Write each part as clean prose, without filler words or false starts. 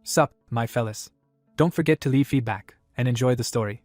Sup, my fellas. Don't forget to leave feedback, and enjoy the story.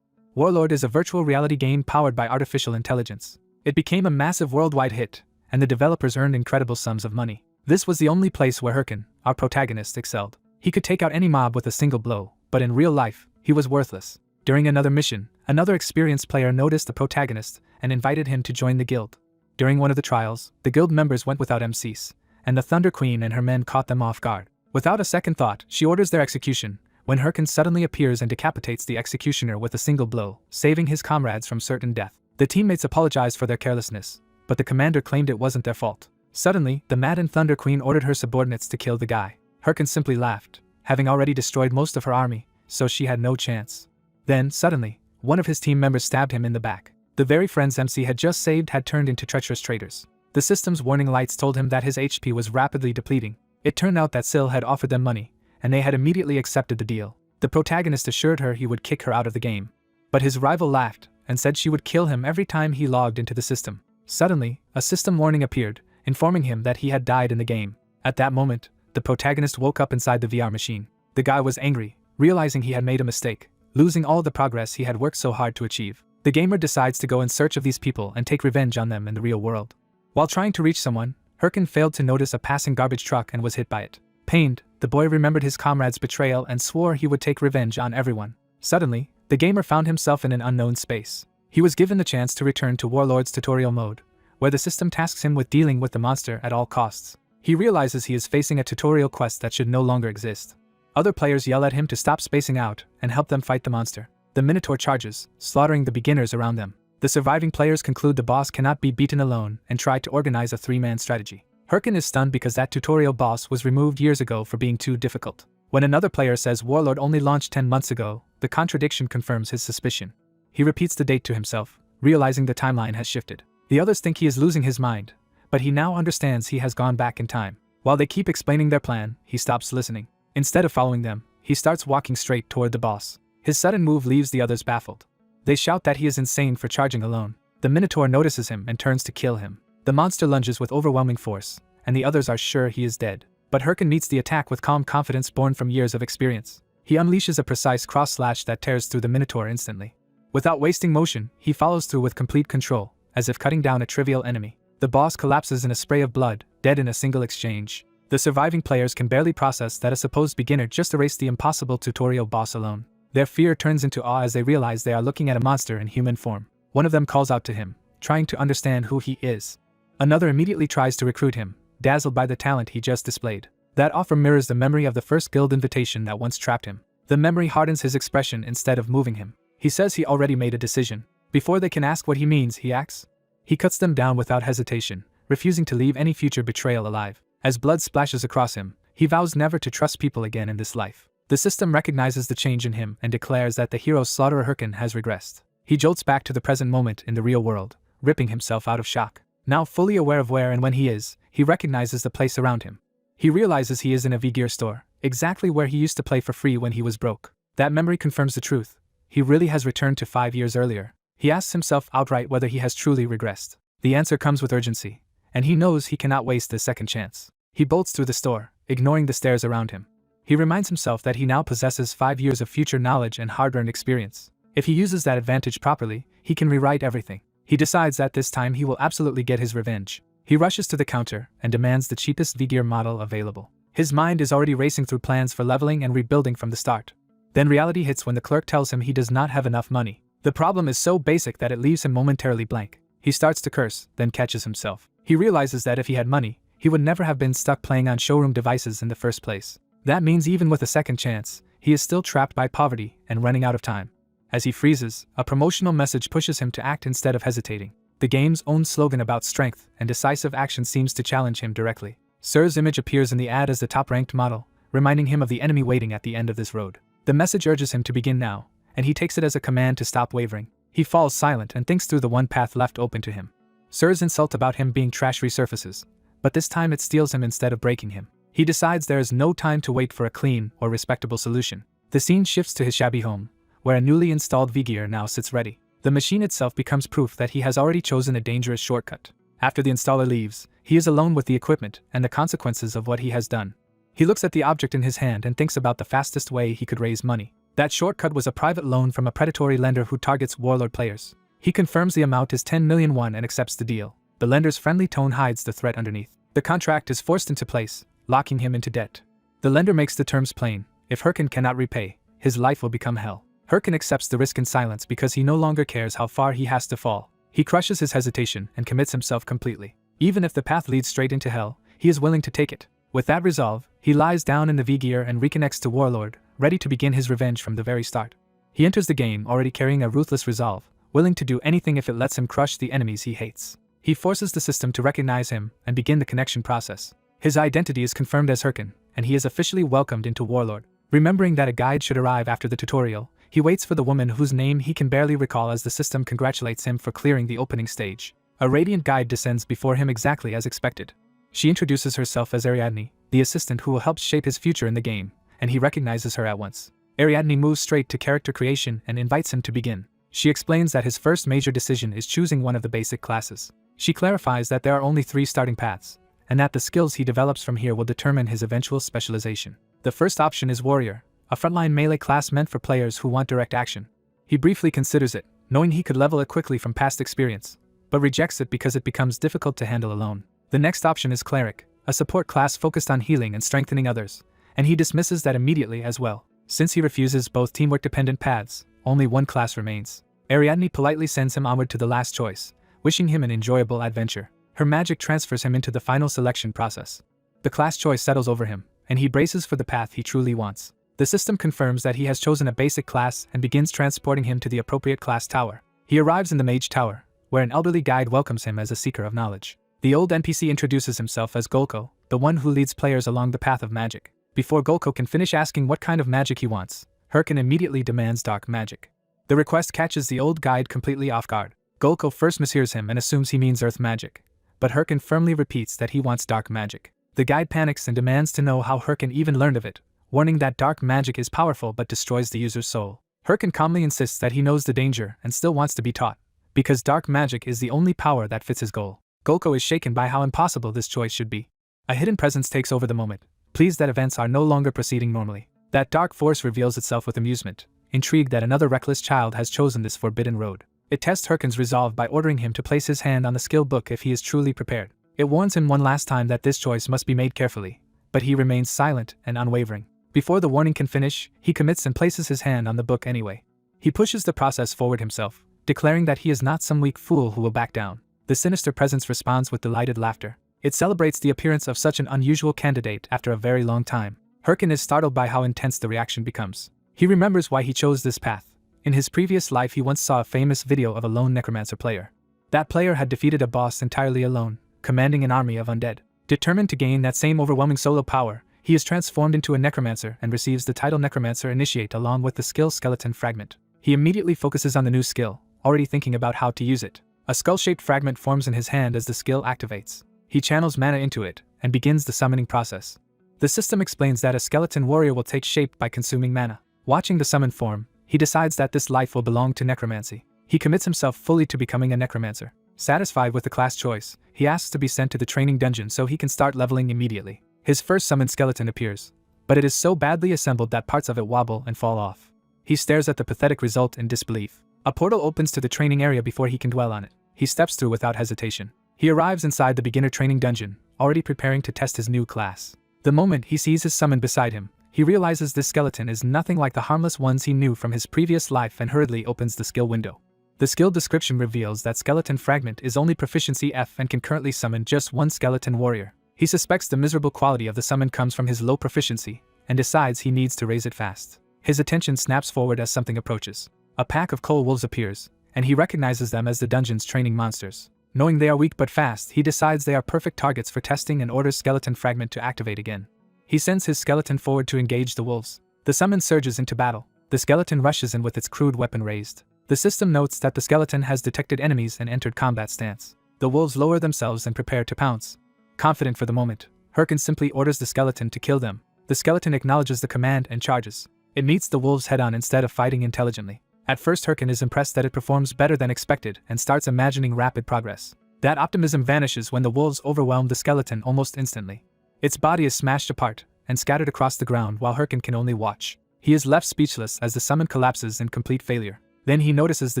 Warlord is a virtual reality game powered by artificial intelligence. It became a massive worldwide hit, and the developers earned incredible sums of money. This was the only place where Hirkin, our protagonist, excelled. He could take out any mob with a single blow, but in real life, he was worthless. During another mission, another experienced player noticed the protagonist and invited him to join the guild. During one of the trials, the guild members went without MCs, and the Thunder Queen and her men caught them off guard. Without a second thought, she orders their execution, when Hirkin suddenly appears and decapitates the executioner with a single blow, saving his comrades from certain death. The teammates apologized for their carelessness, but the commander claimed it wasn't their fault. Suddenly, the maddened Thunder Queen ordered her subordinates to kill the guy. Hirkin simply laughed, having already destroyed most of her army, so she had no chance. Then, suddenly, one of his team members stabbed him in the back. The very friends MC had just saved had turned into treacherous traitors. The system's warning lights told him that his HP was rapidly depleting. It turned out that Syl had offered them money, and they had immediately accepted the deal. The protagonist assured her he would kick her out of the game. But his rival laughed, and said she would kill him every time he logged into the system. Suddenly, a system warning appeared, informing him that he had died in the game. At that moment, the protagonist woke up inside the VR machine. The guy was angry, realizing he had made a mistake, losing all the progress he had worked so hard to achieve. The gamer decides to go in search of these people and take revenge on them in the real world. While trying to reach someone, Hirkin failed to notice a passing garbage truck and was hit by it. Pained, the boy remembered his comrade's betrayal and swore he would take revenge on everyone. Suddenly, the gamer found himself in an unknown space. He was given the chance to return to Warlord's tutorial mode, where the system tasks him with dealing with the monster at all costs. He realizes he is facing a tutorial quest that should no longer exist. Other players yell at him to stop spacing out and help them fight the monster. The Minotaur charges, slaughtering the beginners around them. The surviving players conclude the boss cannot be beaten alone and try to organize a three-man strategy. Hirkin is stunned because that tutorial boss was removed years ago for being too difficult. When another player says Warlord only launched 10 months ago, the contradiction confirms his suspicion. He repeats the date to himself, realizing the timeline has shifted. The others think he is losing his mind, but he now understands he has gone back in time. While they keep explaining their plan, he stops listening. Instead of following them, he starts walking straight toward the boss. His sudden move leaves the others baffled. They shout that he is insane for charging alone. The Minotaur notices him and turns to kill him. The monster lunges with overwhelming force, and the others are sure he is dead. But Hirkin meets the attack with calm confidence born from years of experience. He unleashes a precise cross-slash that tears through the Minotaur instantly. Without wasting motion, he follows through with complete control, as if cutting down a trivial enemy. The boss collapses in a spray of blood, dead in a single exchange. The surviving players can barely process that a supposed beginner just erased the impossible tutorial boss alone. Their fear turns into awe as they realize they are looking at a monster in human form. One of them calls out to him, trying to understand who he is. Another immediately tries to recruit him, dazzled by the talent he just displayed. That offer mirrors the memory of the first guild invitation that once trapped him. The memory hardens his expression instead of moving him. He says he already made a decision. Before they can ask what he means, he acts. He cuts them down without hesitation, refusing to leave any future betrayal alive. As blood splashes across him, he vows never to trust people again in this life. The system recognizes the change in him and declares that the hero's slaughterer Hirkin has regressed. He jolts back to the present moment in the real world, ripping himself out of shock. Now fully aware of where and when he is, he recognizes the place around him. He realizes he is in a V-Gear store, exactly where he used to play for free when he was broke. That memory confirms the truth. He really has returned to 5 years earlier. He asks himself outright whether he has truly regressed. The answer comes with urgency, and he knows he cannot waste this second chance. He bolts through the store, ignoring the stares around him. He reminds himself that he now possesses 5 years of future knowledge and hard-earned experience. If he uses that advantage properly, he can rewrite everything. He decides that this time he will absolutely get his revenge. He rushes to the counter and demands the cheapest V-Gear model available. His mind is already racing through plans for leveling and rebuilding from the start. Then reality hits when the clerk tells him he does not have enough money. The problem is so basic that it leaves him momentarily blank. He starts to curse, then catches himself. He realizes that if he had money, he would never have been stuck playing on showroom devices in the first place. That means even with a second chance, he is still trapped by poverty and running out of time. As he freezes, a promotional message pushes him to act instead of hesitating. The game's own slogan about strength and decisive action seems to challenge him directly. Sir's image appears in the ad as the top-ranked model, reminding him of the enemy waiting at the end of this road. The message urges him to begin now, and he takes it as a command to stop wavering. He falls silent and thinks through the one path left open to him. Sir's insult about him being trash resurfaces, but this time it steals him instead of breaking him. He decides there is no time to wait for a clean or respectable solution. The scene shifts to his shabby home, where a newly installed V-Gear now sits ready. The machine itself becomes proof that he has already chosen a dangerous shortcut. After the installer leaves, he is alone with the equipment and the consequences of what he has done. He looks at the object in his hand and thinks about the fastest way he could raise money. That shortcut was a private loan from a predatory lender who targets warlord players. He confirms the amount is 10 million won and accepts the deal. The lender's friendly tone hides the threat underneath. The contract is forced into place, locking him into debt. The lender makes the terms plain. If Herkin cannot repay, his life will become hell. Herkin accepts the risk in silence because he no longer cares how far he has to fall. He crushes his hesitation and commits himself completely. Even if the path leads straight into hell, he is willing to take it. With that resolve, he lies down in the V-gear and reconnects to Warlord, ready to begin his revenge from the very start. He enters the game already carrying a ruthless resolve, willing to do anything if it lets him crush the enemies he hates. He forces the system to recognize him and begin the connection process. His identity is confirmed as Herkin, and he is officially welcomed into Warlord. Remembering that a guide should arrive after the tutorial, he waits for the woman whose name he can barely recall as the system congratulates him for clearing the opening stage. A radiant guide descends before him exactly as expected. She introduces herself as Ariadne, the assistant who will help shape his future in the game, and he recognizes her at once. Ariadne moves straight to character creation and invites him to begin. She explains that his first major decision is choosing one of the basic classes. She clarifies that there are only 3 starting paths, and that the skills he develops from here will determine his eventual specialization. The first option is Warrior, a frontline melee class meant for players who want direct action. He briefly considers it, knowing he could level it quickly from past experience, but rejects it because it becomes difficult to handle alone. The next option is Cleric, a support class focused on healing and strengthening others, and he dismisses that immediately as well. Since he refuses both teamwork-dependent paths, only one class remains. Ariadne politely sends him onward to the last choice, wishing him an enjoyable adventure. Her magic transfers him into the final selection process. The class choice settles over him, and he braces for the path he truly wants. The system confirms that he has chosen a basic class and begins transporting him to the appropriate class tower. He arrives in the Mage Tower, where an elderly guide welcomes him as a seeker of knowledge. The old NPC introduces himself as Golko, the one who leads players along the path of magic. Before Golko can finish asking what kind of magic he wants, Herkin immediately demands dark magic. The request catches the old guide completely off guard. Golko first mishears him and assumes he means earth magic, but Herkin firmly repeats that he wants dark magic. The guide panics and demands to know how Herkin even learned of it, warning that dark magic is powerful but destroys the user's soul. Herkin calmly insists that he knows the danger and still wants to be taught, because dark magic is the only power that fits his goal. Golko is shaken by how impossible this choice should be. A hidden presence takes over the moment, pleased that events are no longer proceeding normally. That dark force reveals itself with amusement, intrigued that another reckless child has chosen this forbidden road. It tests Herkin's resolve by ordering him to place his hand on the skill book if he is truly prepared. It warns him one last time that this choice must be made carefully, but he remains silent and unwavering. Before the warning can finish, he commits and places his hand on the book anyway. He pushes the process forward himself, declaring that he is not some weak fool who will back down. The sinister presence responds with delighted laughter. It celebrates the appearance of such an unusual candidate after a very long time. Herkin is startled by how intense the reaction becomes. He remembers why he chose this path. In his previous life he once saw a famous video of a lone necromancer player. That player had defeated a boss entirely alone, commanding an army of undead. Determined to gain that same overwhelming solo power, he is transformed into a necromancer and receives the title Necromancer Initiate along with the skill Skeleton Fragment. He immediately focuses on the new skill, already thinking about how to use it. A skull-shaped fragment forms in his hand as the skill activates. He channels mana into it, and begins the summoning process. The system explains that a skeleton warrior will take shape by consuming mana. Watching the summon form, he decides that this life will belong to necromancy. He commits himself fully to becoming a necromancer. Satisfied with the class choice, he asks to be sent to the training dungeon so he can start leveling immediately. His first summoned skeleton appears, but it is so badly assembled that parts of it wobble and fall off. He stares at the pathetic result in disbelief. A portal opens to the training area before he can dwell on it. He steps through without hesitation. He arrives inside the beginner training dungeon, already preparing to test his new class. The moment he sees his summon beside him, he realizes this skeleton is nothing like the harmless ones he knew from his previous life and hurriedly opens the skill window. The skill description reveals that Skeleton Fragment is only proficiency F and can currently summon just one skeleton warrior. He suspects the miserable quality of the summon comes from his low proficiency, and decides he needs to raise it fast. His attention snaps forward as something approaches. A pack of coal wolves appears, and he recognizes them as the dungeon's training monsters. Knowing they are weak but fast, he decides they are perfect targets for testing and orders Skeleton Fragment to activate again. He sends his skeleton forward to engage the wolves. The summon surges into battle. The skeleton rushes in with its crude weapon raised. The system notes that the skeleton has detected enemies and entered combat stance. The wolves lower themselves and prepare to pounce. Confident for the moment, Herkin simply orders the skeleton to kill them. The skeleton acknowledges the command and charges. It meets the wolves head-on instead of fighting intelligently. At first Herkin is impressed that it performs better than expected and starts imagining rapid progress. That optimism vanishes when the wolves overwhelm the skeleton almost instantly. Its body is smashed apart, and scattered across the ground while Herkin can only watch. He is left speechless as the summon collapses in complete failure. Then he notices the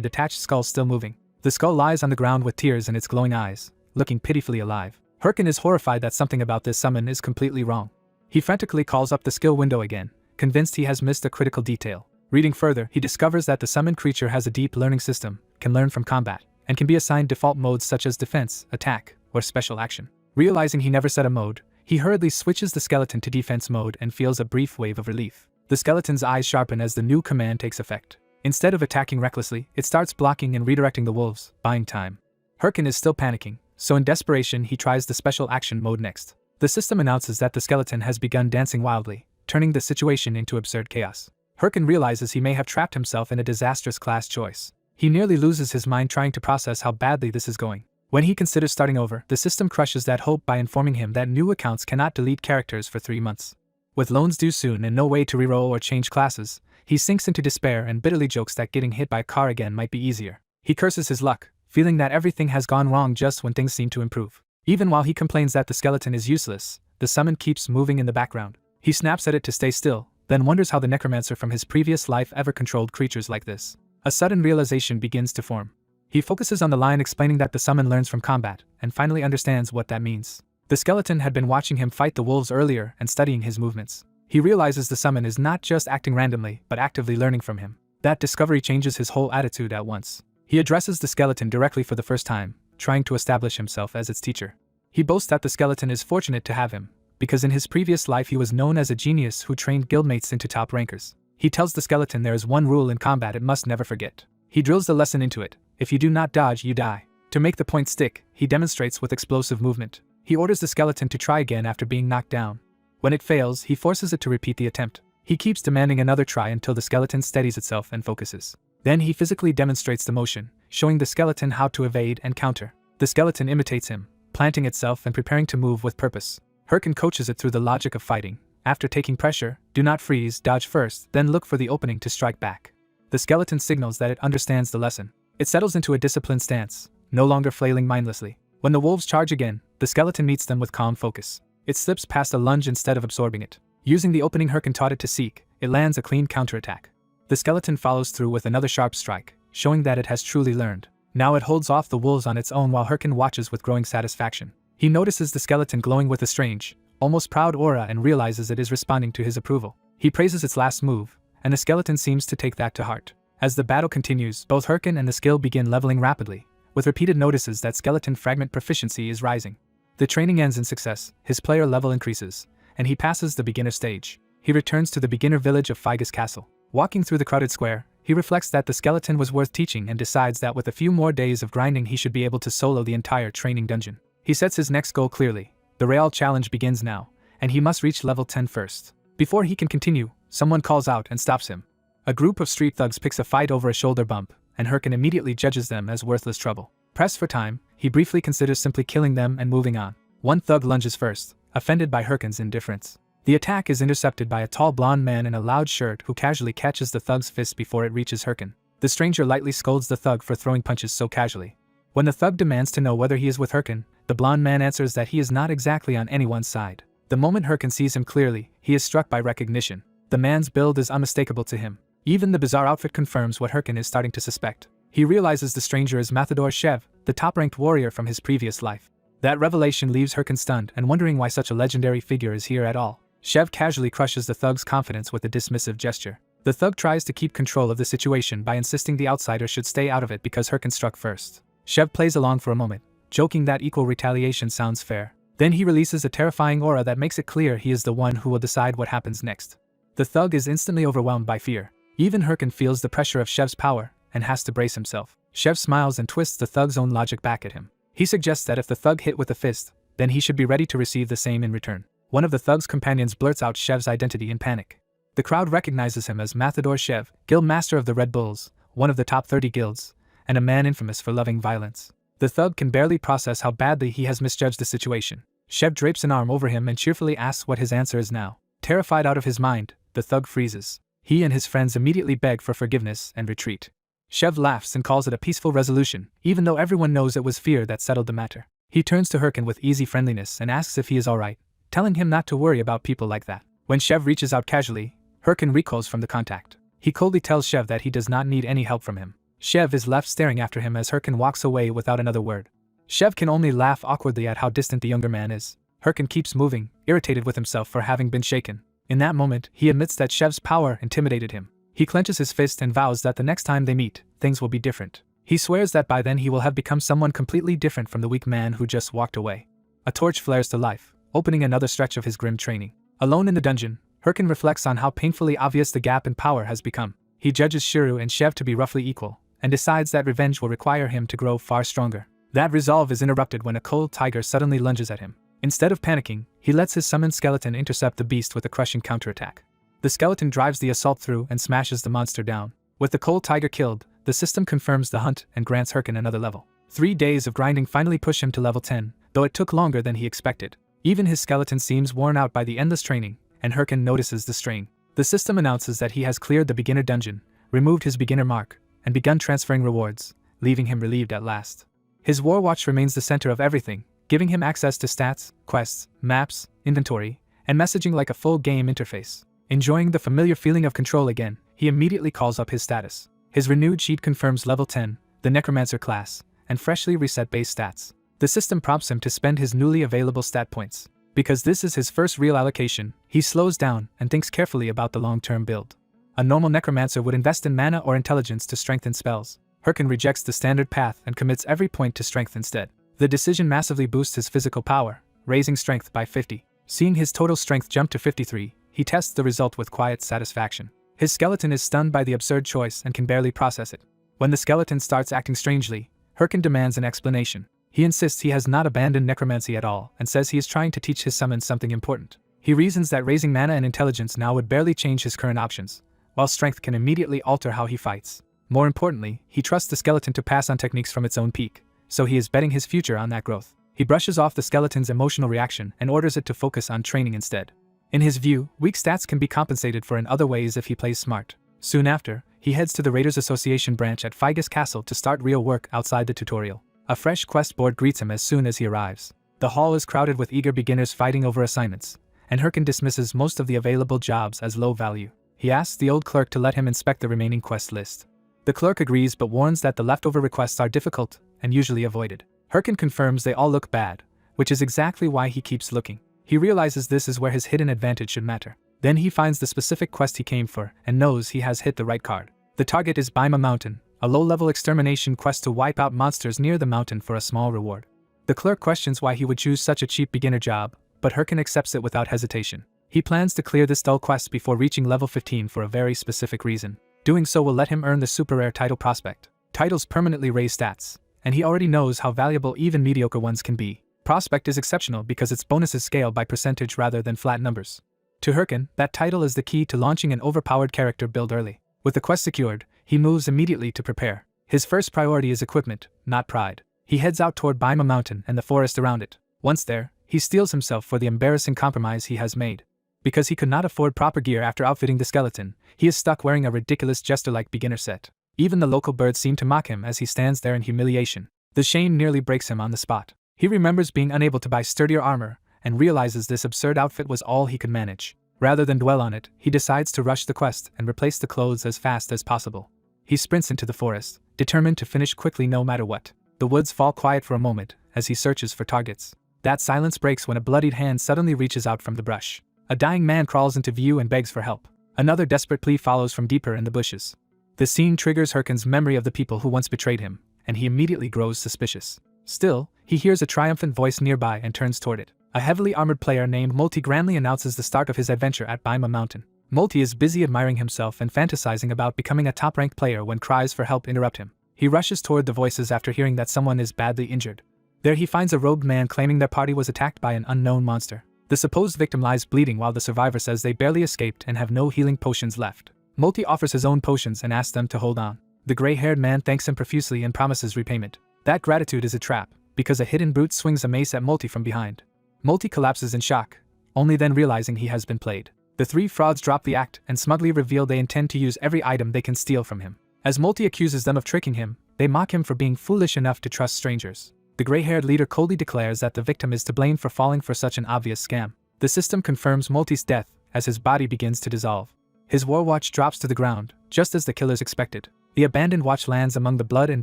detached skull still moving. The skull lies on the ground with tears in its glowing eyes, looking pitifully alive. Herkin is horrified that something about this summon is completely wrong. He frantically calls up the skill window again, convinced he has missed a critical detail. Reading further, he discovers that the summoned creature has a deep learning system, can learn from combat, and can be assigned default modes such as defense, attack, or special action. Realizing he never set a mode, he hurriedly switches the skeleton to defense mode and feels a brief wave of relief. The skeleton's eyes sharpen as the new command takes effect. Instead of attacking recklessly, it starts blocking and redirecting the wolves, buying time. Herkin is still panicking, so in desperation he tries the special action mode next. The system announces that the skeleton has begun dancing wildly, turning the situation into absurd chaos. Herkin realizes he may have trapped himself in a disastrous class choice. He nearly loses his mind trying to process how badly this is going. When he considers starting over, the system crushes that hope by informing him that new accounts cannot delete characters for 3 months. With loans due soon and no way to reroll or change classes, he sinks into despair and bitterly jokes that getting hit by a car again might be easier. He curses his luck, feeling that everything has gone wrong just when things seem to improve. Even while he complains that the skeleton is useless, the summon keeps moving in the background. He snaps at it to stay still, then wonders how the necromancer from his previous life ever controlled creatures like this. A sudden realization begins to form. He focuses on the line explaining that the summon learns from combat, and finally understands what that means. The skeleton had been watching him fight the wolves earlier and studying his movements. He realizes the summon is not just acting randomly, but actively learning from him. That discovery changes his whole attitude at once. He addresses the skeleton directly for the first time, trying to establish himself as its teacher. He boasts that the skeleton is fortunate to have him, because in his previous life he was known as a genius who trained guildmates into top rankers. He tells the skeleton there is one rule in combat it must never forget. He drills the lesson into it: if you do not dodge, you die. To make the point stick, he demonstrates with explosive movement. He orders the skeleton to try again after being knocked down. When it fails, he forces it to repeat the attempt. He keeps demanding another try until the skeleton steadies itself and focuses. Then he physically demonstrates the motion, showing the skeleton how to evade and counter. The skeleton imitates him, planting itself and preparing to move with purpose. Herkin coaches it through the logic of fighting. After taking pressure, do not freeze, dodge first, then look for the opening to strike back. The skeleton signals that it understands the lesson. It settles into a disciplined stance, no longer flailing mindlessly. When the wolves charge again, the skeleton meets them with calm focus. It slips past a lunge instead of absorbing it. Using the opening Herkin taught it to seek, it lands a clean counterattack. The skeleton follows through with another sharp strike, showing that it has truly learned. Now it holds off the wolves on its own while Herkin watches with growing satisfaction. He notices the skeleton glowing with a strange, almost proud aura and realizes it is responding to his approval. He praises its last move, and the skeleton seems to take that to heart. As the battle continues, both Herkin and the skill begin leveling rapidly, with repeated notices that skeleton fragment proficiency is rising. The training ends in success, his player level increases, and he passes the beginner stage. He returns to the beginner village of Figus Castle. Walking through the crowded square, he reflects that the skeleton was worth teaching and decides that with a few more days of grinding he should be able to solo the entire training dungeon. He sets his next goal clearly. The Real challenge begins now, and he must reach level 10 first. Before he can continue, someone calls out and stops him. A group of street thugs picks a fight over a shoulder bump, and Herkin immediately judges them as worthless trouble. Pressed for time, he briefly considers simply killing them and moving on. One thug lunges first, offended by Herkin's indifference. The attack is intercepted by a tall blonde man in a loud shirt who casually catches the thug's fist before it reaches Herkin. The stranger lightly scolds the thug for throwing punches so casually. When the thug demands to know whether he is with Herkin, the blonde man answers that he is not exactly on anyone's side. The moment Herkin sees him clearly, he is struck by recognition. The man's build is unmistakable to him. Even the bizarre outfit confirms what Herkin is starting to suspect. He realizes the stranger is Mathador Shev, the top-ranked warrior from his previous life. That revelation leaves Herkin stunned and wondering why such a legendary figure is here at all. Shev casually crushes the thug's confidence with a dismissive gesture. The thug tries to keep control of the situation by insisting the outsider should stay out of it because Herkin struck first. Shev plays along for a moment, joking that equal retaliation sounds fair. Then he releases a terrifying aura that makes it clear he is the one who will decide what happens next. The thug is instantly overwhelmed by fear. Even Herkin feels the pressure of Shev's power and has to brace himself. Shev smiles and twists the thug's own logic back at him. He suggests that if the thug hit with a fist, then he should be ready to receive the same in return. One of the thug's companions blurts out Shev's identity in panic. The crowd recognizes him as Mathador Shev, guild master of the Red Bulls, one of the top 30 guilds, and a man infamous for loving violence. The thug can barely process how badly he has misjudged the situation. Shev drapes an arm over him and cheerfully asks what his answer is now. Terrified out of his mind, the thug freezes. He and his friends immediately beg for forgiveness and retreat. Shev laughs and calls it a peaceful resolution, even though everyone knows it was fear that settled the matter. He turns to Herkin with easy friendliness and asks if he is alright, telling him not to worry about people like that. When Shev reaches out casually, Herkin recoils from the contact. He coldly tells Shev that he does not need any help from him. Shev is left staring after him as Herkin walks away without another word. Shev can only laugh awkwardly at how distant the younger man is. Herkin keeps moving, irritated with himself for having been shaken. In that moment, he admits that Shev's power intimidated him. He clenches his fist and vows that the next time they meet, things will be different. He swears that by then he will have become someone completely different from the weak man who just walked away. A torch flares to life, opening another stretch of his grim training. Alone in the dungeon, Herkin reflects on how painfully obvious the gap in power has become. He judges Shiru and Shev to be roughly equal, and decides that revenge will require him to grow far stronger. That resolve is interrupted when a cold tiger suddenly lunges at him. Instead of panicking, he lets his summoned skeleton intercept the beast with a crushing counterattack. The skeleton drives the assault through and smashes the monster down. With the cold tiger killed, the system confirms the hunt and grants Herkin another level. 3 days of grinding finally push him to level 10, though it took longer than he expected. Even his skeleton seems worn out by the endless training, and Herkin notices the strain. The system announces that he has cleared the beginner dungeon, removed his beginner mark, and begun transferring rewards, leaving him relieved at last. His war watch remains the center of everything, giving him access to stats, quests, maps, inventory, and messaging like a full game interface. Enjoying the familiar feeling of control again, he immediately calls up his status. His renewed sheet confirms level 10, the Necromancer class, and freshly reset base stats. The system prompts him to spend his newly available stat points. Because this is his first real allocation, he slows down and thinks carefully about the long-term build. A normal Necromancer would invest in mana or intelligence to strengthen spells. Herkin rejects the standard path and commits every point to strength instead. The decision massively boosts his physical power, raising strength by 50. Seeing his total strength jump to 53, he tests the result with quiet satisfaction. His skeleton is stunned by the absurd choice and can barely process it. When the skeleton starts acting strangely, Herkin demands an explanation. He insists he has not abandoned necromancy at all and says he is trying to teach his summons something important. He reasons that raising mana and intelligence now would barely change his current options, while strength can immediately alter how he fights. More importantly, he trusts the skeleton to pass on techniques from its own peak, so he is betting his future on that growth. He brushes off the skeleton's emotional reaction and orders it to focus on training instead. In his view, weak stats can be compensated for in other ways if he plays smart. Soon after, he heads to the Raiders Association branch at Figus Castle to start real work outside the tutorial. A fresh quest board greets him as soon as he arrives. The hall is crowded with eager beginners fighting over assignments, and Herkin dismisses most of the available jobs as low value. He asks the old clerk to let him inspect the remaining quest list. The clerk agrees but warns that the leftover requests are difficult and usually avoided. Herkin confirms they all look bad, which is exactly why he keeps looking. He realizes this is where his hidden advantage should matter. Then he finds the specific quest he came for and knows he has hit the right card. The target is Baima Mountain, a low-level extermination quest to wipe out monsters near the mountain for a small reward. The clerk questions why he would choose such a cheap beginner job, but Herkin accepts it without hesitation. He plans to clear this dull quest before reaching level 15 for a very specific reason. Doing so will let him earn the super rare title prospect. Titles permanently raise stats, and he already knows how valuable even mediocre ones can be. Prospect is exceptional because its bonuses scale by percentage rather than flat numbers. To Herkin, that title is the key to launching an overpowered character build early. With the quest secured, he moves immediately to prepare. His first priority is equipment, not pride. He heads out toward Baima Mountain and the forest around it. Once there, he steels himself for the embarrassing compromise he has made. Because he could not afford proper gear after outfitting the skeleton, he is stuck wearing a ridiculous jester-like beginner set. Even the local birds seem to mock him as he stands there in humiliation. The shame nearly breaks him on the spot. He remembers being unable to buy sturdier armor, and realizes this absurd outfit was all he could manage. Rather than dwell on it, he decides to rush the quest and replace the clothes as fast as possible. He sprints into the forest, determined to finish quickly no matter what. The woods fall quiet for a moment as he searches for targets. That silence breaks when a bloodied hand suddenly reaches out from the brush. A dying man crawls into view and begs for help. Another desperate plea follows from deeper in the bushes. The scene triggers Herkin's memory of the people who once betrayed him, and he immediately grows suspicious. Still, he hears a triumphant voice nearby and turns toward it. A heavily armored player named Multi grandly announces the start of his adventure at Baima Mountain. Multi is busy admiring himself and fantasizing about becoming a top-ranked player when cries for help interrupt him. He rushes toward the voices after hearing that someone is badly injured. There he finds a robed man claiming their party was attacked by an unknown monster. The supposed victim lies bleeding while the survivor says they barely escaped and have no healing potions left. Multi offers his own potions and asks them to hold on. The gray-haired man thanks him profusely and promises repayment. That gratitude is a trap, because a hidden brute swings a mace at Multi from behind. Multi collapses in shock, only then realizing he has been played. The three frauds drop the act and smugly reveal they intend to use every item they can steal from him. As Multi accuses them of tricking him, they mock him for being foolish enough to trust strangers. The gray-haired leader coldly declares that the victim is to blame for falling for such an obvious scam. The system confirms Multi's death as his body begins to dissolve. His war watch drops to the ground, just as the killers expected. The abandoned watch lands among the blood and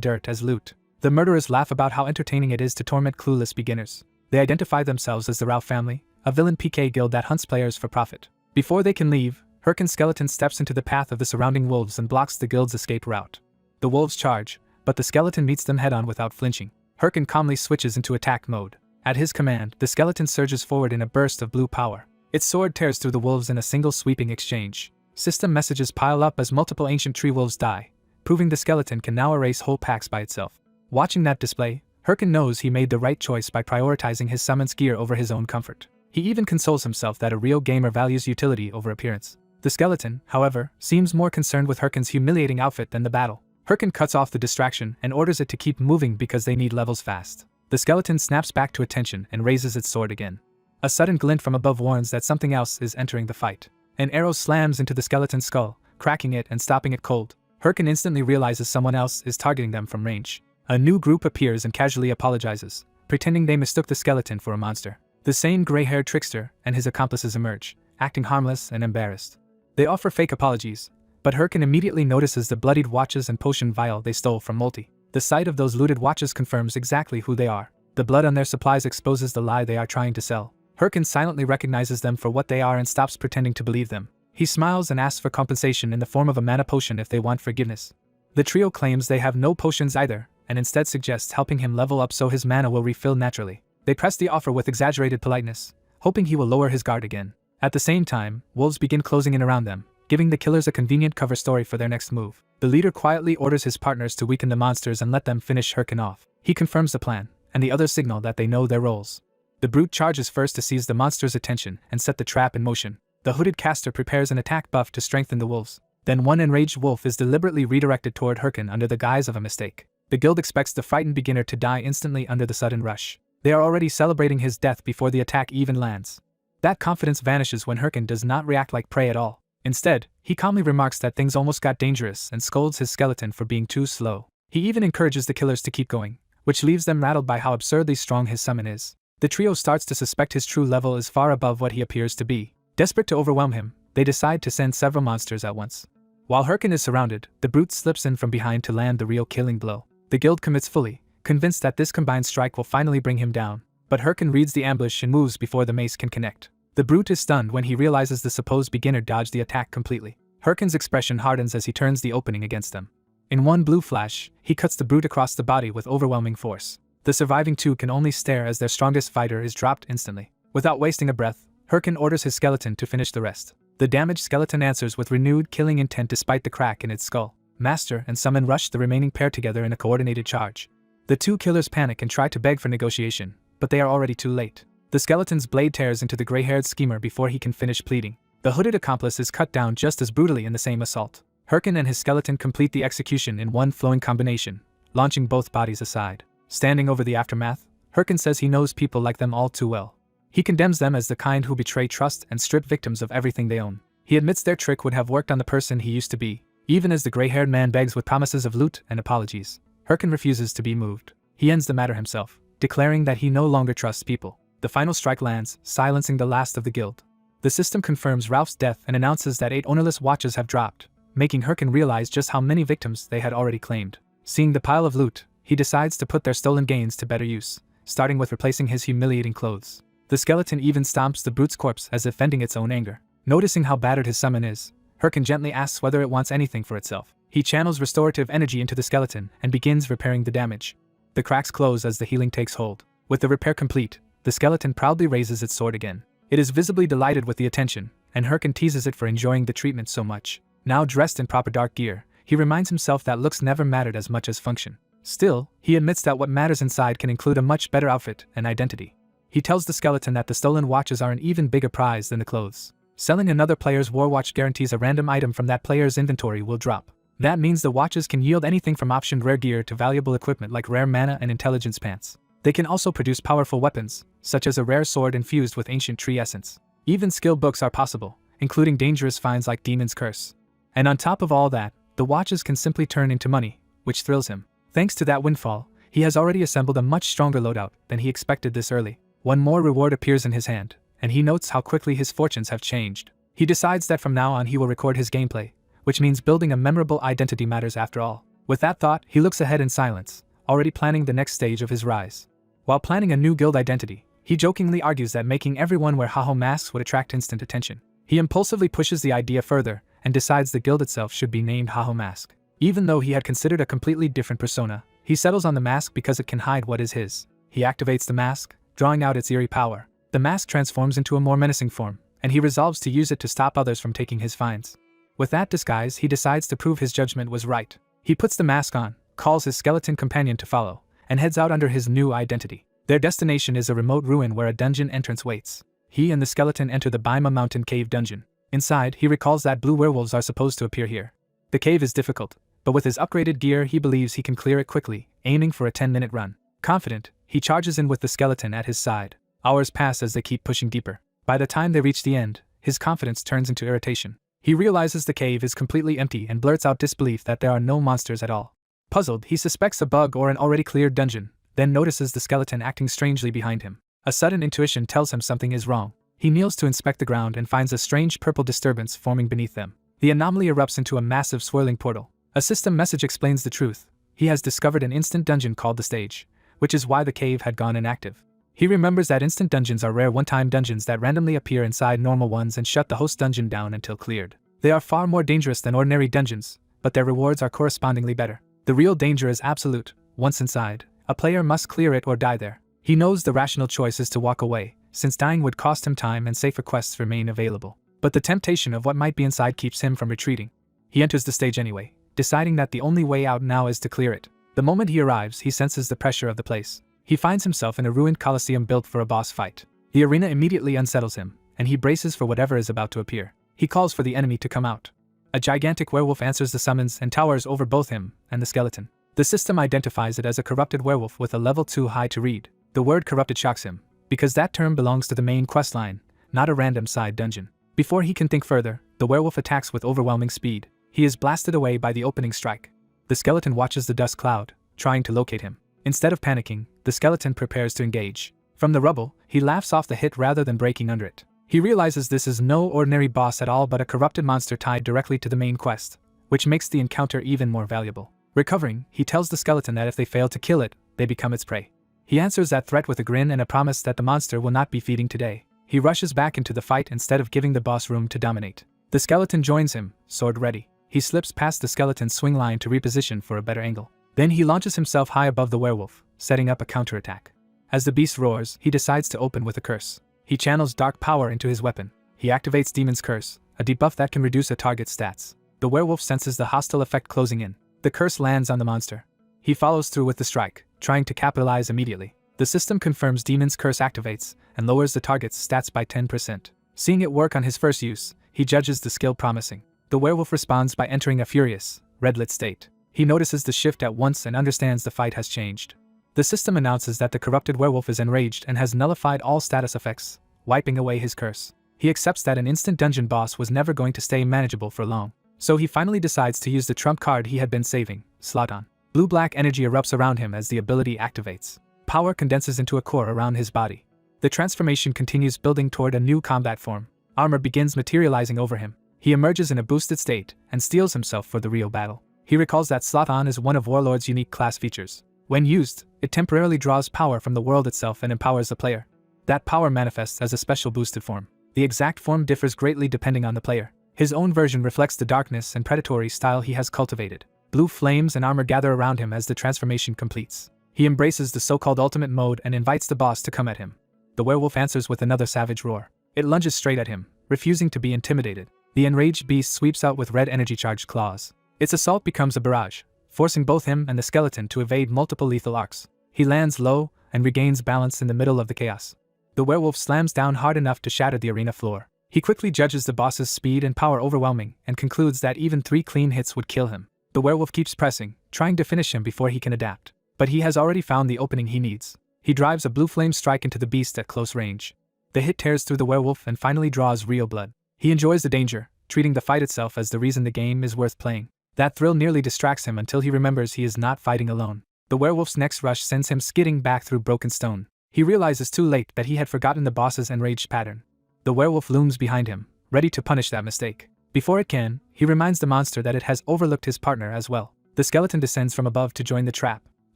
dirt as loot. The murderers laugh about how entertaining it is to torment clueless beginners. They identify themselves as the Rao family, a villain PK guild that hunts players for profit. Before they can leave, Herkin's skeleton steps into the path of the surrounding wolves and blocks the guild's escape route. The wolves charge, but the skeleton meets them head-on without flinching. Herkin calmly switches into attack mode. At his command, the skeleton surges forward in a burst of blue power. Its sword tears through the wolves in a single sweeping exchange. System messages pile up as multiple ancient tree wolves die, proving the skeleton can now erase whole packs by itself. Watching that display, Herkin knows he made the right choice by prioritizing his summon's gear over his own comfort. He even consoles himself that a real gamer values utility over appearance. The skeleton, however, seems more concerned with Herkin's humiliating outfit than the battle. Herkin cuts off the distraction and orders it to keep moving because they need levels fast. The skeleton snaps back to attention and raises its sword again. A sudden glint from above warns that something else is entering the fight. An arrow slams into the skeleton's skull, cracking it and stopping it cold. Herkin instantly realizes someone else is targeting them from range. A new group appears and casually apologizes, pretending they mistook the skeleton for a monster. The same gray-haired trickster and his accomplices emerge, acting harmless and embarrassed. They offer fake apologies, but Herkin immediately notices the bloodied watches and potion vial they stole from Multi. The sight of those looted watches confirms exactly who they are. The blood on their supplies exposes the lie they are trying to sell. Herkin silently recognizes them for what they are and stops pretending to believe them. He smiles and asks for compensation in the form of a mana potion if they want forgiveness. The trio claims they have no potions either, and instead suggests helping him level up so his mana will refill naturally. They press the offer with exaggerated politeness, hoping he will lower his guard again. At the same time, wolves begin closing in around them, giving the killers a convenient cover story for their next move. The leader quietly orders his partners to weaken the monsters and let them finish Herkin off. He confirms the plan, and the others signal that they know their roles. The brute charges first to seize the monster's attention and set the trap in motion. The hooded caster prepares an attack buff to strengthen the wolves. Then one enraged wolf is deliberately redirected toward Herkin under the guise of a mistake. The guild expects the frightened beginner to die instantly under the sudden rush. They are already celebrating his death before the attack even lands. That confidence vanishes when Herkin does not react like prey at all. Instead, he calmly remarks that things almost got dangerous and scolds his skeleton for being too slow. He even encourages the killers to keep going, which leaves them rattled by how absurdly strong his summon is. The trio starts to suspect his true level is far above what he appears to be. Desperate to overwhelm him, they decide to send several monsters at once. While Herkin is surrounded, the brute slips in from behind to land the real killing blow. The guild commits fully, convinced that this combined strike will finally bring him down. But Herkin reads the ambush and moves before the mace can connect. The brute is stunned when he realizes the supposed beginner dodged the attack completely. Herkin's expression hardens as he turns the opening against them. In one blue flash, he cuts the brute across the body with overwhelming force. The surviving two can only stare as their strongest fighter is dropped instantly. Without wasting a breath, Herkin orders his skeleton to finish the rest. The damaged skeleton answers with renewed killing intent despite the crack in its skull. Master and Summon rush the remaining pair together in a coordinated charge. The two killers panic and try to beg for negotiation, but they are already too late. The skeleton's blade tears into the gray-haired schemer before he can finish pleading. The hooded accomplice is cut down just as brutally in the same assault. Herkin and his skeleton complete the execution in one flowing combination, launching both bodies aside. Standing over the aftermath, Herkin says he knows people like them all too well. He condemns them as the kind who betray trust and strip victims of everything they own. He admits their trick would have worked on the person he used to be. Even as the gray-haired man begs with promises of loot and apologies, Herkin refuses to be moved. He ends the matter himself, declaring that he no longer trusts people. The final strike lands, silencing the last of the guild. The system confirms Ralph's death and announces that 8 ownerless watches have dropped, making Herkin realize just how many victims they had already claimed. Seeing the pile of loot, he decides to put their stolen gains to better use, starting with replacing his humiliating clothes. The skeleton even stomps the brute's corpse as if venting its own anger. Noticing how battered his summon is, Herkin gently asks whether it wants anything for itself. He channels restorative energy into the skeleton and begins repairing the damage. The cracks close as the healing takes hold. With the repair complete, the skeleton proudly raises its sword again. It is visibly delighted with the attention, and Herkin teases it for enjoying the treatment so much. Now dressed in proper dark gear, he reminds himself that looks never mattered as much as function. Still, he admits that what matters inside can include a much better outfit and identity. He tells the skeleton that the stolen watches are an even bigger prize than the clothes. Selling another player's war watch guarantees a random item from that player's inventory will drop. That means the watches can yield anything from optioned rare gear to valuable equipment like rare mana and intelligence pants. They can also produce powerful weapons, such as a rare sword infused with ancient tree essence. Even skill books are possible, including dangerous finds like Demon's Curse. And on top of all that, the watches can simply turn into money, which thrills him. Thanks to that windfall, he has already assembled a much stronger loadout than he expected this early. One more reward appears in his hand, and he notes how quickly his fortunes have changed. He decides that from now on he will record his gameplay, which means building a memorable identity matters after all. With that thought, he looks ahead in silence, already planning the next stage of his rise. While planning a new guild identity, he jokingly argues that making everyone wear haho masks would attract instant attention. He impulsively pushes the idea further and decides the guild itself should be named Haho Mask. Even though he had considered a completely different persona, he settles on the mask because it can hide what is his. He activates the mask, drawing out its eerie power. The mask transforms into a more menacing form, and he resolves to use it to stop others from taking his finds. With that disguise, he decides to prove his judgment was right. He puts the mask on, calls his skeleton companion to follow, and heads out under his new identity. Their destination is a remote ruin where a dungeon entrance waits. He and the skeleton enter the Baima Mountain Cave dungeon. Inside, he recalls that blue werewolves are supposed to appear here. The cave is difficult, but with his upgraded gear he believes he can clear it quickly, aiming for a 10-minute run. Confident, he charges in with the skeleton at his side. Hours pass as they keep pushing deeper. By the time they reach the end, his confidence turns into irritation. He realizes the cave is completely empty and blurts out disbelief that there are no monsters at all. Puzzled, he suspects a bug or an already cleared dungeon, then notices the skeleton acting strangely behind him. A sudden intuition tells him something is wrong. He kneels to inspect the ground and finds a strange purple disturbance forming beneath them. The anomaly erupts into a massive swirling portal. A system message explains the truth. He has discovered an instant dungeon called the Stage, which is why the cave had gone inactive. He remembers that instant dungeons are rare one-time dungeons that randomly appear inside normal ones and shut the host dungeon down until cleared. They are far more dangerous than ordinary dungeons, but their rewards are correspondingly better. The real danger is absolute. Once inside, a player must clear it or die there. He knows the rational choice is to walk away, since dying would cost him time and safer quests remain available. But the temptation of what might be inside keeps him from retreating. He enters the stage anyway, deciding that the only way out now is to clear it. The moment he arrives, he senses the pressure of the place. He finds himself in a ruined coliseum built for a boss fight. The arena immediately unsettles him, and he braces for whatever is about to appear. He calls for the enemy to come out. A gigantic werewolf answers the summons and towers over both him and the skeleton. The system identifies it as a corrupted werewolf with a level too high to read. The word corrupted shocks him, because that term belongs to the main questline, not a random side dungeon. Before he can think further, the werewolf attacks with overwhelming speed. He is blasted away by the opening strike. The skeleton watches the dust cloud, trying to locate him. Instead of panicking, the skeleton prepares to engage. From the rubble, he laughs off the hit rather than breaking under it. He realizes this is no ordinary boss at all but a corrupted monster tied directly to the main quest, which makes the encounter even more valuable. Recovering, he tells the skeleton that if they fail to kill it, they become its prey. He answers that threat with a grin and a promise that the monster will not be feeding today. He rushes back into the fight instead of giving the boss room to dominate. The skeleton joins him, sword ready. He slips past the skeleton's swing line to reposition for a better angle. Then he launches himself high above the werewolf, setting up a counterattack. As the beast roars, he decides to open with a curse. He channels dark power into his weapon. He activates Demon's Curse, a debuff that can reduce a target's stats. The werewolf senses the hostile effect closing in. The curse lands on the monster. He follows through with the strike, trying to capitalize immediately. The system confirms Demon's Curse activates and lowers the target's stats by 10%. Seeing it work on his first use, he judges the skill promising. The werewolf responds by entering a furious, red-lit state. He notices the shift at once and understands the fight has changed. The system announces that the corrupted werewolf is enraged and has nullified all status effects, wiping away his curse. He accepts that an instant dungeon boss was never going to stay manageable for long. So he finally decides to use the trump card he had been saving, Slot On. Blue-black energy erupts around him as the ability activates. Power condenses into a core around his body. The transformation continues building toward a new combat form. Armor begins materializing over him. He emerges in a boosted state and steels himself for the real battle. He recalls that Slot On is one of Warlord's unique class features. When used, it temporarily draws power from the world itself and empowers the player. That power manifests as a special boosted form. The exact form differs greatly depending on the player. His own version reflects the darkness and predatory style he has cultivated. Blue flames and armor gather around him as the transformation completes. He embraces the so-called ultimate mode and invites the boss to come at him. The werewolf answers with another savage roar. It lunges straight at him, refusing to be intimidated. The enraged beast sweeps out with red energy-charged claws. Its assault becomes a barrage, forcing both him and the skeleton to evade multiple lethal arcs. He lands low and regains balance in the middle of the chaos. The werewolf slams down hard enough to shatter the arena floor. He quickly judges the boss's speed and power overwhelming and concludes that even 3 clean hits would kill him. The werewolf keeps pressing, trying to finish him before he can adapt. But he has already found the opening he needs. He drives a blue flame strike into the beast at close range. The hit tears through the werewolf and finally draws real blood. He enjoys the danger, treating the fight itself as the reason the game is worth playing. That thrill nearly distracts him until he remembers he is not fighting alone. The werewolf's next rush sends him skidding back through broken stone. He realizes too late that he had forgotten the boss's enraged pattern. The werewolf looms behind him, ready to punish that mistake. Before it can, he reminds the monster that it has overlooked his partner as well. The skeleton descends from above to join the trap.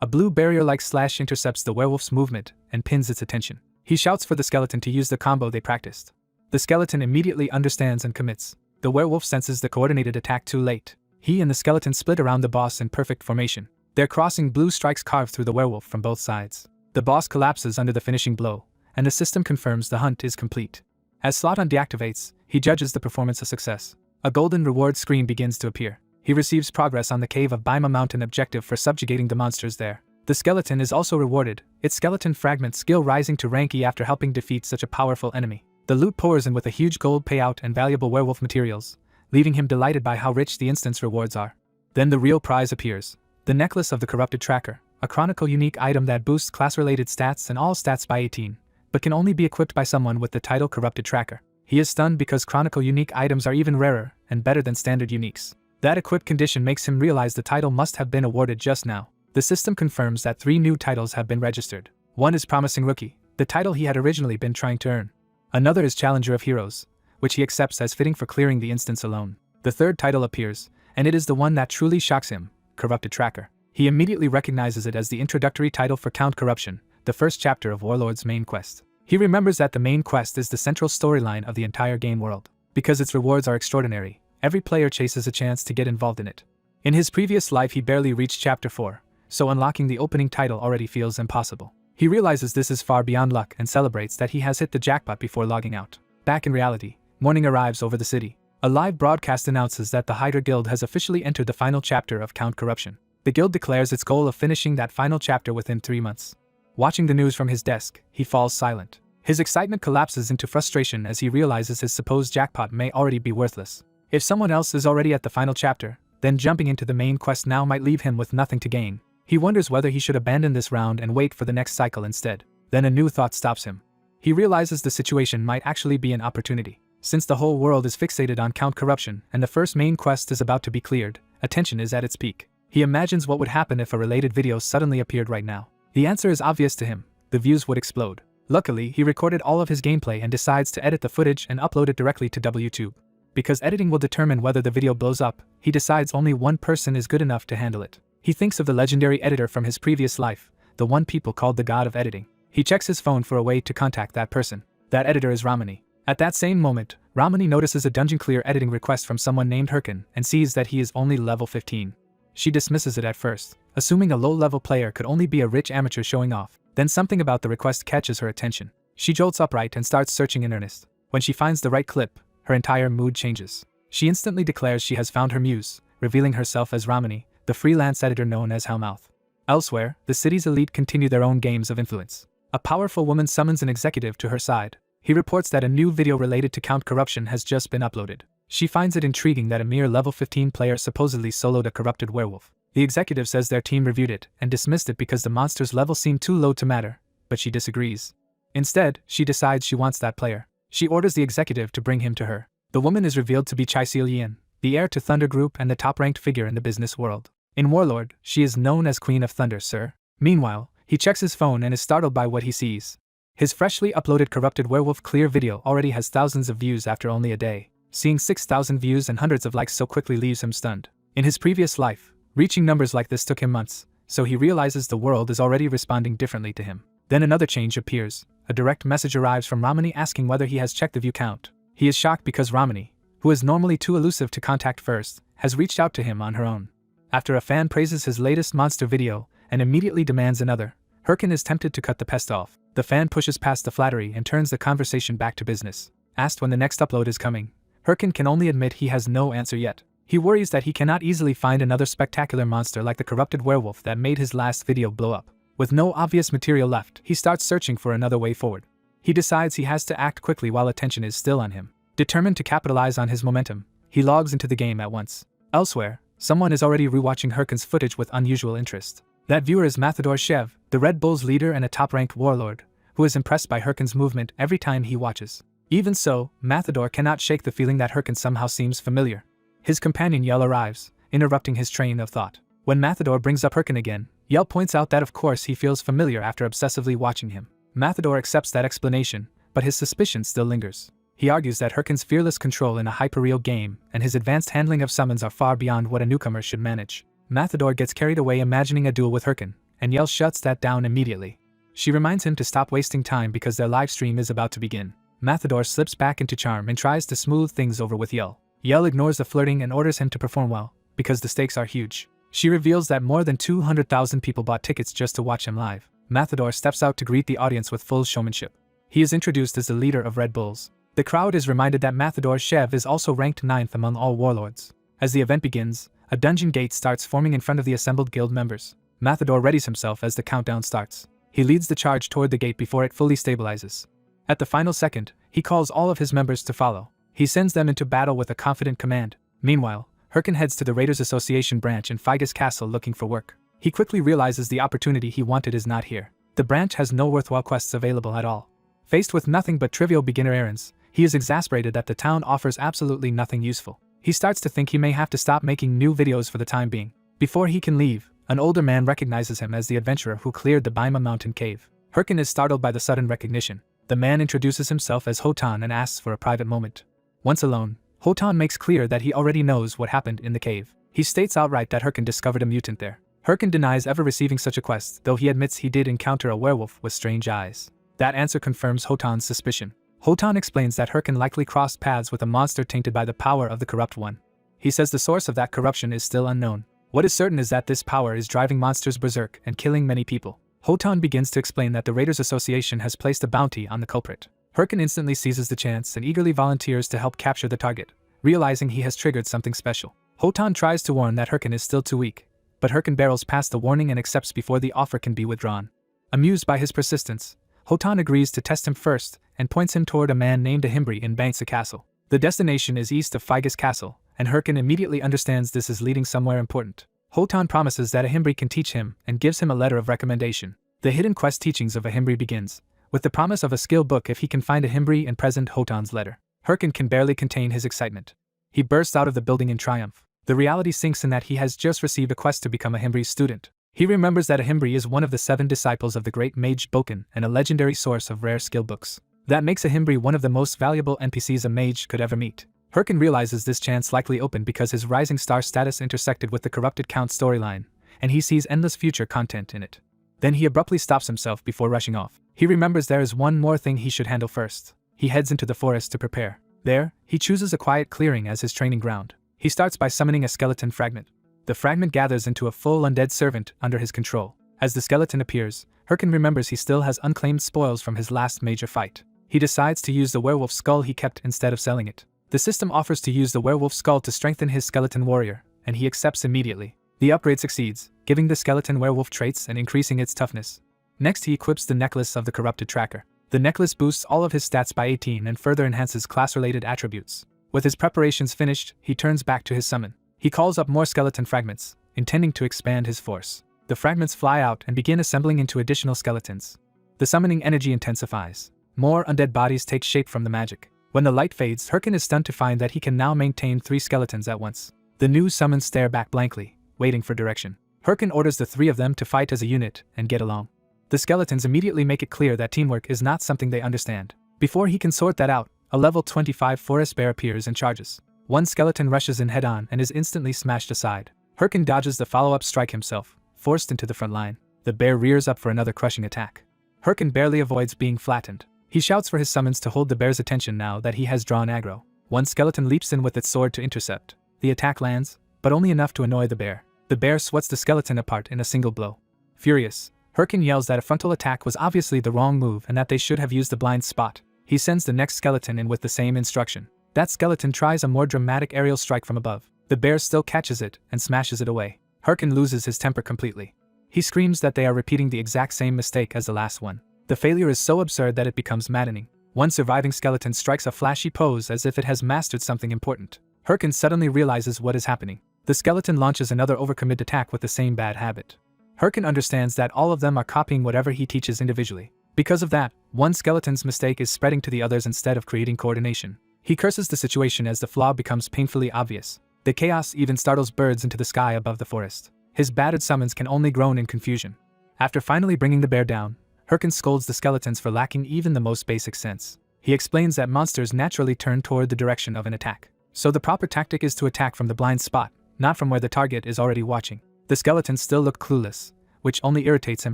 A blue barrier-like slash intercepts the werewolf's movement and pins its attention. He shouts for the skeleton to use the combo they practiced. The skeleton immediately understands and commits. The werewolf senses the coordinated attack too late. He and the skeleton split around the boss in perfect formation. Their crossing blue strikes carve through the werewolf from both sides. The boss collapses under the finishing blow, and the system confirms the hunt is complete. As Slotan deactivates, he judges the performance a success. A golden reward screen begins to appear. He receives progress on the Cave of Baima Mountain objective for subjugating the monsters there. The skeleton is also rewarded, its skeleton fragment skill rising to rank E after helping defeat such a powerful enemy. The loot pours in with a huge gold payout and valuable werewolf materials, leaving him delighted by how rich the instance rewards are. Then the real prize appears. The necklace of the corrupted tracker, a chronicle unique item that boosts class-related stats and all stats by 18, but can only be equipped by someone with the title corrupted tracker. He is stunned because chronicle unique items are even rarer and better than standard uniques. That equipped condition makes him realize the title must have been awarded just now. The system confirms that 3 new titles have been registered. One is Promising Rookie, the title he had originally been trying to earn. Another is Challenger of Heroes, which he accepts as fitting for clearing the instance alone. The third title appears, and it is the one that truly shocks him, Corrupted Tracker. He immediately recognizes it as the introductory title for Count Corruption, the first chapter of Warlord's main quest. He remembers that the main quest is the central storyline of the entire game world. Because its rewards are extraordinary, every player chases a chance to get involved in it. In his previous life he barely reached chapter 4, so unlocking the opening title already feels impossible. He realizes this is far beyond luck and celebrates that he has hit the jackpot before logging out. Back in reality, morning arrives over the city. A live broadcast announces that the Hydra Guild has officially entered the final chapter of Count Corruption. The guild declares its goal of finishing that final chapter within 3 months. Watching the news from his desk, he falls silent. His excitement collapses into frustration as he realizes his supposed jackpot may already be worthless. If someone else is already at the final chapter, then jumping into the main quest now might leave him with nothing to gain. He wonders whether he should abandon this round and wait for the next cycle instead. Then a new thought stops him. He realizes the situation might actually be an opportunity. Since the whole world is fixated on Count Corruption and the first main quest is about to be cleared, attention is at its peak. He imagines what would happen if a related video suddenly appeared right now. The answer is obvious to him. The views would explode. Luckily, he recorded all of his gameplay and decides to edit the footage and upload it directly to YouTube. Because editing will determine whether the video blows up, he decides only one person is good enough to handle it. He thinks of the legendary editor from his previous life, the one people called the god of editing. He checks his phone for a way to contact that person. That editor is Ramani. At that same moment, Ramani notices a dungeon clear editing request from someone named Hirkin and sees that he is only level 15. She dismisses it at first, assuming a low-level player could only be a rich amateur showing off. Then something about the request catches her attention. She jolts upright and starts searching in earnest. When she finds the right clip, her entire mood changes. She instantly declares she has found her muse, revealing herself as Ramani, the freelance editor known as Hellmouth. Elsewhere, the city's elite continue their own games of influence. A powerful woman summons an executive to her side. He reports that a new video related to Count Corruption has just been uploaded. She finds it intriguing that a mere level 15 player supposedly soloed a corrupted werewolf. The executive says their team reviewed it and dismissed it because the monster's level seemed too low to matter, but she disagrees. Instead, she decides she wants that player. She orders the executive to bring him to her. The woman is revealed to be Chai Yin, the heir to Thunder Group and the top-ranked figure in the business world. In Warlord, she is known as Queen of Thunder, sir. Meanwhile, he checks his phone and is startled by what he sees. His freshly uploaded Corrupted Werewolf Clear video already has thousands of views after only a day. Seeing 6,000 views and hundreds of likes so quickly leaves him stunned. In his previous life, reaching numbers like this took him months, so he realizes the world is already responding differently to him. Then another change appears. A direct message arrives from Ramani asking whether he has checked the view count. He is shocked because Ramani, who is normally too elusive to contact first, has reached out to him on her own. After a fan praises his latest monster video and immediately demands another, Hirkin is tempted to cut the pest off. The fan pushes past the flattery and turns the conversation back to business. Asked when the next upload is coming, Hirkin can only admit he has no answer yet. He worries that he cannot easily find another spectacular monster like the corrupted werewolf that made his last video blow up. With no obvious material left, he starts searching for another way forward. He decides he has to act quickly while attention is still on him. Determined to capitalize on his momentum, he logs into the game at once. Elsewhere, someone is already rewatching Hirkin's footage with unusual interest. That viewer is Mathador Shev, the Red Bull's leader and a top-ranked warlord, who is impressed by Hirkin's movement every time he watches. Even so, Mathador cannot shake the feeling that Hirkin somehow seems familiar. His companion Yell arrives, interrupting his train of thought. When Mathador brings up Hirkin again, Yell points out that of course he feels familiar after obsessively watching him. Mathador accepts that explanation, but his suspicion still lingers. He argues that Herkin's fearless control in a hyperreal game and his advanced handling of summons are far beyond what a newcomer should manage. Matador gets carried away imagining a duel with Herkin, and Yell shuts that down immediately. She reminds him to stop wasting time because their live stream is about to begin. Matador slips back into charm and tries to smooth things over with Yell. Yell ignores the flirting and orders him to perform well, because the stakes are huge. She reveals that more than 200,000 people bought tickets just to watch him live. Matador steps out to greet the audience with full showmanship. He is introduced as the leader of Red Bulls. The crowd is reminded that Matador Shev is also ranked 9th among all warlords. As the event begins, a dungeon gate starts forming in front of the assembled guild members. Matador readies himself as the countdown starts. He leads the charge toward the gate before it fully stabilizes. At the final second, he calls all of his members to follow. He sends them into battle with a confident command. Meanwhile, Herkin heads to the Raiders Association branch in Figus Castle looking for work. He quickly realizes the opportunity he wanted is not here. The branch has no worthwhile quests available at all. Faced with nothing but trivial beginner errands, he is exasperated that the town offers absolutely nothing useful. He starts to think he may have to stop making new videos for the time being. Before he can leave, an older man recognizes him as the adventurer who cleared the Baima mountain cave. Herkin is startled by the sudden recognition. The man introduces himself as Hotan and asks for a private moment. Once alone, Hotan makes clear that he already knows what happened in the cave. He states outright that Herkin discovered a mutant there. Herkin denies ever receiving such a quest, though he admits he did encounter a werewolf with strange eyes. That answer confirms Hotan's suspicion. Hotan explains that Herkin likely crossed paths with a monster tainted by the power of the Corrupt One. He says the source of that corruption is still unknown. What is certain is that this power is driving monsters berserk and killing many people. Hotan begins to explain that the Raiders Association has placed a bounty on the culprit. Herkin instantly seizes the chance and eagerly volunteers to help capture the target, realizing he has triggered something special. Hotan tries to warn that Herkin is still too weak, but Herkin barrels past the warning and accepts before the offer can be withdrawn. Amused by his persistence, Hotan agrees to test him first and points him toward a man named Ahimbri in Bangsa Castle. The destination is east of Figus Castle, and Herkin immediately understands this is leading somewhere important. Hotan promises that Ahimbri can teach him and gives him a letter of recommendation. The hidden quest teachings of Ahimbri begins, with the promise of a skill book if he can find Ahimbri and present Hotan's letter. Herkin can barely contain his excitement. He bursts out of the building in triumph. The reality sinks in that he has just received a quest to become Ahimbri's student. He remembers that Ahimbri is one of the 7 disciples of the great mage Boken and a legendary source of rare skill books. That makes Ahimbri one of the most valuable NPCs a mage could ever meet. Herkin realizes this chance likely opened because his rising star status intersected with the corrupted Count storyline, and he sees endless future content in it. Then he abruptly stops himself before rushing off. He remembers there is one more thing he should handle first. He heads into the forest to prepare. There, he chooses a quiet clearing as his training ground. He starts by summoning a skeleton fragment. The fragment gathers into a full undead servant under his control. As the skeleton appears, Herkin remembers he still has unclaimed spoils from his last major fight. He decides to use the werewolf skull he kept instead of selling it. The system offers to use the werewolf skull to strengthen his skeleton warrior, and he accepts immediately. The upgrade succeeds, giving the skeleton werewolf traits and increasing its toughness. Next he equips the necklace of the corrupted tracker. The necklace boosts all of his stats by 18 and further enhances class-related attributes. With his preparations finished, he turns back to his summon. He calls up more skeleton fragments, intending to expand his force. The fragments fly out and begin assembling into additional skeletons. The summoning energy intensifies. More undead bodies take shape from the magic. When the light fades, Herkin is stunned to find that he can now maintain 3 skeletons at once. The new summons stare back blankly, waiting for direction. Herkin orders the 3 of them to fight as a unit and get along. The skeletons immediately make it clear that teamwork is not something they understand. Before he can sort that out, a level 25 forest bear appears and charges. One skeleton rushes in head-on and is instantly smashed aside. Herkin dodges the follow-up strike himself, forced into the front line. The bear rears up for another crushing attack. Herkin barely avoids being flattened. He shouts for his summons to hold the bear's attention now that he has drawn aggro. One skeleton leaps in with its sword to intercept. The attack lands, but only enough to annoy the bear. The bear swats the skeleton apart in a single blow. Furious, Herkin yells that a frontal attack was obviously the wrong move and that they should have used the blind spot. He sends the next skeleton in with the same instruction. That skeleton tries a more dramatic aerial strike from above. The bear still catches it and smashes it away. Herkin loses his temper completely. He screams that they are repeating the exact same mistake as the last one. The failure is so absurd that it becomes maddening. One surviving skeleton strikes a flashy pose as if it has mastered something important. Herkin suddenly realizes what is happening. The skeleton launches another overcommit attack with the same bad habit. Herkin understands that all of them are copying whatever he teaches individually. Because of that, one skeleton's mistake is spreading to the others instead of creating coordination. He curses the situation as the flaw becomes painfully obvious. The chaos even startles birds into the sky above the forest. His battered summons can only groan in confusion. After finally bringing the bear down, Herkin scolds the skeletons for lacking even the most basic sense. He explains that monsters naturally turn toward the direction of an attack. So the proper tactic is to attack from the blind spot, not from where the target is already watching. The skeletons still look clueless, which only irritates him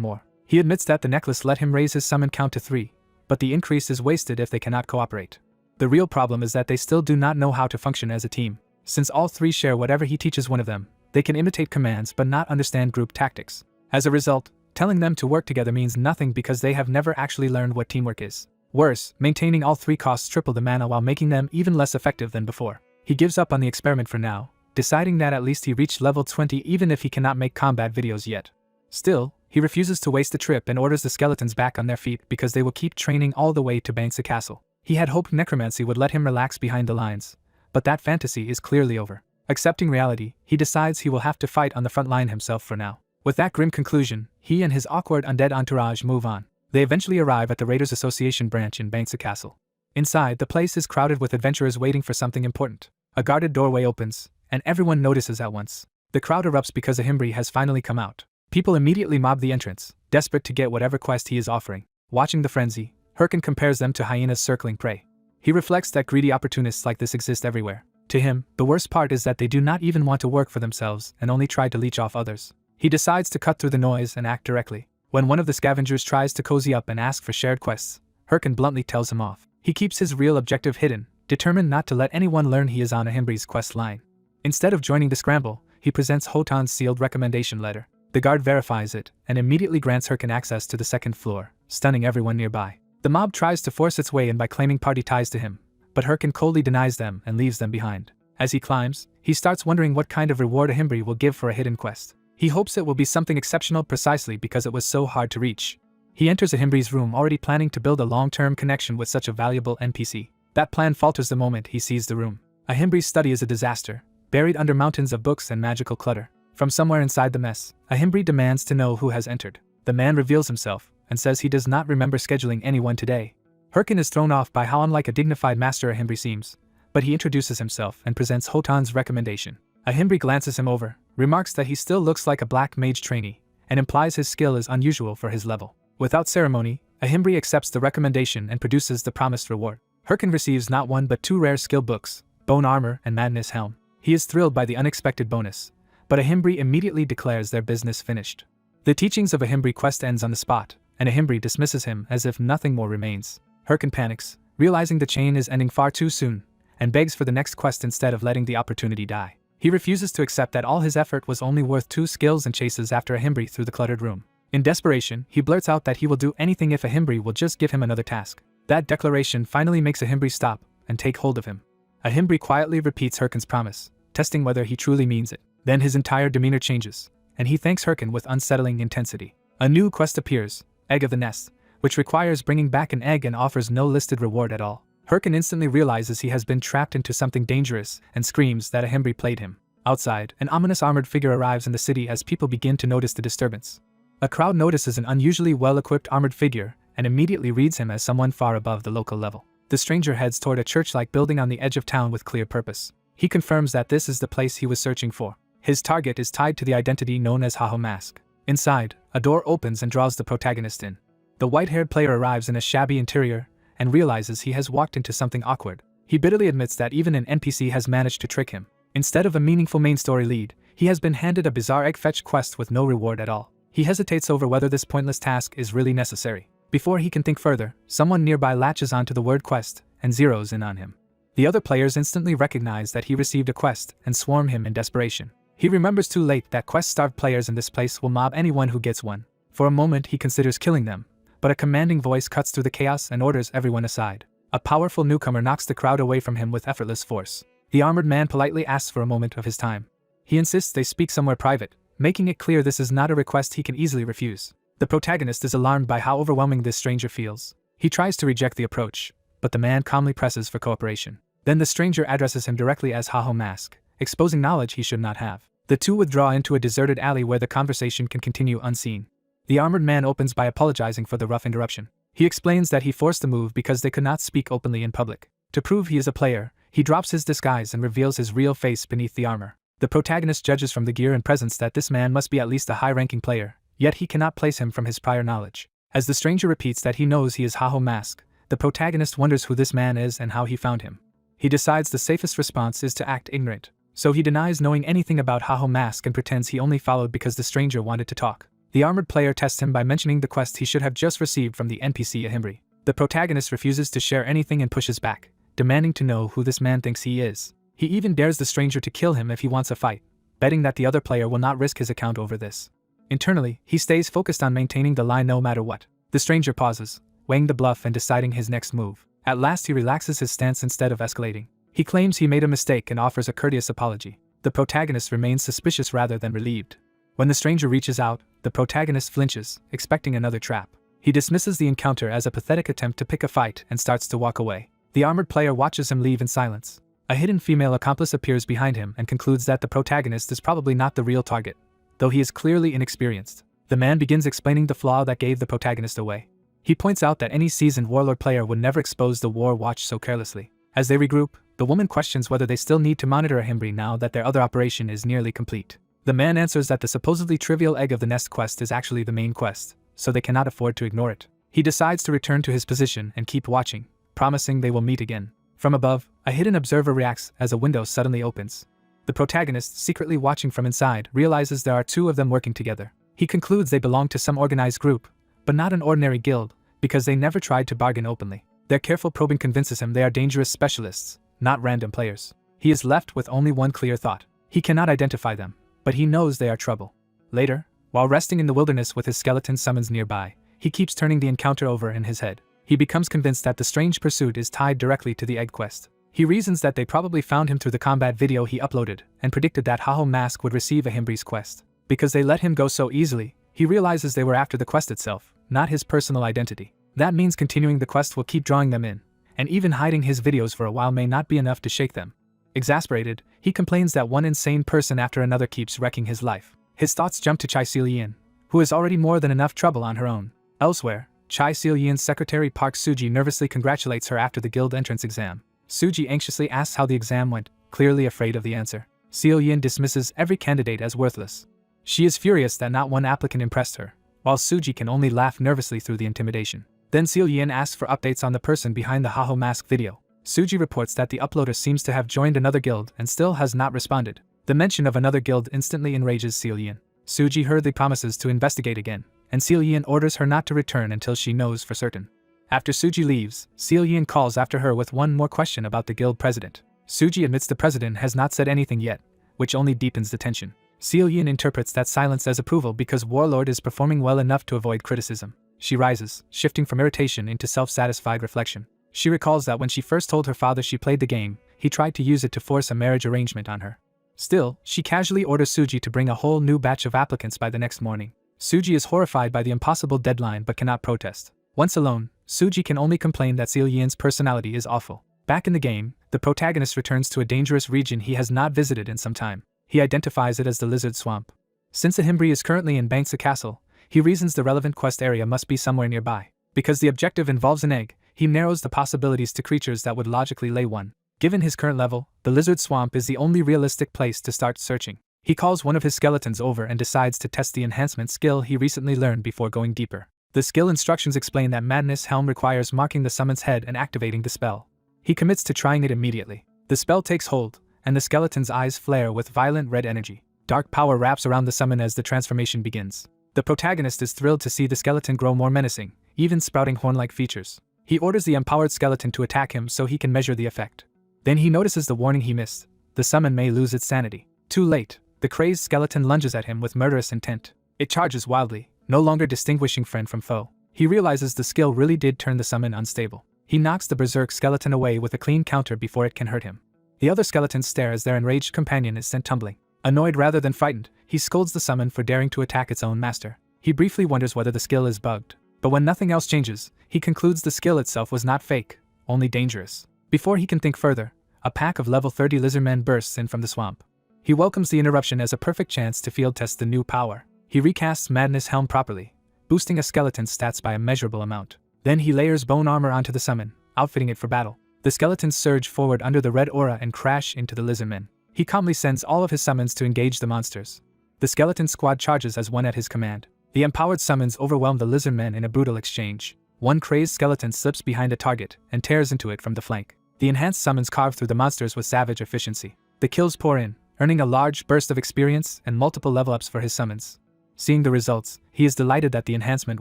more. He admits that the necklace let him raise his summon count to 3, but the increase is wasted if they cannot cooperate. The real problem is that they still do not know how to function as a team. Since all 3 share whatever he teaches one of them, they can imitate commands but not understand group tactics. As a result, telling them to work together means nothing because they have never actually learned what teamwork is. Worse, maintaining all 3 costs triple the mana while making them even less effective than before. He gives up on the experiment for now, deciding that at least he reached level 20 even if he cannot make combat videos yet. Still, he refuses to waste the trip and orders the skeletons back on their feet because they will keep training all the way to Bangsa Castle. He had hoped necromancy would let him relax behind the lines, but that fantasy is clearly over. Accepting reality, he decides he will have to fight on the front line himself for now. With that grim conclusion, he and his awkward undead entourage move on. They eventually arrive at the Raiders Association branch in Bangsa Castle. Inside, the place is crowded with adventurers waiting for something important. A guarded doorway opens, and everyone notices at once. The crowd erupts because Ahimbri has finally come out. People immediately mob the entrance, desperate to get whatever quest he is offering. Watching the frenzy, Hirkin compares them to hyenas circling prey. He reflects that greedy opportunists like this exist everywhere. To him, the worst part is that they do not even want to work for themselves and only try to leech off others. He decides to cut through the noise and act directly. When one of the scavengers tries to cozy up and ask for shared quests, Hirkin bluntly tells him off. He keeps his real objective hidden, determined not to let anyone learn he is on Ahimbri's quest line. Instead of joining the scramble, he presents Hotan's sealed recommendation letter. The guard verifies it and immediately grants Hirkin access to the 2nd floor, stunning everyone nearby. The mob tries to force its way in by claiming party ties to him, but Hirkin coldly denies them and leaves them behind. As he climbs, he starts wondering what kind of reward Ahimbri will give for a hidden quest. He hopes it will be something exceptional precisely because it was so hard to reach. He enters Ahimbri's room already planning to build a long-term connection with such a valuable NPC. That plan falters the moment he sees the room. Ahimbri's study is a disaster, buried under mountains of books and magical clutter. From somewhere inside the mess, Ahimbri demands to know who has entered. The man reveals himself and says he does not remember scheduling anyone today. Hirkin is thrown off by how unlike a dignified master Ahimbri seems, but he introduces himself and presents Hotan's recommendation. Ahimbri glances him over, remarks that he still looks like a black mage trainee, and implies his skill is unusual for his level. Without ceremony, Ahimbri accepts the recommendation and produces the promised reward. Hirkin receives not 1 but 2 rare skill books, Bone Armor and Madness Helm. He is thrilled by the unexpected bonus, but Ahimbri immediately declares their business finished. The teachings of Ahimbri quest ends on the spot, and Ahimbri dismisses him as if nothing more remains. Hirkin panics, realizing the chain is ending far too soon, and begs for the next quest instead of letting the opportunity die. He refuses to accept that all his effort was only worth 2 skills and chases after Ahimbri through the cluttered room. In desperation, he blurts out that he will do anything if Ahimbri will just give him another task. That declaration finally makes Ahimbri stop and take hold of him. Ahimbri quietly repeats Hirkin's promise, testing whether he truly means it. Then his entire demeanor changes, and he thanks Hirkin with unsettling intensity. A new quest appears, Egg of the Nest, which requires bringing back an egg and offers no listed reward at all. Hirkin instantly realizes he has been trapped into something dangerous and screams that Ahimbri played him. Outside, an ominous armored figure arrives in the city as people begin to notice the disturbance. A crowd notices an unusually well-equipped armored figure and immediately reads him as someone far above the local level. The stranger heads toward a church-like building on the edge of town with clear purpose. He confirms that this is the place he was searching for. His target is tied to the identity known as Haho Mask. Inside, a door opens and draws the protagonist in. The white-haired player arrives in a shabby interior and realizes he has walked into something awkward. He bitterly admits that even an NPC has managed to trick him. Instead of a meaningful main story lead, he has been handed a bizarre egg fetch quest with no reward at all. He hesitates over whether this pointless task is really necessary. Before he can think further, someone nearby latches onto the word quest and zeroes in on him. The other players instantly recognize that he received a quest and swarm him in desperation. He remembers too late that quest-starved players in this place will mob anyone who gets one. For a moment he considers killing them, but a commanding voice cuts through the chaos and orders everyone aside. A powerful newcomer knocks the crowd away from him with effortless force. The armored man politely asks for a moment of his time. He insists they speak somewhere private, making it clear this is not a request he can easily refuse. The protagonist is alarmed by how overwhelming this stranger feels. He tries to reject the approach, but the man calmly presses for cooperation. Then the stranger addresses him directly as Haho Mask, exposing knowledge he should not have. The two withdraw into a deserted alley where the conversation can continue unseen. The armored man opens by apologizing for the rough interruption. He explains that he forced the move because they could not speak openly in public. To prove he is a player, he drops his disguise and reveals his real face beneath the armor. The protagonist judges from the gear and presence that this man must be at least a high-ranking player, yet he cannot place him from his prior knowledge. As the stranger repeats that he knows he is Haho Mask, The protagonist wonders who this man is and how he found him. He decides the safest response is to act ignorant, so he denies knowing anything about Haho Mask and pretends he only followed because the stranger wanted to talk. The armored player tests him by mentioning the quest he should have just received from the NPC Ahimbri. The protagonist refuses to share anything and pushes back, demanding to know who this man thinks he is. He even dares the stranger to kill him if he wants a fight, betting that the other player will not risk his account over this. Internally, he stays focused on maintaining the lie no matter what. The stranger pauses, weighing the bluff and deciding his next move. At last he relaxes his stance instead of escalating. He claims he made a mistake and offers a courteous apology. The protagonist remains suspicious rather than relieved. When the stranger reaches out, the protagonist flinches, expecting another trap. He dismisses the encounter as a pathetic attempt to pick a fight and starts to walk away. The armored player watches him leave in silence. A hidden female accomplice appears behind him and concludes that the protagonist is probably not the real target, though he is clearly inexperienced. The man begins explaining the flaw that gave the protagonist away. He points out that any seasoned warlord player would never expose the war watch so carelessly. As they regroup, the woman questions whether they still need to monitor Ahimbri now that their other operation is nearly complete. The man answers that the supposedly trivial egg of the nest quest is actually the main quest, so they cannot afford to ignore it. He decides to return to his position and keep watching, promising they will meet again. From above, a hidden observer reacts as a window suddenly opens. The protagonist, secretly watching from inside, realizes there are two of them working together. He concludes they belong to some organized group, but not an ordinary guild, because they never tried to bargain openly. Their careful probing convinces him they are dangerous specialists, not random players. He is left with only one clear thought. He cannot identify them, but he knows they are trouble. Later, while resting in the wilderness with his skeleton summons nearby, he keeps turning the encounter over in his head. He becomes convinced that the strange pursuit is tied directly to the egg quest. He reasons that they probably found him through the combat video he uploaded and predicted that Haho Mask would receive Ahimbri's quest. Because they let him go so easily, he realizes they were after the quest itself, not his personal identity. That means continuing the quest will keep drawing them in, and even hiding his videos for a while may not be enough to shake them. Exasperated, he complains that one insane person after another keeps wrecking his life. His thoughts jump to Chai Seal-yin, who has already more than enough trouble on her own. Elsewhere, Chai Seal-yin's secretary Park Suji nervously congratulates her after the guild entrance exam. Suji anxiously asks how the exam went, clearly afraid of the answer. Seal-yin dismisses every candidate as worthless. She is furious that not one applicant impressed her, while Suji can only laugh nervously through the intimidation. Then Seal-yin asks for updates on the person behind the Haho Mask video. Suji reports that the uploader seems to have joined another guild and still has not responded. The mention of another guild instantly enrages Seal-yin. Suji hurriedly promises to investigate again, and Seal-yin orders her not to return until she knows for certain. After Suji leaves, Seal-yin calls after her with one more question about the guild president. Suji admits the president has not said anything yet, which only deepens the tension. Seal-yin interprets that silence as approval because Warlord is performing well enough to avoid criticism. She rises, shifting from irritation into self-satisfied reflection. She recalls that when she first told her father she played the game, he tried to use it to force a marriage arrangement on her. Still, she casually orders Suji to bring a whole new batch of applicants by the next morning. Suji is horrified by the impossible deadline but cannot protest. Once alone, Suji can only complain that Seal-yin's personality is awful. Back in the game, the protagonist returns to a dangerous region he has not visited in some time. He identifies it as the Lizard Swamp. Since Ahimbri is currently in Banksa Castle, he reasons the relevant quest area must be somewhere nearby. Because the objective involves an egg, he narrows the possibilities to creatures that would logically lay one. Given his current level, the Lizard Swamp is the only realistic place to start searching. He calls one of his skeletons over and decides to test the enhancement skill he recently learned before going deeper. The skill instructions explain that Madness Helm requires marking the summon's head and activating the spell. He commits to trying it immediately. The spell takes hold, and the skeleton's eyes flare with violent red energy. Dark power wraps around the summon as the transformation begins. The protagonist is thrilled to see the skeleton grow more menacing, even sprouting horn-like features. He orders the empowered skeleton to attack him so he can measure the effect. Then he notices the warning he missed. The summon may lose its sanity. Too late, the crazed skeleton lunges at him with murderous intent. It charges wildly, no longer distinguishing friend from foe. He realizes the skill really did turn the summon unstable. He knocks the berserk skeleton away with a clean counter before it can hurt him. The other skeletons stare as their enraged companion is sent tumbling. Annoyed rather than frightened, he scolds the summon for daring to attack its own master. He briefly wonders whether the skill is bugged. But when nothing else changes, he concludes the skill itself was not fake, only dangerous. Before he can think further, a pack of level 30 lizardmen bursts in from the swamp. He welcomes the interruption as a perfect chance to field test the new power. He recasts Madness Helm properly, boosting a skeleton's stats by a measurable amount. Then he layers bone armor onto the summon, outfitting it for battle. The skeletons surge forward under the red aura and crash into the lizardmen. He calmly sends all of his summons to engage the monsters. The skeleton squad charges as one at his command. The empowered summons overwhelm the lizardmen in a brutal exchange. One crazed skeleton slips behind a target and tears into it from the flank. The enhanced summons carve through the monsters with savage efficiency. The kills pour in, earning a large burst of experience and multiple level ups for his summons. Seeing the results, he is delighted that the enhancement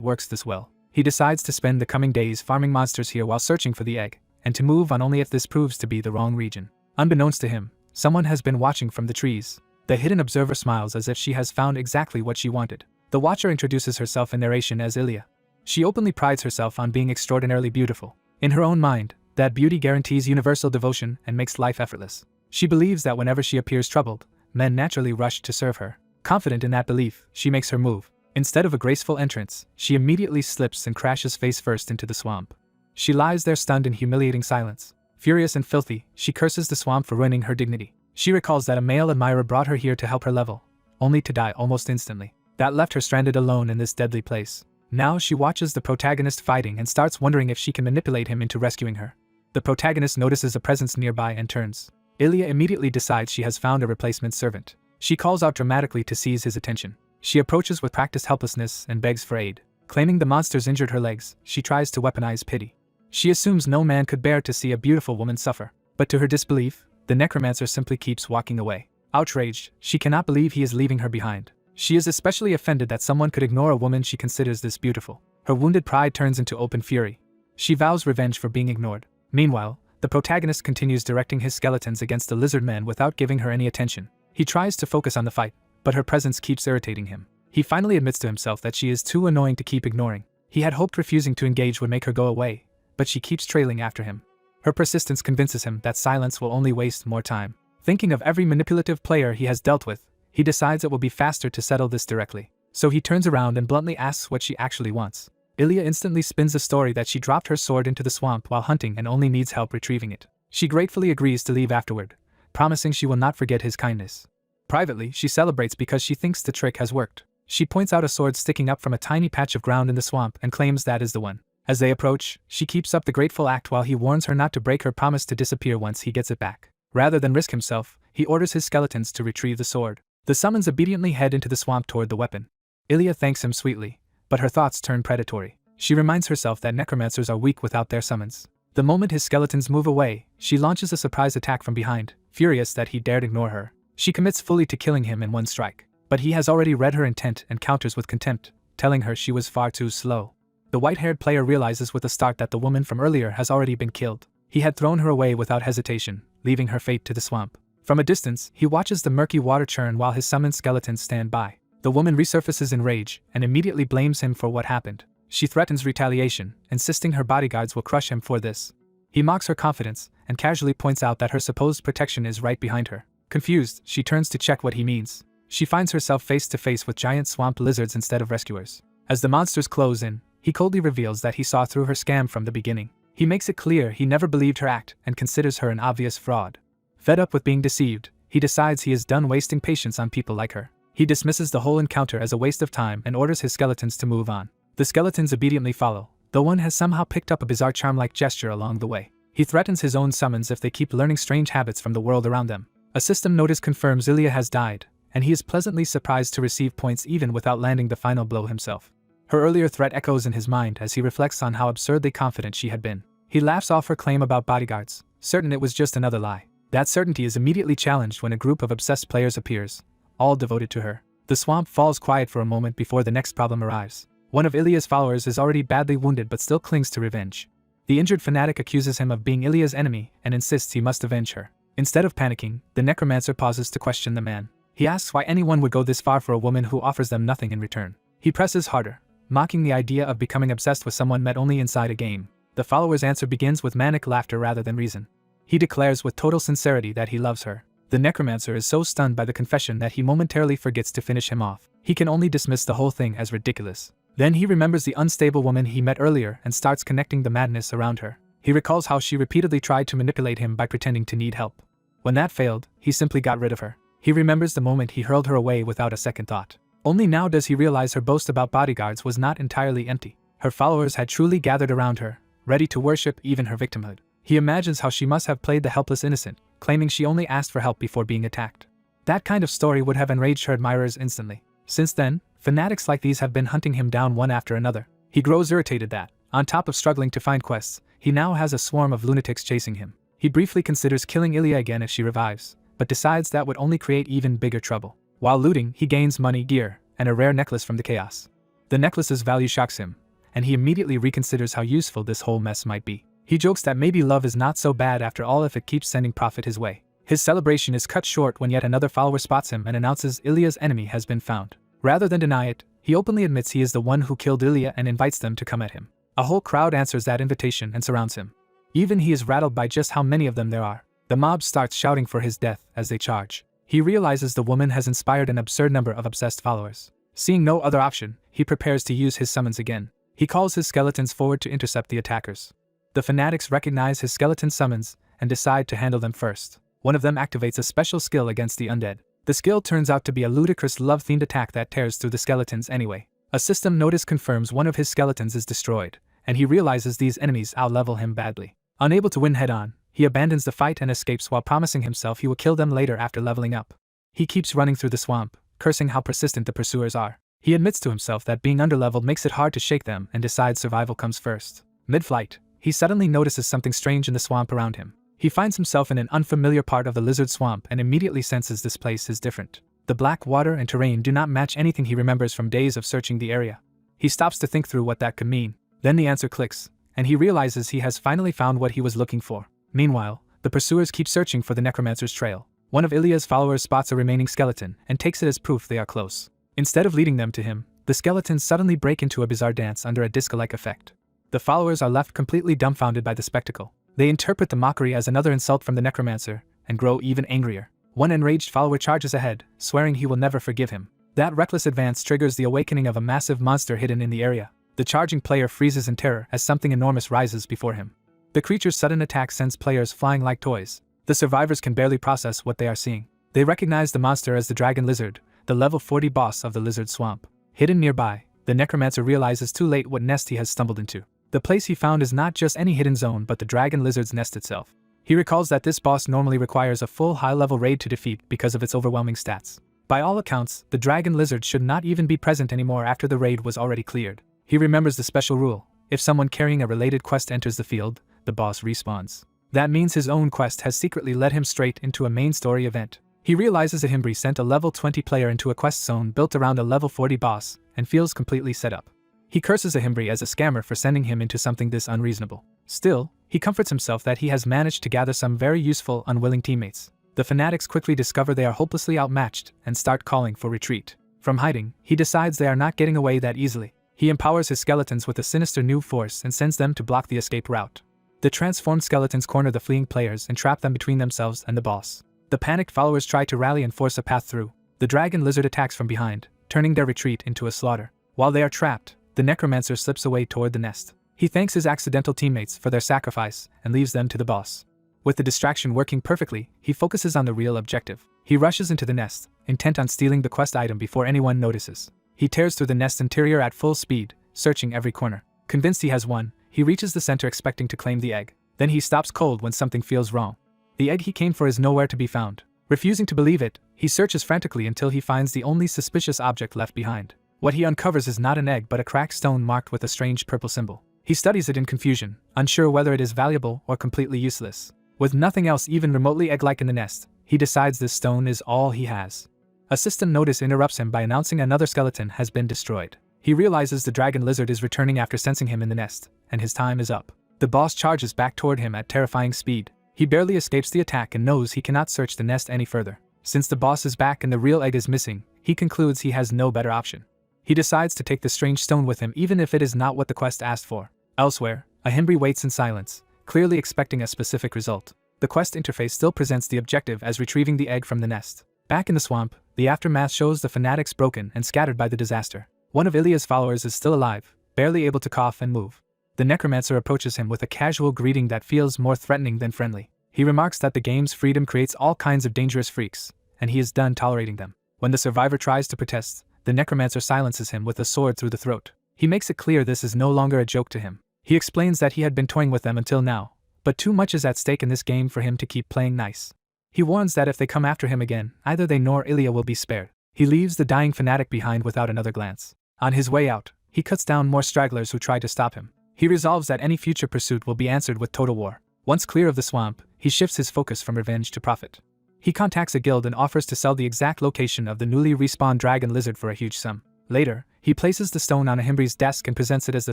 works this well. He decides to spend the coming days farming monsters here while searching for the egg, and to move on only if this proves to be the wrong region. Unbeknownst to him, someone has been watching from the trees. The hidden observer smiles as if she has found exactly what she wanted. The watcher introduces herself in narration as Ilya. She openly prides herself on being extraordinarily beautiful. In her own mind, that beauty guarantees universal devotion and makes life effortless. She believes that whenever she appears troubled, men naturally rush to serve her. Confident in that belief, she makes her move. Instead of a graceful entrance, she immediately slips and crashes face first into the swamp. She lies there stunned in humiliating silence. Furious and filthy, she curses the swamp for ruining her dignity. She recalls that a male admirer brought her here to help her level, only to die almost instantly. That left her stranded alone in this deadly place. Now she watches the protagonist fighting and starts wondering if she can manipulate him into rescuing her. The protagonist notices a presence nearby and turns. Ilya immediately decides she has found a replacement servant. She calls out dramatically to seize his attention. She approaches with practiced helplessness and begs for aid. Claiming the monsters injured her legs, she tries to weaponize pity. She assumes no man could bear to see a beautiful woman suffer. But to her disbelief, the necromancer simply keeps walking away. Outraged, she cannot believe he is leaving her behind. She is especially offended that someone could ignore a woman she considers this beautiful. Her wounded pride turns into open fury. She vows revenge for being ignored. Meanwhile, the protagonist continues directing his skeletons against the lizard men without giving her any attention. He tries to focus on the fight, but her presence keeps irritating him. He finally admits to himself that she is too annoying to keep ignoring. He had hoped refusing to engage would make her go away, but she keeps trailing after him. Her persistence convinces him that silence will only waste more time. Thinking of every manipulative player he has dealt with, he decides it will be faster to settle this directly. So he turns around and bluntly asks what she actually wants. Ilya instantly spins the story that she dropped her sword into the swamp while hunting and only needs help retrieving it. She gratefully agrees to leave afterward, promising she will not forget his kindness. Privately, she celebrates because she thinks the trick has worked. She points out a sword sticking up from a tiny patch of ground in the swamp and claims that is the one. As they approach, she keeps up the grateful act while he warns her not to break her promise to disappear once he gets it back. Rather than risk himself, he orders his skeletons to retrieve the sword. The summons obediently head into the swamp toward the weapon. Ilya thanks him sweetly, but her thoughts turn predatory. She reminds herself that necromancers are weak without their summons. The moment his skeletons move away, she launches a surprise attack from behind, furious that he dared ignore her. She commits fully to killing him in one strike, but he has already read her intent and counters with contempt, telling her she was far too slow. The white-haired player realizes with a start that the woman from earlier has already been killed. He had thrown her away without hesitation, leaving her fate to the swamp. From a distance, he watches the murky water churn while his summoned skeletons stand by. The woman resurfaces in rage and immediately blames him for what happened. She threatens retaliation, insisting her bodyguards will crush him for this. He mocks her confidence and casually points out that her supposed protection is right behind her. Confused, she turns to check what he means. She finds herself face to face with giant swamp lizards instead of rescuers. As the monsters close in, he coldly reveals that he saw through her scam from the beginning. He makes it clear he never believed her act and considers her an obvious fraud. Fed up with being deceived, he decides he is done wasting patience on people like her. He dismisses the whole encounter as a waste of time and orders his skeletons to move on. The skeletons obediently follow, though one has somehow picked up a bizarre charm-like gesture along the way. He threatens his own summons if they keep learning strange habits from the world around them. A system notice confirms Ilya has died, and he is pleasantly surprised to receive points even without landing the final blow himself. Her earlier threat echoes in his mind as he reflects on how absurdly confident she had been. He laughs off her claim about bodyguards, certain it was just another lie. That certainty is immediately challenged when a group of obsessed players appears, all devoted to her. The swamp falls quiet for a moment before the next problem arrives. One of Ilya's followers is already badly wounded but still clings to revenge. The injured fanatic accuses him of being Ilya's enemy and insists he must avenge her. Instead of panicking, the necromancer pauses to question the man. He asks why anyone would go this far for a woman who offers them nothing in return. He presses harder, mocking the idea of becoming obsessed with someone met only inside a game. The follower's answer begins with manic laughter rather than reason. He declares with total sincerity that he loves her. The necromancer is so stunned by the confession that he momentarily forgets to finish him off. He can only dismiss the whole thing as ridiculous. Then he remembers the unstable woman he met earlier and starts connecting the madness around her. He recalls how she repeatedly tried to manipulate him by pretending to need help. When that failed, he simply got rid of her. He remembers the moment he hurled her away without a second thought. Only now does he realize her boast about bodyguards was not entirely empty. Her followers had truly gathered around her, ready to worship even her victimhood. He imagines how she must have played the helpless innocent, claiming she only asked for help before being attacked. That kind of story would have enraged her admirers instantly. Since then, fanatics like these have been hunting him down one after another. He grows irritated that, On top of struggling to find quests, he now has a swarm of lunatics chasing him. He briefly considers killing Ilya again if she revives, but decides that would only create even bigger trouble. While looting, he gains money, gear, and a rare necklace from the chaos. The necklace's value shocks him, and he immediately reconsiders how useful this whole mess might be. He jokes that maybe love is not so bad after all if it keeps sending profit his way. His celebration is cut short when yet another follower spots him and announces Ilya's enemy has been found. Rather than deny it, he openly admits he is the one who killed Ilya and invites them to come at him. A whole crowd answers that invitation and surrounds him. Even he is rattled by just how many of them there are. The mob starts shouting for his death as they charge. He realizes the woman has inspired an absurd number of obsessed followers. Seeing no other option, he prepares to use his summons again. He calls his skeletons forward to intercept the attackers. The fanatics recognize his skeleton summons and decide to handle them first. One of them activates a special skill against the undead. The skill turns out to be a ludicrous love-themed attack that tears through the skeletons anyway. A system notice confirms one of his skeletons is destroyed, and he realizes these enemies outlevel him badly. Unable to win head-on, he abandons the fight and escapes while promising himself he will kill them later after leveling up. He keeps running through the swamp, cursing how persistent the pursuers are. He admits to himself that being underleveled makes it hard to shake them and decides survival comes first. Mid-flight, he suddenly notices something strange in the swamp around him. He finds himself in an unfamiliar part of the lizard swamp and immediately senses this place is different. The black water and terrain do not match anything he remembers from days of searching the area. He stops to think through what that could mean. Then the answer clicks, and he realizes he has finally found what he was looking for. Meanwhile, the pursuers keep searching for the necromancer's trail. One of Ilya's followers spots a remaining skeleton and takes it as proof they are close. Instead of leading them to him, the skeletons suddenly break into a bizarre dance under a disco-like effect. The followers are left completely dumbfounded by the spectacle. They interpret the mockery as another insult from the necromancer and grow even angrier. One enraged follower charges ahead, swearing he will never forgive him. That reckless advance triggers the awakening of a massive monster hidden in the area. The charging player freezes in terror as something enormous rises before him. The creature's sudden attack sends players flying like toys. The survivors can barely process what they are seeing. They recognize the monster as the dragon lizard, the level 40 boss of the lizard swamp. Hidden nearby, the necromancer realizes too late what nest he has stumbled into. The place he found is not just any hidden zone but the dragon lizard's nest itself. He recalls that this boss normally requires a full high-level raid to defeat because of its overwhelming stats. By all accounts, the dragon lizard should not even be present anymore after the raid was already cleared. He remembers the special rule: if someone carrying a related quest enters the field, the boss respawns. That means his own quest has secretly led him straight into a main story event. He realizes that Himbri sent a level 20 player into a quest zone built around a level 40 boss, and feels completely set up. He curses Himbri as a scammer for sending him into something this unreasonable. Still, he comforts himself that he has managed to gather some very useful, unwilling teammates. The fanatics quickly discover they are hopelessly outmatched and start calling for retreat. From hiding, he decides they are not getting away that easily. He empowers his skeletons with a sinister new force and sends them to block the escape route. The transformed skeletons corner the fleeing players and trap them between themselves and the boss. The panicked followers try to rally and force a path through. The dragon lizard attacks from behind, turning their retreat into a slaughter. While they are trapped, the necromancer slips away toward the nest. He thanks his accidental teammates for their sacrifice and leaves them to the boss. With the distraction working perfectly, he focuses on the real objective. He rushes into the nest, intent on stealing the quest item before anyone notices. He tears through the nest's interior at full speed, searching every corner. Convinced he has won, he reaches the center expecting to claim the egg. Then he stops cold when something feels wrong. The egg he came for is nowhere to be found. Refusing to believe it, he searches frantically until he finds the only suspicious object left behind. What he uncovers is not an egg but a cracked stone marked with a strange purple symbol. He studies it in confusion, unsure whether it is valuable or completely useless. With nothing else even remotely egg-like in the nest, he decides this stone is all he has. A system notice interrupts him by announcing another skeleton has been destroyed. He realizes the dragon lizard is returning after sensing him in the nest, and his time is up. The boss charges back toward him at terrifying speed. He barely escapes the attack and knows he cannot search the nest any further. Since the boss is back and the real egg is missing, he concludes he has no better option. He decides to take the strange stone with him even if it is not what the quest asked for. Elsewhere, a Himbri waits in silence, clearly expecting a specific result. The quest interface still presents the objective as retrieving the egg from the nest. Back in the swamp, the aftermath shows the fanatics broken and scattered by the disaster. One of Ilya's followers is still alive, barely able to cough and move. The necromancer approaches him with a casual greeting that feels more threatening than friendly. He remarks that the game's freedom creates all kinds of dangerous freaks, and he is done tolerating them. When the survivor tries to protest, the necromancer silences him with a sword through the throat. He makes it clear this is no longer a joke to him. He explains that he had been toying with them until now, but too much is at stake in this game for him to keep playing nice. He warns that if they come after him again, either they nor Ilya will be spared. He leaves the dying fanatic behind without another glance. On his way out, he cuts down more stragglers who try to stop him. He resolves that any future pursuit will be answered with total war. Once clear of the swamp, he shifts his focus from revenge to profit. He contacts a guild and offers to sell the exact location of the newly respawned dragon lizard for a huge sum. Later, he places the stone on Ahimbri's desk and presents it as the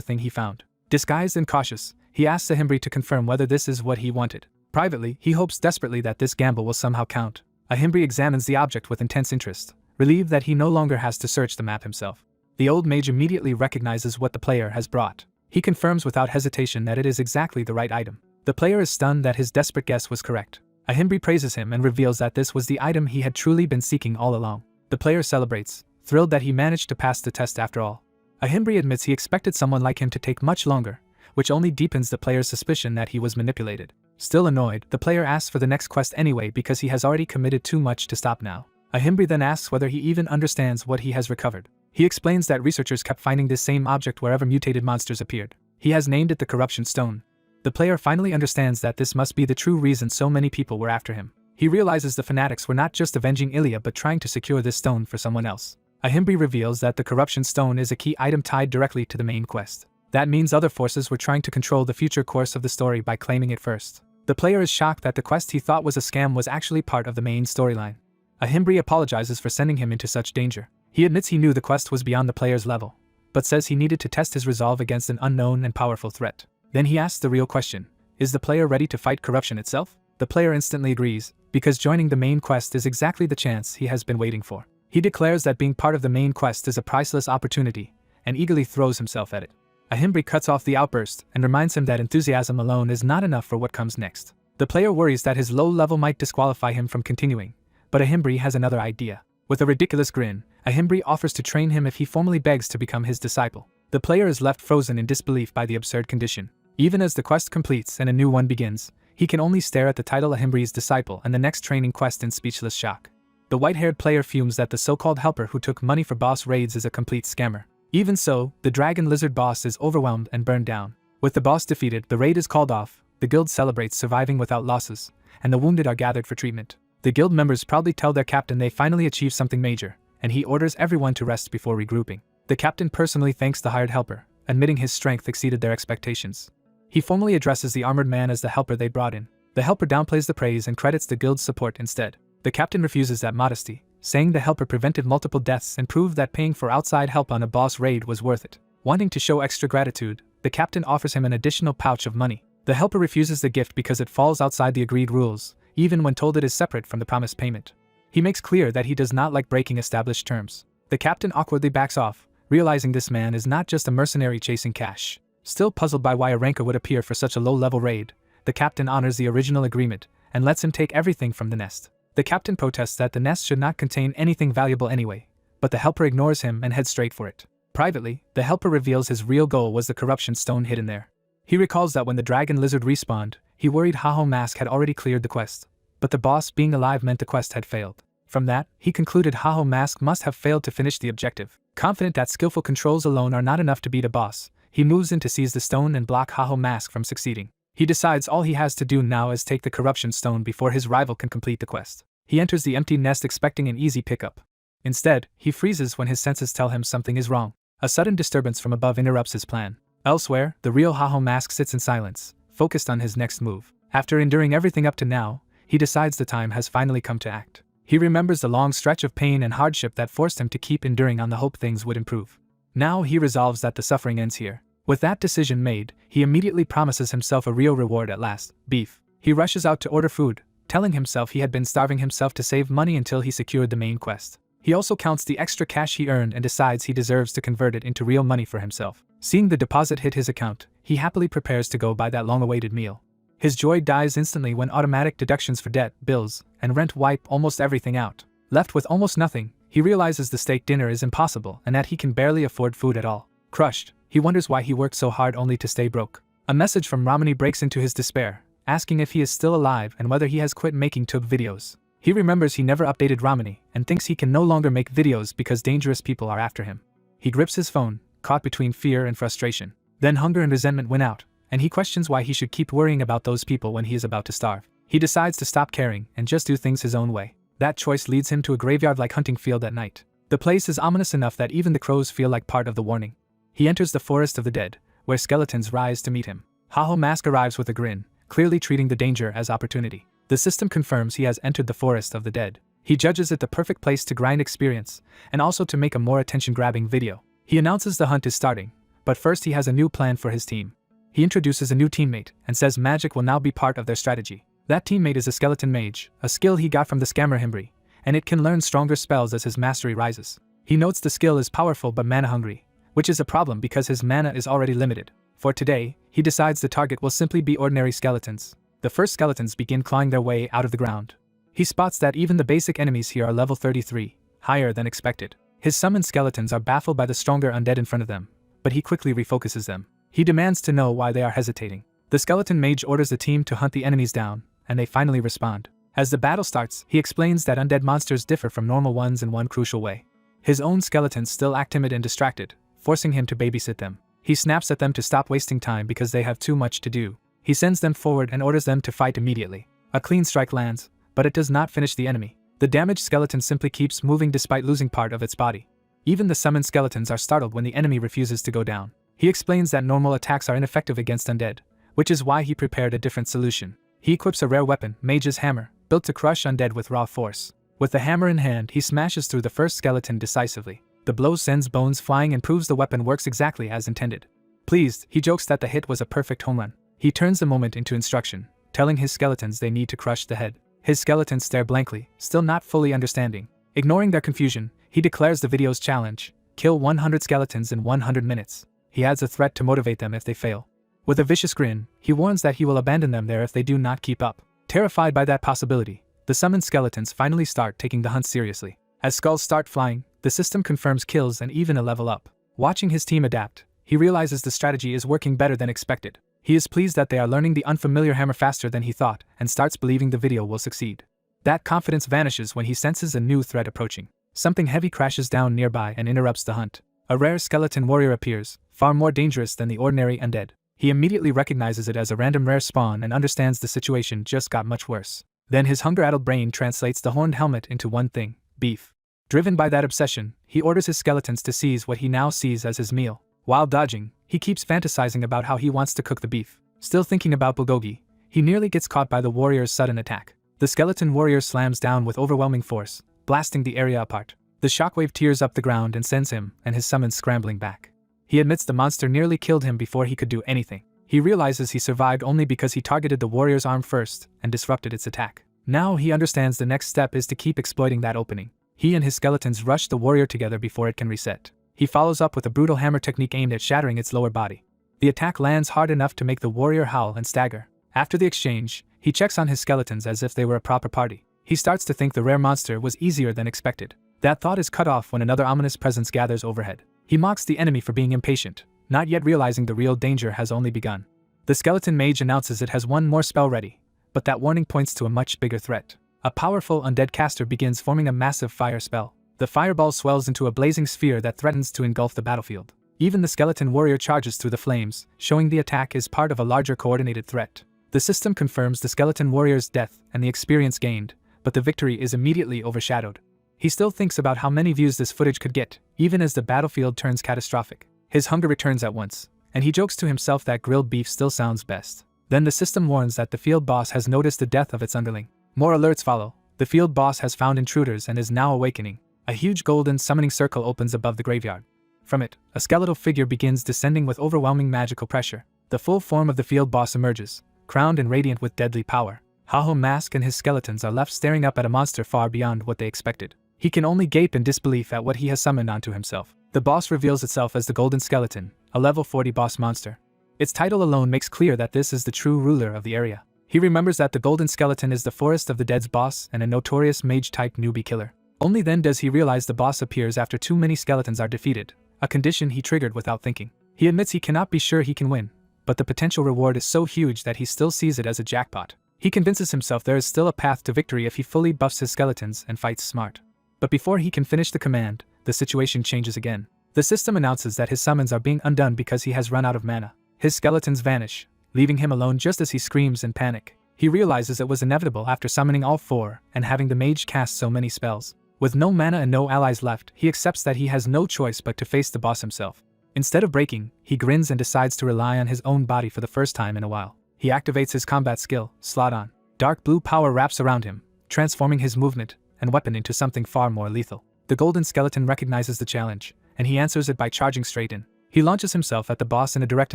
thing he found. Disguised and cautious, he asks Ahimbri to confirm whether this is what he wanted. Privately, he hopes desperately that this gamble will somehow count. Ahimbri examines the object with intense interest, relieved that he no longer has to search the map himself. The old mage immediately recognizes what the player has brought. He confirms without hesitation that it is exactly the right item. The player is stunned that his desperate guess was correct. Ahimbri praises him and reveals that this was the item he had truly been seeking all along. The player celebrates, thrilled that he managed to pass the test after all. Ahimbri admits he expected someone like him to take much longer, which only deepens the player's suspicion that he was manipulated. Still annoyed, the player asks for the next quest anyway because he has already committed too much to stop now. Ahimbri then asks whether he even understands what he has recovered. He explains that researchers kept finding this same object wherever mutated monsters appeared. He has named it the Corruption Stone. The player finally understands that this must be the true reason so many people were after him. He realizes the fanatics were not just avenging Ilya but trying to secure this stone for someone else. Ahimbri reveals that the Corruption Stone is a key item tied directly to the main quest. That means other forces were trying to control the future course of the story by claiming it first. The player is shocked that the quest he thought was a scam was actually part of the main storyline. Ahimbri apologizes for sending him into such danger. He admits he knew the quest was beyond the player's level, but says he needed to test his resolve against an unknown and powerful threat. Then he asks the real question, is the player ready to fight corruption itself? The player instantly agrees, because joining the main quest is exactly the chance he has been waiting for. He declares that being part of the main quest is a priceless opportunity, and eagerly throws himself at it. Ahimbri cuts off the outburst and reminds him that enthusiasm alone is not enough for what comes next. The player worries that his low level might disqualify him from continuing, but Ahimbri has another idea. With a ridiculous grin, Ahimbri offers to train him if he formally begs to become his disciple. The player is left frozen in disbelief by the absurd condition. Even as the quest completes and a new one begins, he can only stare at the title Ahimbri's disciple and the next training quest in speechless shock. The white-haired player fumes that the so-called helper who took money for boss raids is a complete scammer. Even so, the dragon lizard boss is overwhelmed and burned down. With the boss defeated, the raid is called off, the guild celebrates surviving without losses, and the wounded are gathered for treatment. The guild members proudly tell their captain they finally achieved something major, and he orders everyone to rest before regrouping. The captain personally thanks the hired helper, admitting his strength exceeded their expectations. He formally addresses the armored man as the helper they brought in. The helper downplays the praise and credits the guild's support instead. The captain refuses that modesty, saying the helper prevented multiple deaths and proved that paying for outside help on a boss raid was worth it. Wanting to show extra gratitude, the captain offers him an additional pouch of money. The helper refuses the gift because it falls outside the agreed rules, even when told it is separate from the promised payment. He makes clear that he does not like breaking established terms. The captain awkwardly backs off, realizing this man is not just a mercenary chasing cash. Still puzzled by why a ranker would appear for such a low-level raid, the captain honors the original agreement and lets him take everything from the nest. The captain protests that the nest should not contain anything valuable anyway, but the helper ignores him and heads straight for it. Privately, the helper reveals his real goal was the corruption stone hidden there. He recalls that when the dragon lizard respawned, he worried Haho Mask had already cleared the quest, but the boss being alive meant the quest had failed. From that, he concluded Haho Mask must have failed to finish the objective. Confident that skillful controls alone are not enough to beat a boss, he moves in to seize the stone and block Haho Mask from succeeding. He decides all he has to do now is take the corruption stone before his rival can complete the quest. He enters the empty nest expecting an easy pickup. Instead, he freezes when his senses tell him something is wrong. A sudden disturbance from above interrupts his plan. Elsewhere, the real Haho Mask sits in silence, focused on his next move. After enduring everything up to now, he decides the time has finally come to act. He remembers the long stretch of pain and hardship that forced him to keep enduring on the hope things would improve. Now he resolves that the suffering ends here. With that decision made, he immediately promises himself a real reward at last: beef. He rushes out to order food, telling himself he had been starving himself to save money until he secured the main quest. He also counts the extra cash he earned and decides he deserves to convert it into real money for himself. Seeing the deposit hit his account, he happily prepares to go buy that long-awaited meal. His joy dies instantly when automatic deductions for debt, bills, and rent wipe almost everything out. Left with almost nothing, he realizes the steak dinner is impossible and that he can barely afford food at all. Crushed, he wonders why he worked so hard only to stay broke. A message from Ramani breaks into his despair, asking if he is still alive and whether he has quit making tube videos. He remembers he never updated Ramani and thinks he can no longer make videos because dangerous people are after him. He grips his phone, caught between fear and frustration. Then hunger and resentment win out, and he questions why he should keep worrying about those people when he is about to starve. He decides to stop caring and just do things his own way. That choice leads him to a graveyard-like hunting field at night. The place is ominous enough that even the crows feel like part of the warning. He enters the forest of the dead, where skeletons rise to meet him. Haho Mask arrives with a grin, clearly treating the danger as opportunity. The system confirms he has entered the forest of the dead. He judges it the perfect place to grind experience, and also to make a more attention-grabbing video. He announces the hunt is starting, but first he has a new plan for his team. He introduces a new teammate, and says magic will now be part of their strategy. That teammate is a skeleton mage, a skill he got from the scammer Himbri, and it can learn stronger spells as his mastery rises. He notes the skill is powerful but mana-hungry, which is a problem because his mana is already limited. For today, he decides the target will simply be ordinary skeletons. The first skeletons begin clawing their way out of the ground. He spots that even the basic enemies here are level 33, higher than expected. His summoned skeletons are baffled by the stronger undead in front of them, but he quickly refocuses them. He demands to know why they are hesitating. The skeleton mage orders the team to hunt the enemies down, and they finally respond. As the battle starts, he explains that undead monsters differ from normal ones in one crucial way. His own skeletons still act timid and distracted, forcing him to babysit them. He snaps at them to stop wasting time because they have too much to do. He sends them forward and orders them to fight immediately. A clean strike lands, but it does not finish the enemy. The damaged skeleton simply keeps moving despite losing part of its body. Even the summoned skeletons are startled when the enemy refuses to go down. He explains that normal attacks are ineffective against undead, which is why he prepared a different solution. He equips a rare weapon, Mage's Hammer, built to crush undead with raw force. With the hammer in hand, he smashes through the first skeleton decisively. The blow sends bones flying and proves the weapon works exactly as intended. Pleased, he jokes that the hit was a perfect home run. He turns the moment into instruction, telling his skeletons they need to crush the head. His skeletons stare blankly, still not fully understanding. Ignoring their confusion, he declares the video's challenge: kill 100 skeletons in 100 minutes. He adds a threat to motivate them if they fail. With a vicious grin, he warns that he will abandon them there if they do not keep up. Terrified by that possibility, the summoned skeletons finally start taking the hunt seriously. As skulls start flying, the system confirms kills and even a level up. Watching his team adapt, he realizes the strategy is working better than expected. He is pleased that they are learning the unfamiliar hammer faster than he thought, and starts believing the video will succeed. That confidence vanishes when he senses a new threat approaching. Something heavy crashes down nearby and interrupts the hunt. A rare skeleton warrior appears, far more dangerous than the ordinary undead. He immediately recognizes it as a random rare spawn and understands the situation just got much worse. Then his hunger-addled brain translates the horned helmet into one thing: beef. Driven by that obsession, he orders his skeletons to seize what he now sees as his meal. While dodging, he keeps fantasizing about how he wants to cook the beef. Still thinking about bulgogi, he nearly gets caught by the warrior's sudden attack. The skeleton warrior slams down with overwhelming force, blasting the area apart. The shockwave tears up the ground and sends him and his summons scrambling back. He admits the monster nearly killed him before he could do anything. He realizes he survived only because he targeted the warrior's arm first and disrupted its attack. Now he understands the next step is to keep exploiting that opening. He and his skeletons rush the warrior together before it can reset. He follows up with a brutal hammer technique aimed at shattering its lower body. The attack lands hard enough to make the warrior howl and stagger. After the exchange, he checks on his skeletons as if they were a proper party. He starts to think the rare monster was easier than expected. That thought is cut off when another ominous presence gathers overhead. He mocks the enemy for being impatient, not yet realizing the real danger has only begun. The skeleton mage announces it has one more spell ready, but that warning points to a much bigger threat. A powerful undead caster begins forming a massive fire spell. The fireball swells into a blazing sphere that threatens to engulf the battlefield. Even the skeleton warrior charges through the flames, showing the attack is part of a larger coordinated threat. The system confirms the skeleton warrior's death and the experience gained, but the victory is immediately overshadowed. He still thinks about how many views this footage could get, even as the battlefield turns catastrophic. His hunger returns at once, and he jokes to himself that grilled beef still sounds best. Then the system warns that the field boss has noticed the death of its underling. More alerts follow. The field boss has found intruders and is now awakening. A huge golden summoning circle opens above the graveyard. From it, a skeletal figure begins descending with overwhelming magical pressure. The full form of the field boss emerges, crowned and radiant with deadly power. Haho Mask and his skeletons are left staring up at a monster far beyond what they expected. He can only gape in disbelief at what he has summoned onto himself. The boss reveals itself as the Golden Skeleton, a level 40 boss monster. Its title alone makes clear that this is the true ruler of the area. He remembers that the Golden Skeleton is the Forest of the Dead's boss and a notorious mage-type newbie killer. Only then does he realize the boss appears after too many skeletons are defeated, a condition he triggered without thinking. He admits he cannot be sure he can win, but the potential reward is so huge that he still sees it as a jackpot. He convinces himself there is still a path to victory if he fully buffs his skeletons and fights smart. But before he can finish the command, the situation changes again. The system announces that his summons are being undone because he has run out of mana. His skeletons vanish, leaving him alone just as he screams in panic. He realizes it was inevitable after summoning all four and having the mage cast so many spells. With no mana and no allies left, he accepts that he has no choice but to face the boss himself. Instead of breaking, he grins and decides to rely on his own body for the first time in a while. He activates his combat skill, Slot On. Dark blue power wraps around him, transforming his movement and weapon into something far more lethal. The golden skeleton recognizes the challenge, and he answers it by charging straight in. He launches himself at the boss in a direct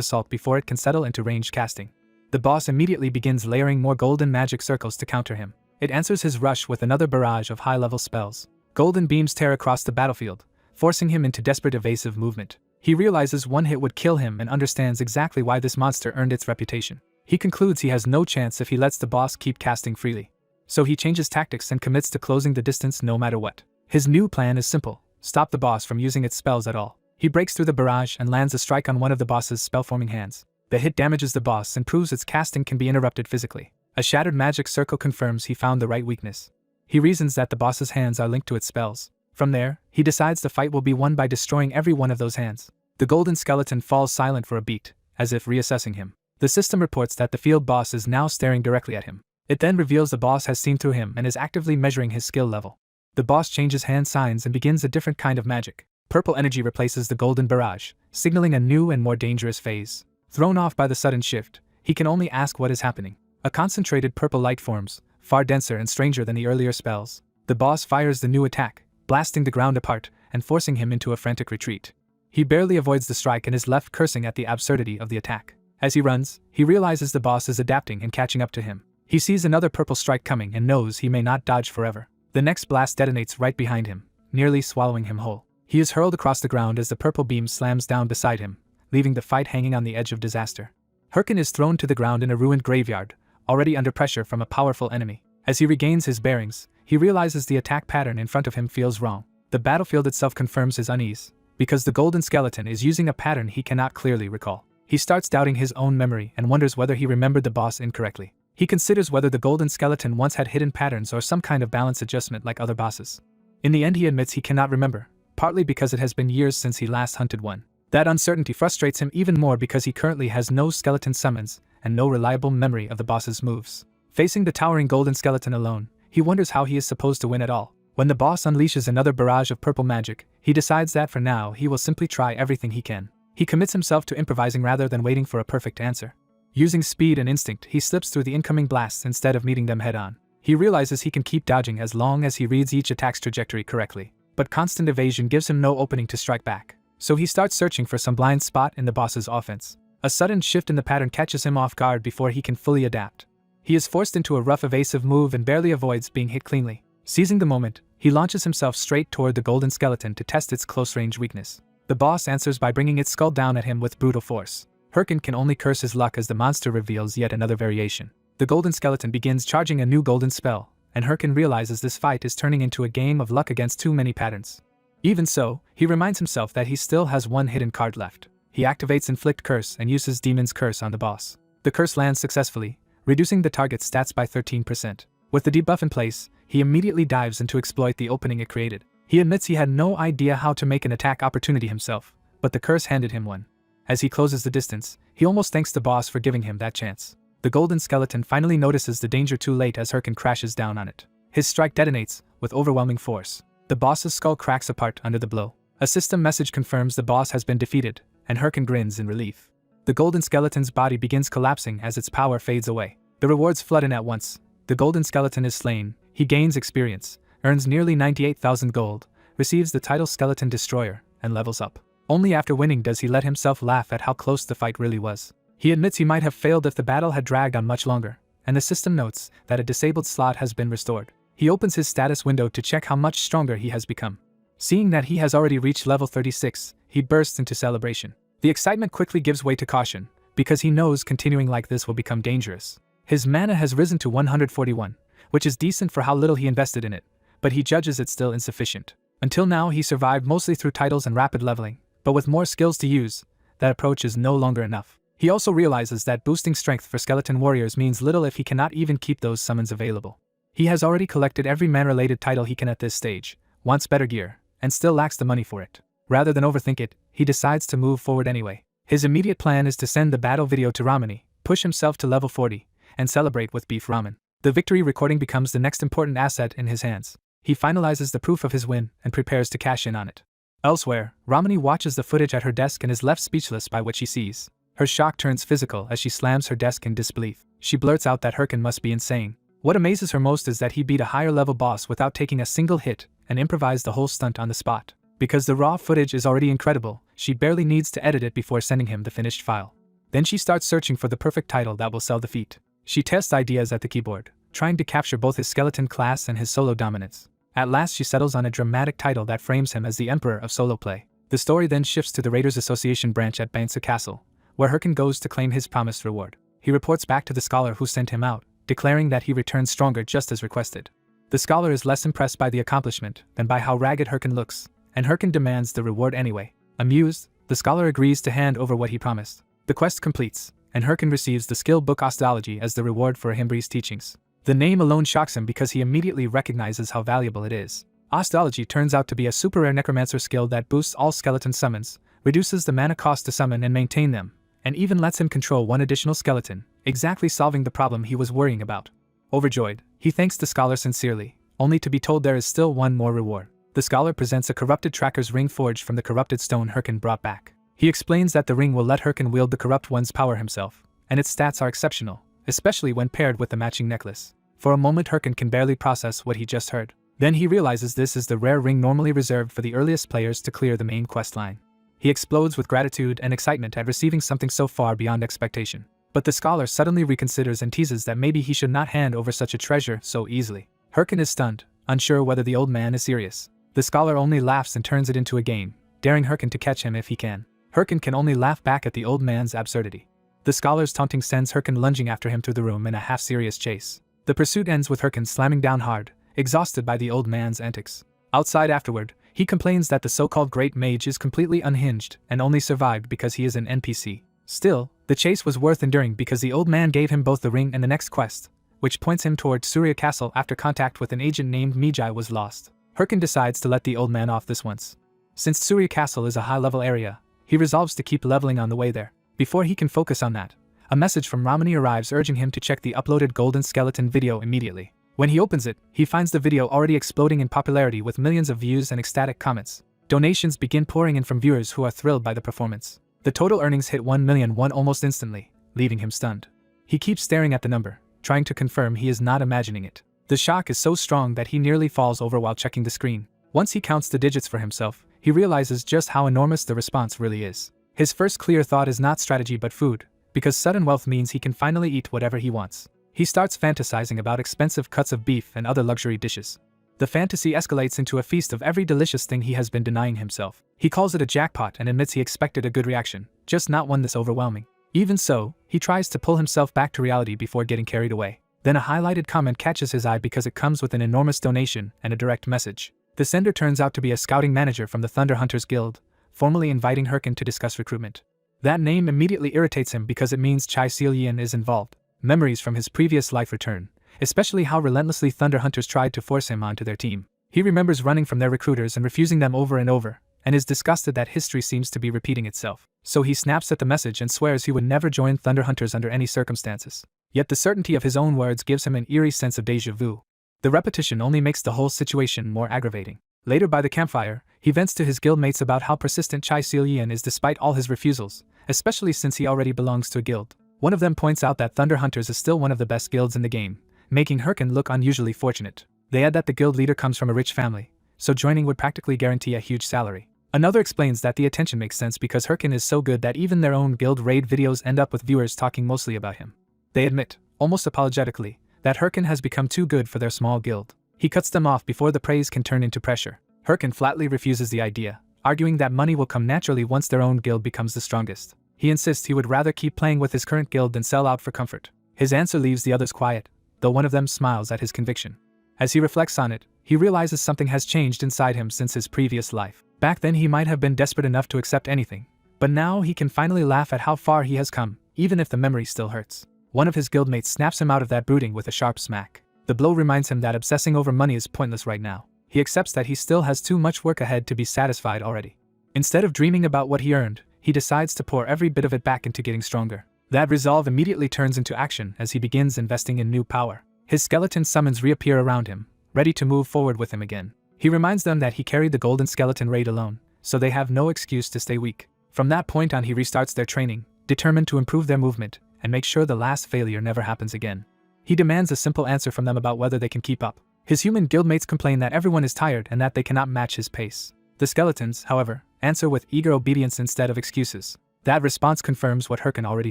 assault before it can settle into ranged casting. The boss immediately begins layering more golden magic circles to counter him. It answers his rush with another barrage of high-level spells. Golden beams tear across the battlefield, forcing him into desperate evasive movement. He realizes one hit would kill him and understands exactly why this monster earned its reputation. He concludes he has no chance if he lets the boss keep casting freely. So he changes tactics and commits to closing the distance no matter what. His new plan is simple: stop the boss from using its spells at all. He breaks through the barrage and lands a strike on one of the boss's spell-forming hands. The hit damages the boss and proves its casting can be interrupted physically. A shattered magic circle confirms he found the right weakness. He reasons that the boss's hands are linked to its spells. From there, he decides the fight will be won by destroying every one of those hands. The golden skeleton falls silent for a beat, as if reassessing him. The system reports that the field boss is now staring directly at him. It then reveals the boss has seen through him and is actively measuring his skill level. The boss changes hand signs and begins a different kind of magic. Purple energy replaces the golden barrage, signaling a new and more dangerous phase. Thrown off by the sudden shift, he can only ask what is happening. A concentrated purple light forms, far denser and stranger than the earlier spells. The boss fires the new attack, blasting the ground apart and forcing him into a frantic retreat. He barely avoids the strike and is left cursing at the absurdity of the attack. As he runs, he realizes the boss is adapting and catching up to him. He sees another purple strike coming and knows he may not dodge forever. The next blast detonates right behind him, nearly swallowing him whole. He is hurled across the ground as the purple beam slams down beside him, leaving the fight hanging on the edge of disaster. Herkin is thrown to the ground in a ruined graveyard, already under pressure from a powerful enemy. As he regains his bearings, he realizes the attack pattern in front of him feels wrong. The battlefield itself confirms his unease, because the golden skeleton is using a pattern he cannot clearly recall. He starts doubting his own memory and wonders whether he remembered the boss incorrectly. He considers whether the golden skeleton once had hidden patterns or some kind of balance adjustment like other bosses. In the end, he admits he cannot remember, partly because it has been years since he last hunted one. That uncertainty frustrates him even more because he currently has no skeleton summons and no reliable memory of the boss's moves. Facing the towering golden skeleton alone, he wonders how he is supposed to win at all. When the boss unleashes another barrage of purple magic, he decides that for now he will simply try everything he can. He commits himself to improvising rather than waiting for a perfect answer. Using speed and instinct, he slips through the incoming blasts instead of meeting them head-on. He realizes he can keep dodging as long as he reads each attack's trajectory correctly, but constant evasion gives him no opening to strike back. So he starts searching for some blind spot in the boss's offense. A sudden shift in the pattern catches him off guard before he can fully adapt. He is forced into a rough evasive move and barely avoids being hit cleanly. Seizing the moment, he launches himself straight toward the golden skeleton to test its close-range weakness. The boss answers by bringing its skull down at him with brutal force. Herkin can only curse his luck as the monster reveals yet another variation. The golden skeleton begins charging a new golden spell, and Herkin realizes this fight is turning into a game of luck against too many patterns. Even so, he reminds himself that he still has one hidden card left. He activates Inflict Curse and uses Demon's Curse on the boss. The curse lands successfully, reducing the target's stats by 13%. With the debuff in place, he immediately dives in to exploit the opening it created. He admits he had no idea how to make an attack opportunity himself, but the curse handed him one. As he closes the distance, he almost thanks the boss for giving him that chance. The golden skeleton finally notices the danger too late as Herkin crashes down on it. His strike detonates with overwhelming force. The boss's skull cracks apart under the blow. A system message confirms the boss has been defeated, and Herkin grins in relief. The golden skeleton's body begins collapsing as its power fades away. The rewards flood in at once. The golden skeleton is slain, he gains experience, earns nearly 98,000 gold, receives the title Skeleton Destroyer, and levels up. Only after winning does he let himself laugh at how close the fight really was. He admits he might have failed if the battle had dragged on much longer, and the system notes that a disabled slot has been restored. He opens his status window to check how much stronger he has become. Seeing that he has already reached level 36, he bursts into celebration. The excitement quickly gives way to caution, because he knows continuing like this will become dangerous. His mana has risen to 141, which is decent for how little he invested in it, but he judges it still insufficient. Until now he survived mostly through titles and rapid leveling, but with more skills to use, that approach is no longer enough. He also realizes that boosting strength for skeleton warriors means little if he cannot even keep those summons available. He has already collected every man-related title he can at this stage, wants better gear, and still lacks the money for it. Rather than overthink it, he decides to move forward anyway. His immediate plan is to send the battle video to Ramani, push himself to level 40, and celebrate with beef ramen. The victory recording becomes the next important asset in his hands. He finalizes the proof of his win and prepares to cash in on it. Elsewhere, Ramani watches the footage at her desk and is left speechless by what she sees. Her shock turns physical as she slams her desk in disbelief. She blurts out that Hirkin must be insane. What amazes her most is that he beat a higher-level boss without taking a single hit and improvised the whole stunt on the spot. Because the raw footage is already incredible, she barely needs to edit it before sending him the finished file. Then she starts searching for the perfect title that will sell the feat. She tests ideas at the keyboard, trying to capture both his skeleton class and his solo dominance. At last she settles on a dramatic title that frames him as the emperor of solo play. The story then shifts to the Raiders Association branch at Bangsa Castle, where Hirkin goes to claim his promised reward. He reports back to the scholar who sent him out, declaring that he returns stronger just as requested. The scholar is less impressed by the accomplishment than by how ragged Hirkin looks, and Hirkin demands the reward anyway. Amused, the scholar agrees to hand over what he promised. The quest completes, and Hirkin receives the skill book Osteology as the reward for Himbri's teachings. The name alone shocks him because he immediately recognizes how valuable it is. Osteology turns out to be a super rare necromancer skill that boosts all skeleton summons, reduces the mana cost to summon and maintain them, and even lets him control one additional skeleton, exactly solving the problem he was worrying about. Overjoyed, he thanks the scholar sincerely, only to be told there is still one more reward. The scholar presents a corrupted tracker's ring forged from the corrupted stone Hirkin brought back. He explains that the ring will let Hirkin wield the corrupt one's power himself, and its stats are exceptional, especially when paired with the matching necklace. For a moment Hirkin can barely process what he just heard. Then he realizes this is the rare ring normally reserved for the earliest players to clear the main quest line. He explodes with gratitude and excitement at receiving something so far beyond expectation. But the scholar suddenly reconsiders and teases that maybe he should not hand over such a treasure so easily. Hirkin is stunned, unsure whether the old man is serious. The scholar only laughs and turns it into a game, daring Hirkin to catch him if he can. Hirkin can only laugh back at the old man's absurdity. The scholar's taunting sends Hirkin lunging after him through the room in a half-serious chase. The pursuit ends with Hirkin slamming down hard, exhausted by the old man's antics. Outside afterward, he complains that the so-called great mage is completely unhinged and only survived because he is an NPC. Still, the chase was worth enduring because the old man gave him both the ring and the next quest, which points him towards Surya Castle after contact with an agent named Mijai was lost. Hirkin decides to let the old man off this once. Since Surya Castle is a high-level area, he resolves to keep leveling on the way there. Before he can focus on that, a message from Ramani arrives urging him to check the uploaded golden skeleton video immediately. When he opens it, he finds the video already exploding in popularity with millions of views and ecstatic comments. Donations begin pouring in from viewers who are thrilled by the performance. The total earnings hit 1 million won almost instantly, leaving him stunned. He keeps staring at the number, trying to confirm he is not imagining it. The shock is so strong that he nearly falls over while checking the screen. Once he counts the digits for himself, he realizes just how enormous the response really is. His first clear thought is not strategy but food, because sudden wealth means he can finally eat whatever he wants. He starts fantasizing about expensive cuts of beef and other luxury dishes. The fantasy escalates into a feast of every delicious thing he has been denying himself. He calls it a jackpot and admits he expected a good reaction, just not one this overwhelming. Even so, he tries to pull himself back to reality before getting carried away. Then a highlighted comment catches his eye because it comes with an enormous donation and a direct message. The sender turns out to be a scouting manager from the Thunder Hunters Guild, formally inviting Hirkin to discuss recruitment. That name immediately irritates him because it means Chai Seol-yin is involved. Memories from his previous life return, especially how relentlessly Thunder Hunters tried to force him onto their team. He remembers running from their recruiters and refusing them over and over, and is disgusted that history seems to be repeating itself. So he snaps at the message and swears he would never join Thunder Hunters under any circumstances. Yet the certainty of his own words gives him an eerie sense of déjà vu. The repetition only makes the whole situation more aggravating. Later by the campfire, he vents to his guildmates about how persistent Chai Seol-yin is despite all his refusals, especially since he already belongs to a guild. One of them points out that Thunder Hunters is still one of the best guilds in the game, making Hirkin look unusually fortunate. They add that the guild leader comes from a rich family, so joining would practically guarantee a huge salary. Another explains that the attention makes sense because Hirkin is so good that even their own guild raid videos end up with viewers talking mostly about him. They admit, almost apologetically, that Hirkin has become too good for their small guild. He cuts them off before the praise can turn into pressure. Hirkin flatly refuses the idea, arguing that money will come naturally once their own guild becomes the strongest. He insists he would rather keep playing with his current guild than sell out for comfort. His answer leaves the others quiet, though one of them smiles at his conviction. As he reflects on it, he realizes something has changed inside him since his previous life. Back then he might have been desperate enough to accept anything, but now he can finally laugh at how far he has come, even if the memory still hurts. One of his guildmates snaps him out of that brooding with a sharp smack. The blow reminds him that obsessing over money is pointless right now. He accepts that he still has too much work ahead to be satisfied already. Instead of dreaming about what he earned, he decides to pour every bit of it back into getting stronger. That resolve immediately turns into action as he begins investing in new power. His skeleton summons reappear around him, ready to move forward with him again. He reminds them that he carried the golden skeleton raid alone, so they have no excuse to stay weak. From that point on, he restarts their training, determined to improve their movement and make sure the last failure never happens again. He demands a simple answer from them about whether they can keep up. His human guildmates complain that everyone is tired and that they cannot match his pace. The skeletons, however, answer with eager obedience instead of excuses. That response confirms what Herkin already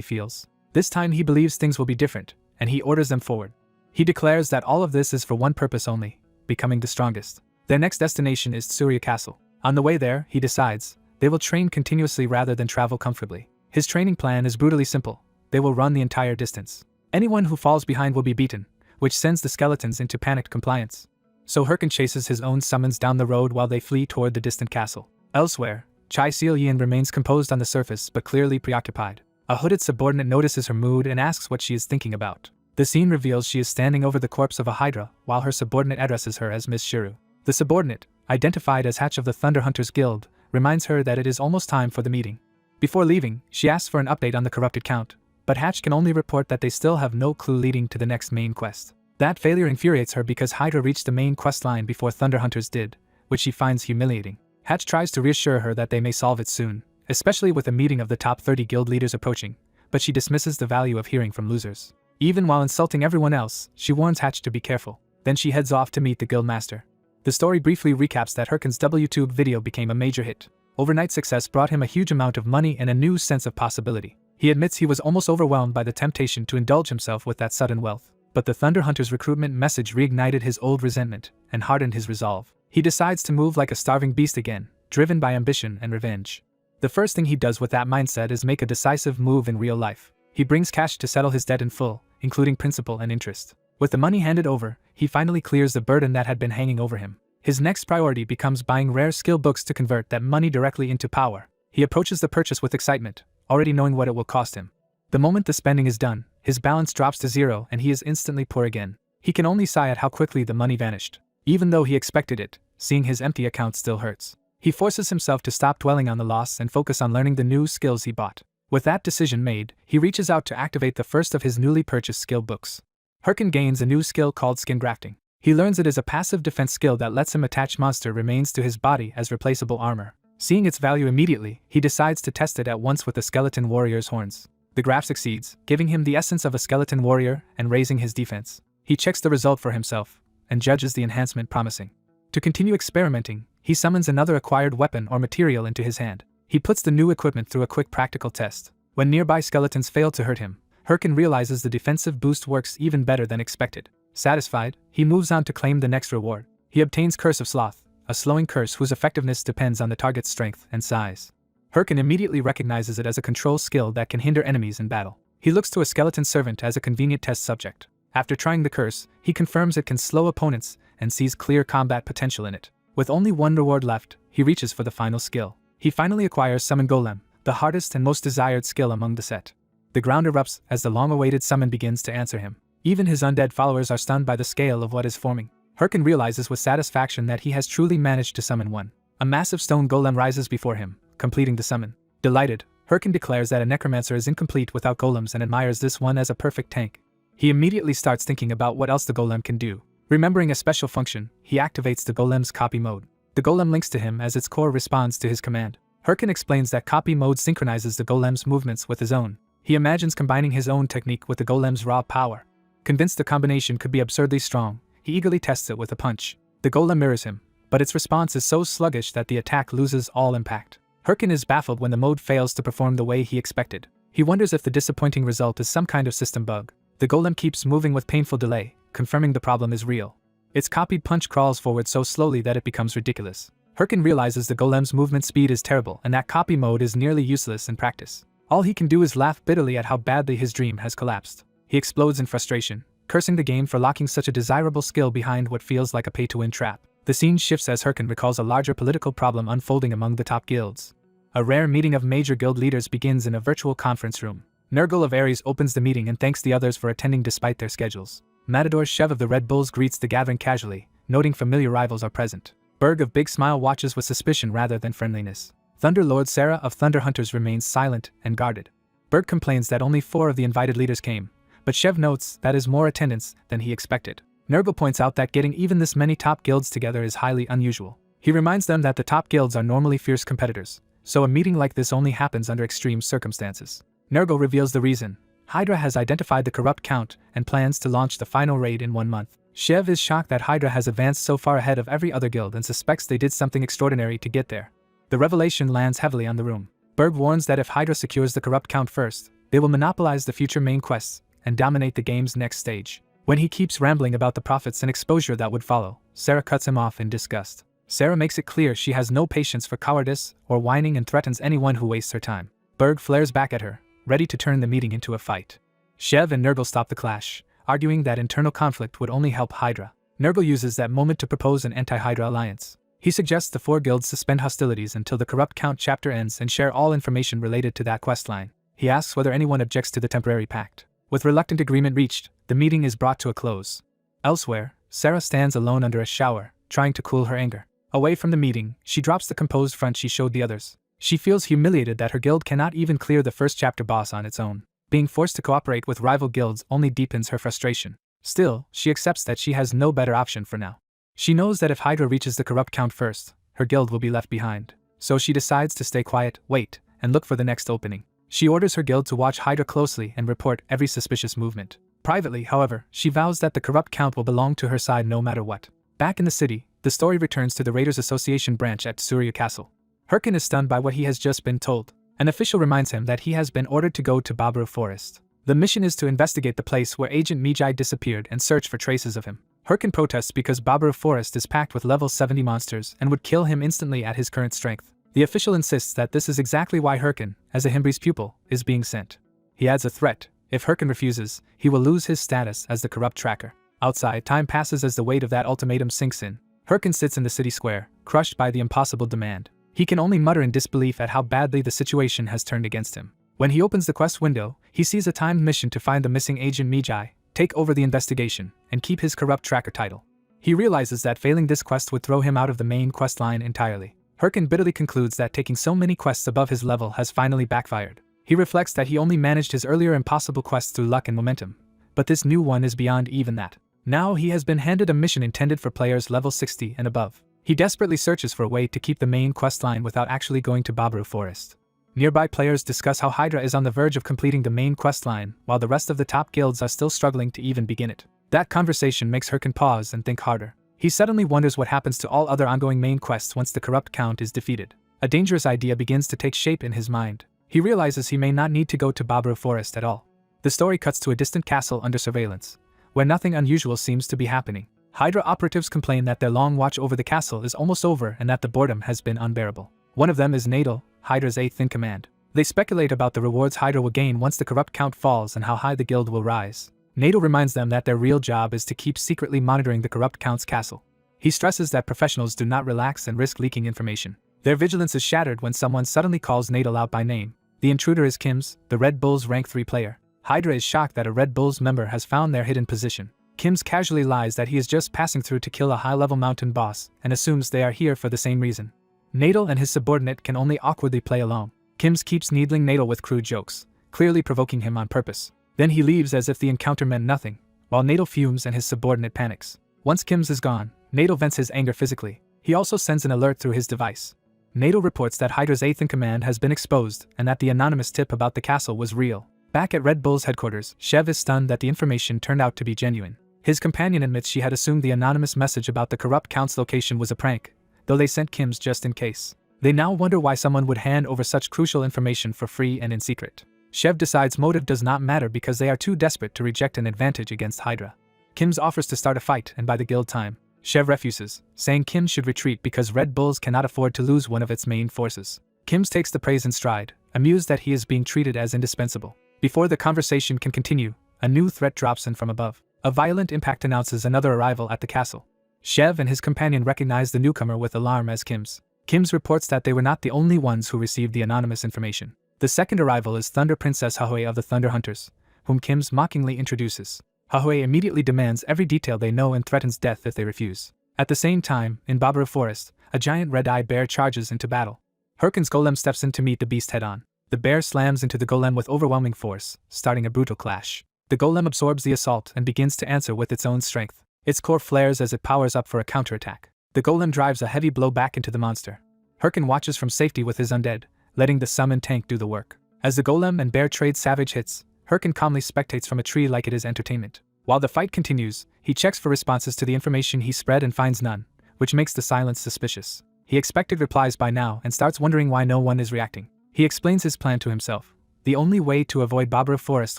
feels. This time he believes things will be different, and he orders them forward. He declares that all of this is for one purpose only: becoming the strongest. Their next destination is Tsuruya Castle. On the way there, he decides, they will train continuously rather than travel comfortably. His training plan is brutally simple. They will run the entire distance. Anyone who falls behind will be beaten, which sends the skeletons into panicked compliance. So Herkin chases his own summons down the road while they flee toward the distant castle. Elsewhere, Chai Seil-yin remains composed on the surface but clearly preoccupied. A hooded subordinate notices her mood and asks what she is thinking about. The scene reveals she is standing over the corpse of a hydra while her subordinate addresses her as Miss Shiru. The subordinate, identified as Hatch of the Thunder Hunters Guild, reminds her that it is almost time for the meeting. Before leaving, she asks for an update on the corrupted count, but Hatch can only report that they still have no clue leading to the next main quest. That failure infuriates her because Hydra reached the main quest line before Thunder Hunters did, which she finds humiliating. Hatch tries to reassure her that they may solve it soon, especially with a meeting of the top 30 guild leaders approaching, but she dismisses the value of hearing from losers. Even while insulting everyone else, she warns Hatch to be careful. Then she heads off to meet the guild master. The story briefly recaps that Herkin's WTube video became a major hit. Overnight success brought him a huge amount of money and a new sense of possibility. He admits he was almost overwhelmed by the temptation to indulge himself with that sudden wealth. But the Thunder Hunters recruitment message reignited his old resentment and hardened his resolve. He decides to move like a starving beast again, driven by ambition and revenge. The first thing he does with that mindset is make a decisive move in real life. He brings cash to settle his debt in full, including principal and interest. With the money handed over, he finally clears the burden that had been hanging over him. His next priority becomes buying rare skill books to convert that money directly into power. He approaches the purchase with excitement, already knowing what it will cost him. The moment the spending is done, his balance drops to zero and he is instantly poor again. He can only sigh at how quickly the money vanished. Even though he expected it, seeing his empty account still hurts. He forces himself to stop dwelling on the loss and focus on learning the new skills he bought. With that decision made, he reaches out to activate the first of his newly purchased skill books. Herkin gains a new skill called skin grafting. He learns it is a passive defense skill that lets him attach monster remains to his body as replaceable armor. Seeing its value immediately, he decides to test it at once with the skeleton warrior's horns. The graft succeeds, giving him the essence of a skeleton warrior and raising his defense. He checks the result for himself and judges the enhancement promising. To continue experimenting, he summons another acquired weapon or material into his hand. He puts the new equipment through a quick practical test. When nearby skeletons fail to hurt him, Herkin realizes the defensive boost works even better than expected. Satisfied, he moves on to claim the next reward. He obtains Curse of Sloth, a slowing curse whose effectiveness depends on the target's strength and size. Herkin immediately recognizes it as a control skill that can hinder enemies in battle. He looks to a skeleton servant as a convenient test subject. After trying the curse, he confirms it can slow opponents and sees clear combat potential in it. With only one reward left, he reaches for the final skill. He finally acquires Summon Golem, the hardest and most desired skill among the set. The ground erupts as the long-awaited summon begins to answer him. Even his undead followers are stunned by the scale of what is forming. Herkin realizes with satisfaction that he has truly managed to summon one. A massive stone golem rises before him, completing the summon. Delighted, Herkin declares that a necromancer is incomplete without golems and admires this one as a perfect tank. He immediately starts thinking about what else the golem can do. Remembering a special function, he activates the golem's copy mode. The golem links to him as its core responds to his command. Herkin explains that copy mode synchronizes the golem's movements with his own. He imagines combining his own technique with the golem's raw power. Convinced the combination could be absurdly strong, he eagerly tests it with a punch. The golem mirrors him, but its response is so sluggish that the attack loses all impact. Herkin is baffled when the mode fails to perform the way he expected. He wonders if the disappointing result is some kind of system bug. The golem keeps moving with painful delay, confirming the problem is real. Its copied punch crawls forward so slowly that it becomes ridiculous. Herkin realizes the golem's movement speed is terrible and that copy mode is nearly useless in practice. All he can do is laugh bitterly at how badly his dream has collapsed. He explodes in frustration, cursing the game for locking such a desirable skill behind what feels like a pay-to-win trap. The scene shifts as Herkin recalls a larger political problem unfolding among the top guilds. A rare meeting of major guild leaders begins in a virtual conference room. Nurgle of Ares opens the meeting and thanks the others for attending despite their schedules. Matador Shev of the Red Bulls greets the gathering casually, noting familiar rivals are present. Berg of Big Smile watches with suspicion rather than friendliness. Thunder Lord Sarah of Thunder Hunters remains silent and guarded. Berg complains that only 4 of the invited leaders came, but Shev notes that is more attendance than he expected. Nurgle points out that getting even this many top guilds together is highly unusual. He reminds them that the top guilds are normally fierce competitors, so a meeting like this only happens under extreme circumstances. Nergal reveals the reason. Hydra has identified the corrupt count and plans to launch the final raid in 1 month. Shev is shocked that Hydra has advanced so far ahead of every other guild and suspects they did something extraordinary to get there. The revelation lands heavily on the room. Berg warns that if Hydra secures the corrupt count first, they will monopolize the future main quests and dominate the game's next stage. When he keeps rambling about the profits and exposure that would follow, Sarah cuts him off in disgust. Sarah makes it clear she has no patience for cowardice or whining and threatens anyone who wastes her time. Berg flares back at her, ready to turn the meeting into a fight. Shev and Nergal stop the clash, arguing that internal conflict would only help Hydra. Nergal uses that moment to propose an anti-Hydra alliance. He suggests the 4 guilds suspend hostilities until the corrupt count chapter ends and share all information related to that questline. He asks whether anyone objects to the temporary pact. With reluctant agreement reached, the meeting is brought to a close. Elsewhere, Sarah stands alone under a shower, trying to cool her anger. Away from the meeting, she drops the composed front she showed the others. She feels humiliated that her guild cannot even clear the first chapter boss on its own. Being forced to cooperate with rival guilds only deepens her frustration. Still, she accepts that she has no better option for now. She knows that if Hydra reaches the corrupt count first, her guild will be left behind. So she decides to stay quiet, wait, and look for the next opening. She orders her guild to watch Hydra closely and report every suspicious movement. Privately, however, she vows that the corrupt count will belong to her side no matter what. Back in the city, the story returns to the Raiders Association branch at Surya Castle. Herkin is stunned by what he has just been told. An official reminds him that he has been ordered to go to Babaru Forest. The mission is to investigate the place where Agent Mijai disappeared and search for traces of him. Herkin protests because Babaru Forest is packed with level 70 monsters and would kill him instantly at his current strength. The official insists that this is exactly why Herkin, as a Himbri's pupil, is being sent. He adds a threat: if Herkin refuses, he will lose his status as the corrupt tracker. Outside, time passes as the weight of that ultimatum sinks in. Herkin sits in the city square, crushed by the impossible demand. He can only mutter in disbelief at how badly the situation has turned against him. When he opens the quest window, he sees a timed mission to find the missing Agent Mijai, take over the investigation, and keep his corrupt tracker title. He realizes that failing this quest would throw him out of the main quest line entirely. Herkin bitterly concludes that taking so many quests above his level has finally backfired. He reflects that he only managed his earlier impossible quests through luck and momentum, but this new one is beyond even that. Now he has been handed a mission intended for players level 60 and above. He desperately searches for a way to keep the main quest line without actually going to Babaru Forest. Nearby players discuss how Hydra is on the verge of completing the main quest line, while the rest of the top guilds are still struggling to even begin it. That conversation makes Herkin pause and think harder. He suddenly wonders what happens to all other ongoing main quests once the corrupt count is defeated. A dangerous idea begins to take shape in his mind. He realizes he may not need to go to Babaru Forest at all. The story cuts to a distant castle under surveillance, where nothing unusual seems to be happening. Hydra operatives complain that their long watch over the castle is almost over and that the boredom has been unbearable. One of them is Nadal, Hydra's 8th in command. They speculate about the rewards Hydra will gain once the corrupt count falls and how high the guild will rise. Nadal reminds them that their real job is to keep secretly monitoring the corrupt count's castle. He stresses that professionals do not relax and risk leaking information. Their vigilance is shattered when someone suddenly calls Nadal out by name. The intruder is Kim's, the Red Bulls rank 3 player. Hydra is shocked that a Red Bulls member has found their hidden position. Kim's casually lies that he is just passing through to kill a high-level mountain boss and assumes they are here for the same reason. Nadal and his subordinate can only awkwardly play along. Kim's keeps needling Nadal with crude jokes, clearly provoking him on purpose. Then he leaves as if the encounter meant nothing, while Nadal fumes and his subordinate panics. Once Kim's is gone, Nadal vents his anger physically. He also sends an alert through his device. Nadal reports that Hydra's 8th in command has been exposed and that the anonymous tip about the castle was real. Back at Red Bull's headquarters, Shev is stunned that the information turned out to be genuine. His companion admits she had assumed the anonymous message about the corrupt count's location was a prank, though they sent Kim's just in case. They now wonder why someone would hand over such crucial information for free and in secret. Shev decides motive does not matter because they are too desperate to reject an advantage against Hydra. Kim's offers to start a fight and buy the guild time. Shev refuses, saying Kim should retreat because Red Bulls cannot afford to lose one of its main forces. Kim's takes the praise in stride, amused that he is being treated as indispensable. Before the conversation can continue, a new threat drops in from above. A violent impact announces another arrival at the castle. Shev and his companion recognize the newcomer with alarm as Kim's. Kim's reports that they were not the only ones who received the anonymous information. The second arrival is Thunder Princess Hahui of the Thunder Hunters, whom Kim's mockingly introduces. Hahui immediately demands every detail they know and threatens death if they refuse. At the same time, in Babaru Forest, a giant red-eyed bear charges into battle. Herkin's golem steps in to meet the beast head-on. The bear slams into the golem with overwhelming force, starting a brutal clash. The golem absorbs the assault and begins to answer with its own strength. Its core flares as it powers up for a counterattack. The golem drives a heavy blow back into the monster. Herkin watches from safety with his undead, letting the summon tank do the work. As the golem and bear trade savage hits, Herkin calmly spectates from a tree like it is entertainment. While the fight continues, he checks for responses to the information he spread and finds none, which makes the silence suspicious. He expected replies by now and starts wondering why no one is reacting. He explains his plan to himself. The only way to avoid Babura Forest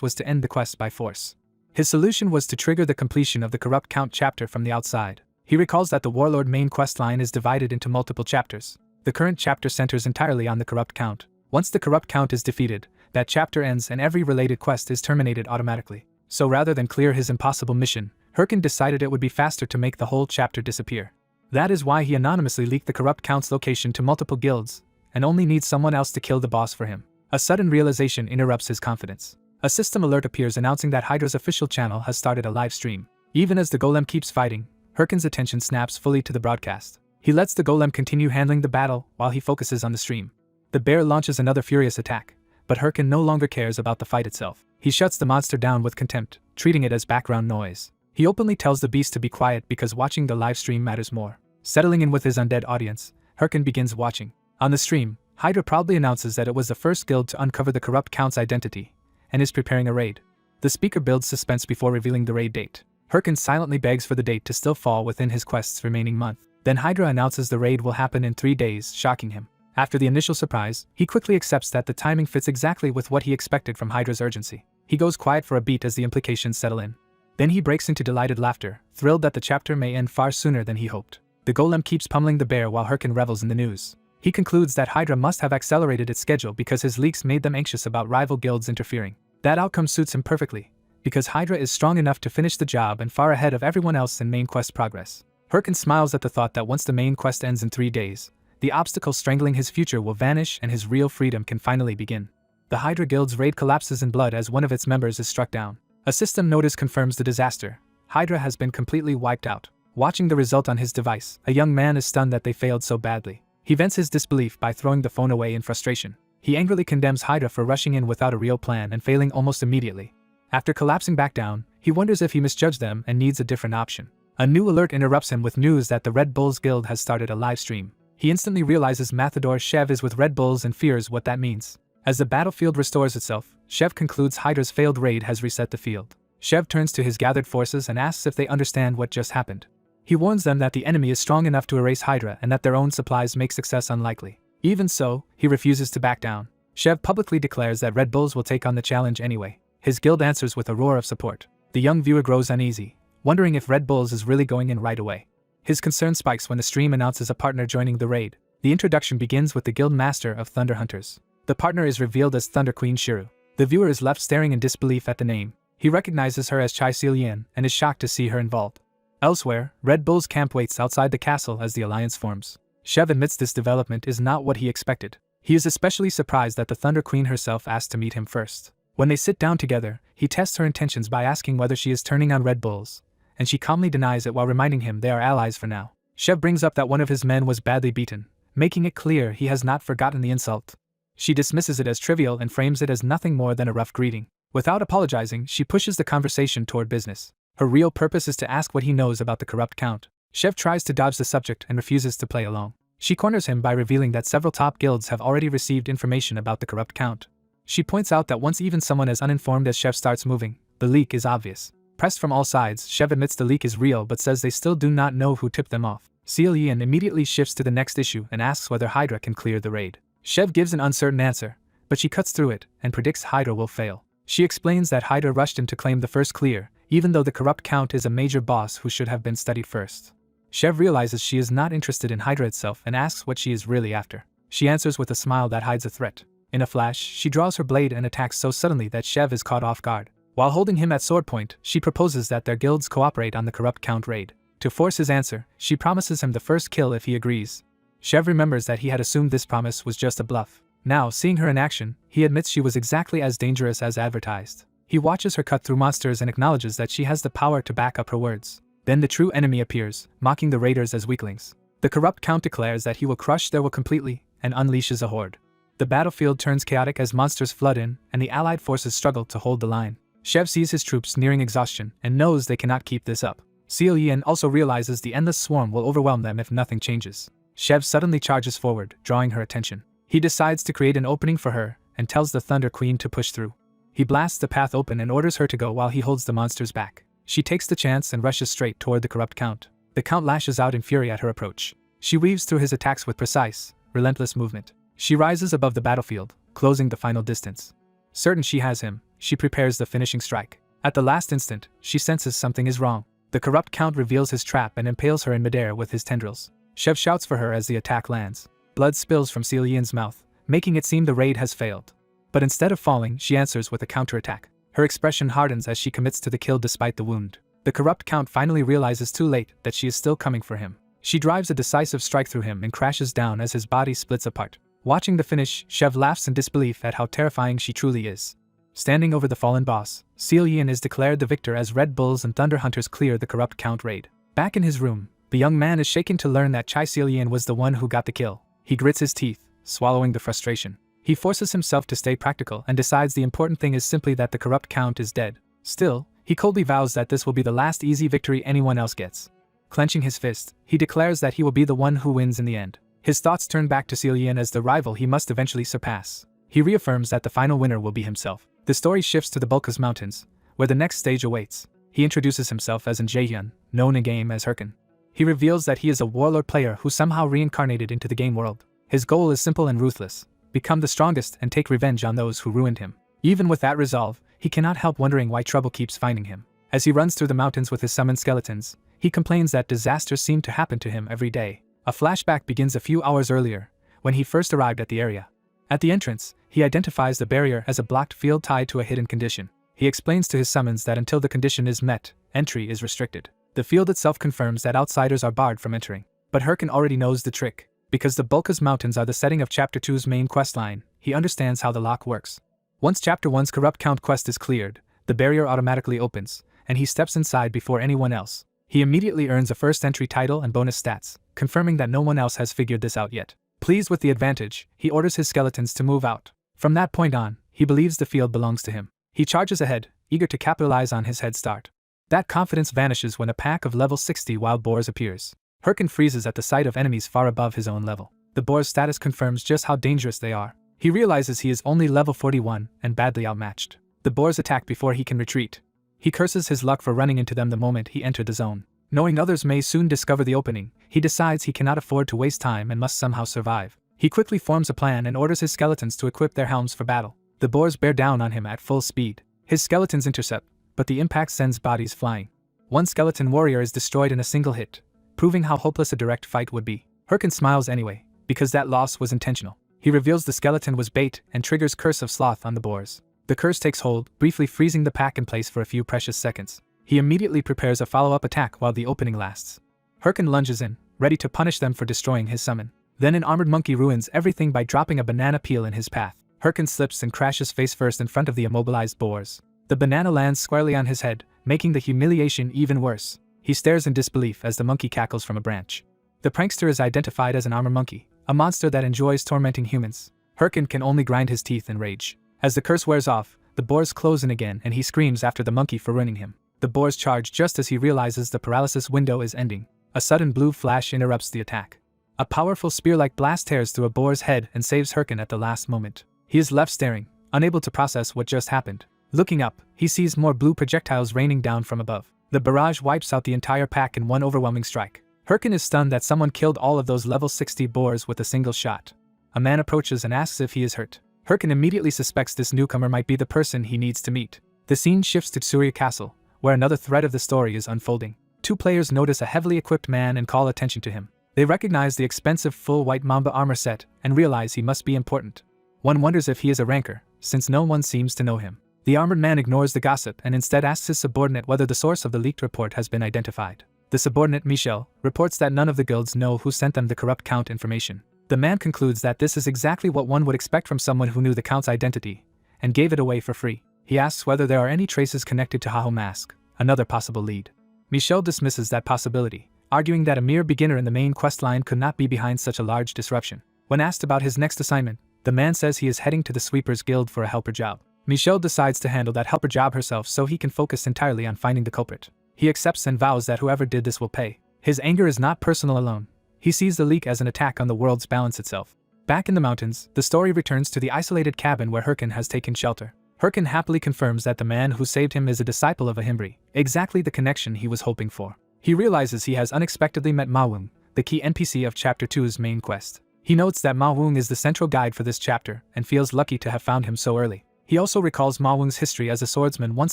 was to end the quest by force. His solution was to trigger the completion of the Corrupt Count chapter from the outside. He recalls that the Warlord main questline is divided into multiple chapters. The current chapter centers entirely on the Corrupt Count. Once the Corrupt Count is defeated, that chapter ends and every related quest is terminated automatically. So rather than clear his impossible mission, Herkin decided it would be faster to make the whole chapter disappear. That is why he anonymously leaked the Corrupt Count's location to multiple guilds, and only needs someone else to kill the boss for him. A sudden realization interrupts his confidence. A system alert appears announcing that Hydra's official channel has started a live stream. Even as the golem keeps fighting, Herkin's attention snaps fully to the broadcast. He lets the golem continue handling the battle while he focuses on the stream. The bear launches another furious attack, but Herkin no longer cares about the fight itself. He shuts the monster down with contempt, treating it as background noise. He openly tells the beast to be quiet because watching the live stream matters more. Settling in with his undead audience, Herkin begins watching. On the stream, Hydra proudly announces that it was the first guild to uncover the Corrupt Count's identity, and is preparing a raid. The speaker builds suspense before revealing the raid date. Herkin silently begs for the date to still fall within his quest's remaining month. Then Hydra announces the raid will happen in 3 days, shocking him. After the initial surprise, he quickly accepts that the timing fits exactly with what he expected from Hydra's urgency. He goes quiet for a beat as the implications settle in. Then he breaks into delighted laughter, thrilled that the chapter may end far sooner than he hoped. The golem keeps pummeling the bear while Herkin revels in the news. He concludes that Hydra must have accelerated its schedule because his leaks made them anxious about rival guilds interfering. That outcome suits him perfectly, because Hydra is strong enough to finish the job and far ahead of everyone else in main quest progress. Herkin smiles at the thought that once the main quest ends in 3 days, the obstacle strangling his future will vanish and his real freedom can finally begin. The Hydra Guild's raid collapses in blood as one of its members is struck down. A system notice confirms the disaster. Hydra has been completely wiped out. Watching the result on his device, a young man is stunned that they failed so badly. He vents his disbelief by throwing the phone away in frustration. He angrily condemns Hydra for rushing in without a real plan and failing almost immediately. After collapsing back down, he wonders if he misjudged them and needs a different option. A new alert interrupts him with news that the Red Bulls Guild has started a live stream. He instantly realizes Matador Shev is with Red Bulls and fears what that means. As the battlefield restores itself, Shev concludes Hydra's failed raid has reset the field. Shev turns to his gathered forces and asks if they understand what just happened. He warns them that the enemy is strong enough to erase Hydra and that their own supplies make success unlikely. Even so, he refuses to back down. Shev publicly declares that Red Bulls will take on the challenge anyway. His guild answers with a roar of support. The young viewer grows uneasy, wondering if Red Bulls is really going in right away. His concern spikes when the stream announces a partner joining the raid. The introduction begins with the guild master of Thunder Hunters. The partner is revealed as Thunder Queen Shiru. The viewer is left staring in disbelief at the name. He recognizes her as Chai Seolian and is shocked to see her involved. Elsewhere, Red Bull's camp waits outside the castle as the alliance forms. Shev admits this development is not what he expected. He is especially surprised that the Thunder Queen herself asked to meet him first. When they sit down together, he tests her intentions by asking whether she is turning on Red Bulls, and she calmly denies it while reminding him they are allies for now. Shev brings up that one of his men was badly beaten, making it clear he has not forgotten the insult. She dismisses it as trivial and frames it as nothing more than a rough greeting. Without apologizing, she pushes the conversation toward business. Her real purpose is to ask what he knows about the Corrupt Count. Shev tries to dodge the subject and refuses to play along. She corners him by revealing that several top guilds have already received information about the Corrupt Count. She points out that once even someone as uninformed as Shev starts moving, the leak is obvious. Pressed from all sides, Shev admits the leak is real but says they still do not know who tipped them off. Seolian immediately shifts to the next issue and asks whether Hydra can clear the raid. Shev gives an uncertain answer, but she cuts through it and predicts Hydra will fail. She explains that Hydra rushed in to claim the first clear, even though the Corrupt Count is a major boss who should have been studied first. Shev realizes she is not interested in Hydra itself and asks what she is really after. She answers with a smile that hides a threat. In a flash, she draws her blade and attacks so suddenly that Shev is caught off guard. While holding him at sword point, she proposes that their guilds cooperate on the Corrupt Count raid. To force his answer, she promises him the first kill if he agrees. Shev remembers that he had assumed this promise was just a bluff. Now, seeing her in action, he admits she was exactly as dangerous as advertised. He watches her cut through monsters and acknowledges that she has the power to back up her words. Then the true enemy appears, mocking the raiders as weaklings. The Corrupt Count declares that he will crush their will completely, and unleashes a horde. The battlefield turns chaotic as monsters flood in, and the allied forces struggle to hold the line. Shev sees his troops nearing exhaustion and knows they cannot keep this up. Seal Yin also realizes the endless swarm will overwhelm them if nothing changes. Shev suddenly charges forward, drawing her attention. He decides to create an opening for her and tells the Thunder Queen to push through. He blasts the path open and orders her to go while he holds the monsters back. She takes the chance and rushes straight toward the corrupt Count. The Count lashes out in fury at her approach. She weaves through his attacks with precise, relentless movement. She rises above the battlefield, closing the final distance. Certain she has him, she prepares the finishing strike. At the last instant, she senses something is wrong. The corrupt Count reveals his trap and impales her in midair with his tendrils. Shev shouts for her as the attack lands. Blood spills from Seal Yin's mouth, making it seem the raid has failed. But instead of falling, she answers with a counterattack. Her expression hardens as she commits to the kill despite the wound. The corrupt Count finally realizes too late that she is still coming for him. She drives a decisive strike through him and crashes down as his body splits apart. Watching the finish, Shev laughs in disbelief at how terrifying she truly is. Standing over the fallen boss, Seal Yin is declared the victor as Red Bulls and Thunder Hunters clear the corrupt Count raid. Back in his room, the young man is shaken to learn that Seal Yin was the one who got the kill. He grits his teeth, swallowing the frustration. He forces himself to stay practical and decides the important thing is simply that the corrupt Count is dead. Still, he coldly vows that this will be the last easy victory anyone else gets. Clenching his fist, he declares that he will be the one who wins in the end. His thoughts turn back to Seal Yin as the rival he must eventually surpass. He reaffirms that the final winner will be himself. The story shifts to the Bulkas Mountains, where the next stage awaits. He introduces himself as Jaehyun, known in-game as Hirkin. He reveals that he is a warlord player who somehow reincarnated into the game world. His goal is simple and ruthless: become the strongest and take revenge on those who ruined him. Even with that resolve, he cannot help wondering why trouble keeps finding him. As he runs through the mountains with his summoned skeletons, he complains that disasters seem to happen to him every day. A flashback begins a few hours earlier, when he first arrived at the area. At the entrance, he identifies the barrier as a blocked field tied to a hidden condition. He explains to his summons that until the condition is met, entry is restricted. The field itself confirms that outsiders are barred from entering. But Hirkin already knows the trick. Because the Bulkas Mountains are the setting of Chapter 2's main questline, he understands how the lock works. Once Chapter 1's Corrupt Count quest is cleared, the barrier automatically opens, and he steps inside before anyone else. He immediately earns a first entry title and bonus stats, confirming that no one else has figured this out yet. Pleased with the advantage, he orders his skeletons to move out. From that point on, he believes the field belongs to him. He charges ahead, eager to capitalize on his head start. That confidence vanishes when a pack of level 60 wild boars appears. Hirkin freezes at the sight of enemies far above his own level. The boar's status confirms just how dangerous they are. He realizes he is only level 41 and badly outmatched. The boars attack before he can retreat. He curses his luck for running into them the moment he entered the zone. Knowing others may soon discover the opening, he decides he cannot afford to waste time and must somehow survive. He quickly forms a plan and orders his skeletons to equip their helms for battle. The boars bear down on him at full speed. His skeletons intercept, but the impact sends bodies flying. One skeleton warrior is destroyed in a single hit, proving how hopeless a direct fight would be. Hirkin smiles anyway, because that loss was intentional. He reveals the skeleton was bait and triggers Curse of Sloth on the boars. The curse takes hold, briefly freezing the pack in place for a few precious seconds. He immediately prepares a follow-up attack while the opening lasts. Hirkin lunges in, ready to punish them for destroying his summon. Then an armored monkey ruins everything by dropping a banana peel in his path. Hirkin slips and crashes face first in front of the immobilized boars. The banana lands squarely on his head, making the humiliation even worse. He stares in disbelief as the monkey cackles from a branch. The prankster is identified as an armor monkey, a monster that enjoys tormenting humans. Hirkin can only grind his teeth in rage. As the curse wears off, the boars close in again and he screams after the monkey for ruining him. The boars charge just as he realizes the paralysis window is ending. A sudden blue flash interrupts the attack. A powerful spear-like blast tears through a boar's head and saves Hirkin at the last moment. He is left staring, unable to process what just happened. Looking up, he sees more blue projectiles raining down from above. The barrage wipes out the entire pack in one overwhelming strike. Hirkin is stunned that someone killed all of those level 60 boars with a single shot. A man approaches and asks if he is hurt. Hirkin immediately suspects this newcomer might be the person he needs to meet. The scene shifts to Surya Castle, where another thread of the story is unfolding. Two players notice a heavily equipped man and call attention to him. They recognize the expensive full white Mamba armor set and realize he must be important. One wonders if he is a ranker, since no one seems to know him. The armored man ignores the gossip and instead asks his subordinate whether the source of the leaked report has been identified. The subordinate, Michel, reports that none of the guilds know who sent them the corrupt Count information. The man concludes that this is exactly what one would expect from someone who knew the Count's identity and gave it away for free. He asks whether there are any traces connected to Haho Mask, another possible lead. Michel dismisses that possibility, arguing that a mere beginner in the main questline could not be behind such a large disruption. When asked about his next assignment, the man says he is heading to the Sweepers Guild for a helper job. Michel decides to handle that helper job herself so he can focus entirely on finding the culprit. He accepts and vows that whoever did this will pay. His anger is not personal alone. He sees the leak as an attack on the world's balance itself. Back in the mountains, the story returns to the isolated cabin where Hirkin has taken shelter. Hirkin happily confirms that the man who saved him is a disciple of Ahimbri, exactly the connection he was hoping for. He realizes he has unexpectedly met Mawung, the key NPC of Chapter 2's main quest. He notes that Mawung is the central guide for this chapter and feels lucky to have found him so early. He also recalls Mawung's history as a swordsman once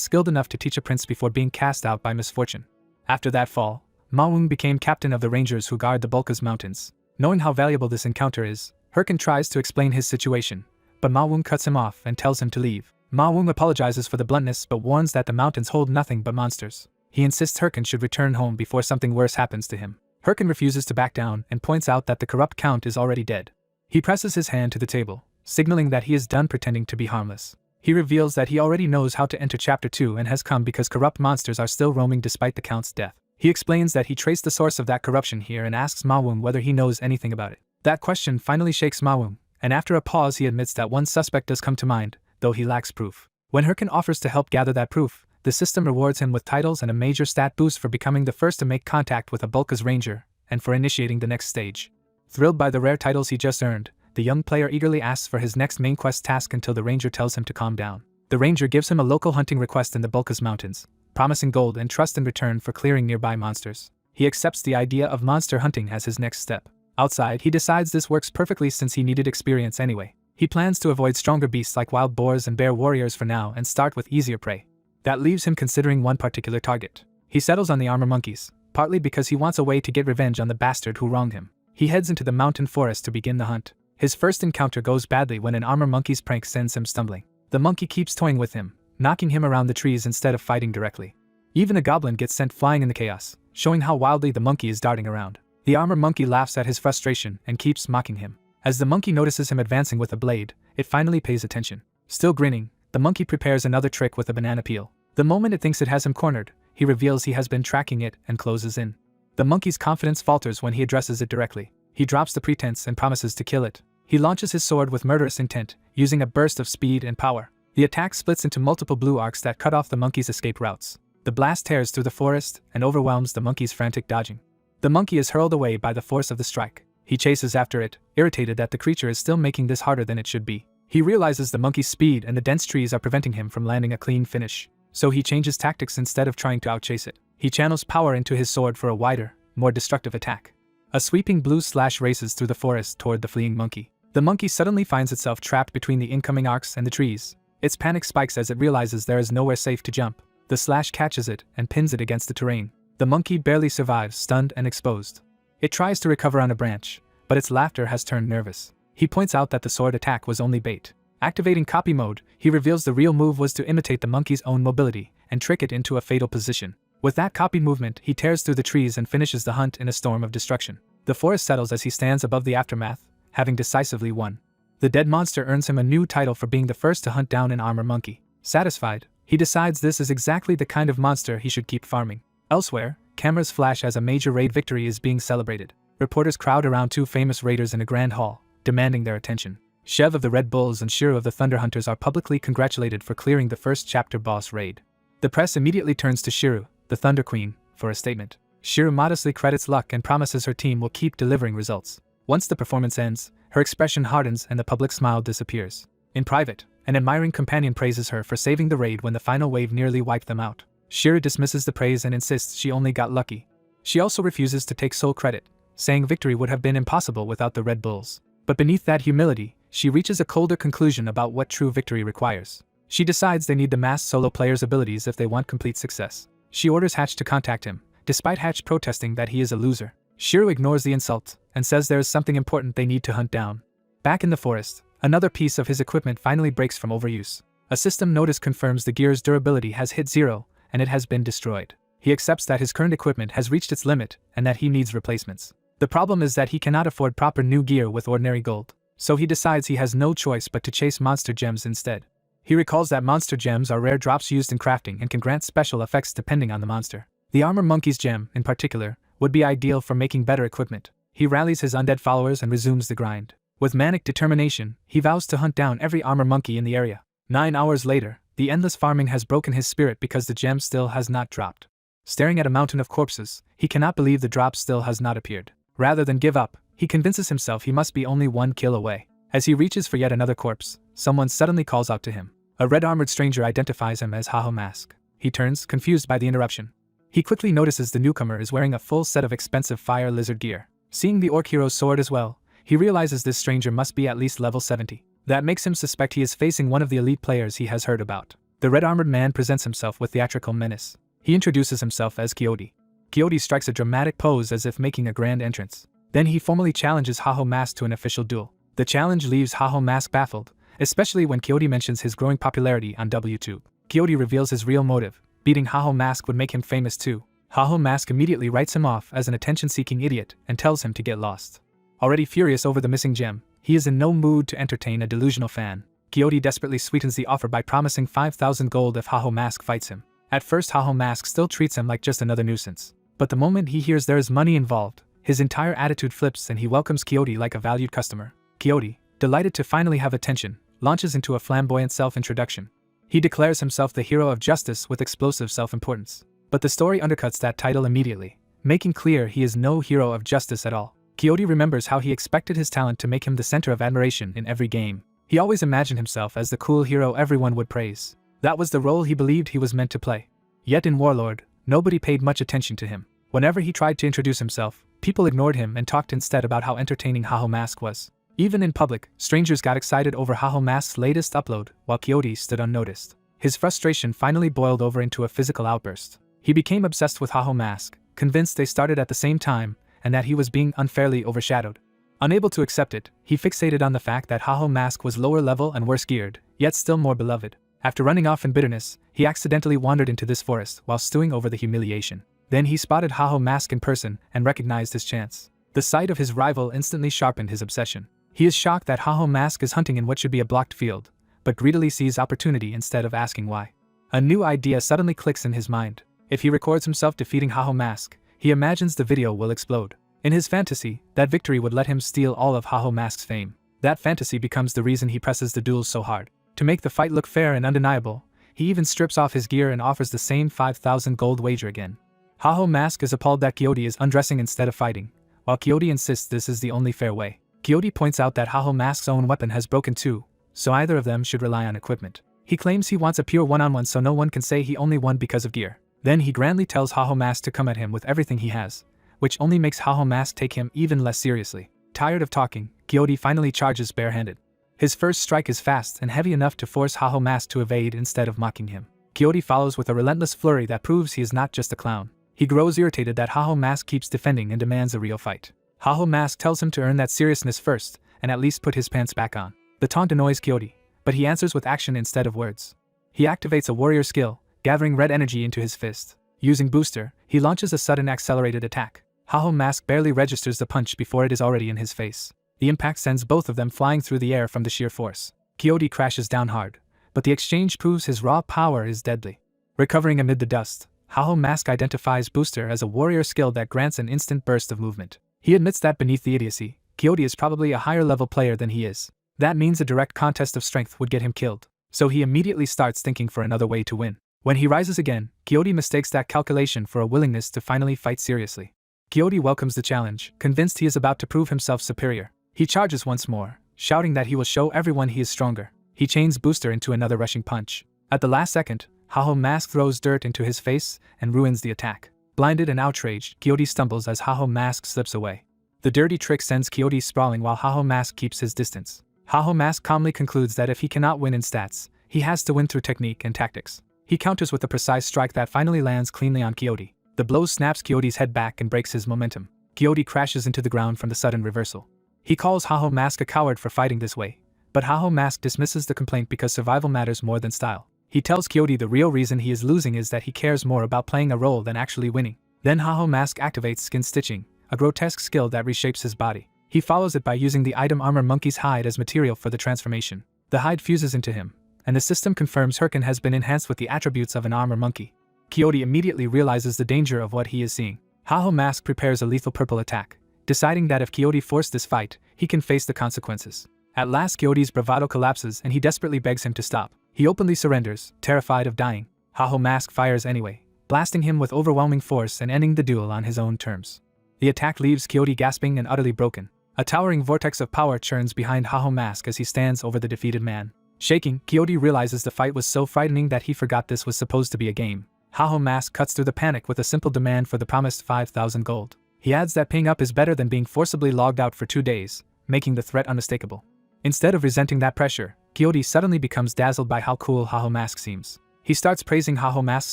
skilled enough to teach a prince before being cast out by misfortune. After that fall, Mawung became captain of the rangers who guard the Bulkas Mountains. Knowing how valuable this encounter is, Hirkin tries to explain his situation, but Mawung cuts him off and tells him to leave. Mawung apologizes for the bluntness but warns that the mountains hold nothing but monsters. He insists Hirkin should return home before something worse happens to him. Hirkin refuses to back down and points out that the corrupt count is already dead. He presses his hand to the table, signaling that he is done pretending to be harmless. He reveals that he already knows how to enter Chapter 2 and has come because corrupt monsters are still roaming despite the count's death. He explains that he traced the source of that corruption here and asks Mawung whether he knows anything about it. That question finally shakes Mawung, and after a pause he admits that one suspect does come to mind, though he lacks proof. When Hirkin offers to help gather that proof, the system rewards him with titles and a major stat boost for becoming the first to make contact with a Bulkas ranger, and for initiating the next stage. Thrilled by the rare titles he just earned, the young player eagerly asks for his next main quest task until the ranger tells him to calm down. The ranger gives him a local hunting request in the Bulkas Mountains, promising gold and trust in return for clearing nearby monsters. He accepts the idea of monster hunting as his next step. Outside, he decides this works perfectly since he needed experience anyway. He plans to avoid stronger beasts like wild boars and bear warriors for now and start with easier prey. That leaves him considering one particular target. He settles on the armor monkeys, partly because he wants a way to get revenge on the bastard who wronged him. He heads into the mountain forest to begin the hunt. His first encounter goes badly when an armor monkey's prank sends him stumbling. The monkey keeps toying with him, knocking him around the trees instead of fighting directly. Even a goblin gets sent flying in the chaos, showing how wildly the monkey is darting around. The armor monkey laughs at his frustration and keeps mocking him. As the monkey notices him advancing with a blade, it finally pays attention. Still grinning, the monkey prepares another trick with a banana peel. The moment it thinks it has him cornered, he reveals he has been tracking it and closes in. The monkey's confidence falters when he addresses it directly. He drops the pretense and promises to kill it. He launches his sword with murderous intent, using a burst of speed and power. The attack splits into multiple blue arcs that cut off the monkey's escape routes. The blast tears through the forest and overwhelms the monkey's frantic dodging. The monkey is hurled away by the force of the strike. He chases after it, irritated that the creature is still making this harder than it should be. He realizes the monkey's speed and the dense trees are preventing him from landing a clean finish. So he changes tactics instead of trying to outchase it. He channels power into his sword for a wider, more destructive attack. A sweeping blue slash races through the forest toward the fleeing monkey. The monkey suddenly finds itself trapped between the incoming arcs and the trees. Its panic spikes as it realizes there is nowhere safe to jump. The slash catches it and pins it against the terrain. The monkey barely survives, stunned and exposed. It tries to recover on a branch, but its laughter has turned nervous. He points out that the sword attack was only bait. Activating copy mode, he reveals the real move was to imitate the monkey's own mobility and trick it into a fatal position. With that copy movement, he tears through the trees and finishes the hunt in a storm of destruction. The forest settles as he stands above the aftermath, having decisively won. The dead monster earns him a new title for being the first to hunt down an armor monkey. Satisfied, he decides this is exactly the kind of monster he should keep farming. Elsewhere, cameras flash as a major raid victory is being celebrated. Reporters crowd around two famous raiders in a grand hall, demanding their attention. Shev of the Red Bulls and Shiru of the Thunder Hunters are publicly congratulated for clearing the first chapter boss raid. The press immediately turns to Shiru, the Thunder Queen, for a statement. Shiru modestly credits luck and promises her team will keep delivering results. Once the performance ends, her expression hardens and the public smile disappears. In private, an admiring companion praises her for saving the raid when the final wave nearly wiped them out. Shiru dismisses the praise and insists she only got lucky. She also refuses to take sole credit, saying victory would have been impossible without the Red Bulls. But beneath that humility, she reaches a colder conclusion about what true victory requires. She decides they need the masked solo player's abilities if they want complete success. She orders Hatch to contact him, despite Hatch protesting that he is a loser. Shiru ignores the insult and says there is something important they need to hunt down. Back in the forest, another piece of his equipment finally breaks from overuse. A system notice confirms the gear's durability has hit 0 and it has been destroyed. He accepts that his current equipment has reached its limit and that he needs replacements. The problem is that he cannot afford proper new gear with ordinary gold. So he decides he has no choice but to chase monster gems instead. He recalls that monster gems are rare drops used in crafting and can grant special effects depending on the monster. The armor monkey's gem, in particular, would be ideal for making better equipment. He rallies his undead followers and resumes the grind. With manic determination, he vows to hunt down every armor monkey in the area. 9 hours later, the endless farming has broken his spirit because the gem still has not dropped. Staring at a mountain of corpses, he cannot believe the drop still has not appeared. Rather than give up, he convinces himself he must be only one kill away. As he reaches for yet another corpse, someone suddenly calls out to him. A red-armored stranger identifies him as ManhwaCapped. He turns, confused by the interruption. He quickly notices the newcomer is wearing a full set of expensive fire lizard gear. Seeing the orc hero's sword as well, he realizes this stranger must be at least level 70. That makes him suspect he is facing one of the elite players he has heard about. The red-armored man presents himself with theatrical menace. He introduces himself as Quixote. Quixote strikes a dramatic pose as if making a grand entrance. Then he formally challenges ManhwaCapped to an official duel. The challenge leaves ManhwaCapped baffled, especially when Quixote mentions his growing popularity on WTube. Quixote reveals his real motive. Beating ManhwaCapped would make him famous too. ManhwaCapped immediately writes him off as an attention-seeking idiot and tells him to get lost. Already furious over the missing gem, he is in no mood to entertain a delusional fan. Quixote desperately sweetens the offer by promising 5,000 gold if ManhwaCapped fights him. At first ManhwaCapped still treats him like just another nuisance. But the moment he hears there is money involved, his entire attitude flips and he welcomes Quixote like a valued customer. Quixote, delighted to finally have attention, launches into a flamboyant self-introduction. He declares himself the hero of justice with explosive self-importance. But the story undercuts that title immediately, making clear he is no hero of justice at all. Quixote remembers how he expected his talent to make him the center of admiration in every game. He always imagined himself as the cool hero everyone would praise. That was the role he believed he was meant to play. Yet in Warlord, nobody paid much attention to him. Whenever he tried to introduce himself, people ignored him and talked instead about how entertaining ManhwaCapped was. Even in public, strangers got excited over ManhwaCapped's latest upload, while Quixote stood unnoticed. His frustration finally boiled over into a physical outburst. He became obsessed with ManhwaCapped, convinced they started at the same time, and that he was being unfairly overshadowed. Unable to accept it, he fixated on the fact that ManhwaCapped was lower level and worse geared, yet still more beloved. After running off in bitterness, he accidentally wandered into this forest while stewing over the humiliation. Then he spotted ManhwaCapped in person and recognized his chance. The sight of his rival instantly sharpened his obsession. He is shocked that ManhwaCapped is hunting in what should be a blocked field, but greedily sees opportunity instead of asking why. A new idea suddenly clicks in his mind. If he records himself defeating ManhwaCapped, he imagines the video will explode. In his fantasy, that victory would let him steal all of ManhwaCapped's fame. That fantasy becomes the reason he presses the duel so hard. To make the fight look fair and undeniable, he even strips off his gear and offers the same 5,000 gold wager again. ManhwaCapped is appalled that Quixote is undressing instead of fighting, while Quixote insists this is the only fair way. Quixote points out that ManhwaCapped's own weapon has broken too, so either of them should rely on equipment. He claims he wants a pure one-on-one so no one can say he only won because of gear. Then he grandly tells ManhwaCapped to come at him with everything he has, which only makes ManhwaCapped take him even less seriously. Tired of talking, Quixote finally charges barehanded. His first strike is fast and heavy enough to force ManhwaCapped to evade instead of mocking him. Quixote follows with a relentless flurry that proves he is not just a clown. He grows irritated that ManhwaCapped keeps defending and demands a real fight. ManhwaCapped tells him to earn that seriousness first and at least put his pants back on. The taunt annoys Quixote, but he answers with action instead of words. He activates a warrior skill, gathering red energy into his fist. Using Booster, he launches a sudden accelerated attack. ManhwaCapped barely registers the punch before it is already in his face. The impact sends both of them flying through the air from the sheer force. Quixote crashes down hard, but the exchange proves his raw power is deadly. Recovering amid the dust, ManhwaCapped identifies Booster as a warrior skill that grants an instant burst of movement. He admits that beneath the idiocy, Quixote is probably a higher level player than he is. That means a direct contest of strength would get him killed, so he immediately starts thinking for another way to win. When he rises again, Quixote mistakes that calculation for a willingness to finally fight seriously. Quixote welcomes the challenge, convinced he is about to prove himself superior. He charges once more, shouting that he will show everyone he is stronger. He chains Booster into another rushing punch. At the last second, ManhwaCapped throws dirt into his face and ruins the attack. Blinded and outraged, Quixote stumbles as ManhwaCapped slips away. The dirty trick sends Quixote sprawling while ManhwaCapped keeps his distance. ManhwaCapped calmly concludes that if he cannot win in stats, he has to win through technique and tactics. He counters with a precise strike that finally lands cleanly on Quixote. The blow snaps Quixote's head back and breaks his momentum. Quixote crashes into the ground from the sudden reversal. He calls ManhwaCapped a coward for fighting this way, but ManhwaCapped dismisses the complaint because survival matters more than style. He tells Quixote the real reason he is losing is that he cares more about playing a role than actually winning. Then ManhwaCapped activates skin stitching, a grotesque skill that reshapes his body. He follows it by using the item armor monkey's hide as material for the transformation. The hide fuses into him, and the system confirms Herkin has been enhanced with the attributes of an armor monkey. Quixote immediately realizes the danger of what he is seeing. ManhwaCapped prepares a lethal purple attack, deciding that if Quixote forced this fight, he can face the consequences. At last Quixote's bravado collapses and he desperately begs him to stop. He openly surrenders, terrified of dying. ManhwaCapped fires anyway, blasting him with overwhelming force and ending the duel on his own terms. The attack leaves Quixote gasping and utterly broken. A towering vortex of power churns behind Haho Mask as he stands over the defeated man. Shaking, Quixote realizes the fight was so frightening that he forgot this was supposed to be a game. Haho Mask cuts through the panic with a simple demand for the promised 5,000 gold. He adds that paying up is better than being forcibly logged out for 2 days, making the threat unmistakable. Instead of resenting that pressure, Quixote suddenly becomes dazzled by how cool Haho Mask seems. He starts praising Haho Mask's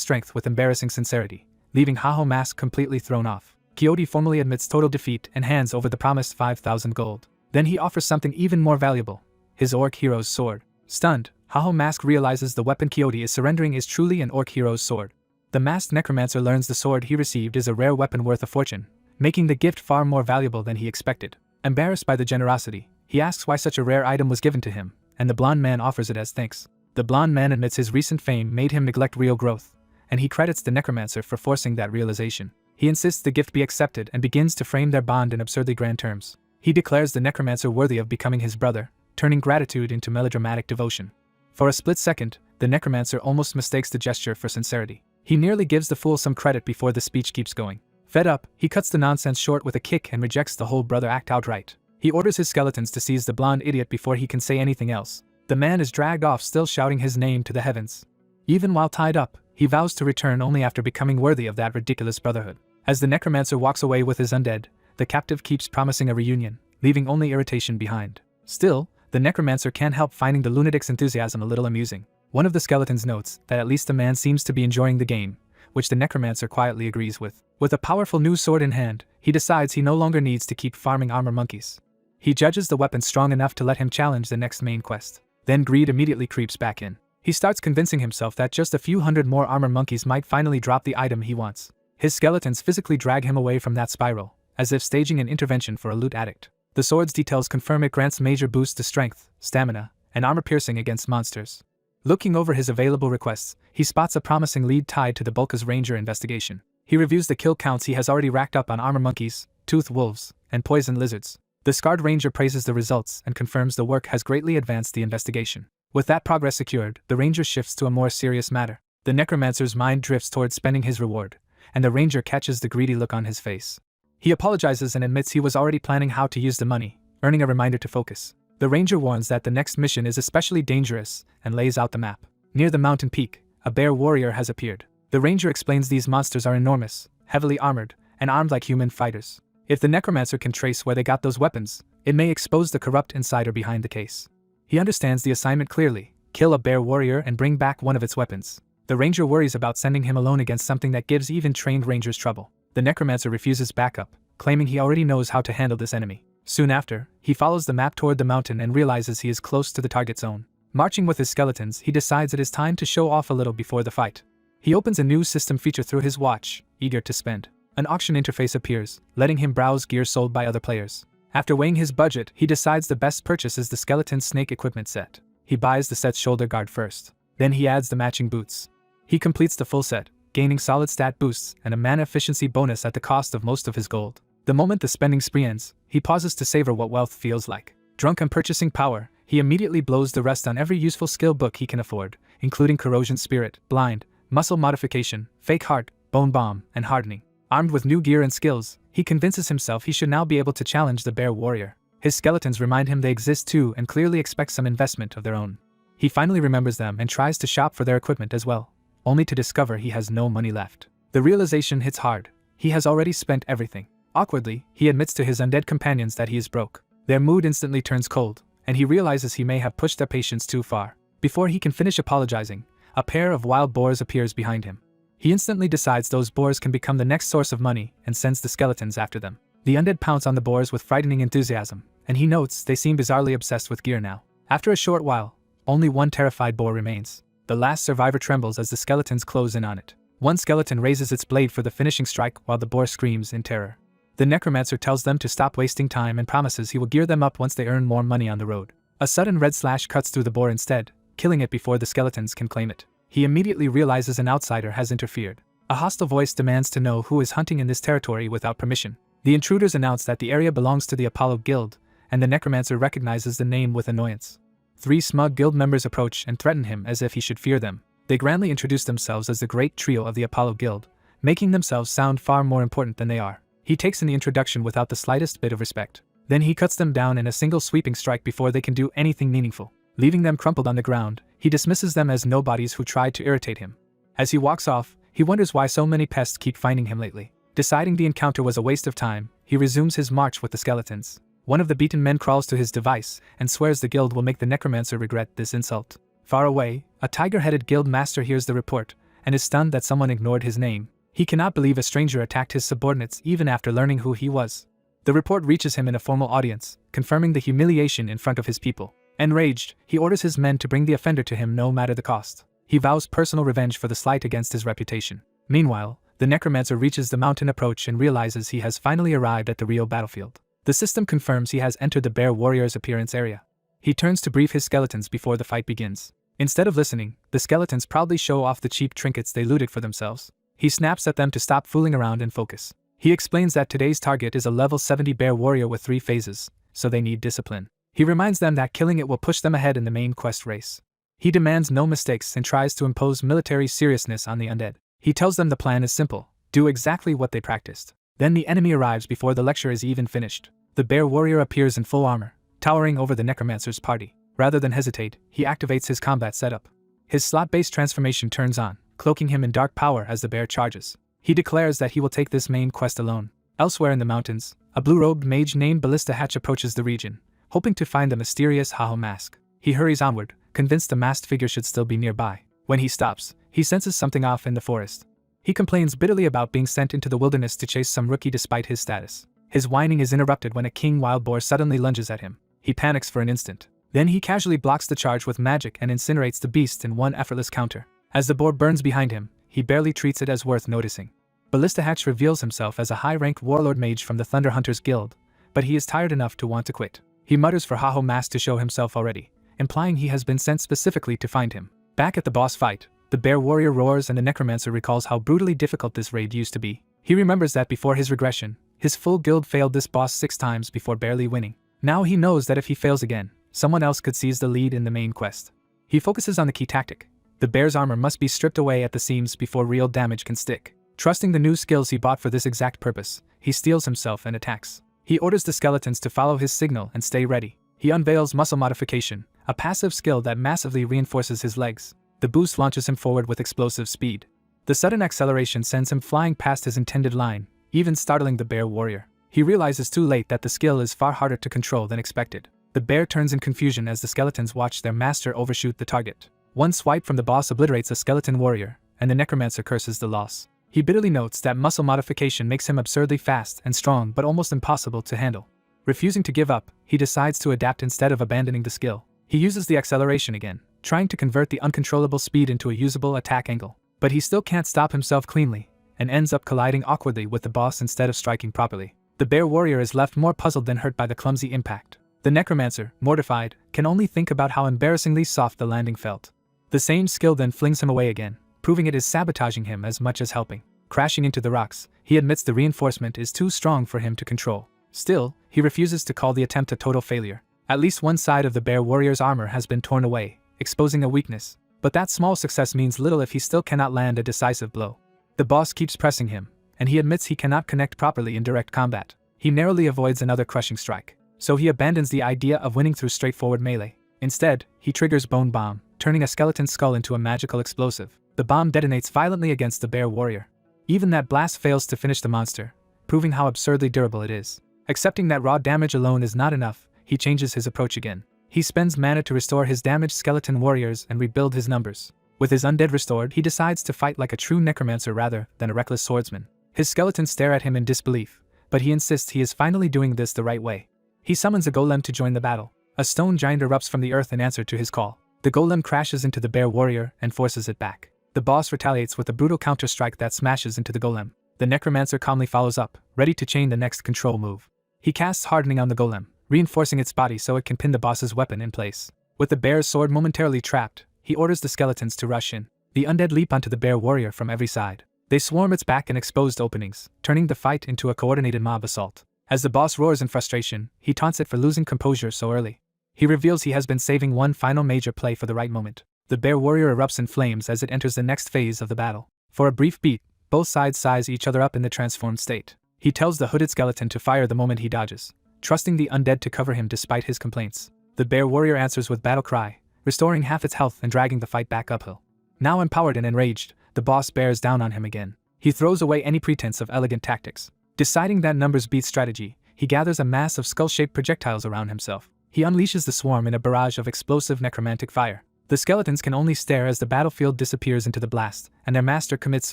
strength with embarrassing sincerity, leaving Haho Mask completely thrown off. Quixote formally admits total defeat and hands over the promised 5,000 gold. Then he offers something even more valuable, his orc hero's sword. Stunned, Haho Mask realizes the weapon Quixote is surrendering is truly an orc hero's sword. The masked necromancer learns the sword he received is a rare weapon worth a fortune, making the gift far more valuable than he expected. Embarrassed by the generosity, he asks why such a rare item was given to him, and the blonde man offers it as thanks. The blonde man admits his recent fame made him neglect real growth, and he credits the necromancer for forcing that realization. He insists the gift be accepted and begins to frame their bond in absurdly grand terms. He declares the necromancer worthy of becoming his brother, turning gratitude into melodramatic devotion. For a split second, the necromancer almost mistakes the gesture for sincerity. He nearly gives the fool some credit before the speech keeps going. Fed up, he cuts the nonsense short with a kick and rejects the whole brother act outright. He orders his skeletons to seize the blonde idiot before he can say anything else. The man is dragged off still shouting his name to the heavens. Even while tied up, he vows to return only after becoming worthy of that ridiculous brotherhood. As the necromancer walks away with his undead, the captive keeps promising a reunion, leaving only irritation behind. Still, the necromancer can't help finding the lunatic's enthusiasm a little amusing. One of the skeletons notes that at least the man seems to be enjoying the game, which the necromancer quietly agrees with. With a powerful new sword in hand, he decides he no longer needs to keep farming armor monkeys. He judges the weapon strong enough to let him challenge the next main quest. Then greed immediately creeps back in. He starts convincing himself that just a few hundred more armor monkeys might finally drop the item he wants. His skeletons physically drag him away from that spiral, as if staging an intervention for a loot addict. The sword's details confirm it grants major boosts to strength, stamina, and armor piercing against monsters. Looking over his available requests, he spots a promising lead tied to the Bulka's ranger investigation. He reviews the kill counts he has already racked up on armor monkeys, toothed wolves, and poison lizards. The scarred ranger praises the results and confirms the work has greatly advanced the investigation. With that progress secured, the ranger shifts to a more serious matter. The necromancer's mind drifts towards spending his reward, and the ranger catches the greedy look on his face. He apologizes and admits he was already planning how to use the money, earning a reminder to focus. The ranger warns that the next mission is especially dangerous and lays out the map. Near the mountain peak, a bear warrior has appeared. The ranger explains these monsters are enormous, heavily armored, and armed like human fighters. If the necromancer can trace where they got those weapons, it may expose the corrupt insider behind the case. He understands the assignment clearly: kill a bear warrior and bring back one of its weapons. The ranger worries about sending him alone against something that gives even trained rangers trouble. The necromancer refuses backup, claiming he already knows how to handle this enemy. Soon after, he follows the map toward the mountain and realizes he is close to the target zone. Marching with his skeletons, he decides it is time to show off a little before the fight. He opens a new system feature through his watch, eager to spend. An auction interface appears, letting him browse gear sold by other players. After weighing his budget, he decides the best purchase is the skeleton snake equipment set. He buys the set's shoulder guard first. Then he adds the matching boots. He completes the full set, gaining solid stat boosts and a mana efficiency bonus at the cost of most of his gold. The moment the spending spree ends, he pauses to savor what wealth feels like. Drunk on purchasing power, he immediately blows the rest on every useful skill book he can afford, including Corrosion Spirit, Blind, Muscle Modification, Fake Heart, Bone Bomb, and Hardening. Armed with new gear and skills, he convinces himself he should now be able to challenge the bear warrior. His skeletons remind him they exist too and clearly expect some investment of their own. He finally remembers them and tries to shop for their equipment as well, only to discover he has no money left. The realization hits hard. He has already spent everything. Awkwardly, he admits to his undead companions that he is broke. Their mood instantly turns cold, and he realizes he may have pushed their patience too far. Before he can finish apologizing, a pair of wild boars appears behind him. He instantly decides those boars can become the next source of money and sends the skeletons after them. The undead pounce on the boars with frightening enthusiasm, and he notes they seem bizarrely obsessed with gear now. After a short while, only one terrified boar remains. The last survivor trembles as the skeletons close in on it. One skeleton raises its blade for the finishing strike while the boar screams in terror. The necromancer tells them to stop wasting time and promises he will gear them up once they earn more money on the road. A sudden red slash cuts through the boar instead, killing it before the skeletons can claim it. He immediately realizes an outsider has interfered. A hostile voice demands to know who is hunting in this territory without permission. The intruders announce that the area belongs to the Apollo Guild, and the necromancer recognizes the name with annoyance. 3 smug guild members approach and threaten him as if he should fear them. They grandly introduce themselves as the great trio of the Apollo Guild, making themselves sound far more important than they are. He takes in the introduction without the slightest bit of respect. Then he cuts them down in a single sweeping strike before they can do anything meaningful. Leaving them crumpled on the ground, he dismisses them as nobodies who tried to irritate him. As he walks off, he wonders why so many pests keep finding him lately. Deciding the encounter was a waste of time, he resumes his march with the skeletons. One of the beaten men crawls to his device and swears the guild will make the necromancer regret this insult. Far away, a tiger-headed guild master hears the report and is stunned that someone ignored his name. He cannot believe a stranger attacked his subordinates even after learning who he was. The report reaches him in a formal audience, confirming the humiliation in front of his people. Enraged, he orders his men to bring the offender to him no matter the cost. He vows personal revenge for the slight against his reputation. Meanwhile, the necromancer reaches the mountain approach and realizes he has finally arrived at the real battlefield. The system confirms he has entered the bear warrior's appearance area. He turns to brief his skeletons before the fight begins. Instead of listening, the skeletons proudly show off the cheap trinkets they looted for themselves. He snaps at them to stop fooling around and focus. He explains that today's target is a level 70 bear warrior with 3 phases, so they need discipline. He reminds them that killing it will push them ahead in the main quest race. He demands no mistakes and tries to impose military seriousness on the undead. He tells them the plan is simple: do exactly what they practiced. Then the enemy arrives before the lecture is even finished. The bear warrior appears in full armor, towering over the necromancer's party. Rather than hesitate, he activates his combat setup. His slot-based transformation turns on, cloaking him in dark power as the bear charges. He declares that he will take this main quest alone. Elsewhere in the mountains, a blue-robed mage named Ballista Hatch approaches the region, hoping to find the mysterious Haho mask. He hurries onward, convinced the masked figure should still be nearby. When he stops, he senses something off in the forest. He complains bitterly about being sent into the wilderness to chase some rookie despite his status. His whining is interrupted when a king wild boar suddenly lunges at him. He panics for an instant. Then he casually blocks the charge with magic and incinerates the beast in one effortless counter. As the boar burns behind him, he barely treats it as worth noticing. Ballista Hatch reveals himself as a high-ranked warlord mage from the Thunder Hunters Guild, but he is tired enough to want to quit. He mutters for Haho Mask to show himself already, implying he has been sent specifically to find him. Back at the boss fight, the bear warrior roars and the necromancer recalls how brutally difficult this raid used to be. He remembers that before his regression, his full guild failed this boss 6 times before barely winning. Now he knows that if he fails again, someone else could seize the lead in the main quest. He focuses on the key tactic. The bear's armor must be stripped away at the seams before real damage can stick. Trusting the new skills he bought for this exact purpose, he steels himself and attacks. He orders the skeletons to follow his signal and stay ready. He unveils Muscle Modification, a passive skill that massively reinforces his legs. The boost launches him forward with explosive speed. The sudden acceleration sends him flying past his intended line, even startling the bear warrior. He realizes too late that the skill is far harder to control than expected. The bear turns in confusion as the skeletons watch their master overshoot the target. One swipe from the boss obliterates a skeleton warrior, and the necromancer curses the loss. He bitterly notes that muscle modification makes him absurdly fast and strong but almost impossible to handle. Refusing to give up, he decides to adapt instead of abandoning the skill. He uses the acceleration again, trying to convert the uncontrollable speed into a usable attack angle. But he still can't stop himself cleanly, and ends up colliding awkwardly with the boss instead of striking properly. The bear warrior is left more puzzled than hurt by the clumsy impact. The necromancer, mortified, can only think about how embarrassingly soft the landing felt. The same skill then flings him away again, proving it is sabotaging him as much as helping. Crashing into the rocks, he admits the reinforcement is too strong for him to control. Still, he refuses to call the attempt a total failure. At least one side of the bear warrior's armor has been torn away, exposing a weakness. But that small success means little if he still cannot land a decisive blow. The boss keeps pressing him, and he admits he cannot connect properly in direct combat. He narrowly avoids another crushing strike, so he abandons the idea of winning through straightforward melee. Instead, he triggers Bone Bomb, turning a skeleton skull into a magical explosive. The bomb detonates violently against the bear warrior. Even that blast fails to finish the monster, proving how absurdly durable it is. Accepting that raw damage alone is not enough, he changes his approach again. He spends mana to restore his damaged skeleton warriors and rebuild his numbers. With his undead restored, he decides to fight like a true necromancer rather than a reckless swordsman. His skeletons stare at him in disbelief, but he insists he is finally doing this the right way. He summons a golem to join the battle. A stone giant erupts from the earth in answer to his call. The golem crashes into the bear warrior and forces it back. The boss retaliates with a brutal counter-strike that smashes into the golem. The necromancer calmly follows up, ready to chain the next control move. He casts hardening on the golem, reinforcing its body so it can pin the boss's weapon in place. With the bear's sword momentarily trapped, he orders the skeletons to rush in. The undead leap onto the bear warrior from every side. They swarm its back in exposed openings, turning the fight into a coordinated mob assault. As the boss roars in frustration, he taunts it for losing composure so early. He reveals he has been saving one final major play for the right moment. The bear warrior erupts in flames as it enters the next phase of the battle. For a brief beat, both sides size each other up in the transformed state. He tells the hooded skeleton to fire the moment he dodges, trusting the undead to cover him despite his complaints. The bear warrior answers with battle cry, restoring half its health and dragging the fight back uphill. Now empowered and enraged, the boss bears down on him again. He throws away any pretense of elegant tactics. Deciding that numbers beat strategy, he gathers a mass of skull-shaped projectiles around himself. He unleashes the swarm in a barrage of explosive necromantic fire. The skeletons can only stare as the battlefield disappears into the blast, and their master commits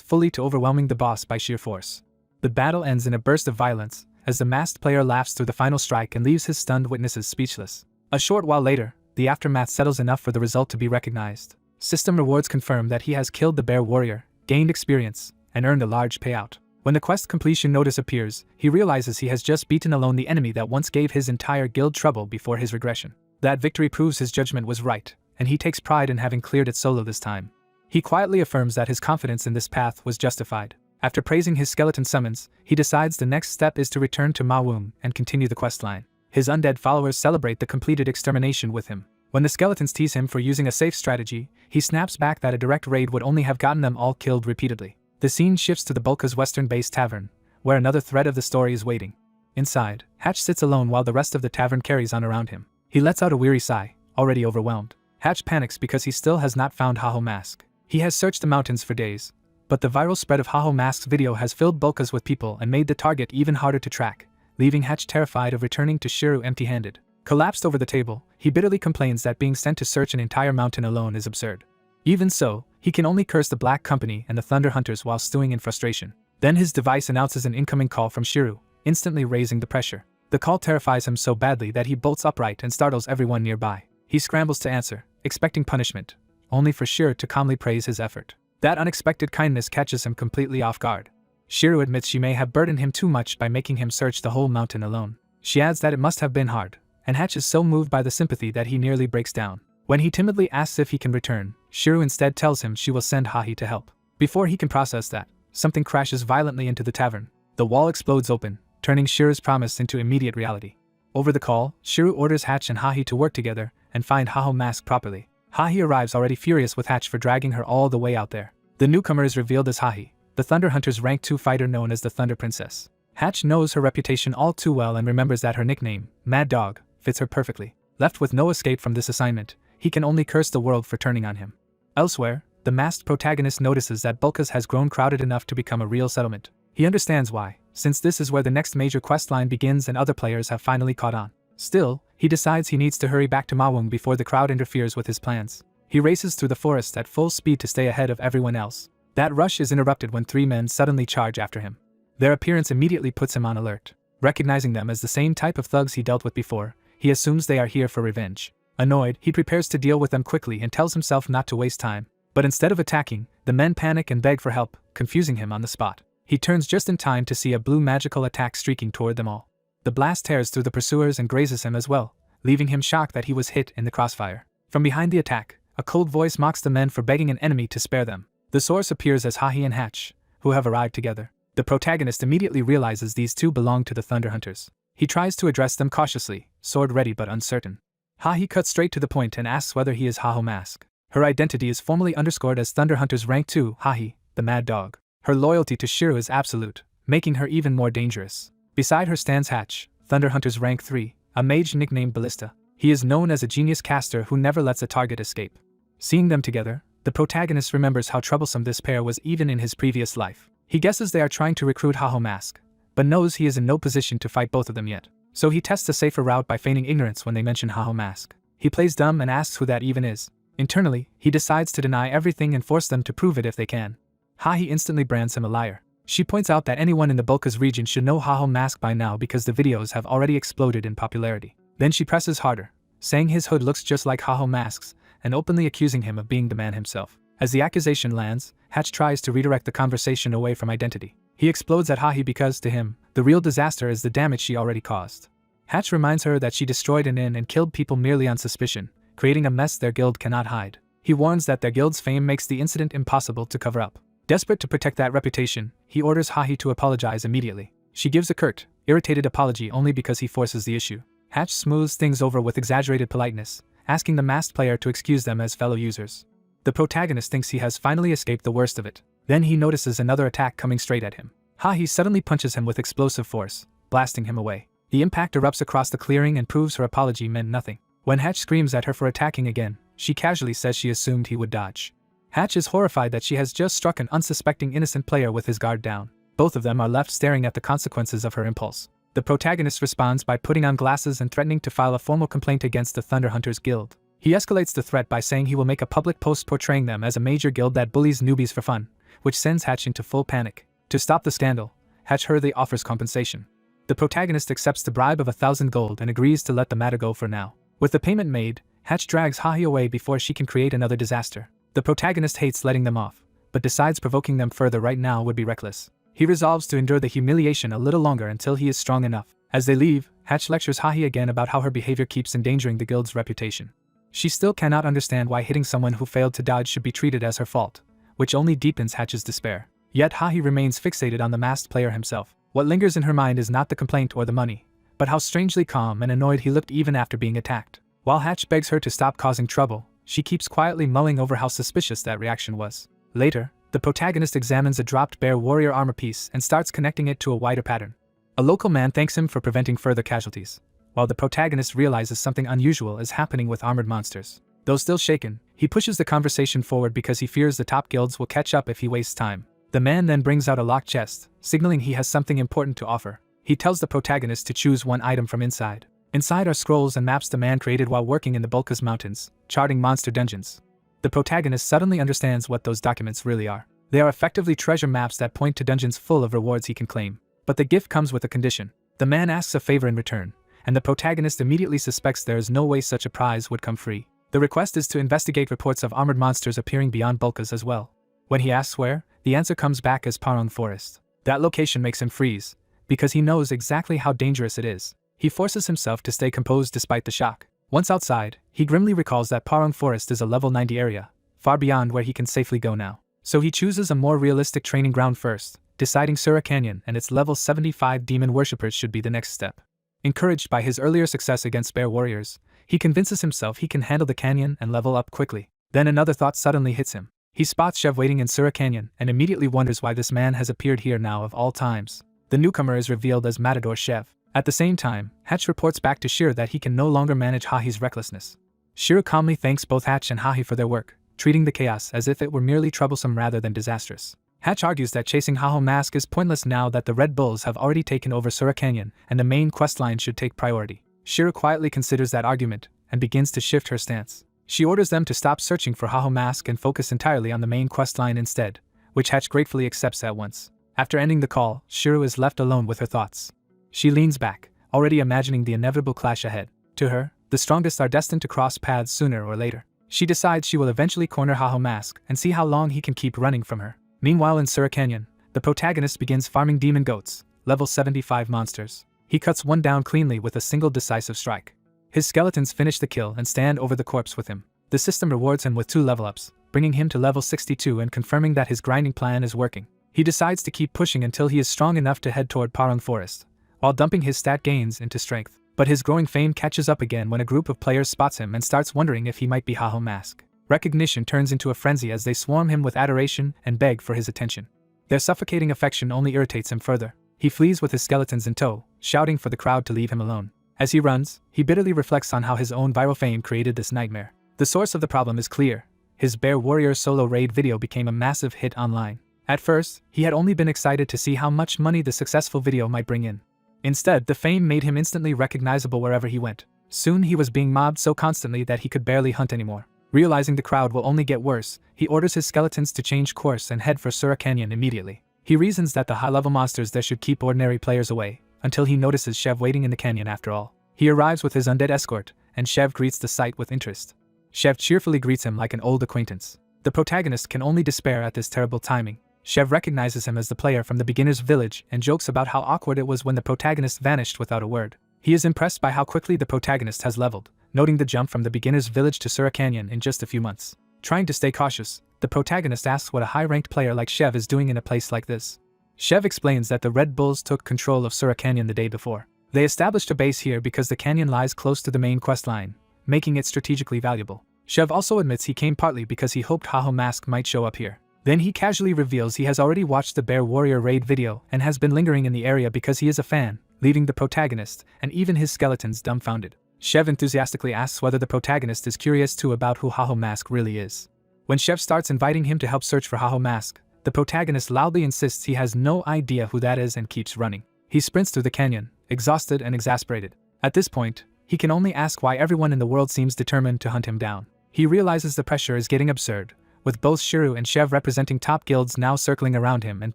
fully to overwhelming the boss by sheer force. The battle ends in a burst of violence, as the masked player laughs through the final strike and leaves his stunned witnesses speechless. A short while later, the aftermath settles enough for the result to be recognized. System rewards confirm that he has killed the bear warrior, gained experience, and earned a large payout. When the quest completion notice appears, he realizes he has just beaten alone the enemy that once gave his entire guild trouble before his regression. That victory proves his judgment was right, and he takes pride in having cleared it solo this time. He quietly affirms that his confidence in this path was justified. After praising his skeleton summons, he decides the next step is to return to Mawum and continue the questline. His undead followers celebrate the completed extermination with him. When the skeletons tease him for using a safe strategy, he snaps back that a direct raid would only have gotten them all killed repeatedly. The scene shifts to the Bulka's western-based tavern, where another thread of the story is waiting. Inside, Hatch sits alone while the rest of the tavern carries on around him. He lets out a weary sigh, already overwhelmed. Hatch panics because he still has not found Haho Mask. He has searched the mountains for days, but the viral spread of Haho Mask's video has filled Bulkas with people and made the target even harder to track, leaving Hatch terrified of returning to Shiru empty-handed. Collapsed over the table, he bitterly complains that being sent to search an entire mountain alone is absurd. Even so, he can only curse the Black Company and the Thunder Hunters while stewing in frustration. Then his device announces an incoming call from Shiru, instantly raising the pressure. The call terrifies him so badly that he bolts upright and startles everyone nearby. He scrambles to answer, expecting punishment, only for Shiru to calmly praise his effort. That unexpected kindness catches him completely off guard. Shiru admits she may have burdened him too much by making him search the whole mountain alone. She adds that it must have been hard, and Hatch is so moved by the sympathy that he nearly breaks down. When he timidly asks if he can return, Shiru instead tells him she will send Hahi to help. Before he can process that, something crashes violently into the tavern. The wall explodes open, turning Shiru's promise into immediate reality. Over the call, Shiru orders Hatch and Hahi to work together and find Haho Mask properly. Hahi arrives already furious with Hatch for dragging her all the way out there. The newcomer is revealed as Hahi, the Thunder Hunter's rank 2 fighter known as the Thunder Princess. Hatch knows her reputation all too well and remembers that her nickname, Mad Dog, fits her perfectly. Left with no escape from this assignment, he can only curse the world for turning on him. Elsewhere, the masked protagonist notices that Bulkas has grown crowded enough to become a real settlement. He understands why, since this is where the next major questline begins and other players have finally caught on. Still, he decides he needs to hurry back to Mawum before the crowd interferes with his plans. He races through the forest at full speed to stay ahead of everyone else. That rush is interrupted when 3 men suddenly charge after him. Their appearance immediately puts him on alert. Recognizing them as the same type of thugs he dealt with before, he assumes they are here for revenge. Annoyed, he prepares to deal with them quickly and tells himself not to waste time. But instead of attacking, the men panic and beg for help, confusing him on the spot. He turns just in time to see a blue magical attack streaking toward them all. The blast tears through the pursuers and grazes him as well, leaving him shocked that he was hit in the crossfire. From behind the attack, a cold voice mocks the men for begging an enemy to spare them. The source appears as Hahi and Hatch, who have arrived together. The protagonist immediately realizes these two belong to the Thunder Hunters. He tries to address them cautiously, sword ready but uncertain. Hahi cuts straight to the point and asks whether he is Haho Mask. Her identity is formally underscored as Thunder Hunter's rank 2, Hahi, the Mad Dog. Her loyalty to Shiru is absolute, making her even more dangerous. Beside her stands Hatch, Thunder Hunter's rank 3, a mage nicknamed Ballista. He is known as a genius caster who never lets a target escape. Seeing them together, the protagonist remembers how troublesome this pair was even in his previous life. He guesses they are trying to recruit Haho Mask, but knows he is in no position to fight both of them yet. So he tests a safer route by feigning ignorance when they mention Haho Mask. He plays dumb and asks who that even is. Internally, he decides to deny everything and force them to prove it if they can. Hahi instantly brands him a liar. She points out that anyone in the Bulkas region should know Haho Mask by now because the videos have already exploded in popularity. Then she presses harder, saying his hood looks just like Haho Mask's, and openly accusing him of being the man himself. As the accusation lands, Hatch tries to redirect the conversation away from identity. He explodes at Hahi because, to him, the real disaster is the damage she already caused. Hatch reminds her that she destroyed an inn and killed people merely on suspicion, creating a mess their guild cannot hide. He warns that their guild's fame makes the incident impossible to cover up. Desperate to protect that reputation, he orders Hahi to apologize immediately. She gives a curt, irritated apology only because he forces the issue. Hatch smooths things over with exaggerated politeness, asking the masked player to excuse them as fellow users. The protagonist thinks he has finally escaped the worst of it. Then he notices another attack coming straight at him. Hahi suddenly punches him with explosive force, blasting him away. The impact erupts across the clearing and proves her apology meant nothing. When Hatch screams at her for attacking again, she casually says she assumed he would dodge. Hatch is horrified that she has just struck an unsuspecting innocent player with his guard down. Both of them are left staring at the consequences of her impulse. The protagonist responds by putting on glasses and threatening to file a formal complaint against the Thunder Hunters Guild. He escalates the threat by saying he will make a public post portraying them as a major guild that bullies newbies for fun, which sends Hatch into full panic. To stop the scandal, Hatch hurriedly offers compensation. The protagonist accepts the bribe of 1,000 gold and agrees to let the matter go for now. With the payment made, Hatch drags Hahi away before she can create another disaster. The protagonist hates letting them off, but decides provoking them further right now would be reckless. He resolves to endure the humiliation a little longer until he is strong enough. As they leave, Hatch lectures Hahi again about how her behavior keeps endangering the guild's reputation. She still cannot understand why hitting someone who failed to dodge should be treated as her fault, which only deepens Hatch's despair. Yet Hahi remains fixated on the masked player himself. What lingers in her mind is not the complaint or the money, but how strangely calm and annoyed he looked even after being attacked. While Hatch begs her to stop causing trouble, she keeps quietly mulling over how suspicious that reaction was. Later, the protagonist examines a dropped bear warrior armor piece and starts connecting it to a wider pattern. A local man thanks him for preventing further casualties, while the protagonist realizes something unusual is happening with armored monsters. Though still shaken, he pushes the conversation forward because he fears the top guilds will catch up if he wastes time. The man then brings out a locked chest, signaling he has something important to offer. He tells the protagonist to choose one item from inside. Inside are scrolls and maps the man created while working in the Bulkas Mountains, charting monster dungeons. The protagonist suddenly understands what those documents really are. They are effectively treasure maps that point to dungeons full of rewards he can claim. But the gift comes with a condition. The man asks a favor in return, and the protagonist immediately suspects there is no way such a prize would come free. The request is to investigate reports of armored monsters appearing beyond Bulkas as well. When he asks where, the answer comes back as Parong Forest. That location makes him freeze, because he knows exactly how dangerous it is. He forces himself to stay composed despite the shock. Once outside, he grimly recalls that Parong Forest is a level 90 area, far beyond where he can safely go now. So he chooses a more realistic training ground first, deciding Asura Canyon and its level 75 demon worshippers should be the next step. Encouraged by his earlier success against bear warriors, he convinces himself he can handle the canyon and level up quickly. Then another thought suddenly hits him. He spots Shev waiting in Asura Canyon and immediately wonders why this man has appeared here now of all times. The newcomer is revealed as Matador Shev. At the same time, Hatch reports back to Shira that he can no longer manage Hahi's recklessness. Shira calmly thanks both Hatch and Hahi for their work, treating the chaos as if it were merely troublesome rather than disastrous. Hatch argues that chasing Haho Mask is pointless now that the Red Bulls have already taken over Asura Canyon and the main questline should take priority. Shira quietly considers that argument and begins to shift her stance. She orders them to stop searching for Haho Mask and focus entirely on the main questline instead, which Hatch gratefully accepts at once. After ending the call, Shira is left alone with her thoughts. She leans back, already imagining the inevitable clash ahead. To her, the strongest are destined to cross paths sooner or later. She decides she will eventually corner Haho Mask and see how long he can keep running from her. Meanwhile in Asura Canyon, the protagonist begins farming demon goats, level 75 monsters. He cuts one down cleanly with a single decisive strike. His skeletons finish the kill and stand over the corpse with him. The system rewards him with 2 level ups, bringing him to level 62 and confirming that his grinding plan is working. He decides to keep pushing until he is strong enough to head toward Parong Forest, while dumping his stat gains into strength. But his growing fame catches up again when a group of players spots him and starts wondering if he might be Haho Mask. Recognition turns into a frenzy as they swarm him with adoration and beg for his attention. Their suffocating affection only irritates him further. He flees with his skeletons in tow, shouting for the crowd to leave him alone. As he runs, he bitterly reflects on how his own viral fame created this nightmare. The source of the problem is clear. His Bear Warrior solo raid video became a massive hit online. At first, he had only been excited to see how much money the successful video might bring in. Instead, the fame made him instantly recognizable wherever he went. Soon he was being mobbed so constantly that he could barely hunt anymore. Realizing the crowd will only get worse, he orders his skeletons to change course and head for Asura Canyon immediately. He reasons that the high-level monsters there should keep ordinary players away, until he notices Shev waiting in the canyon after all. He arrives with his undead escort, and Shev greets the sight with interest. Shev cheerfully greets him like an old acquaintance. The protagonist can only despair at this terrible timing. Shev recognizes him as the player from the beginner's village and jokes about how awkward it was when the protagonist vanished without a word. He is impressed by how quickly the protagonist has leveled, noting the jump from the beginner's village to Asura Canyon in just a few months. Trying to stay cautious, the protagonist asks what a high-ranked player like Shev is doing in a place like this. Shev explains that the Red Bulls took control of Asura Canyon the day before. They established a base here because the canyon lies close to the main quest line, making it strategically valuable. Chev also admits he came partly because he hoped Haho Mask might show up here. Then he casually reveals he has already watched the Bear Warrior raid video and has been lingering in the area because he is a fan, leaving the protagonist and even his skeletons dumbfounded. Chev enthusiastically asks whether the protagonist is curious too about who Haho Mask really is. When Chev starts inviting him to help search for Haho Mask, the protagonist loudly insists he has no idea who that is and keeps running. He sprints through the canyon, exhausted and exasperated. At this point, he can only ask why everyone in the world seems determined to hunt him down. He realizes the pressure is getting absurd, with both Shiru and Chev representing top guilds now circling around him and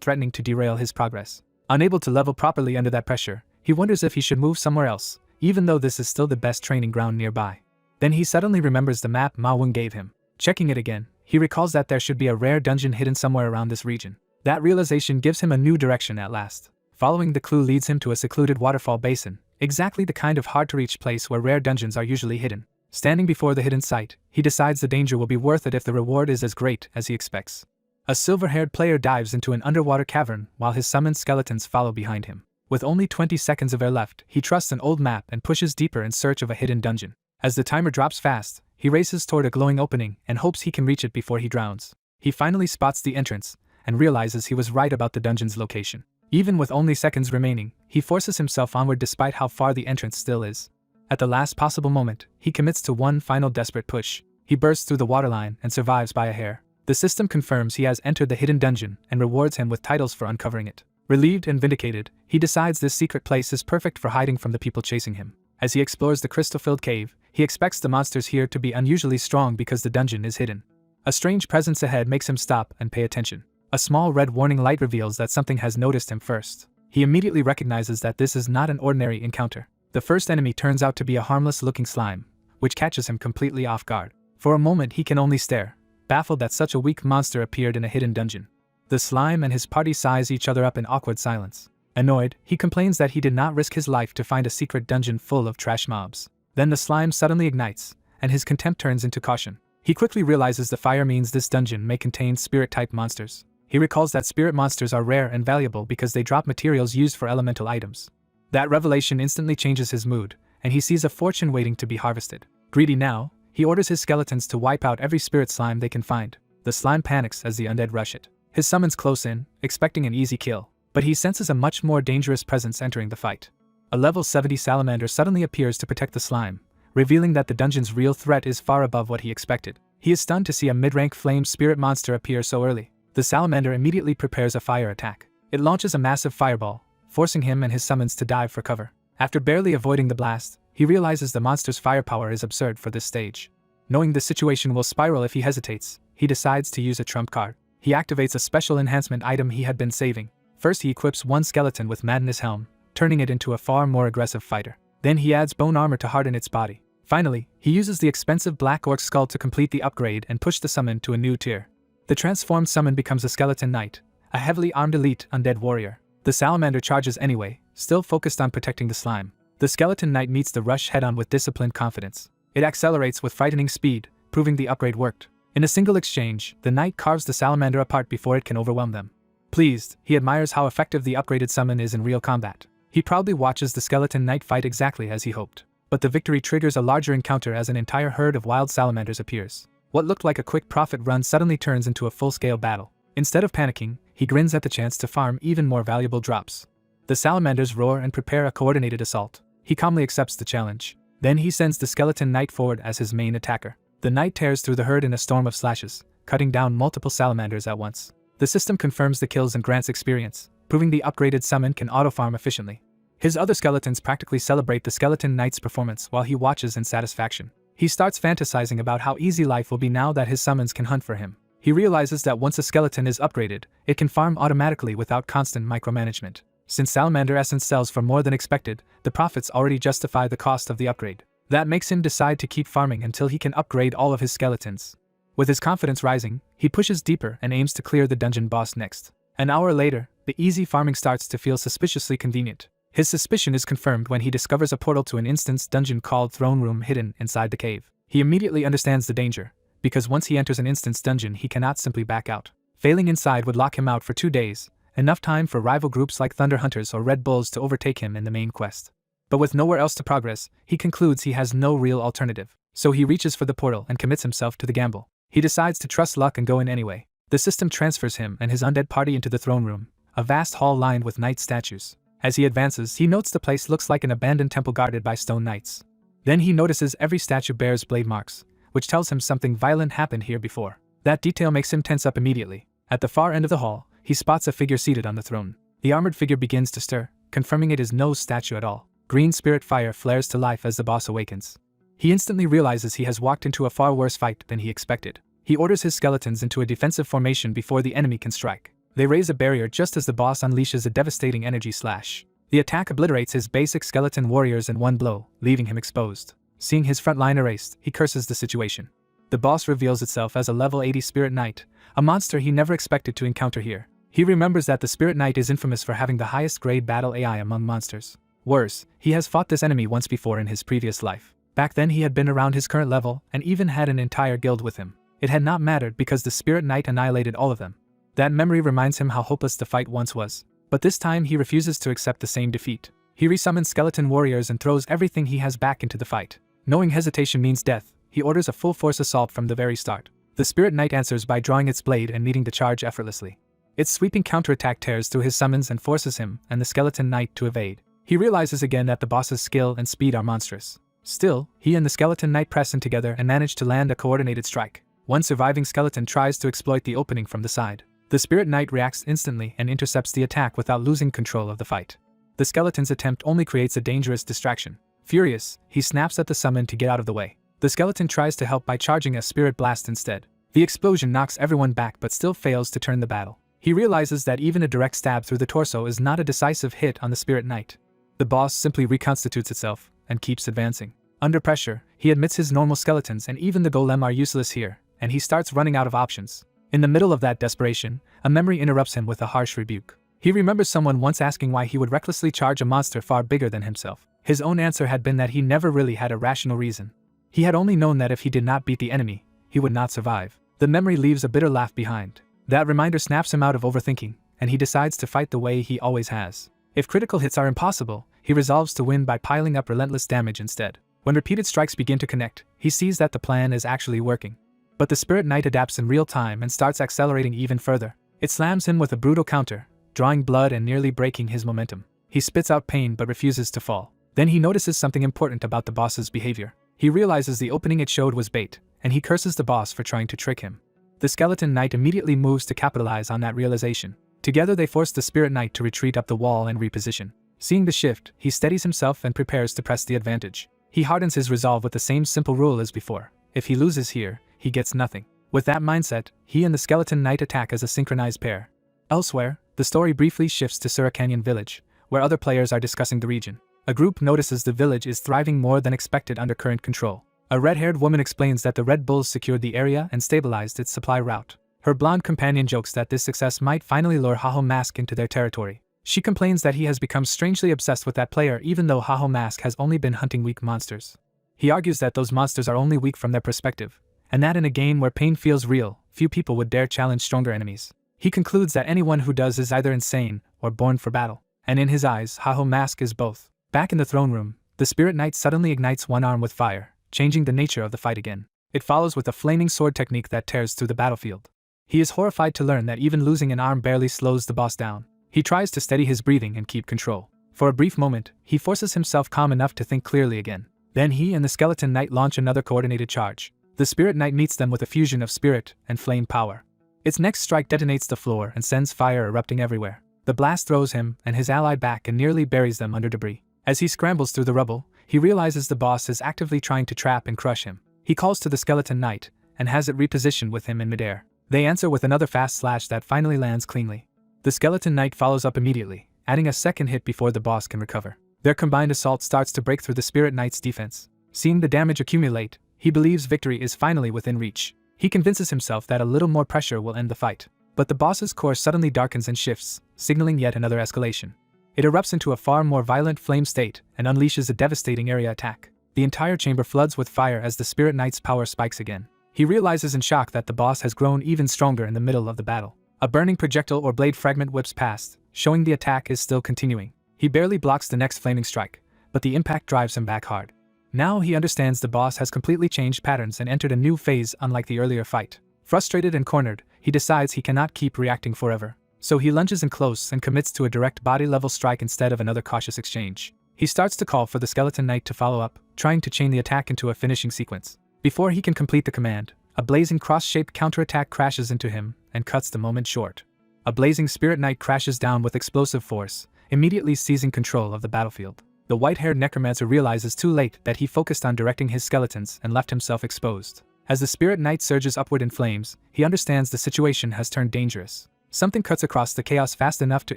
threatening to derail his progress. Unable to level properly under that pressure, he wonders if he should move somewhere else, even though this is still the best training ground nearby. Then he suddenly remembers the map Ma Wung gave him. Checking it again, he recalls that there should be a rare dungeon hidden somewhere around this region. That realization gives him a new direction at last. Following the clue leads him to a secluded waterfall basin, exactly the kind of hard-to-reach place where rare dungeons are usually hidden. Standing before the hidden site, he decides the danger will be worth it if the reward is as great as he expects. A silver-haired player dives into an underwater cavern while his summoned skeletons follow behind him. With only 20 seconds of air left, he trusts an old map and pushes deeper in search of a hidden dungeon. As the timer drops fast, he races toward a glowing opening and hopes he can reach it before he drowns. He finally spots the entrance and realizes he was right about the dungeon's location. Even with only seconds remaining, he forces himself onward despite how far the entrance still is. At the last possible moment, he commits to one final desperate push. He bursts through the waterline and survives by a hair. The system confirms he has entered the hidden dungeon and rewards him with titles for uncovering it. Relieved and vindicated, he decides this secret place is perfect for hiding from the people chasing him. As he explores the crystal-filled cave, he expects the monsters here to be unusually strong because the dungeon is hidden. A strange presence ahead makes him stop and pay attention. A small red warning light reveals that something has noticed him first. He immediately recognizes that this is not an ordinary encounter. The first enemy turns out to be a harmless-looking slime, which catches him completely off guard. For a moment he can only stare, baffled that such a weak monster appeared in a hidden dungeon. The slime and his party size each other up in awkward silence. Annoyed, he complains that he did not risk his life to find a secret dungeon full of trash mobs. Then the slime suddenly ignites, and his contempt turns into caution. He quickly realizes the fire means this dungeon may contain spirit-type monsters. He recalls that spirit monsters are rare and valuable because they drop materials used for elemental items. That revelation instantly changes his mood, and he sees a fortune waiting to be harvested. Greedy now, he orders his skeletons to wipe out every spirit slime they can find. The slime panics as the undead rush it. His summons close in, expecting an easy kill, but he senses a much more dangerous presence entering the fight. A level 70 salamander suddenly appears to protect the slime, revealing that the dungeon's real threat is far above what he expected. He is stunned to see a mid-rank flame spirit monster appear so early. The salamander immediately prepares a fire attack. It launches a massive fireball, forcing him and his summons to dive for cover. After barely avoiding the blast, he realizes the monster's firepower is absurd for this stage. Knowing the situation will spiral if he hesitates, he decides to use a trump card. He activates a special enhancement item he had been saving. First he equips one skeleton with Madness Helm, turning it into a far more aggressive fighter. Then he adds bone armor to harden its body. Finally, he uses the expensive Black Orc skull to complete the upgrade and push the summon to a new tier. The transformed summon becomes a skeleton knight, a heavily armed elite undead warrior. The salamander charges anyway, still focused on protecting the slime. The skeleton knight meets the rush head-on with disciplined confidence. It accelerates with frightening speed, proving the upgrade worked. In a single exchange, the knight carves the salamander apart before it can overwhelm them. Pleased, he admires how effective the upgraded summon is in real combat. He proudly watches the skeleton knight fight exactly as he hoped. But the victory triggers a larger encounter as an entire herd of wild salamanders appears. What looked like a quick profit run suddenly turns into a full-scale battle. Instead of panicking, he grins at the chance to farm even more valuable drops. The salamanders roar and prepare a coordinated assault. He calmly accepts the challenge. Then he sends the skeleton knight forward as his main attacker. The knight tears through the herd in a storm of slashes, cutting down multiple salamanders at once. The system confirms the kills and grants experience, proving the upgraded summon can auto-farm efficiently. His other skeletons practically celebrate the skeleton knight's performance while he watches in satisfaction. He starts fantasizing about how easy life will be now that his summons can hunt for him. He realizes that once a skeleton is upgraded, it can farm automatically without constant micromanagement. Since salamander essence sells for more than expected, the profits already justify the cost of the upgrade. That makes him decide to keep farming until he can upgrade all of his skeletons. With his confidence rising, he pushes deeper and aims to clear the dungeon boss next. An hour later, the easy farming starts to feel suspiciously convenient. His suspicion is confirmed when he discovers a portal to an instance dungeon called Throne Room hidden inside the cave. He immediately understands the danger, because once he enters an instance dungeon he cannot simply back out. Failing inside would lock him out for 2 days, enough time for rival groups like Thunder Hunters or Red Bulls to overtake him in the main quest. But with nowhere else to progress, he concludes he has no real alternative. so he reaches for the portal and commits himself to the gamble. He decides to trust luck and go in anyway. The system transfers him and his undead party into the throne room, a vast hall lined with knight statues. As he advances, he notes the place looks like an abandoned temple guarded by stone knights. Then he notices every statue bears blade marks, which tells him something violent happened here before. That detail makes him tense up immediately. At the far end of the hall, he spots a figure seated on the throne. The armored figure begins to stir, confirming it is no statue at all. Green spirit fire flares to life as the boss awakens. He instantly realizes he has walked into a far worse fight than he expected. He orders his skeletons into a defensive formation before the enemy can strike. They raise a barrier just as the boss unleashes a devastating energy slash. The attack obliterates his basic skeleton warriors in one blow, leaving him exposed. Seeing his front line erased, he curses the situation. The boss reveals itself as a level 80 Spirit Knight, a monster he never expected to encounter here. He remembers that the Spirit Knight is infamous for having the highest grade battle AI among monsters. Worse, he has fought this enemy once before in his previous life. Back then he had been around his current level and even had an entire guild with him. It had not mattered because the Spirit Knight annihilated all of them. That memory reminds him how hopeless the fight once was. But this time he refuses to accept the same defeat. He resummons skeleton warriors and throws everything he has back into the fight. Knowing hesitation means death, he orders a full force assault from the very start. The Spirit Knight answers by drawing its blade and meeting the charge effortlessly. Its sweeping counterattack tears through his summons and forces him and the Skeleton Knight to evade. He realizes again that the boss's skill and speed are monstrous. Still, he and the Skeleton Knight press in together and manage to land a coordinated strike. One surviving skeleton tries to exploit the opening from the side. The Spirit Knight reacts instantly and intercepts the attack without losing control of the fight. The skeleton's attempt only creates a dangerous distraction. Furious, he snaps at the summon to get out of the way. The skeleton tries to help by charging a spirit blast instead. The explosion knocks everyone back but still fails to turn the battle. He realizes that even a direct stab through the torso is not a decisive hit on the Spirit Knight. The boss simply reconstitutes itself and keeps advancing. Under pressure, he admits his normal skeletons and even the golem are useless here, and he starts running out of options. In the middle of that desperation, a memory interrupts him with a harsh rebuke. He remembers someone once asking why he would recklessly charge a monster far bigger than himself. His own answer had been that he never really had a rational reason. He had only known that if he did not beat the enemy, he would not survive. The memory leaves a bitter laugh behind. That reminder snaps him out of overthinking, and he decides to fight the way he always has. If critical hits are impossible, he resolves to win by piling up relentless damage instead. When repeated strikes begin to connect, he sees that the plan is actually working. But the Spirit Knight adapts in real time and starts accelerating even further. It slams him with a brutal counter, drawing blood and nearly breaking his momentum. He spits out pain but refuses to fall. Then he notices something important about the boss's behavior. He realizes the opening it showed was bait, and he curses the boss for trying to trick him. The Skeleton Knight immediately moves to capitalize on that realization. Together they force the Spirit Knight to retreat up the wall and reposition. Seeing the shift, he steadies himself and prepares to press the advantage. He hardens his resolve with the same simple rule as before. If he loses here, he gets nothing. With that mindset, he and the Skeleton Knight attack as a synchronized pair. Elsewhere, the story briefly shifts to Sura Canyon Village, where other players are discussing the region. A group notices the village is thriving more than expected under current control. A red-haired woman explains that the Red Bulls secured the area and stabilized its supply route. Her blonde companion jokes that this success might finally lure Haho Mask into their territory. She complains that he has become strangely obsessed with that player even though Haho Mask has only been hunting weak monsters. He argues that those monsters are only weak from their perspective, and that in a game where pain feels real, few people would dare challenge stronger enemies. He concludes that anyone who does is either insane or born for battle, and in his eyes, Haho Mask is both. Back in the throne room, the Spirit Knight suddenly ignites one arm with fire, changing the nature of the fight again. It follows with a flaming sword technique that tears through the battlefield. He is horrified to learn that even losing an arm barely slows the boss down. He tries to steady his breathing and keep control. For a brief moment, he forces himself calm enough to think clearly again. Then he and the Skeleton Knight launch another coordinated charge. The Spirit Knight meets them with a fusion of spirit and flame power. Its next strike detonates the floor and sends fire erupting everywhere. The blast throws him and his ally back and nearly buries them under debris. As he scrambles through the rubble, he realizes the boss is actively trying to trap and crush him. He calls to the Skeleton Knight and has it repositioned with him in midair. They answer with another fast slash that finally lands cleanly. The Skeleton Knight follows up immediately, adding a second hit before the boss can recover. Their combined assault starts to break through the Spirit Knight's defense. Seeing the damage accumulate, he believes victory is finally within reach. He convinces himself that a little more pressure will end the fight. But the boss's course suddenly darkens and shifts, signaling yet another escalation. It erupts into a far more violent flame state and unleashes a devastating area attack. The entire chamber floods with fire as the Spirit Knight's power spikes again. He realizes in shock that the boss has grown even stronger in the middle of the battle. A burning projectile or blade fragment whips past, showing the attack is still continuing. He barely blocks the next flaming strike, but the impact drives him back hard. Now he understands the boss has completely changed patterns and entered a new phase unlike the earlier fight. Frustrated and cornered, he decides he cannot keep reacting forever. So he lunges in close and commits to a direct body-level strike instead of another cautious exchange. He starts to call for the Skeleton Knight to follow up, trying to chain the attack into a finishing sequence. Before he can complete the command, a blazing cross-shaped counterattack crashes into him and cuts the moment short. A blazing Spirit Knight crashes down with explosive force, immediately seizing control of the battlefield. The white-haired necromancer realizes too late that he focused on directing his skeletons and left himself exposed. As the Spirit Knight surges upward in flames, he understands the situation has turned dangerous. Something cuts across the chaos fast enough to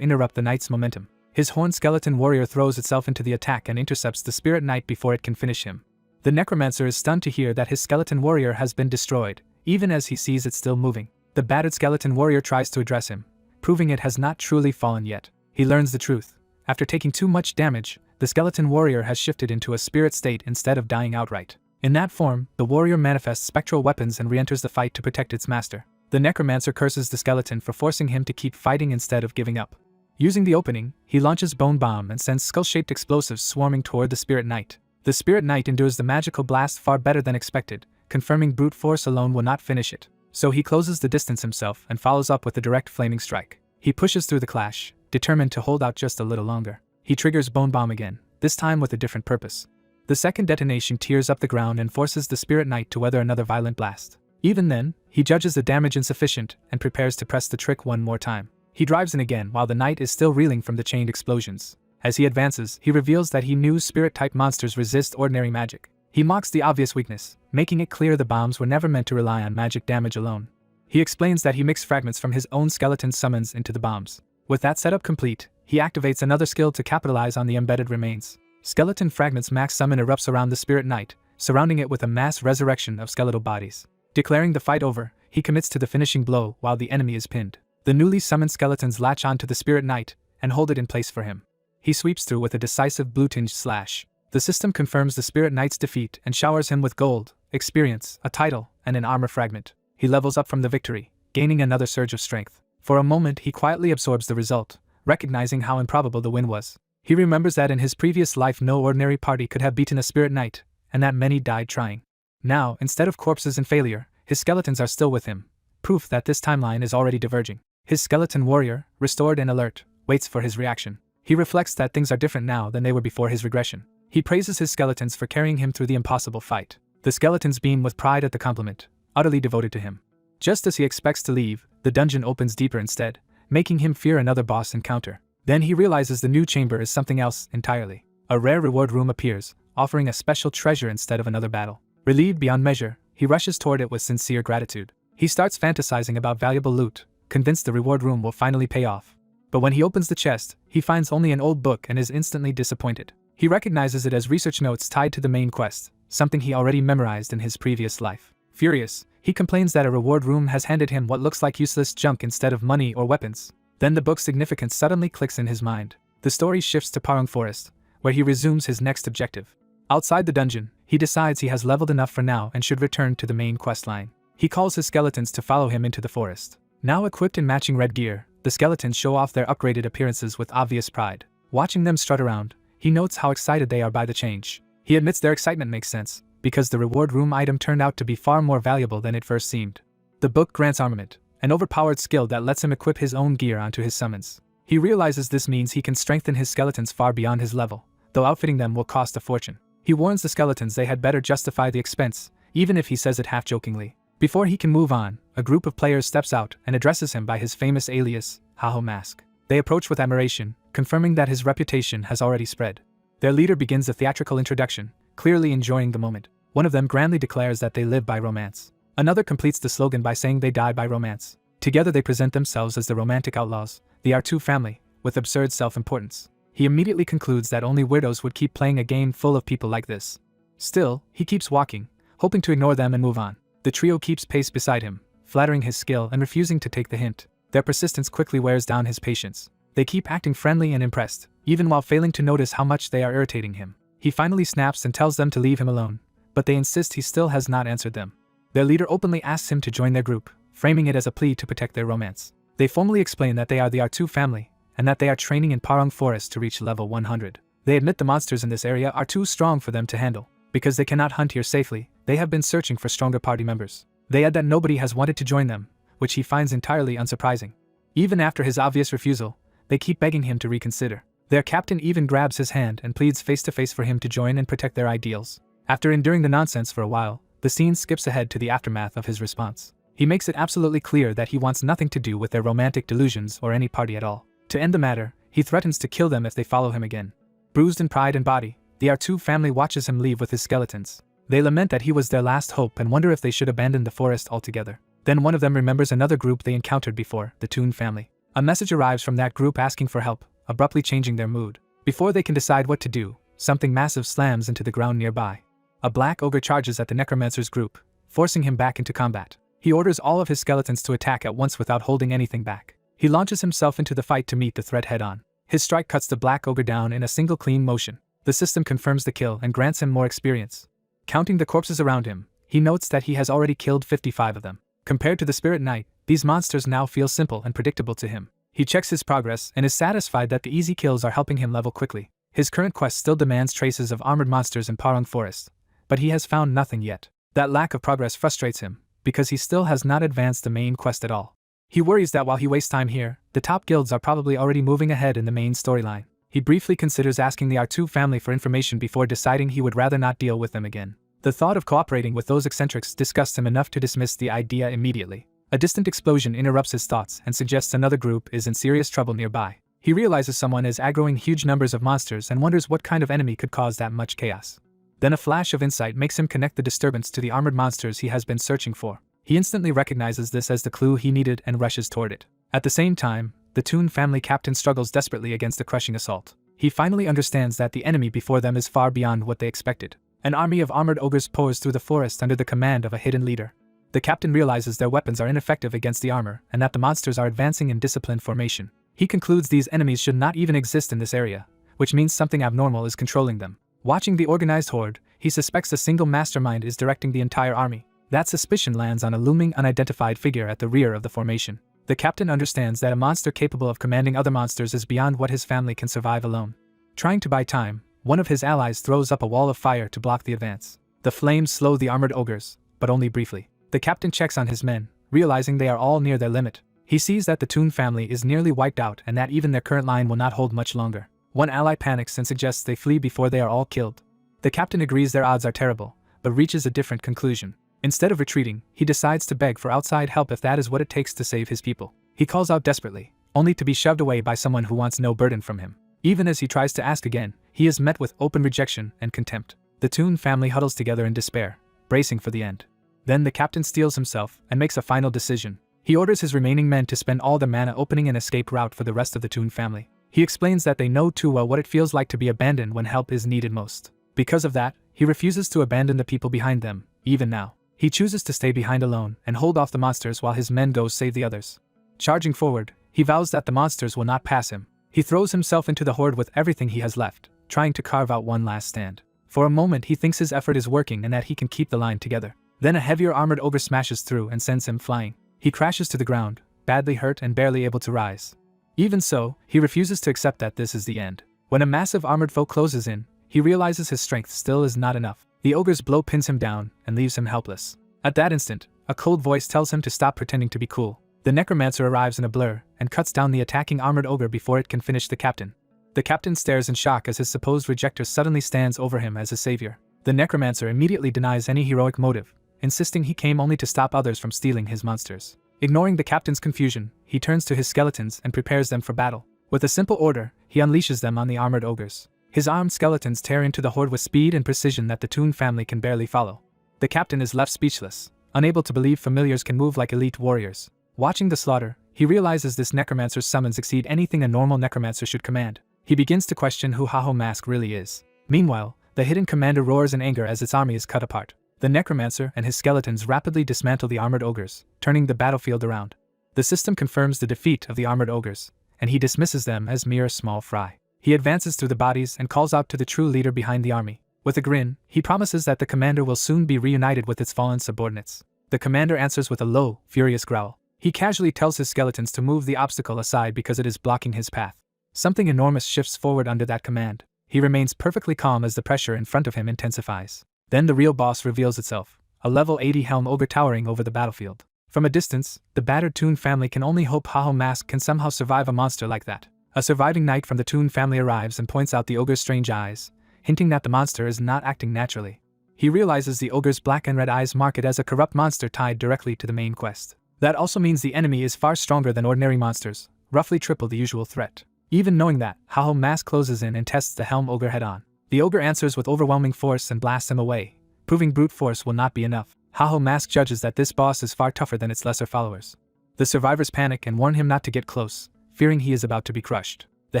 interrupt the knight's momentum. His horned skeleton warrior throws itself into the attack and intercepts the Spirit Knight before it can finish him. The necromancer is stunned to hear that his skeleton warrior has been destroyed, even as he sees it still moving. The battered skeleton warrior tries to address him, proving it has not truly fallen yet. He learns the truth. After taking too much damage, the skeleton warrior has shifted into a spirit state instead of dying outright. In that form, the warrior manifests spectral weapons and re-enters the fight to protect its master. The necromancer curses the skeleton for forcing him to keep fighting instead of giving up. Using the opening, he launches Bone Bomb and sends skull-shaped explosives swarming toward the Spirit Knight. The Spirit Knight endures the magical blast far better than expected, confirming brute force alone will not finish it. So he closes the distance himself and follows up with a direct flaming strike. He pushes through the clash, determined to hold out just a little longer. He triggers Bone Bomb again, this time with a different purpose. The second detonation tears up the ground and forces the Spirit Knight to weather another violent blast. Even then, he judges the damage insufficient and prepares to press the trick one more time. He drives in again while the knight is still reeling from the chained explosions. As he advances, he reveals that he knew spirit-type monsters resist ordinary magic. He mocks the obvious weakness, making it clear the bombs were never meant to rely on magic damage alone. He explains that he mixed fragments from his own skeleton summons into the bombs. With that setup complete, he activates another skill to capitalize on the embedded remains. Skeleton Fragments Max Summon erupts around the Spirit Knight, surrounding it with a mass resurrection of skeletal bodies. Declaring the fight over, he commits to the finishing blow while the enemy is pinned. The newly summoned skeletons latch onto the Spirit Knight and hold it in place for him. He sweeps through with a decisive blue-tinged slash. The system confirms the Spirit Knight's defeat and showers him with gold, experience, a title, and an armor fragment. He levels up from the victory, gaining another surge of strength. For a moment he quietly absorbs the result, recognizing how improbable the win was. He remembers that in his previous life no ordinary party could have beaten a Spirit Knight, and that many died trying. Now, instead of corpses and failure, his skeletons are still with him, proof that this timeline is already diverging. His skeleton warrior, restored and alert, waits for his reaction. He reflects that things are different now than they were before his regression. He praises his skeletons for carrying him through the impossible fight. The skeletons beam with pride at the compliment, utterly devoted to him. Just as he expects to leave, the dungeon opens deeper instead, making him fear another boss encounter. Then he realizes the new chamber is something else entirely. A rare reward room appears, offering a special treasure instead of another battle. Relieved beyond measure, he rushes toward it with sincere gratitude. He starts fantasizing about valuable loot, convinced the reward room will finally pay off. But when he opens the chest, he finds only an old book and is instantly disappointed. He recognizes it as research notes tied to the main quest, something he already memorized in his previous life. Furious, he complains that a reward room has handed him what looks like useless junk instead of money or weapons. Then the book's significance suddenly clicks in his mind. The story shifts to Parung Forest, where he resumes his next objective. Outside the dungeon, he decides he has leveled enough for now and should return to the main quest line. He calls his skeletons to follow him into the forest. Now equipped in matching red gear, the skeletons show off their upgraded appearances with obvious pride. Watching them strut around, he notes how excited they are by the change. He admits their excitement makes sense, because the reward room item turned out to be far more valuable than it first seemed. The book grants armament, an overpowered skill that lets him equip his own gear onto his summons. He realizes this means he can strengthen his skeletons far beyond his level, though outfitting them will cost a fortune. He warns the skeletons they had better justify the expense, even if he says it half-jokingly. Before he can move on, a group of players steps out and addresses him by his famous alias, Haho Mask. They approach with admiration, confirming that his reputation has already spread. Their leader begins a theatrical introduction, clearly enjoying the moment. One of them grandly declares that they live by romance. Another completes the slogan by saying they die by romance. Together they present themselves as the romantic outlaws, the R2 family, with absurd self-importance. He immediately concludes that only weirdos would keep playing a game full of people like this. Still, he keeps walking, hoping to ignore them and move on. The trio keeps pace beside him, flattering his skill and refusing to take the hint. Their persistence quickly wears down his patience. They keep acting friendly and impressed, even while failing to notice how much they are irritating him. He finally snaps and tells them to leave him alone, but they insist he still has not answered them. Their leader openly asks him to join their group, framing it as a plea to protect their romance. They formally explain that they are the R2 family, and that they are training in Parung Forest to reach level 100. They admit the monsters in this area are too strong for them to handle. Because they cannot hunt here safely, they have been searching for stronger party members. They add that nobody has wanted to join them, which he finds entirely unsurprising. Even after his obvious refusal, they keep begging him to reconsider. Their captain even grabs his hand and pleads face to face for him to join and protect their ideals. After enduring the nonsense for a while, the scene skips ahead to the aftermath of his response. He makes it absolutely clear that he wants nothing to do with their romantic delusions or any party at all. To end the matter, he threatens to kill them if they follow him again. Bruised in pride and body, the R2 family watches him leave with his skeletons. They lament that he was their last hope and wonder if they should abandon the forest altogether. Then one of them remembers another group they encountered before, the Toon family. A message arrives from that group asking for help, abruptly changing their mood. Before they can decide what to do, something massive slams into the ground nearby. A black ogre charges at the necromancer's group, forcing him back into combat. He orders all of his skeletons to attack at once without holding anything back. He launches himself into the fight to meet the threat head-on. His strike cuts the black ogre down in a single clean motion. The system confirms the kill and grants him more experience. Counting the corpses around him, he notes that he has already killed 55 of them. Compared to the Spirit Knight, these monsters now feel simple and predictable to him. He checks his progress and is satisfied that the easy kills are helping him level quickly. His current quest still demands traces of armored monsters in Parang Forest, but he has found nothing yet. That lack of progress frustrates him, because he still has not advanced the main quest at all. He worries that while he wastes time here, the top guilds are probably already moving ahead in the main storyline. He briefly considers asking the R2 family for information before deciding he would rather not deal with them again. The thought of cooperating with those eccentrics disgusts him enough to dismiss the idea immediately. A distant explosion interrupts his thoughts and suggests another group is in serious trouble nearby. He realizes someone is aggroing huge numbers of monsters and wonders what kind of enemy could cause that much chaos. Then a flash of insight makes him connect the disturbance to the armored monsters he has been searching for. He instantly recognizes this as the clue he needed and rushes toward it. At the same time, the Toon family captain struggles desperately against the crushing assault. He finally understands that the enemy before them is far beyond what they expected. An army of armored ogres pours through the forest under the command of a hidden leader. The captain realizes their weapons are ineffective against the armor and that the monsters are advancing in disciplined formation. He concludes these enemies should not even exist in this area, which means something abnormal is controlling them. Watching the organized horde, he suspects a single mastermind is directing the entire army. That suspicion lands on a looming unidentified figure at the rear of the formation. The captain understands that a monster capable of commanding other monsters is beyond what his family can survive alone. Trying to buy time, one of his allies throws up a wall of fire to block the advance. The flames slow the armored ogres, but only briefly. The captain checks on his men, realizing they are all near their limit. He sees that the Toon family is nearly wiped out and that even their current line will not hold much longer. One ally panics and suggests they flee before they are all killed. The captain agrees their odds are terrible, but reaches a different conclusion. Instead of retreating, he decides to beg for outside help if that is what it takes to save his people. He calls out desperately, only to be shoved away by someone who wants no burden from him. Even as he tries to ask again, he is met with open rejection and contempt. The Toon family huddles together in despair, bracing for the end. Then the captain steels himself and makes a final decision. He orders his remaining men to spend all their mana opening an escape route for the rest of the Toon family. He explains that they know too well what it feels like to be abandoned when help is needed most. Because of that, he refuses to abandon the people behind them, even now. He chooses to stay behind alone and hold off the monsters while his men go save the others. Charging forward, he vows that the monsters will not pass him. He throws himself into the horde with everything he has left, trying to carve out one last stand. For a moment he thinks his effort is working and that he can keep the line together. Then a heavier armored ogre smashes through and sends him flying. He crashes to the ground, badly hurt and barely able to rise. Even so, he refuses to accept that this is the end. When a massive armored foe closes in, he realizes his strength still is not enough. The ogre's blow pins him down and leaves him helpless. At that instant, a cold voice tells him to stop pretending to be cool. The necromancer arrives in a blur and cuts down the attacking armored ogre before it can finish the captain. The captain stares in shock as his supposed rejecter suddenly stands over him as a savior. The necromancer immediately denies any heroic motive, insisting he came only to stop others from stealing his monsters. Ignoring the captain's confusion, he turns to his skeletons and prepares them for battle. With a simple order, he unleashes them on the armored ogres. His armed skeletons tear into the horde with speed and precision that the Toon family can barely follow. The captain is left speechless, unable to believe familiars can move like elite warriors. Watching the slaughter, he realizes this necromancer's summons exceed anything a normal necromancer should command. He begins to question who Haho Mask really is. Meanwhile, the hidden commander roars in anger as its army is cut apart. The necromancer and his skeletons rapidly dismantle the armored ogres, turning the battlefield around. The system confirms the defeat of the armored ogres, and he dismisses them as mere small fry. He advances through the bodies and calls out to the true leader behind the army. With a grin, he promises that the commander will soon be reunited with its fallen subordinates. The commander answers with a low, furious growl. He casually tells his skeletons to move the obstacle aside because it is blocking his path. Something enormous shifts forward under that command. He remains perfectly calm as the pressure in front of him intensifies. Then the real boss reveals itself, a level 80 helm ogre towering over the battlefield. From a distance, the battered Toon family can only hope Mask can somehow survive a monster like that. A surviving knight from the Toon family arrives and points out the ogre's strange eyes, hinting that the monster is not acting naturally. He realizes the ogre's black and red eyes mark it as a corrupt monster tied directly to the main quest. That also means the enemy is far stronger than ordinary monsters, roughly triple the usual threat. Even knowing that, Mask closes in and tests the helm ogre head-on. The ogre answers with overwhelming force and blasts him away, proving brute force will not be enough. Mask judges that this boss is far tougher than its lesser followers. The survivors panic and warn him not to get close, fearing he is about to be crushed. The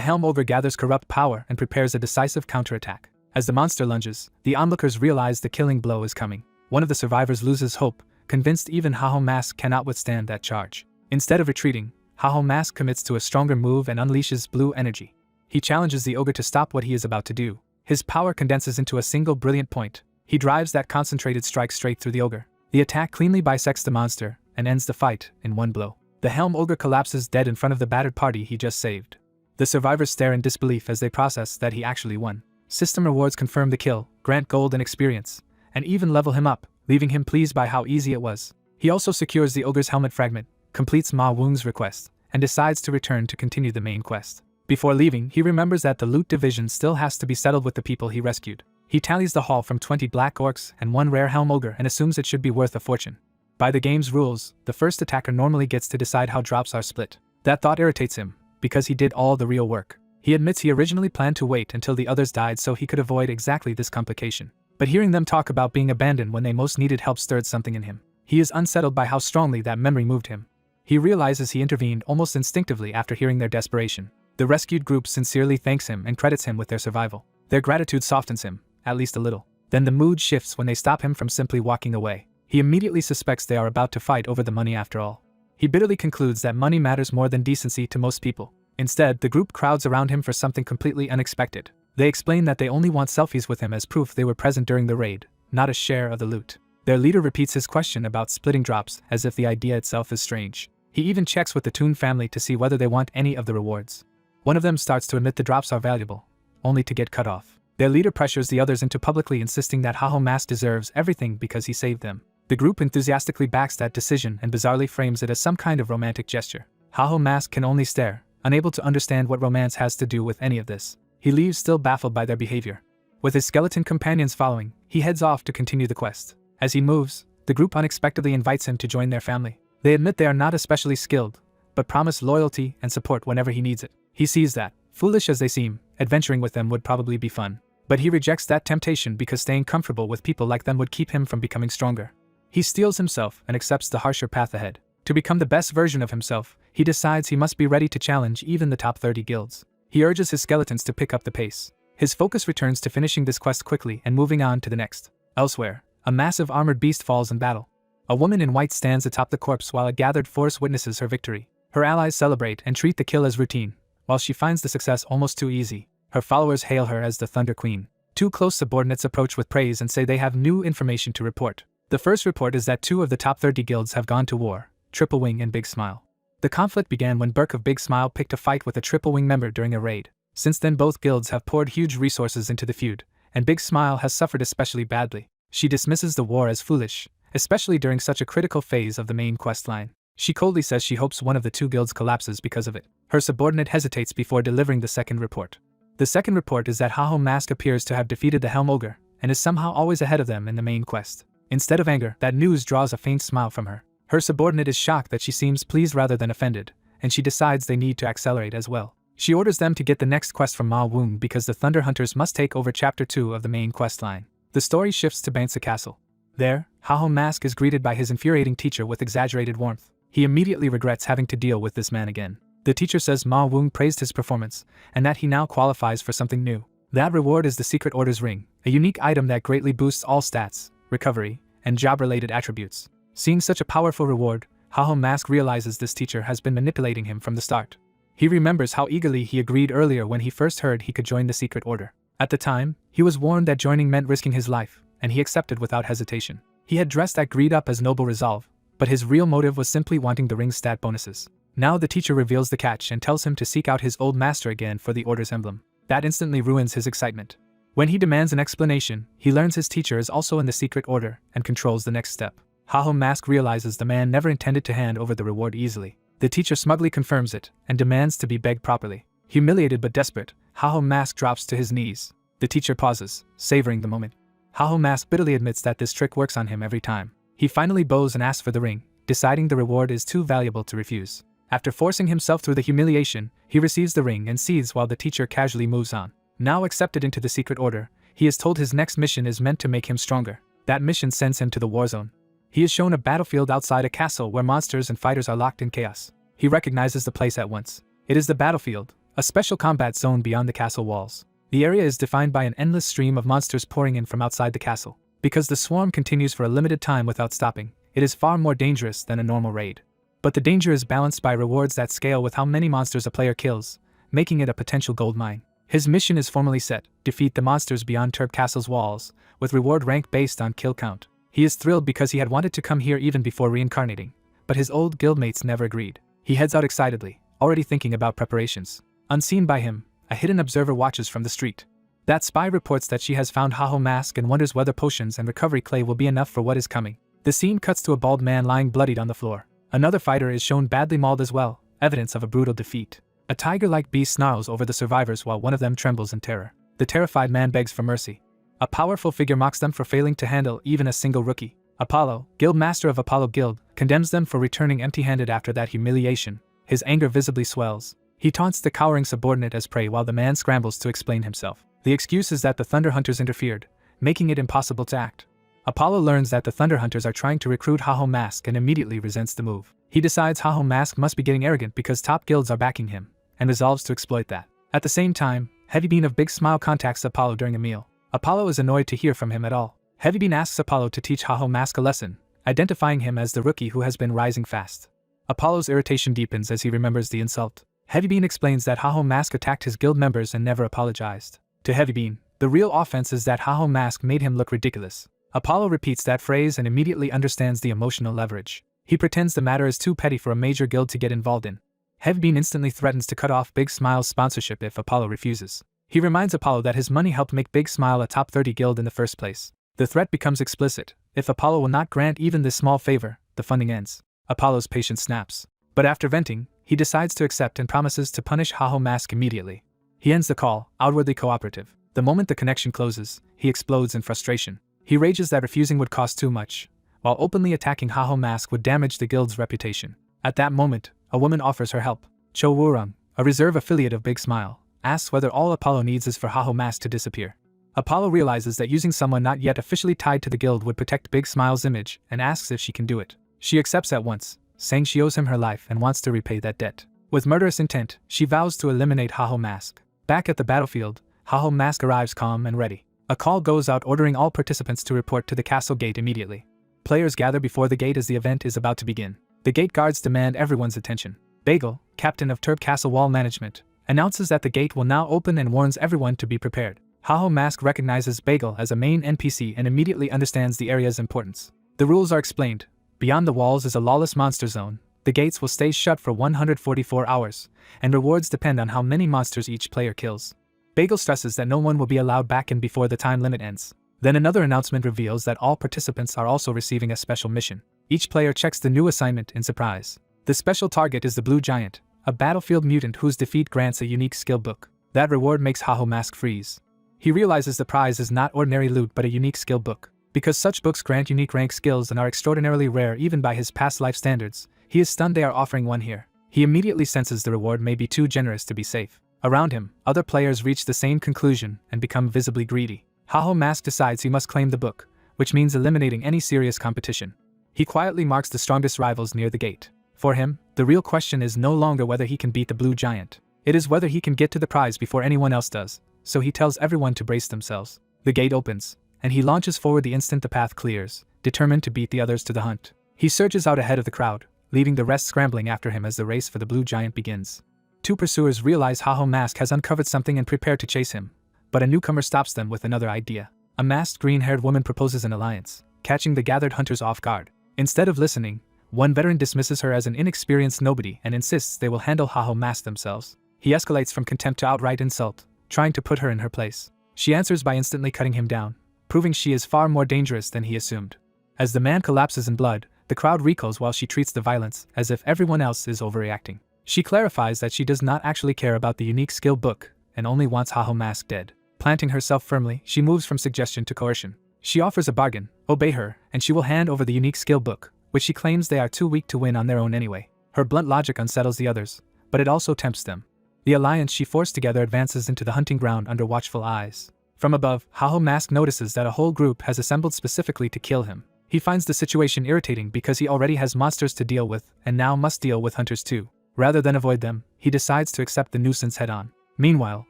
helm ogre gathers corrupt power and prepares a decisive counterattack. As the monster lunges, the onlookers realize the killing blow is coming. One of the survivors loses hope, convinced even Mask cannot withstand that charge. Instead of retreating, Mask commits to a stronger move and unleashes blue energy. He challenges the ogre to stop what he is about to do. His power condenses into a single brilliant point. He drives that concentrated strike straight through the ogre. The attack cleanly bisects the monster and ends the fight in one blow. The helm ogre collapses dead in front of the battered party he just saved. The survivors stare in disbelief as they process that he actually won. System rewards confirm the kill, grant gold and experience, and even level him up, leaving him pleased by how easy it was. He also secures the ogre's helmet fragment, completes Ma Wung's request, and decides to return to continue the main quest. Before leaving, he remembers that the loot division still has to be settled with the people he rescued. He tallies the haul from 20 black orcs and 1 rare helm ogre and assumes it should be worth a fortune. By the game's rules, the first attacker normally gets to decide how drops are split. That thought irritates him, because he did all the real work. He admits he originally planned to wait until the others died so he could avoid exactly this complication. But hearing them talk about being abandoned when they most needed help stirred something in him. He is unsettled by how strongly that memory moved him. He realizes he intervened almost instinctively after hearing their desperation. The rescued group sincerely thanks him and credits him with their survival. Their gratitude softens him, at least a little. Then the mood shifts when they stop him from simply walking away. He immediately suspects they are about to fight over the money after all. He bitterly concludes that money matters more than decency to most people. Instead, the group crowds around him for something completely unexpected. They explain that they only want selfies with him as proof they were present during the raid, not a share of the loot. Their leader repeats his question about splitting drops as if the idea itself is strange. He even checks with the Toon family to see whether they want any of the rewards. One of them starts to admit the drops are valuable, only to get cut off. Their leader pressures the others into publicly insisting that Mask deserves everything because he saved them. The group enthusiastically backs that decision and bizarrely frames it as some kind of romantic gesture. Mask can only stare, unable to understand what romance has to do with any of this. He leaves still baffled by their behavior. With his skeleton companions following, he heads off to continue the quest. As he moves, the group unexpectedly invites him to join their family. They admit they are not especially skilled, but promise loyalty and support whenever he needs it. He sees that, foolish as they seem, adventuring with them would probably be fun. But he rejects that temptation because staying comfortable with people like them would keep him from becoming stronger. He steels himself and accepts the harsher path ahead. To become the best version of himself, he decides he must be ready to challenge even the top 30 guilds. He urges his skeletons to pick up the pace. His focus returns to finishing this quest quickly and moving on to the next. Elsewhere, a massive armored beast falls in battle. A woman in white stands atop the corpse while a gathered force witnesses her victory. Her allies celebrate and treat the kill as routine, while she finds the success almost too easy. Her followers hail her as the Thunder Queen. Two close subordinates approach with praise and say they have new information to report. The first report is that 2 of the top 30 guilds have gone to war, Triple Wing and Big Smile. The conflict began when Burke of Big Smile picked a fight with a Triple Wing member during a raid. Since then both guilds have poured huge resources into the feud, and Big Smile has suffered especially badly. She dismisses the war as foolish, especially during such a critical phase of the main quest line. She coldly says she hopes one of the 2 guilds collapses because of it. Her subordinate hesitates before delivering the second report. The second report is that Mask appears to have defeated the Helm Ogre, and is somehow always ahead of them in the main quest. Instead of anger, that news draws a faint smile from her. Her subordinate is shocked that she seems pleased rather than offended, and she decides they need to accelerate as well. She orders them to get the next quest from Ma Wung because the Thunder Hunters must take over Chapter 2 of the main quest line. The story shifts to Bansa Castle. There, Mask is greeted by his infuriating teacher with exaggerated warmth. He immediately regrets having to deal with this man again. The teacher says Ma Wung praised his performance, and that he now qualifies for something new. That reward is the Secret Order's ring, a unique item that greatly boosts all stats, recovery, and job-related attributes. Seeing such a powerful reward, Mask realizes this teacher has been manipulating him from the start. He remembers how eagerly he agreed earlier when he first heard he could join the Secret Order. At the time, he was warned that joining meant risking his life, and he accepted without hesitation. He had dressed that greed up as noble resolve, but his real motive was simply wanting the ring's stat bonuses. Now the teacher reveals the catch and tells him to seek out his old master again for the Order's emblem. That instantly ruins his excitement. When he demands an explanation, he learns his teacher is also in the secret order and controls the next step. ManhwaCapped realizes the man never intended to hand over the reward easily. The teacher smugly confirms it and demands to be begged properly. Humiliated but desperate, ManhwaCapped drops to his knees. The teacher pauses, savoring the moment. ManhwaCapped bitterly admits that this trick works on him every time. He finally bows and asks for the ring, deciding the reward is too valuable to refuse. After forcing himself through the humiliation, he receives the ring and seethes while the teacher casually moves on. Now accepted into the secret order, he is told his next mission is meant to make him stronger. That mission sends him to the war zone. He is shown a battlefield outside a castle where monsters and fighters are locked in chaos. He recognizes the place at once. It is the battlefield, a special combat zone beyond the castle walls. The area is defined by an endless stream of monsters pouring in from outside the castle. Because the swarm continues for a limited time without stopping, it is far more dangerous than a normal raid. But the danger is balanced by rewards that scale with how many monsters a player kills, making it a potential gold mine. His mission is formally set: defeat the monsters beyond Turb Castle's walls, with reward rank based on kill count. He is thrilled because he had wanted to come here even before reincarnating, but his old guildmates never agreed. He heads out excitedly, already thinking about preparations. Unseen by him, a hidden observer watches from the street. That spy reports that she has found ManhwaCapped and wonders whether potions and recovery clay will be enough for what is coming. The scene cuts to a bald man lying bloodied on the floor. Another fighter is shown badly mauled as well, evidence of a brutal defeat. A tiger-like beast snarls over the survivors while one of them trembles in terror. The terrified man begs for mercy. A powerful figure mocks them for failing to handle even a single rookie. Apollo, guild master of Apollo Guild, condemns them for returning empty-handed after that humiliation. His anger visibly swells. He taunts the cowering subordinate as prey while the man scrambles to explain himself. The excuse is that the Thunder Hunters interfered, making it impossible to act. Apollo learns that the Thunder Hunters are trying to recruit ManhwaCapped and immediately resents the move. He decides ManhwaCapped must be getting arrogant because top guilds are backing him, and resolves to exploit that. At the same time, Heavybean of Big Smile contacts Apollo during a meal. Apollo is annoyed to hear from him at all. Heavybean asks Apollo to teach ManhwaCapped a lesson, identifying him as the rookie who has been rising fast. Apollo's irritation deepens as he remembers the insult. Heavybean explains that ManhwaCapped attacked his guild members and never apologized. To Heavybean, the real offense is that ManhwaCapped made him look ridiculous. Apollo repeats that phrase and immediately understands the emotional leverage. He pretends the matter is too petty for a major guild to get involved in. Heavybean instantly threatens to cut off Big Smile's sponsorship if Apollo refuses. He reminds Apollo that his money helped make Big Smile a top 30 guild in the first place. The threat becomes explicit. If Apollo will not grant even this small favor, the funding ends. Apollo's patience snaps. But after venting, he decides to accept and promises to punish ManhwaCapped immediately. He ends the call, outwardly cooperative. The moment the connection closes, he explodes in frustration. He rages that refusing would cost too much, while openly attacking ManhwaCapped would damage the guild's reputation. At that moment, a woman offers her help. Cho Wurung, a reserve affiliate of Big Smile, asks whether all Apollo needs is for ManhwaCapped to disappear. Apollo realizes that using someone not yet officially tied to the guild would protect Big Smile's image and asks if she can do it. She accepts at once, saying she owes him her life and wants to repay that debt. With murderous intent, she vows to eliminate ManhwaCapped. Back at the battlefield, ManhwaCapped arrives calm and ready. A call goes out ordering all participants to report to the castle gate immediately. Players gather before the gate as the event is about to begin. The gate guards demand everyone's attention. Bagel, captain of Turb Castle Wall Management, announces that the gate will now open and warns everyone to be prepared. ManhwaCapped recognizes Bagel as a main NPC and immediately understands the area's importance. The rules are explained. Beyond the walls is a lawless monster zone. The gates will stay shut for 144 hours, and rewards depend on how many monsters each player kills. Bagel stresses that no one will be allowed back in before the time limit ends. Then another announcement reveals that all participants are also receiving a special mission. Each player checks the new assignment in surprise. The special target is the Blue Giant, a battlefield mutant whose defeat grants a unique skill book. That reward makes ManhwaCapped freeze. He realizes the prize is not ordinary loot but a unique skill book. Because such books grant unique rank skills and are extraordinarily rare even by his past life standards, he is stunned they are offering one here. He immediately senses the reward may be too generous to be safe. Around him, other players reach the same conclusion and become visibly greedy. ManhwaCapped decides he must claim the book, which means eliminating any serious competition. He quietly marks the strongest rivals near the gate. For him, the real question is no longer whether he can beat the Blue Giant. It is whether he can get to the prize before anyone else does, so he tells everyone to brace themselves. The gate opens, and he launches forward the instant the path clears, determined to beat the others to the hunt. He surges out ahead of the crowd, leaving the rest scrambling after him as the race for the Blue Giant begins. Two pursuers realize ManhwaCapped has uncovered something and prepare to chase him, but a newcomer stops them with another idea. A masked green-haired woman proposes an alliance, catching the gathered hunters off guard. Instead of listening, one veteran dismisses her as an inexperienced nobody and insists they will handle ManhwaCapped themselves. He escalates from contempt to outright insult, trying to put her in her place. She answers by instantly cutting him down, proving she is far more dangerous than he assumed. As the man collapses in blood, the crowd recoils while she treats the violence as if everyone else is overreacting. She clarifies that she does not actually care about the unique skill book and only wants ManhwaCapped dead. Planting herself firmly, she moves from suggestion to coercion. She offers a bargain: obey her, and she will hand over the unique skill book, which she claims they are too weak to win on their own anyway. Her blunt logic unsettles the others, but it also tempts them. The alliance she forced together advances into the hunting ground under watchful eyes. From above, ManhwaCapped notices that a whole group has assembled specifically to kill him. He finds the situation irritating because he already has monsters to deal with and now must deal with hunters too. Rather than avoid them, he decides to accept the nuisance head-on. Meanwhile,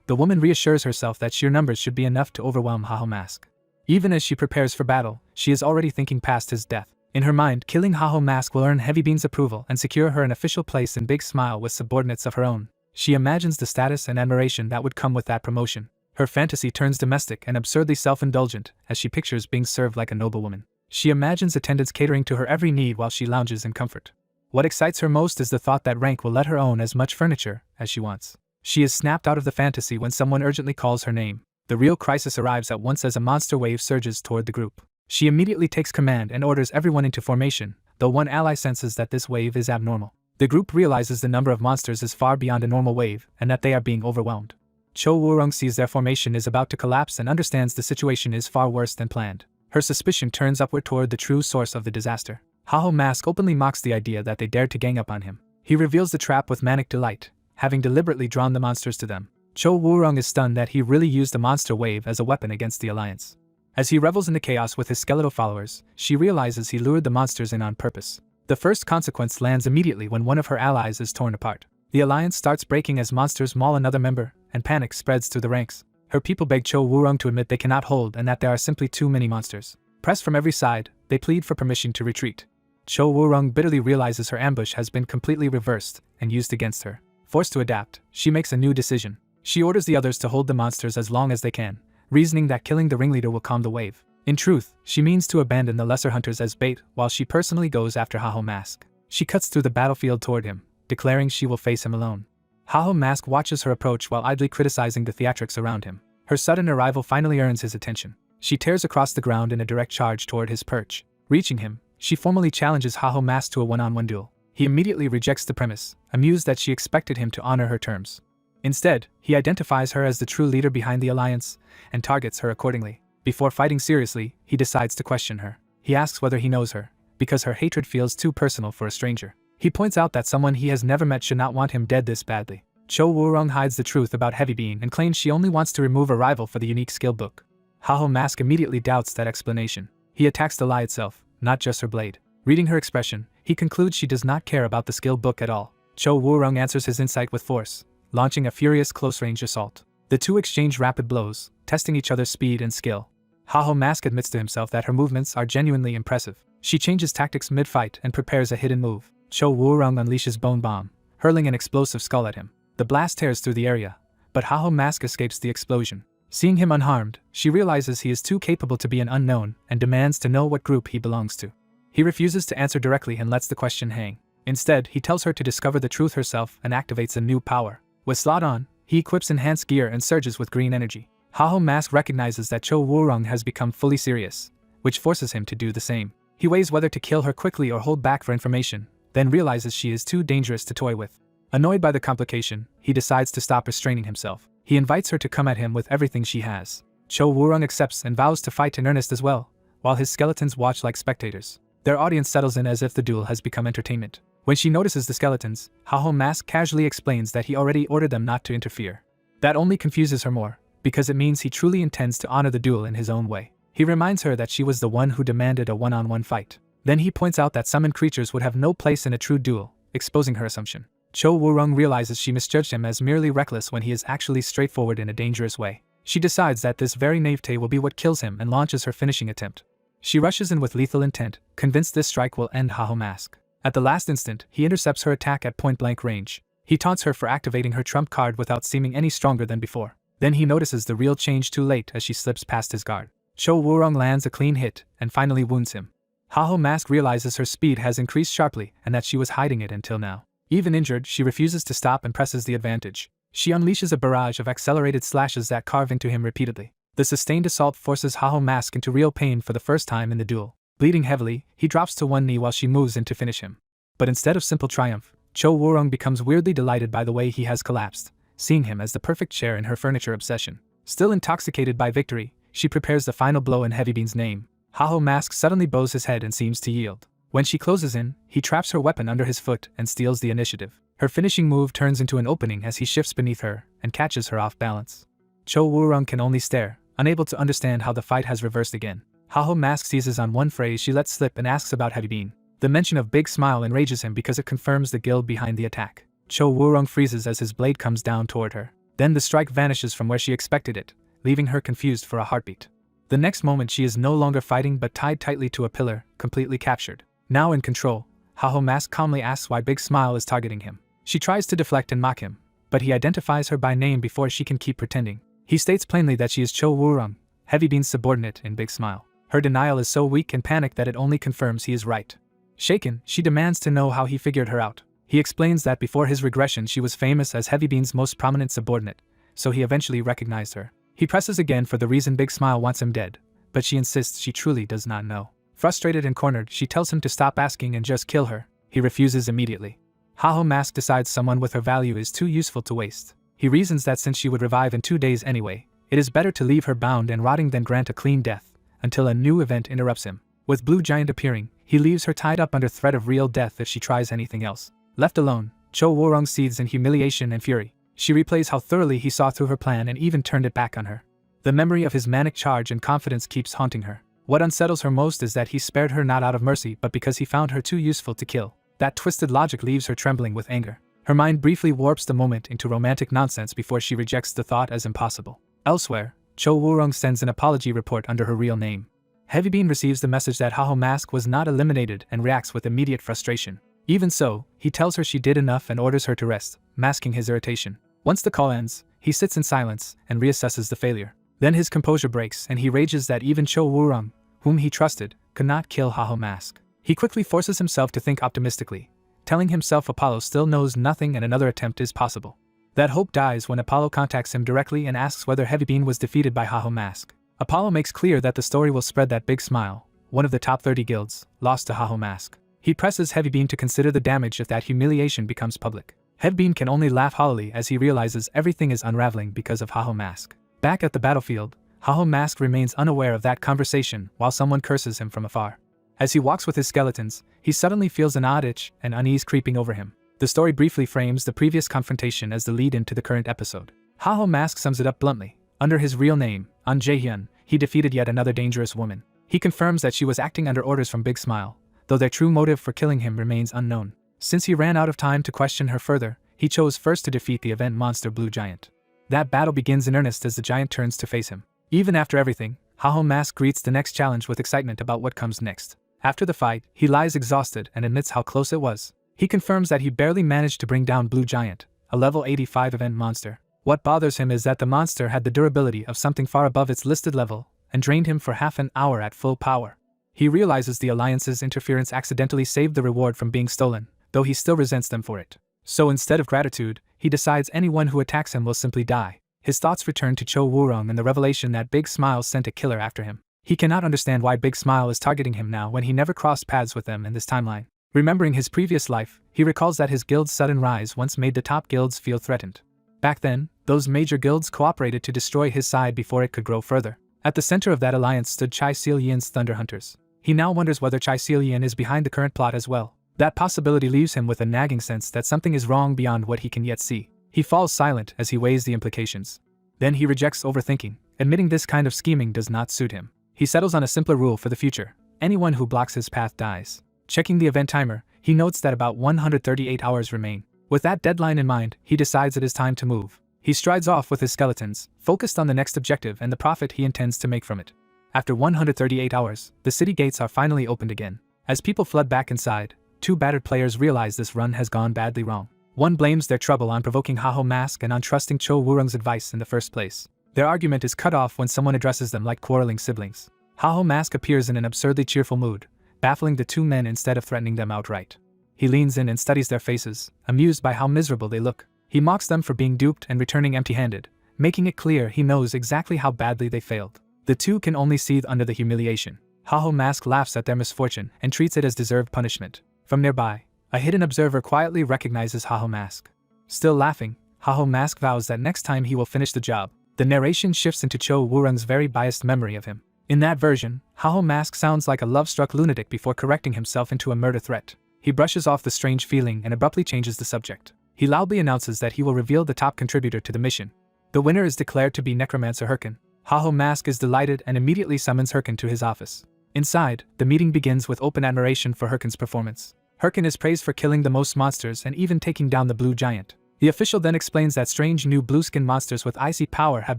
the woman reassures herself that sheer numbers should be enough to overwhelm ManhwaCapped. Even as she prepares for battle, she is already thinking past his death. In her mind, killing ManhwaCapped will earn Heavy Bean's approval and secure her an official place in Big Smile with subordinates of her own. She imagines the status and admiration that would come with that promotion. Her fantasy turns domestic and absurdly self-indulgent as she pictures being served like a noblewoman. She imagines attendants catering to her every need while she lounges in comfort. What excites her most is the thought that rank will let her own as much furniture as she wants. She is snapped out of the fantasy when someone urgently calls her name. The real crisis arrives at once as a monster wave surges toward the group. She immediately takes command and orders everyone into formation, though one ally senses that this wave is abnormal. The group realizes the number of monsters is far beyond a normal wave and that they are being overwhelmed. Cho Woo-rung sees their formation is about to collapse and understands the situation is far worse than planned. Her suspicion turns upward toward the true source of the disaster. ManhwaCapped openly mocks the idea that they dared to gang up on him. He reveals the trap with manic delight, having deliberately drawn the monsters to them. Cho Woo-rung is stunned that he really used the monster wave as a weapon against the alliance. As he revels in the chaos with his skeletal followers, she realizes he lured the monsters in on purpose. The first consequence lands immediately when one of her allies is torn apart. The alliance starts breaking as monsters maul another member, and panic spreads through the ranks. Her people beg Cho Woo-rung to admit they cannot hold and that there are simply too many monsters. Pressed from every side, they plead for permission to retreat. Cho Woo-rung bitterly realizes her ambush has been completely reversed and used against her. Forced to adapt, she makes a new decision. She orders the others to hold the monsters as long as they can, reasoning that killing the ringleader will calm the wave. In truth, she means to abandon the lesser hunters as bait while she personally goes after ManhwaCapped. She cuts through the battlefield toward him, declaring she will face him alone. ManhwaCapped watches her approach while idly criticizing the theatrics around him. Her sudden arrival finally earns his attention. She tears across the ground in a direct charge toward his perch. Reaching him, she formally challenges ManhwaCapped to a one-on-one duel. He immediately rejects the premise, amused that she expected him to honor her terms. Instead, he identifies her as the true leader behind the alliance and targets her accordingly. Before fighting seriously, he decides to question her. He asks whether he knows her, because her hatred feels too personal for a stranger. He points out that someone he has never met should not want him dead this badly. Cho Woo-rung hides the truth about Heavy Bean and claims she only wants to remove a rival for the unique skill book. ManhwaCapped immediately doubts that explanation. He attacks the lie itself, not just her blade. Reading her expression, he concludes she does not care about the skill book at all. Cho Woo-rung answers his insight with force, launching a furious close-range assault. The two exchange rapid blows, testing each other's speed and skill. ManhwaCapped admits to himself that her movements are genuinely impressive. She changes tactics mid-fight and prepares a hidden move. Cho Woo-rung unleashes Bone Bomb, hurling an explosive skull at him. The blast tears through the area, but ManhwaCapped escapes the explosion. Seeing him unharmed, she realizes he is too capable to be an unknown and demands to know what group he belongs to. He refuses to answer directly and lets the question hang. Instead, he tells her to discover the truth herself and activates a new power. With Slot on, he equips enhanced gear and surges with green energy. ManhwaCapped recognizes that Cho Woo-rung has become fully serious, which forces him to do the same. He weighs whether to kill her quickly or hold back for information, then realizes she is too dangerous to toy with. Annoyed by the complication, he decides to stop restraining himself. He invites her to come at him with everything she has. Cho Woo-rung accepts and vows to fight in earnest as well, while his skeletons watch like spectators. Their audience settles in as if the duel has become entertainment. When she notices the skeletons, ManhwaCapped casually explains that he already ordered them not to interfere. That only confuses her more, because it means he truly intends to honor the duel in his own way. He reminds her that she was the one who demanded a one-on-one fight. Then he points out that summoned creatures would have no place in a true duel, exposing her assumption. Cho Woo-rung realizes she misjudged him as merely reckless when he is actually straightforward in a dangerous way. She decides that this very naivete will be what kills him and launches her finishing attempt. She rushes in with lethal intent, convinced this strike will end ManhwaCapped. At the last instant, he intercepts her attack at point-blank range. He taunts her for activating her trump card without seeming any stronger than before. Then he notices the real change too late as she slips past his guard. Cho Woo-rung lands a clean hit and finally wounds him. ManhwaCapped realizes her speed has increased sharply and that she was hiding it until now. Even injured, she refuses to stop and presses the advantage. She unleashes a barrage of accelerated slashes that carve into him repeatedly. The sustained assault forces Haho Mask into real pain for the first time in the duel. Bleeding heavily, he drops to one knee while she moves in to finish him. But instead of simple triumph, Cho Woo-rung becomes weirdly delighted by the way he has collapsed, seeing him as the perfect share in her furniture obsession. Still intoxicated by victory, she prepares the final blow in Heavybean's name. Haho Mask suddenly bows his head and seems to yield. When she closes in, he traps her weapon under his foot and steals the initiative. Her finishing move turns into an opening as he shifts beneath her and catches her off balance. Cho Woo-rung can only stare, unable to understand how the fight has reversed again. Haho Mask seizes on one phrase she lets slip and asks about Heavybean. The mention of Big Smile enrages him because it confirms the guild behind the attack. Cho Woo-rung freezes as his blade comes down toward her. Then the strike vanishes from where she expected it, leaving her confused for a heartbeat. The next moment she is no longer fighting but tied tightly to a pillar, completely captured. Now in control, Haho Mask calmly asks why Big Smile is targeting him. She tries to deflect and mock him, but he identifies her by name before she can keep pretending. He states plainly that she is Cho Woo-rung, Heavybean's subordinate in Big Smile. Her denial is so weak and panicked that it only confirms he is right. Shaken, she demands to know how he figured her out. He explains that before his regression she was famous as Heavybean's most prominent subordinate, so he eventually recognized her. He presses again for the reason Big Smile wants him dead, but she insists she truly does not know. Frustrated and cornered, she tells him to stop asking and just kill her. He refuses immediately. Haho Mask decides someone with her value is too useful to waste. He reasons that since she would revive in 2 days anyway, it is better to leave her bound and rotting than grant a clean death, until a new event interrupts him. With Blue Giant appearing, he leaves her tied up under threat of real death if she tries anything else. Left alone, Cho Woo-rung seethes in humiliation and fury. She replays how thoroughly he saw through her plan and even turned it back on her. The memory of his manic charge and confidence keeps haunting her. What unsettles her most is that he spared her not out of mercy but because he found her too useful to kill. That twisted logic leaves her trembling with anger. Her mind briefly warps the moment into romantic nonsense before she rejects the thought as impossible. Elsewhere, Cho Woo-rung sends an apology report under her real name. Heavybean receives the message that Haho Mask was not eliminated and reacts with immediate frustration. Even so, he tells her she did enough and orders her to rest, masking his irritation. Once the call ends, he sits in silence and reassesses the failure. Then his composure breaks and he rages that even Cho Woo-rung, whom he trusted, could not kill Haho Mask. He quickly forces himself to think optimistically, telling himself Apollo still knows nothing and another attempt is possible. That hope dies when Apollo contacts him directly and asks whether Heavybean was defeated by Haho Mask. Apollo makes clear that the story will spread that Big Smile, one of the top 30 guilds, lost to Haho Mask. He presses Heavybean to consider the damage if that humiliation becomes public. Heavybean can only laugh hollowly as he realizes everything is unraveling because of Haho Mask. Back at the battlefield, Haho Mask remains unaware of that conversation while someone curses him from afar. As he walks with his skeletons, he suddenly feels an odd itch and unease creeping over him. The story briefly frames the previous confrontation as the lead-in to the current episode. Haho Mask sums it up bluntly. Under his real name, An Jae-hyun, he defeated yet another dangerous woman. He confirms that she was acting under orders from Big Smile, though their true motive for killing him remains unknown. Since he ran out of time to question her further, he chose first to defeat the event monster Blue Giant. That battle begins in earnest as the giant turns to face him. Even after everything, Haho Mask greets the next challenge with excitement about what comes next. After the fight, he lies exhausted and admits how close it was. He confirms that he barely managed to bring down Blue Giant, a level 85 event monster. What bothers him is that the monster had the durability of something far above its listed level and drained him for half an hour at full power. He realizes the Alliance's interference accidentally saved the reward from being stolen, though he still resents them for it. So instead of gratitude, he decides anyone who attacks him will simply die. His thoughts return to Cho Woo-rung and the revelation that Big Smile sent a killer after him. He cannot understand why Big Smile is targeting him now when he never crossed paths with them in this timeline. Remembering his previous life, he recalls that his guild's sudden rise once made the top guilds feel threatened. Back then, those major guilds cooperated to destroy his side before it could grow further. At the center of that alliance stood Chai Seal-yin's Thunder Hunters. He now wonders whether Chai Seal-yin is behind the current plot as well. That possibility leaves him with a nagging sense that something is wrong beyond what he can yet see. He falls silent as he weighs the implications. Then he rejects overthinking, admitting this kind of scheming does not suit him. He settles on a simpler rule for the future: anyone who blocks his path dies. Checking the event timer, he notes that about 138 hours remain. With that deadline in mind, he decides it is time to move. He strides off with his skeletons, focused on the next objective and the profit he intends to make from it. After 138 hours, the city gates are finally opened again. As people flood back inside, two battered players realize this run has gone badly wrong. One blames their trouble on provoking Haho Mask and on trusting Cho Woo-rung's advice in the first place. Their argument is cut off when someone addresses them like quarreling siblings. Haho Mask appears in an absurdly cheerful mood, baffling the two men instead of threatening them outright. He leans in and studies their faces, amused by how miserable they look. He mocks them for being duped and returning empty-handed, making it clear he knows exactly how badly they failed. The two can only seethe under the humiliation. Haho Mask laughs at their misfortune and treats it as deserved punishment. From nearby, a hidden observer quietly recognizes Haho Mask. Still laughing, Haho Mask vows that next time he will finish the job. The narration shifts into Cho Wurung's very biased memory of him. In that version, Haho Mask sounds like a love-struck lunatic before correcting himself into a murder threat. He brushes off the strange feeling and abruptly changes the subject. He loudly announces that he will reveal the top contributor to the mission. The winner is declared to be Necromancer Hirkin. Haho Mask is delighted and immediately summons Hirkin to his office. Inside, the meeting begins with open admiration for Hirkin's performance. Hirkin is praised for killing the most monsters and even taking down the blue giant. The official then explains that strange new blue-skin monsters with icy power have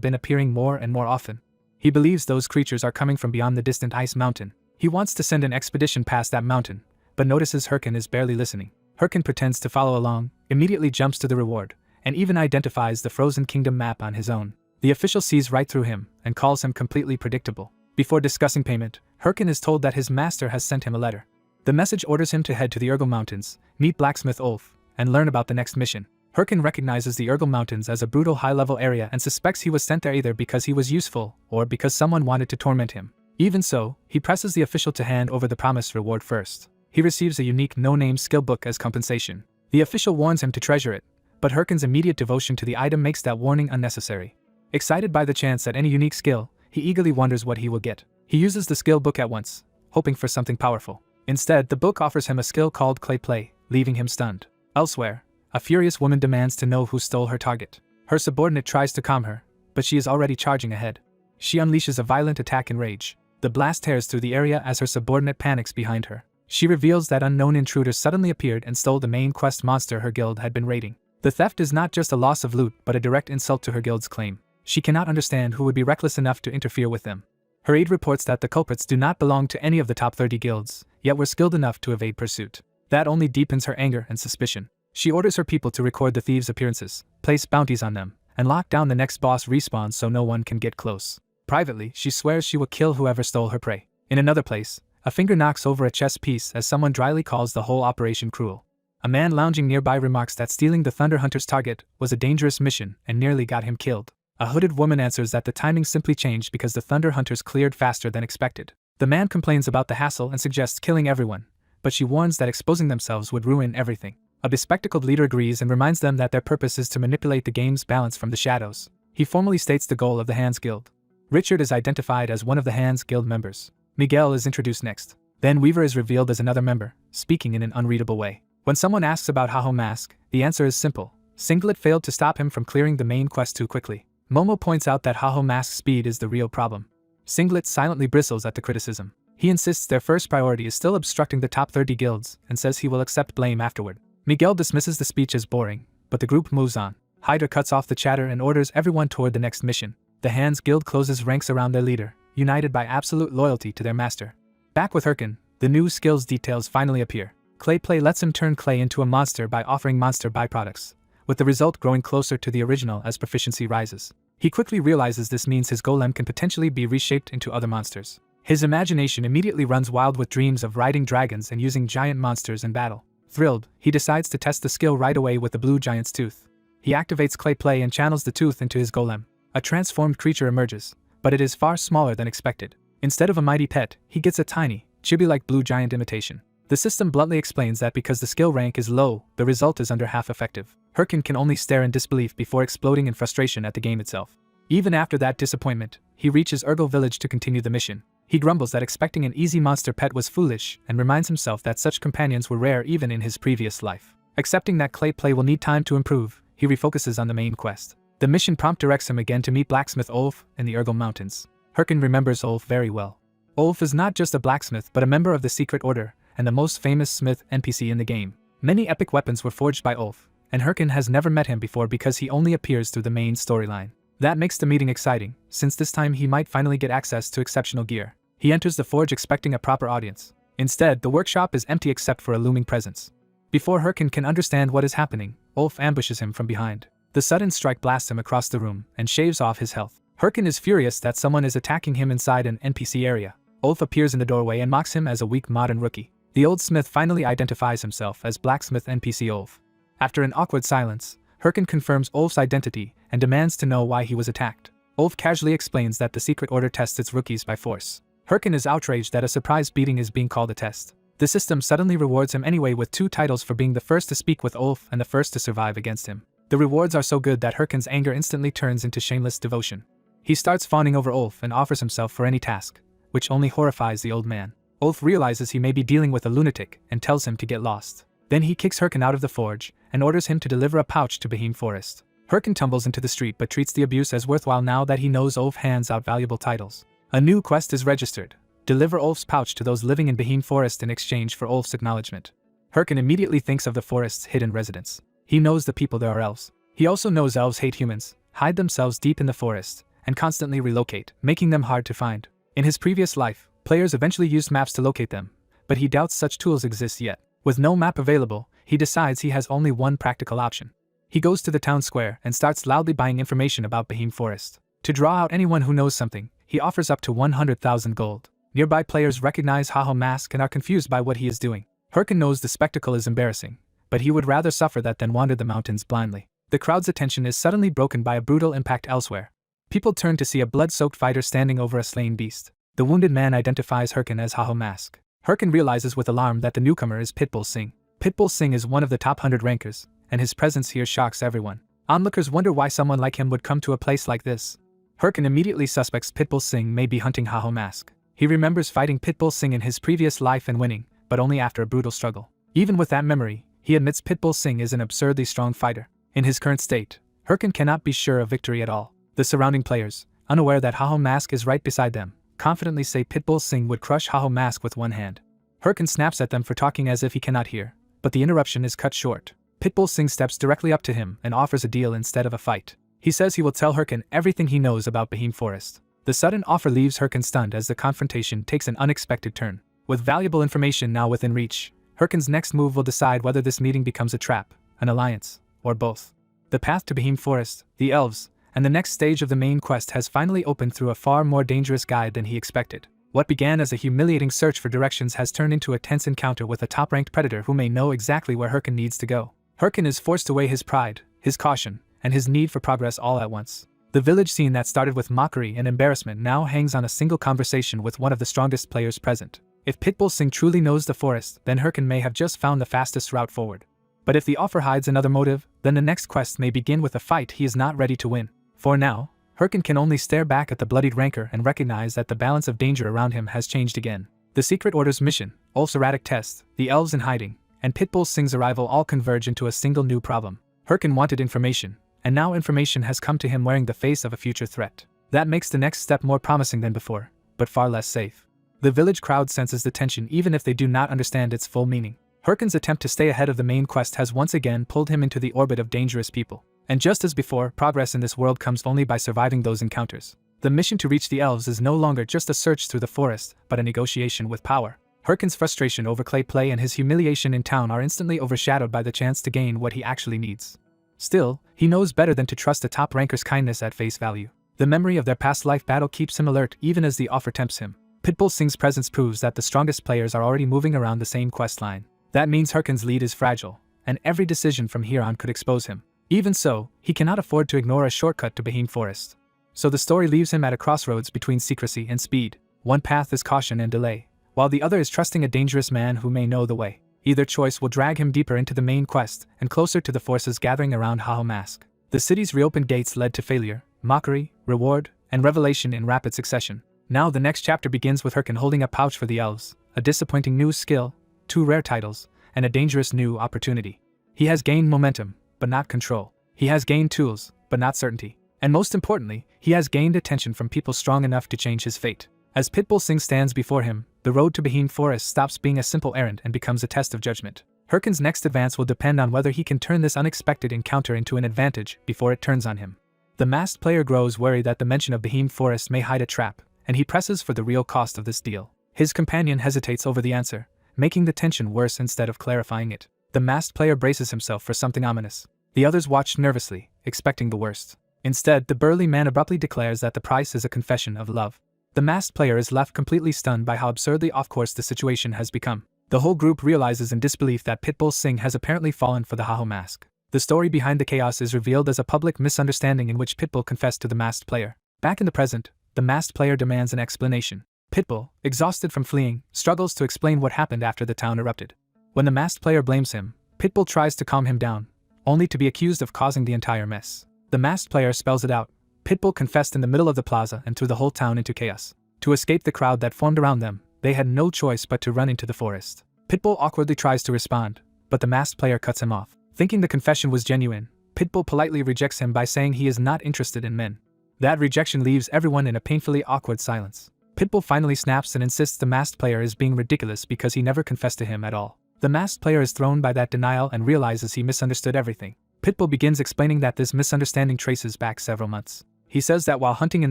been appearing more and more often. He believes those creatures are coming from beyond the distant ice mountain. He wants to send an expedition past that mountain, but notices Hirkin is barely listening. Hirkin pretends to follow along, immediately jumps to the reward, and even identifies the Frozen Kingdom map on his own. The official sees right through him and calls him completely predictable. Before discussing payment, Hirkin is told that his master has sent him a letter. The message orders him to head to the Urgel Mountains, meet blacksmith Ulf, and learn about the next mission. Hirkin recognizes the Urgel Mountains as a brutal high-level area and suspects he was sent there either because he was useful or because someone wanted to torment him. Even so, he presses the official to hand over the promised reward first. He receives a unique no-name skill book as compensation. The official warns him to treasure it, but Hirkin's immediate devotion to the item makes that warning unnecessary. Excited by the chance at any unique skill, he eagerly wonders what he will get. He uses the skill book at once, hoping for something powerful. Instead, the book offers him a skill called Clay Play, leaving him stunned. Elsewhere, a furious woman demands to know who stole her target. Her subordinate tries to calm her, but she is already charging ahead. She unleashes a violent attack in rage. The blast tears through the area as her subordinate panics behind her. She reveals that unknown intruders suddenly appeared and stole the main quest monster her guild had been raiding. The theft is not just a loss of loot but a direct insult to her guild's claim. She cannot understand who would be reckless enough to interfere with them. Her aide reports that the culprits do not belong to any of the top 30 guilds, yet were skilled enough to evade pursuit. That only deepens her anger and suspicion. She orders her people to record the thieves' appearances, place bounties on them, and lock down the next boss respawn so no one can get close. Privately, she swears she will kill whoever stole her prey. In another place, a finger knocks over a chess piece as someone dryly calls the whole operation cruel. A man lounging nearby remarks that stealing the Thunder Hunter's target was a dangerous mission and nearly got him killed. A hooded woman answers that the timing simply changed because the Thunder Hunters cleared faster than expected. The man complains about the hassle and suggests killing everyone, but she warns that exposing themselves would ruin everything. A bespectacled leader agrees and reminds them that their purpose is to manipulate the game's balance from the shadows. He formally states the goal of the Hands Guild. Richard is identified as one of the Hands Guild members. Miguel is introduced next. Then Weaver is revealed as another member, speaking in an unreadable way. When someone asks about Haho Mask, the answer is simple. Singlet failed to stop him from clearing the main quest too quickly. Momo points out that Haho Mask's speed is the real problem. Singlet silently bristles at the criticism. He insists their first priority is still obstructing the top 30 guilds and says he will accept blame afterward. Miguel dismisses the speech as boring, but the group moves on. Hydra cuts off the chatter and orders everyone toward the next mission. The Hands Guild closes ranks around their leader, united by absolute loyalty to their master. Back with Hirkin, the new skills details finally appear. Clay Play lets him turn clay into a monster by offering monster byproducts, with the result growing closer to the original as proficiency rises. He quickly realizes this means his golem can potentially be reshaped into other monsters. His imagination immediately runs wild with dreams of riding dragons and using giant monsters in battle. Thrilled, he decides to test the skill right away with the blue giant's tooth. He activates Clay Play and channels the tooth into his golem. A transformed creature emerges, but it is far smaller than expected. Instead of a mighty pet, he gets a tiny, chibi-like blue giant imitation. The system bluntly explains that because the skill rank is low, the result is under half effective. Hirkin can only stare in disbelief before exploding in frustration at the game itself. Even after that disappointment, he reaches Urgel Village to continue the mission. He grumbles that expecting an easy monster pet was foolish and reminds himself that such companions were rare even in his previous life. Accepting that Clay Play will need time to improve, he refocuses on the main quest. The mission prompt directs him again to meet blacksmith Ulf in the Urgel Mountains. Hirkin remembers Ulf very well. Ulf is not just a blacksmith but a member of the Secret Order and the most famous smith NPC in the game. Many epic weapons were forged by Ulf, and Hirkin has never met him before because he only appears through the main storyline. That makes the meeting exciting, since this time he might finally get access to exceptional gear. He enters the forge expecting a proper audience. Instead, the workshop is empty except for a looming presence. Before Hirkin can understand what is happening, Ulf ambushes him from behind. The sudden strike blasts him across the room and shaves off his health. Hirkin is furious that someone is attacking him inside an NPC area. Ulf appears in the doorway and mocks him as a weak modern rookie. The old smith finally identifies himself as blacksmith NPC Ulf. After an awkward silence, Hirkin confirms Ulf's identity and demands to know why he was attacked. Ulf casually explains that the secret order tests its rookies by force. Herkin is outraged that a surprise beating is being called a test. The system suddenly rewards him anyway with 2 titles for being the first to speak with Ulf and the first to survive against him. The rewards are so good that Herkin's anger instantly turns into shameless devotion. He starts fawning over Ulf and offers himself for any task, which only horrifies the old man. Ulf realizes he may be dealing with a lunatic and tells him to get lost. Then he kicks Herkin out of the forge and orders him to deliver a pouch to Behemoth Forest. Herkin tumbles into the street but treats the abuse as worthwhile now that he knows Ulf hands out valuable titles. A new quest is registered. Deliver Ulf's pouch to those living in Behemoth Forest in exchange for Ulf's acknowledgement. Herkin immediately thinks of the forest's hidden residents. He knows the people there are elves. He also knows elves hate humans, hide themselves deep in the forest, and constantly relocate, making them hard to find. In his previous life, players eventually used maps to locate them, but he doubts such tools exist yet. With no map available, he decides he has only one practical option. He goes to the town square and starts loudly buying information about Behemoth Forest. To draw out anyone who knows something, he offers up to 100,000 gold. Nearby players recognize Haho Mask and are confused by what he is doing. Herkin knows the spectacle is embarrassing, but he would rather suffer that than wander the mountains blindly. The crowd's attention is suddenly broken by a brutal impact elsewhere. People turn to see a blood-soaked fighter standing over a slain beast. The wounded man identifies Herkin as Haho Mask. Herkin realizes with alarm that the newcomer is Pitbull Singh. Pitbull Singh is one of the top 100 rankers, and his presence here shocks everyone. Onlookers wonder why someone like him would come to a place like this. Herkin immediately suspects Pitbull Singh may be hunting Haho Mask. He remembers fighting Pitbull Singh in his previous life and winning, but only after a brutal struggle. Even with that memory, he admits Pitbull Singh is an absurdly strong fighter. In his current state, Herkin cannot be sure of victory at all. The surrounding players, unaware that Haho Mask is right beside them, confidently say Pitbull Singh would crush Haho Mask with one hand. Herkin snaps at them for talking as if he cannot hear, but the interruption is cut short. Pitbull Singh steps directly up to him and offers a deal instead of a fight. He says he will tell Herkin everything he knows about Behemoth Forest. The sudden offer leaves Herkin stunned as the confrontation takes an unexpected turn. With valuable information now within reach, Herkin's next move will decide whether this meeting becomes a trap, an alliance, or both. The path to Behemoth Forest, the elves, and the next stage of the main quest has finally opened through a far more dangerous guide than he expected. What began as a humiliating search for directions has turned into a tense encounter with a top-ranked predator who may know exactly where Herkin needs to go. Herkin is forced to weigh his pride, his caution, and his need for progress all at once. The village scene that started with mockery and embarrassment now hangs on a single conversation with one of the strongest players present. If Pitbull Singh truly knows the forest, then Herkin may have just found the fastest route forward. But if the offer hides another motive, then the next quest may begin with a fight he is not ready to win. For now, Herkin can only stare back at the bloodied rancor and recognize that the balance of danger around him has changed again. The Secret Order's mission, Ulf's erratic test, the elves in hiding, and Pitbull Singh's arrival all converge into a single new problem. Herkin wanted information, and now information has come to him wearing the face of a future threat. That makes the next step more promising than before, but far less safe. The village crowd senses the tension even if they do not understand its full meaning. Herkin's attempt to stay ahead of the main quest has once again pulled him into the orbit of dangerous people. And just as before, progress in this world comes only by surviving those encounters. The mission to reach the elves is no longer just a search through the forest, but a negotiation with power. Herkin's frustration over clay play and his humiliation in town are instantly overshadowed by the chance to gain what he actually needs. Still, he knows better than to trust a top ranker's kindness at face value. The memory of their past life battle keeps him alert even as the offer tempts him. Pitbull Singh's presence proves that the strongest players are already moving around the same quest line. That means Herkin's lead is fragile, and every decision from here on could expose him. Even so, he cannot afford to ignore a shortcut to Behemoth Forest. So the story leaves him at a crossroads between secrecy and speed. One path is caution and delay, while the other is trusting a dangerous man who may know the way. Either choice will drag him deeper into the main quest and closer to the forces gathering around Haho Mask. The city's reopened gates led to failure, mockery, reward, and revelation in rapid succession. Now the next chapter begins with Herkin holding a pouch for the elves, a disappointing new skill, 2 rare titles, and a dangerous new opportunity. He has gained momentum, but not control. He has gained tools, but not certainty. And most importantly, he has gained attention from people strong enough to change his fate. As Pitbull Singh stands before him, the road to Behemoth Forest stops being a simple errand and becomes a test of judgment. Herkin's next advance will depend on whether he can turn this unexpected encounter into an advantage before it turns on him. The masked player grows wary that the mention of Behemoth Forest may hide a trap, and he presses for the real cost of this deal. His companion hesitates over the answer, making the tension worse instead of clarifying it. The masked player braces himself for something ominous. The others watch nervously, expecting the worst. Instead, the burly man abruptly declares that the price is a confession of love. The masked player is left completely stunned by how absurdly off-course the situation has become. The whole group realizes in disbelief that Pitbull Singh has apparently fallen for the Haho Mask. The story behind the chaos is revealed as a public misunderstanding in which Pitbull confessed to the masked player. Back in the present, the masked player demands an explanation. Pitbull, exhausted from fleeing, struggles to explain what happened after the town erupted. When the masked player blames him, Pitbull tries to calm him down, only to be accused of causing the entire mess. The masked player spells it out. Pitbull confessed in the middle of the plaza and threw the whole town into chaos. To escape the crowd that formed around them, they had no choice but to run into the forest. Pitbull awkwardly tries to respond, but the masked player cuts him off. Thinking the confession was genuine, Pitbull politely rejects him by saying he is not interested in men. That rejection leaves everyone in a painfully awkward silence. Pitbull finally snaps and insists the masked player is being ridiculous because he never confessed to him at all. The masked player is thrown by that denial and realizes he misunderstood everything. Pitbull begins explaining that this misunderstanding traces back several months. He says that while hunting in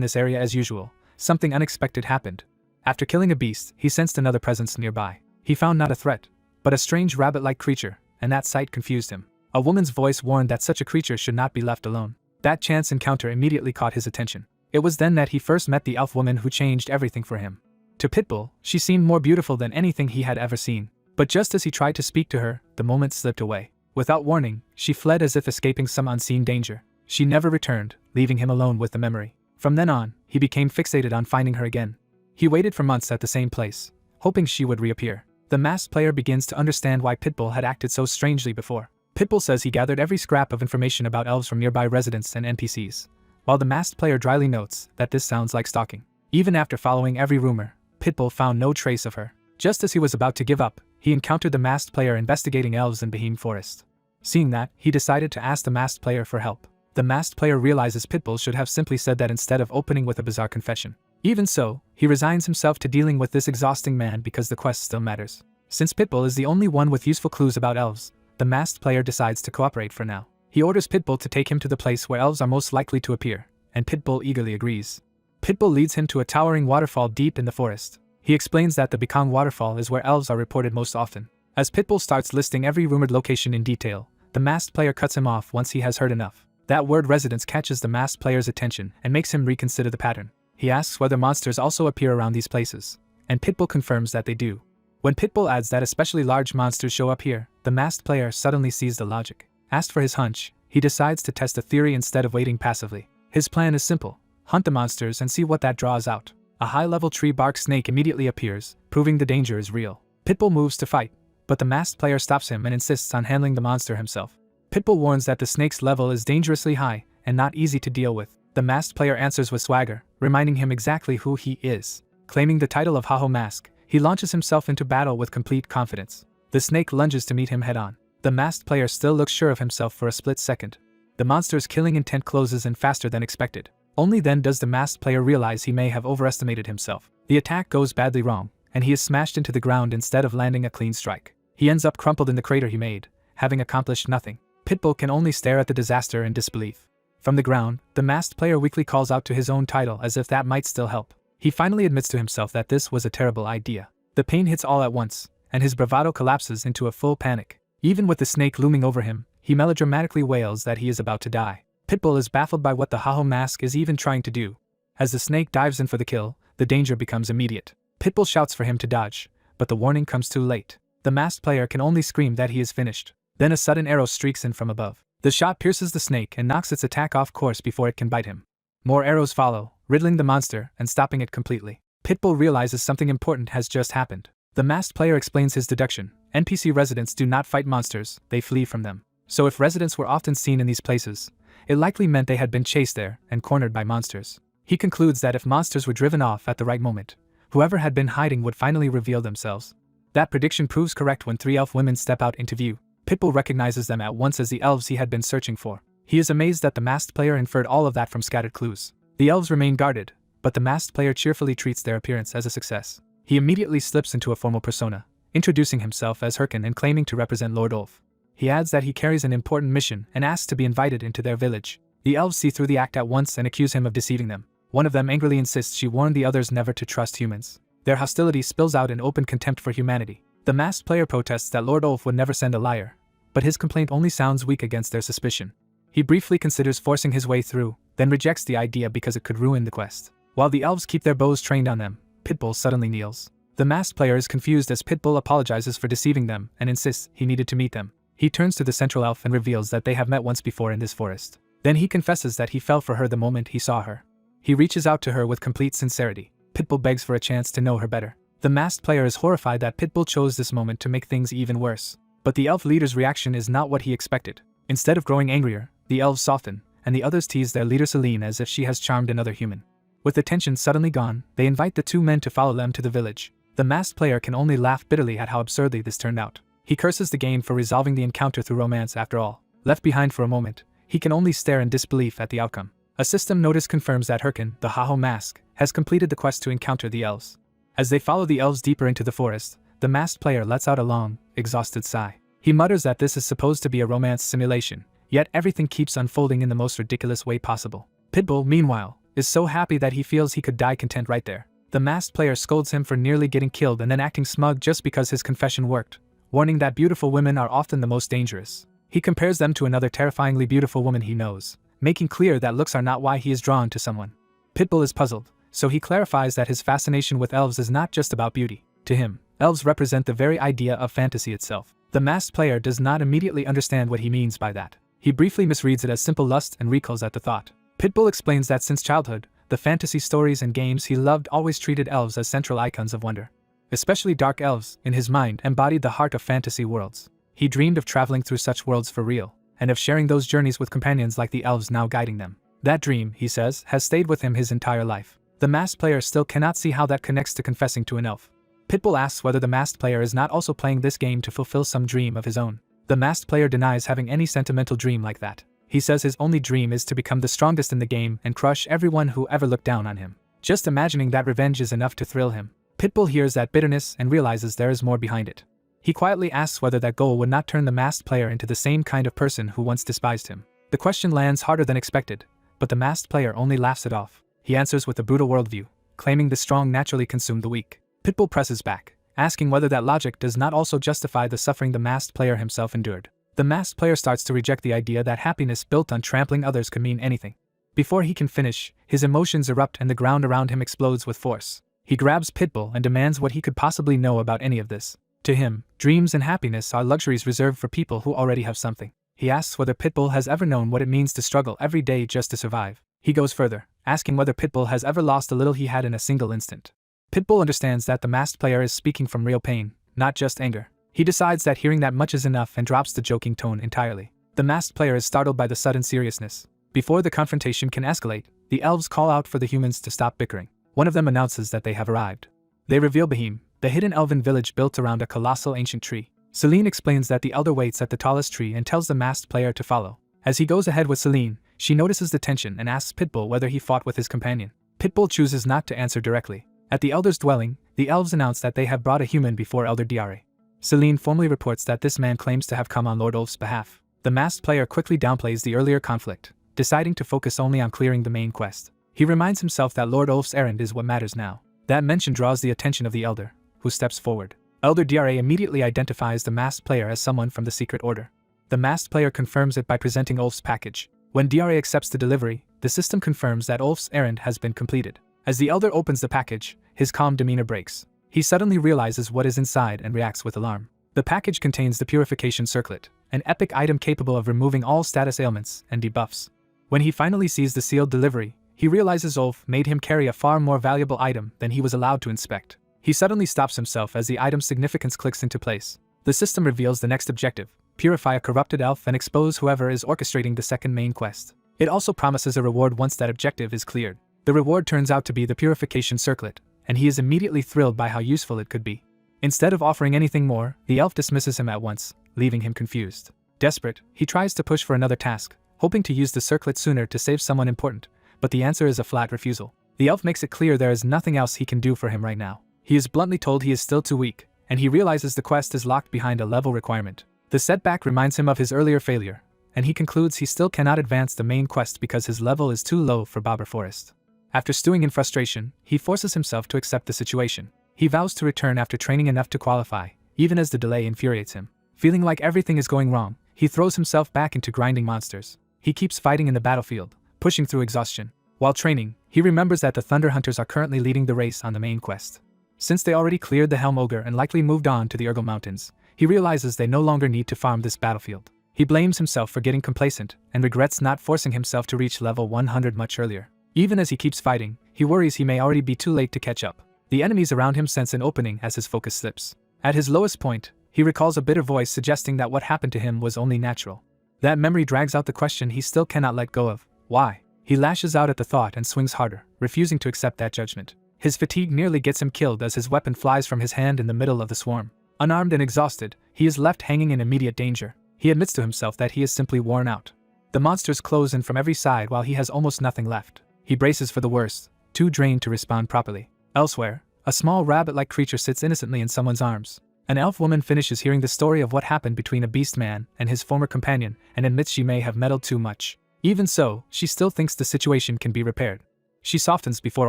this area as usual, something unexpected happened. After killing a beast, he sensed another presence nearby. He found not a threat, but a strange rabbit-like creature, and that sight confused him. A woman's voice warned that such a creature should not be left alone. That chance encounter immediately caught his attention. It was then that he first met the elf woman who changed everything for him. To Pitbull, she seemed more beautiful than anything he had ever seen. But just as he tried to speak to her, the moment slipped away. Without warning, she fled as if escaping some unseen danger. She never returned, leaving him alone with the memory. From then on, he became fixated on finding her again. He waited for months at the same place, hoping she would reappear. The masked player begins to understand why Pitbull had acted so strangely before. Pitbull says he gathered every scrap of information about elves from nearby residents and NPCs, while the masked player dryly notes that this sounds like stalking. Even after following every rumor, Pitbull found no trace of her. Just as he was about to give up, he encountered the masked player investigating elves in Boheme Forest. Seeing that, he decided to ask the masked player for help. The masked player realizes Pitbull should have simply said that instead of opening with a bizarre confession. Even so, he resigns himself to dealing with this exhausting man because the quest still matters. Since Pitbull is the only one with useful clues about elves, the masked player decides to cooperate for now. He orders Pitbull to take him to the place where elves are most likely to appear, and Pitbull eagerly agrees. Pitbull leads him to a towering waterfall deep in the forest. He explains that the Bekong waterfall is where elves are reported most often. As Pitbull starts listing every rumored location in detail, the masked player cuts him off once he has heard enough. That word residence catches the masked player's attention and makes him reconsider the pattern. He asks whether monsters also appear around these places, and Pitbull confirms that they do. When Pitbull adds that especially large monsters show up here, the masked player suddenly sees the logic. Asked for his hunch, he decides to test a theory instead of waiting passively. His plan is simple: hunt the monsters and see what that draws out. A high-level tree bark snake immediately appears, proving the danger is real. Pitbull moves to fight, but the masked player stops him and insists on handling the monster himself. Pitbull warns that the snake's level is dangerously high and not easy to deal with. The masked player answers with swagger, reminding him exactly who he is. Claiming the title of Haho Mask, he launches himself into battle with complete confidence. The snake lunges to meet him head-on. The masked player still looks sure of himself for a split second. The monster's killing intent closes in faster than expected. Only then does the masked player realize he may have overestimated himself. The attack goes badly wrong, and he is smashed into the ground instead of landing a clean strike. He ends up crumpled in the crater he made, having accomplished nothing. Pitbull can only stare at the disaster in disbelief. From the ground, the masked player weakly calls out to his own title as if that might still help. He finally admits to himself that this was a terrible idea. The pain hits all at once, and his bravado collapses into a full panic. Even with the snake looming over him, he melodramatically wails that he is about to die. Pitbull is baffled by what the Haho Mask is even trying to do. As the snake dives in for the kill, the danger becomes immediate. Pitbull shouts for him to dodge, but the warning comes too late. The masked player can only scream that he is finished. Then a sudden arrow streaks in from above. The shot pierces the snake and knocks its attack off course before it can bite him. More arrows follow, riddling the monster and stopping it completely. Pitbull realizes something important has just happened. The masked player explains his deduction. NPC residents do not fight monsters, they flee from them. So if residents were often seen in these places, it likely meant they had been chased there and cornered by monsters. He concludes that if monsters were driven off at the right moment, whoever had been hiding would finally reveal themselves. That prediction proves correct when three elf women step out into view. Pitbull recognizes them at once as the elves he had been searching for. He is amazed that the masked player inferred all of that from scattered clues. The elves remain guarded, but the masked player cheerfully treats their appearance as a success. He immediately slips into a formal persona, introducing himself as Herkin and claiming to represent Lord Ulf. He adds that he carries an important mission and asks to be invited into their village. The elves see through the act at once and accuse him of deceiving them. One of them angrily insists she warned the others never to trust humans. Their hostility spills out in open contempt for humanity. The masked player protests that Lord Ulf would never send a liar, but his complaint only sounds weak against their suspicion. He briefly considers forcing his way through, then rejects the idea because it could ruin the quest. While the elves keep their bows trained on them, Pitbull suddenly kneels. The masked player is confused as Pitbull apologizes for deceiving them and insists he needed to meet them. He turns to the central elf and reveals that they have met once before in this forest. Then he confesses that he fell for her the moment he saw her. He reaches out to her with complete sincerity. Pitbull begs for a chance to know her better. The masked player is horrified that Pitbull chose this moment to make things even worse. But the elf leader's reaction is not what he expected. Instead of growing angrier, the elves soften, and the others tease their leader Celine as if she has charmed another human. With the tension suddenly gone, they invite the two men to follow them to the village. The masked player can only laugh bitterly at how absurdly this turned out. He curses the game for resolving the encounter through romance after all. Left behind for a moment, he can only stare in disbelief at the outcome. A system notice confirms that Herkin, the Haho mask, has completed the quest to encounter the elves. As they follow the elves deeper into the forest, the masked player lets out a long, exhausted sigh. He mutters that this is supposed to be a romance simulation, yet everything keeps unfolding in the most ridiculous way possible. Pitbull, meanwhile, is so happy that he feels he could die content right there. The masked player scolds him for nearly getting killed and then acting smug just because his confession worked, warning that beautiful women are often the most dangerous. He compares them to another terrifyingly beautiful woman he knows, making clear that looks are not why he is drawn to someone. Pitbull is puzzled, so he clarifies that his fascination with elves is not just about beauty. To him, elves represent the very idea of fantasy itself. The masked player does not immediately understand what he means by that. He briefly misreads it as simple lust and recoils at the thought. Pitbull explains that since childhood, the fantasy stories and games he loved always treated elves as central icons of wonder. Especially dark elves, in his mind, embodied the heart of fantasy worlds. He dreamed of traveling through such worlds for real, and of sharing those journeys with companions like the elves now guiding them. That dream, he says, has stayed with him his entire life. The masked player still cannot see how that connects to confessing to an elf. Pitbull asks whether the masked player is not also playing this game to fulfill some dream of his own. The masked player denies having any sentimental dream like that. He says his only dream is to become the strongest in the game and crush everyone who ever looked down on him. Just imagining that revenge is enough to thrill him. Pitbull hears that bitterness and realizes there is more behind it. He quietly asks whether that goal would not turn the masked player into the same kind of person who once despised him. The question lands harder than expected, but the masked player only laughs it off. He answers with a brutal worldview, claiming the strong naturally consume the weak. Pitbull presses back, asking whether that logic does not also justify the suffering the masked player himself endured. The masked player starts to reject the idea that happiness built on trampling others could mean anything. Before he can finish, his emotions erupt and the ground around him explodes with force. He grabs Pitbull and demands what he could possibly know about any of this. To him, dreams and happiness are luxuries reserved for people who already have something. He asks whether Pitbull has ever known what it means to struggle every day just to survive. He goes further, asking whether Pitbull has ever lost the little he had in a single instant. Pitbull understands that the masked player is speaking from real pain, not just anger. He decides that hearing that much is enough and drops the joking tone entirely. The masked player is startled by the sudden seriousness. Before the confrontation can escalate, the elves call out for the humans to stop bickering. One of them announces that they have arrived. They reveal Behem, the hidden elven village built around a colossal ancient tree. Celine explains that the elder waits at the tallest tree and tells the masked player to follow. As he goes ahead with Celine, she notices the tension and asks Pitbull whether he fought with his companion. Pitbull chooses not to answer directly. At the elder's dwelling, the elves announce that they have brought a human before Elder Diare. Celine formally reports that this man claims to have come on Lord Ulf's behalf. The masked player quickly downplays the earlier conflict, deciding to focus only on clearing the main quest. He reminds himself that Lord Ulf's errand is what matters now. That mention draws the attention of the elder, who steps forward. Elder Diare immediately identifies the masked player as someone from the secret order. The masked player confirms it by presenting Ulf's package. When Diare accepts the delivery, the system confirms that Ulf's errand has been completed. As the elder opens the package, his calm demeanor breaks. He suddenly realizes what is inside and reacts with alarm. The package contains the Purification Circlet, an epic item capable of removing all status ailments and debuffs. When he finally sees the sealed delivery, he realizes Ulf made him carry a far more valuable item than he was allowed to inspect. He suddenly stops himself as the item's significance clicks into place. The system reveals the next objective: purify a corrupted elf and expose whoever is orchestrating the second main quest. It also promises a reward once that objective is cleared. The reward turns out to be the Purification Circlet, and he is immediately thrilled by how useful it could be. Instead of offering anything more, the elf dismisses him at once, leaving him confused. Desperate, he tries to push for another task, hoping to use the circlet sooner to save someone important, but the answer is a flat refusal. The elf makes it clear there is nothing else he can do for him right now. He is bluntly told he is still too weak, and he realizes the quest is locked behind a level requirement. The setback reminds him of his earlier failure, and he concludes he still cannot advance the main quest because his level is too low for Bobber Forest. After stewing in frustration, he forces himself to accept the situation. He vows to return after training enough to qualify, even as the delay infuriates him. Feeling like everything is going wrong, he throws himself back into grinding monsters. He keeps fighting in the battlefield, pushing through exhaustion. While training, he remembers that the Thunder Hunters are currently leading the race on the main quest. Since they already cleared the Helm Ogre and likely moved on to the Urgle Mountains, he realizes they no longer need to farm this battlefield. He blames himself for getting complacent and regrets not forcing himself to reach level 100 much earlier. Even as he keeps fighting, he worries he may already be too late to catch up. The enemies around him sense an opening as his focus slips. At his lowest point, he recalls a bitter voice suggesting that what happened to him was only natural. That memory drags out the question he still cannot let go of: why? He lashes out at the thought and swings harder, refusing to accept that judgment. His fatigue nearly gets him killed as his weapon flies from his hand in the middle of the swarm. Unarmed and exhausted, he is left hanging in immediate danger. He admits to himself that he is simply worn out. The monsters close in from every side while he has almost nothing left. He braces for the worst, too drained to respond properly. Elsewhere, a small rabbit-like creature sits innocently in someone's arms. An elf woman finishes hearing the story of what happened between a beast man and his former companion and admits she may have meddled too much. Even so, she still thinks the situation can be repaired. She softens before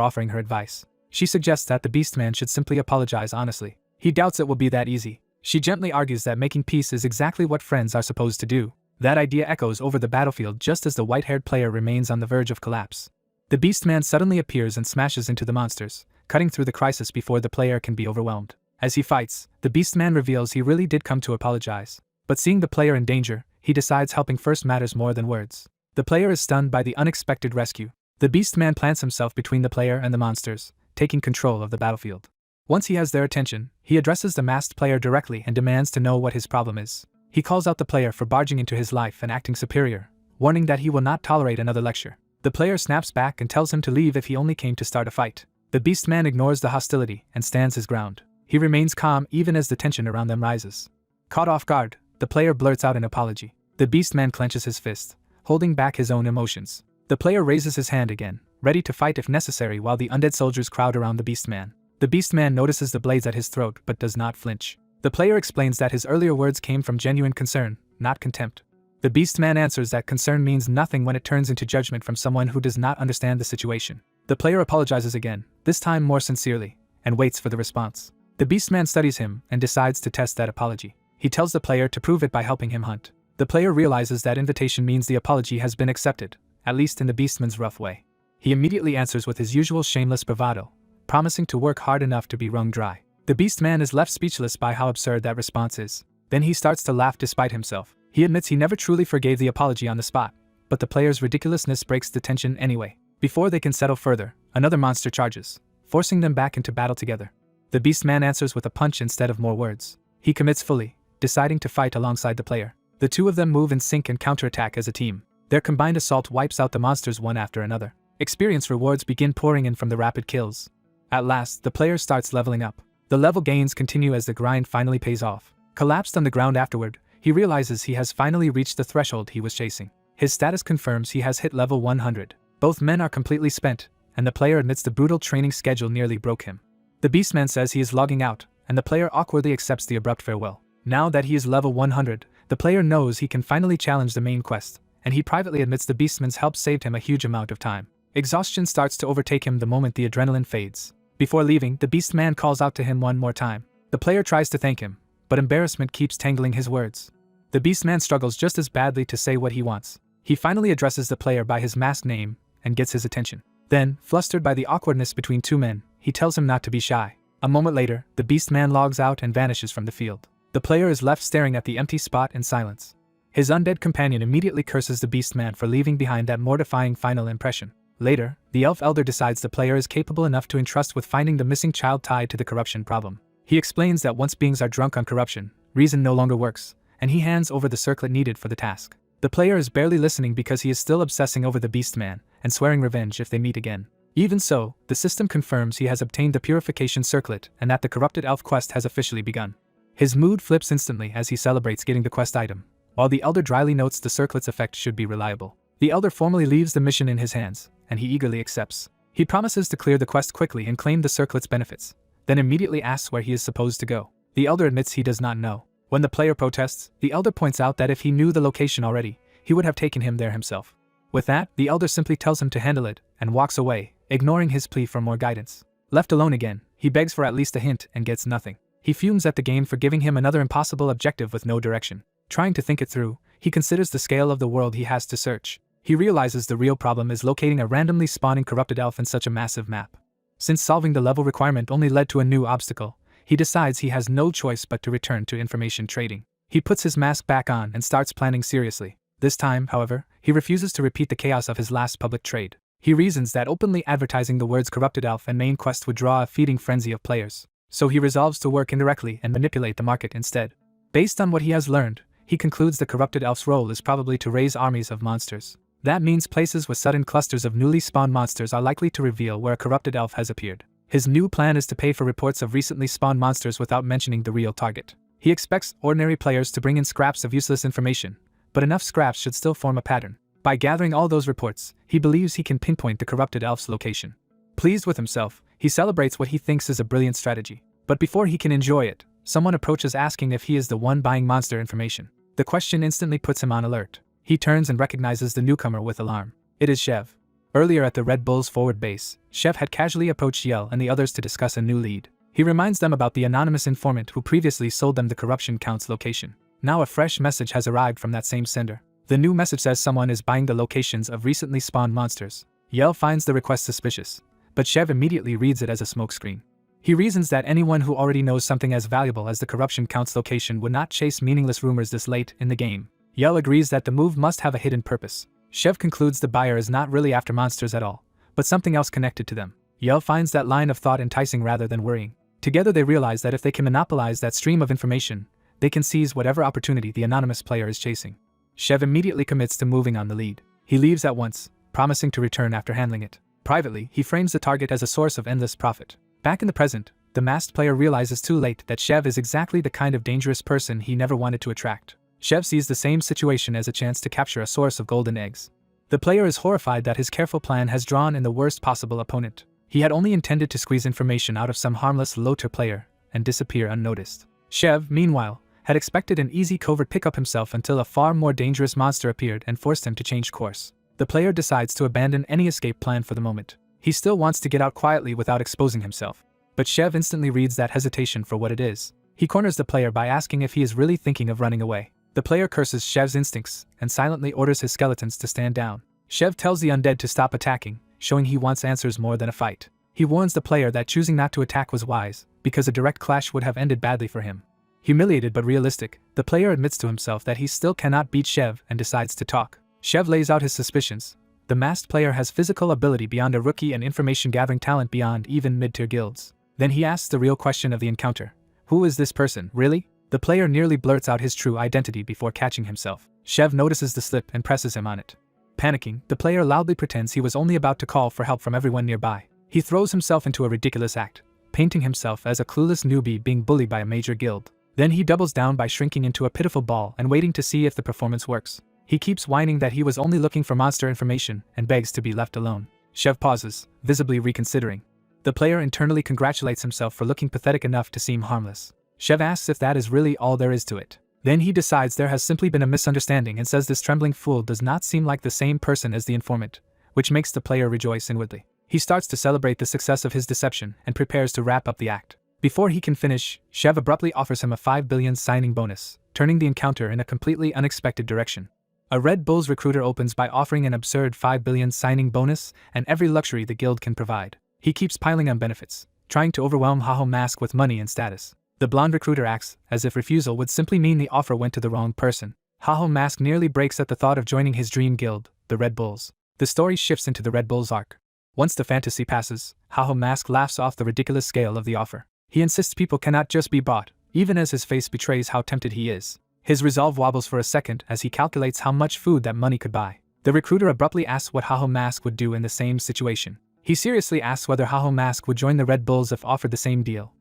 offering her advice. She suggests that the beast man should simply apologize honestly. He doubts it will be that easy. She gently argues that making peace is exactly what friends are supposed to do. That idea echoes over the battlefield just as the white-haired player remains on the verge of collapse. The beast man suddenly appears and smashes into the monsters, cutting through the crisis before the player can be overwhelmed. As he fights, the beast man reveals he really did come to apologize. But seeing the player in danger, he decides helping first matters more than words. The player is stunned by the unexpected rescue. The beast man plants himself between the player and the monsters, taking control of the battlefield. Once he has their attention, he addresses the masked player directly and demands to know what his problem is. He calls out the player for barging into his life and acting superior, warning that he will not tolerate another lecture. The player snaps back and tells him to leave if he only came to start a fight. The beast man ignores the hostility and stands his ground. He remains calm even as the tension around them rises. Caught off guard, the player blurts out an apology. The beast man clenches his fist, holding back his own emotions. The player raises his hand again, ready to fight if necessary while the undead soldiers crowd around the beast man. The beast man notices the blades at his throat but does not flinch. The player explains that his earlier words came from genuine concern, not contempt. The beast man answers that concern means nothing when it turns into judgment from someone who does not understand the situation. The player apologizes again, this time more sincerely, and waits for the response. The beast man studies him and decides to test that apology. He tells the player to prove it by helping him hunt. The player realizes that invitation means the apology has been accepted, at least in the beastman's rough way. He immediately answers with his usual shameless bravado, promising to work hard enough to be wrung dry. The beastman is left speechless by how absurd that response is. Then he starts to laugh despite himself. He admits he never truly forgave the apology on the spot, but the player's ridiculousness breaks the tension anyway. Before they can settle further, another monster charges, forcing them back into battle together. The beastman answers with a punch instead of more words. He commits fully, deciding to fight alongside the player. The two of them move in sync and counterattack as a team. Their combined assault wipes out the monsters one after another. Experience rewards begin pouring in from the rapid kills. At last, the player starts leveling up. The level gains continue as the grind finally pays off. Collapsed on the ground afterward, he realizes he has finally reached the threshold he was chasing. His status confirms he has hit level 100. Both men are completely spent, and the player admits the brutal training schedule nearly broke him. The beastman says he is logging out, and the player awkwardly accepts the abrupt farewell. Now that he is level 100, the player knows he can finally challenge the main quest, and he privately admits the beastman's help saved him a huge amount of time. Exhaustion starts to overtake him the moment the adrenaline fades. Before leaving, the beastman calls out to him one more time. The player tries to thank him, but embarrassment keeps tangling his words. The beastman struggles just as badly to say what he wants. He finally addresses the player by his masked name and gets his attention. Then, flustered by the awkwardness between two men, he tells him not to be shy. A moment later, the beastman logs out and vanishes from the field. The player is left staring at the empty spot in silence. His undead companion immediately curses the beastman for leaving behind that mortifying final impression. Later, the elf elder decides the player is capable enough to entrust with finding the missing child tied to the corruption problem. He explains that once beings are drunk on corruption, reason no longer works, and he hands over the circlet needed for the task. The player is barely listening because he is still obsessing over the beastman and swearing revenge if they meet again. Even so, the system confirms he has obtained the purification circlet and that the corrupted elf quest has officially begun. His mood flips instantly as he celebrates getting the quest item, while the elder dryly notes the circlet's effect should be reliable. The elder formally leaves the mission in his hands, and he eagerly accepts. He promises to clear the quest quickly and claim the circlet's benefits, then immediately asks where he is supposed to go. The elder admits he does not know. When the player protests, the elder points out that if he knew the location already, he would have taken him there himself. With that, the elder simply tells him to handle it and walks away, ignoring his plea for more guidance. Left alone again, he begs for at least a hint and gets nothing. He fumes at the game for giving him another impossible objective with no direction. Trying to think it through, he considers the scale of the world he has to search. He realizes the real problem is locating a randomly spawning corrupted elf in such a massive map. Since solving the level requirement only led to a new obstacle, he decides he has no choice but to return to information trading. He puts his mask back on and starts planning seriously. This time, however, he refuses to repeat the chaos of his last public trade. He reasons that openly advertising the words corrupted elf and main quest would draw a feeding frenzy of players. So he resolves to work indirectly and manipulate the market instead. Based on what he has learned, he concludes the corrupted elf's role is probably to raise armies of monsters. That means places with sudden clusters of newly spawned monsters are likely to reveal where a corrupted elf has appeared. His new plan is to pay for reports of recently spawned monsters without mentioning the real target. He expects ordinary players to bring in scraps of useless information, but enough scraps should still form a pattern. By gathering all those reports, he believes he can pinpoint the corrupted elf's location. Pleased with himself, he celebrates what he thinks is a brilliant strategy. But before he can enjoy it, someone approaches asking if he is the one buying monster information. The question instantly puts him on alert. He turns and recognizes the newcomer with alarm. It is Chev. Earlier at the Red Bull's forward base, Chev had casually approached Yahello and the others to discuss a new lead. He reminds them about the anonymous informant who previously sold them the corruption count's location. Now a fresh message has arrived from that same sender. The new message says someone is buying the locations of recently spawned monsters. Yahello finds the request suspicious, but Chev immediately reads it as a smokescreen. He reasons that anyone who already knows something as valuable as the corruption count's location would not chase meaningless rumors this late in the game. Yahello agrees that the move must have a hidden purpose. Chev concludes the buyer is not really after monsters at all, but something else connected to them. Yahello finds that line of thought enticing rather than worrying. Together they realize that if they can monopolize that stream of information, they can seize whatever opportunity the anonymous player is chasing. Chev immediately commits to moving on the lead. He leaves at once, promising to return after handling it. Privately, he frames the target as a source of endless profit. Back in the present, the masked player realizes too late that Chev is exactly the kind of dangerous person he never wanted to attract. Chev sees the same situation as a chance to capture a source of golden eggs. The player is horrified that his careful plan has drawn in the worst possible opponent. He had only intended to squeeze information out of some harmless low-tier player and disappear unnoticed. Chev, meanwhile, had expected an easy covert pickup himself until a far more dangerous monster appeared and forced him to change course. The player decides to abandon any escape plan for the moment. He still wants to get out quietly without exposing himself. But Chev instantly reads that hesitation for what it is. He corners the player by asking if he is really thinking of running away. The player curses Chev's instincts and silently orders his skeletons to stand down. Chev tells the undead to stop attacking, showing he wants answers more than a fight. He warns the player that choosing not to attack was wise, because a direct clash would have ended badly for him. Humiliated but realistic, the player admits to himself that he still cannot beat Chev and decides to talk. Chev lays out his suspicions. The masked player has physical ability beyond a rookie and information-gathering talent beyond even mid-tier guilds. Then he asks the real question of the encounter. Who is this person, really? The player nearly blurts out his true identity before catching himself. Chev notices the slip and presses him on it. Panicking, the player loudly pretends he was only about to call for help from everyone nearby. He throws himself into a ridiculous act, painting himself as a clueless newbie being bullied by a major guild. Then he doubles down by shrinking into a pitiful ball and waiting to see if the performance works. He keeps whining that he was only looking for monster information and begs to be left alone. Chev pauses, visibly reconsidering. The player internally congratulates himself for looking pathetic enough to seem harmless. Chev asks if that is really all there is to it. Then he decides there has simply been a misunderstanding and says this trembling fool does not seem like the same person as the informant, which makes the player rejoice inwardly. He starts to celebrate the success of his deception and prepares to wrap up the act. Before he can finish, Chev abruptly offers him a 5 billion signing bonus, turning the encounter in a completely unexpected direction. A Red Bull's recruiter opens by offering an absurd 5 billion signing bonus and every luxury the guild can provide. He keeps piling on benefits, trying to overwhelm Mask with money and status. The blonde recruiter acts as if refusal would simply mean the offer went to the wrong person. Mask nearly breaks at the thought of joining his dream guild, the Red Bulls. The story shifts into the Red Bulls arc. Once the fantasy passes, Mask laughs off the ridiculous scale of the offer. He insists people cannot just be bought, even as his face betrays how tempted he is. His resolve wobbles for a second as he calculates how much food that money could buy. The recruiter abruptly asks what Mask would do in the same situation. He seriously asks whether Mask would join the Red Bulls if offered the same deal.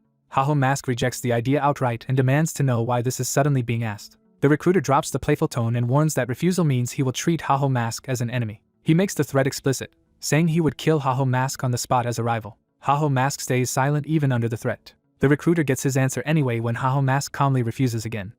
Mask rejects the idea outright and demands to know why this is suddenly being asked. The recruiter drops the playful tone and warns that refusal means he will treat Mask as an enemy. He makes the threat explicit, saying he would kill Mask on the spot as a rival. Mask stays silent even under the threat. The recruiter gets his answer anyway when Mask calmly refuses again.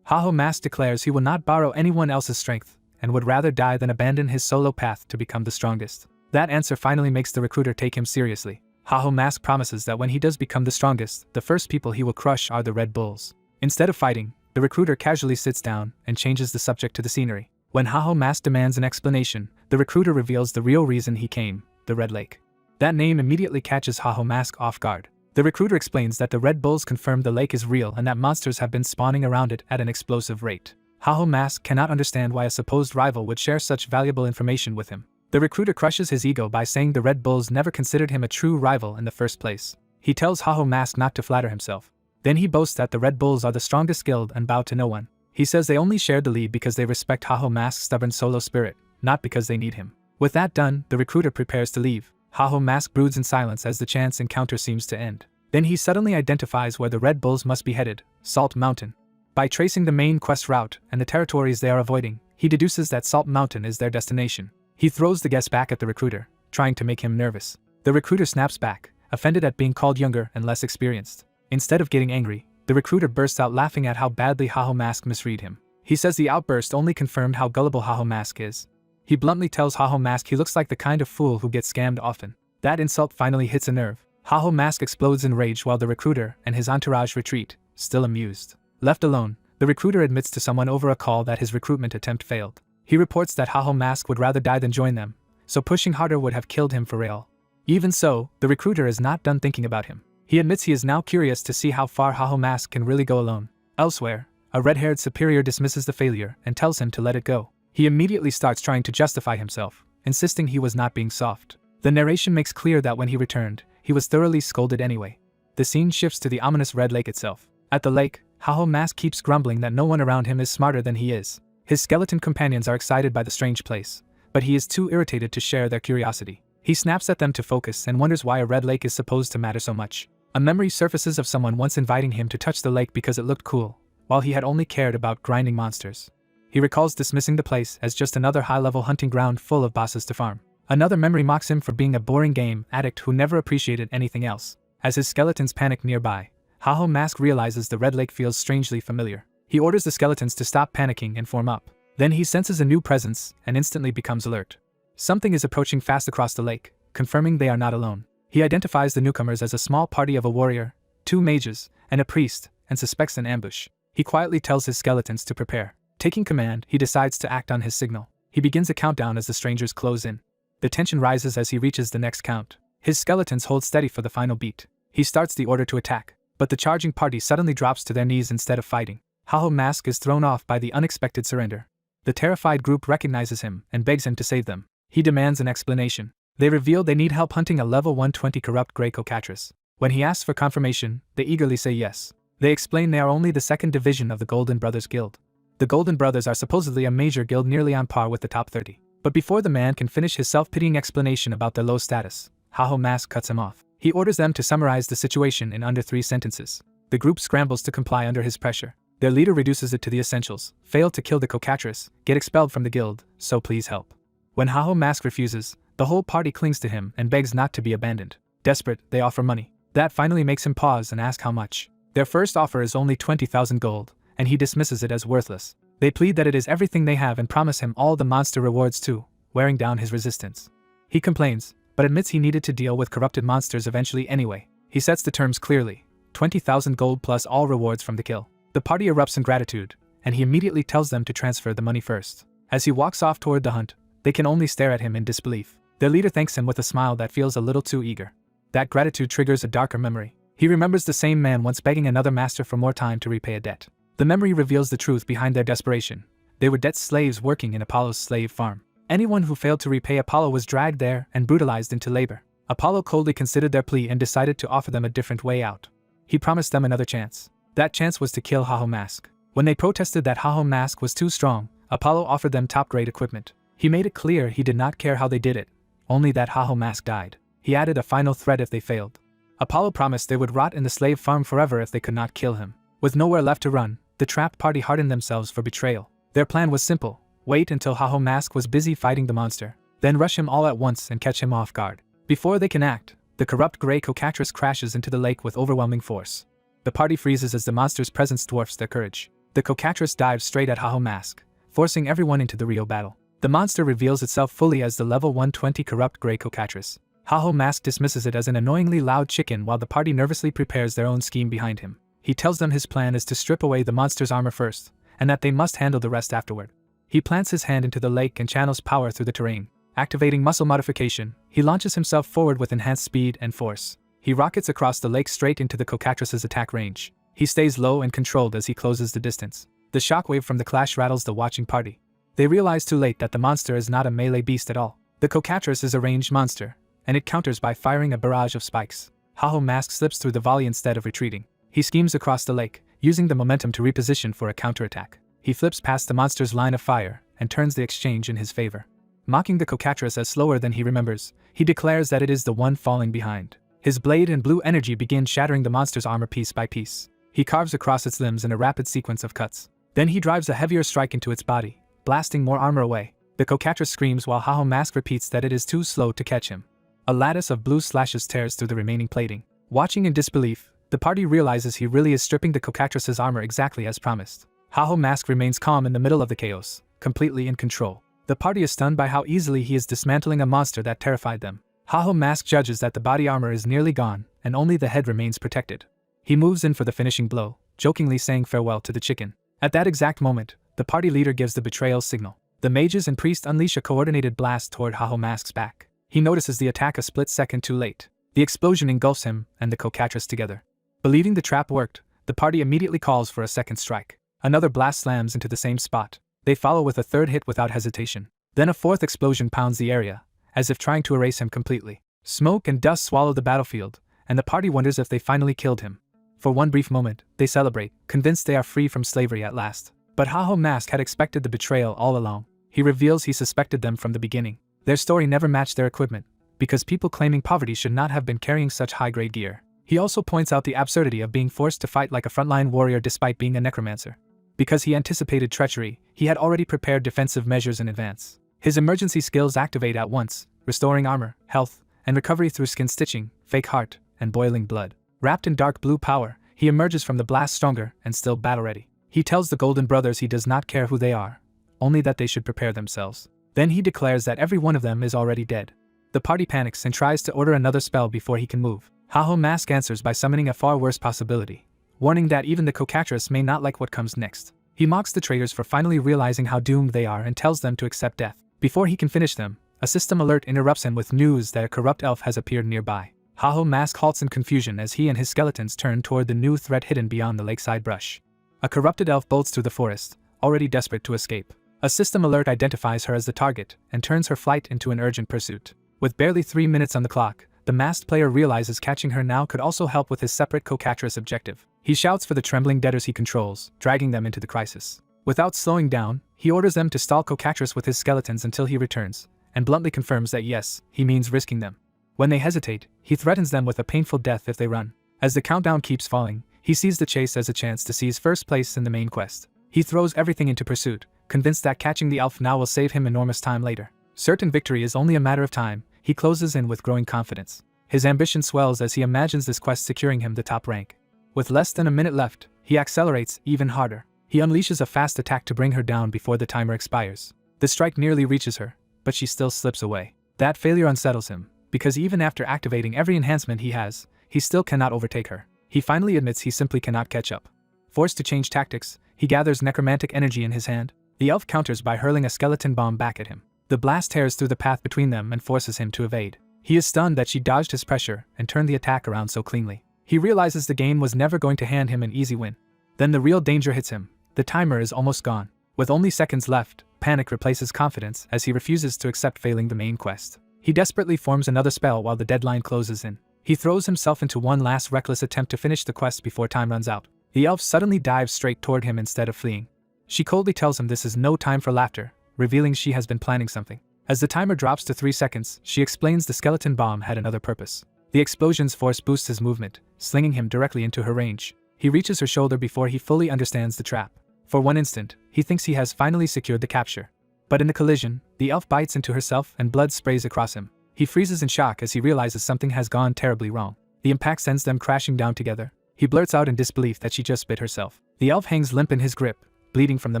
Mask declares he will not borrow anyone else's strength and would rather die than abandon his solo path to become the strongest. That answer finally makes the recruiter take him seriously. Mask promises that when he does become the strongest, the first people he will crush are the Red Bulls. Instead of fighting, the recruiter casually sits down and changes the subject to the scenery. When Mask demands an explanation, the recruiter reveals the real reason he came, the Red Lake. That name immediately catches Mask off guard. The recruiter explains that the Red Bulls confirmed the lake is real and that monsters have been spawning around it at an explosive rate. ManhwaCapped cannot understand why a supposed rival would share such valuable information with him. The recruiter crushes his ego by saying the Red Bulls never considered him a true rival in the first place. He tells ManhwaCapped not to flatter himself. Then he boasts that the Red Bulls are the strongest guild and bow to no one. He says they only shared the lead because they respect ManhwaCapped's stubborn solo spirit, not because they need him. With that done, the recruiter prepares to leave. ManhwaCapped broods in silence as the chance encounter seems to end. Then he suddenly identifies where the Red Bulls must be headed: Salt Mountain. By tracing the main quest route and the territories they are avoiding, he deduces that Salt Mountain is their destination. He throws the guess back at the recruiter, trying to make him nervous. The recruiter snaps back, offended at being called younger and less experienced. Instead of getting angry, the recruiter bursts out laughing at how badly ManhwaCapped misread him. He says the outburst only confirmed how gullible ManhwaCapped is. He bluntly tells ManhwaCapped he looks like the kind of fool who gets scammed often. That insult finally hits a nerve. ManhwaCapped explodes in rage while the recruiter and his entourage retreat, still amused. Left alone, the recruiter admits to someone over a call that his recruitment attempt failed. He reports that ManhwaCapped would rather die than join them, so pushing harder would have killed him for real. Even so, the recruiter is not done thinking about him. He admits he is now curious to see how far ManhwaCapped can really go alone. Elsewhere, a red-haired superior dismisses the failure and tells him to let it go. He immediately starts trying to justify himself, insisting he was not being soft. The narration makes clear that when he returned, he was thoroughly scolded anyway. The scene shifts to the ominous red lake itself. At the lake, ManhwaCapped keeps grumbling that no one around him is smarter than he is. His skeleton companions are excited by the strange place, but he is too irritated to share their curiosity. He snaps at them to focus and wonders why a red lake is supposed to matter so much. A memory surfaces of someone once inviting him to touch the lake because it looked cool, while he had only cared about grinding monsters. He recalls dismissing the place as just another high-level hunting ground full of bosses to farm. Another memory mocks him for being a boring game addict who never appreciated anything else. As his skeletons panic nearby, ManhwaCapped realizes the red lake feels strangely familiar. He orders the skeletons to stop panicking and form up. Then he senses a new presence and instantly becomes alert. Something is approaching fast across the lake, confirming they are not alone. He identifies the newcomers as a small party of a warrior, 2 mages, and a priest, and suspects an ambush. He quietly tells his skeletons to prepare. Taking command, he decides to act on his signal. He begins a countdown as the strangers close in. The tension rises as he reaches the next count. His skeletons hold steady for the final beat. He starts the order to attack, but the charging party suddenly drops to their knees instead of fighting. ManhwaCapped is thrown off by the unexpected surrender. The terrified group recognizes him and begs him to save them. He demands an explanation. They reveal they need help hunting a level 120 corrupt grey cockatrice. When he asks for confirmation, they eagerly say yes. They explain they are only the 2nd division of the Golden Brothers Guild. The Golden Brothers are supposedly a major guild nearly on par with the top 30. But before the man can finish his self-pitying explanation about their low status, ManhwaCapped cuts him off. He orders them to summarize the situation in under 3 sentences. The group scrambles to comply under his pressure. Their leader reduces it to the essentials: fail to kill the cockatrice, get expelled from the guild, so please help. When ManhwaCapped refuses, the whole party clings to him and begs not to be abandoned. Desperate, they offer money. That finally makes him pause and ask how much. Their first offer is only 20,000 gold, and he dismisses it as worthless. They plead that it is everything they have and promise him all the monster rewards too, wearing down his resistance. He complains, but admits he needed to deal with corrupted monsters eventually anyway. He sets the terms clearly: 20,000 gold plus all rewards from the kill. The party erupts in gratitude, and he immediately tells them to transfer the money first. As he walks off toward the hunt, they can only stare at him in disbelief. Their leader thanks him with a smile that feels a little too eager. That gratitude triggers a darker memory. He remembers the same man once begging another master for more time to repay a debt. The memory reveals the truth behind their desperation. They were debt slaves working in Apollo's slave farm. Anyone who failed to repay Apollo was dragged there and brutalized into labor. Apollo coldly considered their plea and decided to offer them a different way out. He promised them another chance. That chance was to kill ManhwaCapped. When they protested that ManhwaCapped was too strong, Apollo offered them top-grade equipment. He made it clear he did not care how they did it, only that ManhwaCapped died. He added a final threat if they failed. Apollo promised they would rot in the slave farm forever if they could not kill him. With nowhere left to run, the trapped party hardened themselves for betrayal. Their plan was simple: wait until ManhwaCapped was busy fighting the monster, then rush him all at once and catch him off guard. Before they can act, the corrupt grey cockatrice crashes into the lake with overwhelming force. The party freezes as the monster's presence dwarfs their courage. The cockatrice dives straight at ManhwaCapped, forcing everyone into the real battle. The monster reveals itself fully as the level 120 corrupt grey cockatrice. ManhwaCapped dismisses it as an annoyingly loud chicken while the party nervously prepares their own scheme behind him. He tells them his plan is to strip away the monster's armor first, and that they must handle the rest afterward. He plants his hand into the lake and channels power through the terrain. Activating muscle modification, he launches himself forward with enhanced speed and force. He rockets across the lake straight into the cockatrice's attack range. He stays low and controlled as he closes the distance. The shockwave from the clash rattles the watching party. They realize too late that the monster is not a melee beast at all. The cockatrice is a ranged monster, and it counters by firing a barrage of spikes. ManhwaCapped slips through the volley instead of retreating. He schemes across the lake, using the momentum to reposition for a counterattack. He flips past the monster's line of fire and turns the exchange in his favor. Mocking the cockatrice as slower than he remembers, he declares that it is the one falling behind. His blade and blue energy begin shattering the monster's armor piece by piece. He carves across its limbs in a rapid sequence of cuts. Then he drives a heavier strike into its body, blasting more armor away. The cockatrice screams while ManhwaCapped repeats that it is too slow to catch him. A lattice of blue slashes tears through the remaining plating. Watching in disbelief, the party realizes he really is stripping the cockatrice's armor exactly as promised. ManhwaCapped remains calm in the middle of the chaos, completely in control. The party is stunned by how easily he is dismantling a monster that terrified them. ManhwaCapped judges that the body armor is nearly gone, and only the head remains protected. He moves in for the finishing blow, jokingly saying farewell to the chicken. At that exact moment, the party leader gives the betrayal signal. The mages and priest unleash a coordinated blast toward ManhwaCapped's back. He notices the attack a split second too late. The explosion engulfs him and the cockatrice together. Believing the trap worked, the party immediately calls for a second strike. Another blast slams into the same spot. They follow with a third hit without hesitation. Then a fourth explosion pounds the area, as if trying to erase him completely. Smoke and dust swallow the battlefield, and the party wonders if they finally killed him. For one brief moment, they celebrate, convinced they are free from slavery at last. But ManhwaCapped had expected the betrayal all along. He reveals he suspected them from the beginning. Their story never matched their equipment, because people claiming poverty should not have been carrying such high-grade gear. He also points out the absurdity of being forced to fight like a frontline warrior despite being a necromancer. Because he anticipated treachery, he had already prepared defensive measures in advance. His emergency skills activate at once, restoring armor, health, and recovery through skin stitching, fake heart, and boiling blood. Wrapped in dark blue power, he emerges from the blast stronger and still battle-ready. He tells the Golden Brothers he does not care who they are, only that they should prepare themselves. Then he declares that every one of them is already dead. The party panics and tries to order another spell before he can move. ManhwaCapped answers by summoning a far worse possibility, warning that even the cockatrice may not like what comes next. He mocks the traitors for finally realizing how doomed they are and tells them to accept death. Before he can finish them, a system alert interrupts him with news that a corrupt elf has appeared nearby. ManhwaCapped halts in confusion as he and his skeletons turn toward the new threat hidden beyond the lakeside brush. A corrupted elf bolts through the forest, already desperate to escape. A system alert identifies her as the target and turns her flight into an urgent pursuit. With barely 3 minutes on the clock, the masked player realizes catching her now could also help with his separate cockatrice objective. He shouts for the trembling debtors he controls, dragging them into the crisis. Without slowing down, he orders them to stall cockatrice with his skeletons until he returns, and bluntly confirms that yes, he means risking them. When they hesitate, he threatens them with a painful death if they run. As the countdown keeps falling, he sees the chase as a chance to seize first place in the main quest. He throws everything into pursuit, convinced that catching the elf now will save him enormous time later. Certain victory is only a matter of time, he closes in with growing confidence. His ambition swells as he imagines this quest securing him the top rank. With less than a minute left, he accelerates even harder. He unleashes a fast attack to bring her down before the timer expires. The strike nearly reaches her, but she still slips away. That failure unsettles him, because even after activating every enhancement he has, he still cannot overtake her. He finally admits he simply cannot catch up. Forced to change tactics, he gathers necromantic energy in his hand. The elf counters by hurling a skeleton bomb back at him. The blast tears through the path between them and forces him to evade. He is stunned that she dodged his pressure and turned the attack around so cleanly. He realizes the game was never going to hand him an easy win. Then the real danger hits him. The timer is almost gone. With only seconds left, panic replaces confidence as he refuses to accept failing the main quest. He desperately forms another spell while the deadline closes in. He throws himself into one last reckless attempt to finish the quest before time runs out. The elf suddenly dives straight toward him instead of fleeing. She coldly tells him this is no time for laughter, revealing she has been planning something. As the timer drops to 3 seconds, she explains the skeleton bomb had another purpose. The explosion's force boosts his movement, slinging him directly into her range. He reaches her shoulder before he fully understands the trap. For one instant, he thinks he has finally secured the capture. But in the collision, the elf bites into herself and blood sprays across him. He freezes in shock as he realizes something has gone terribly wrong. The impact sends them crashing down together. He blurts out in disbelief that she just bit herself. The elf hangs limp in his grip, bleeding from the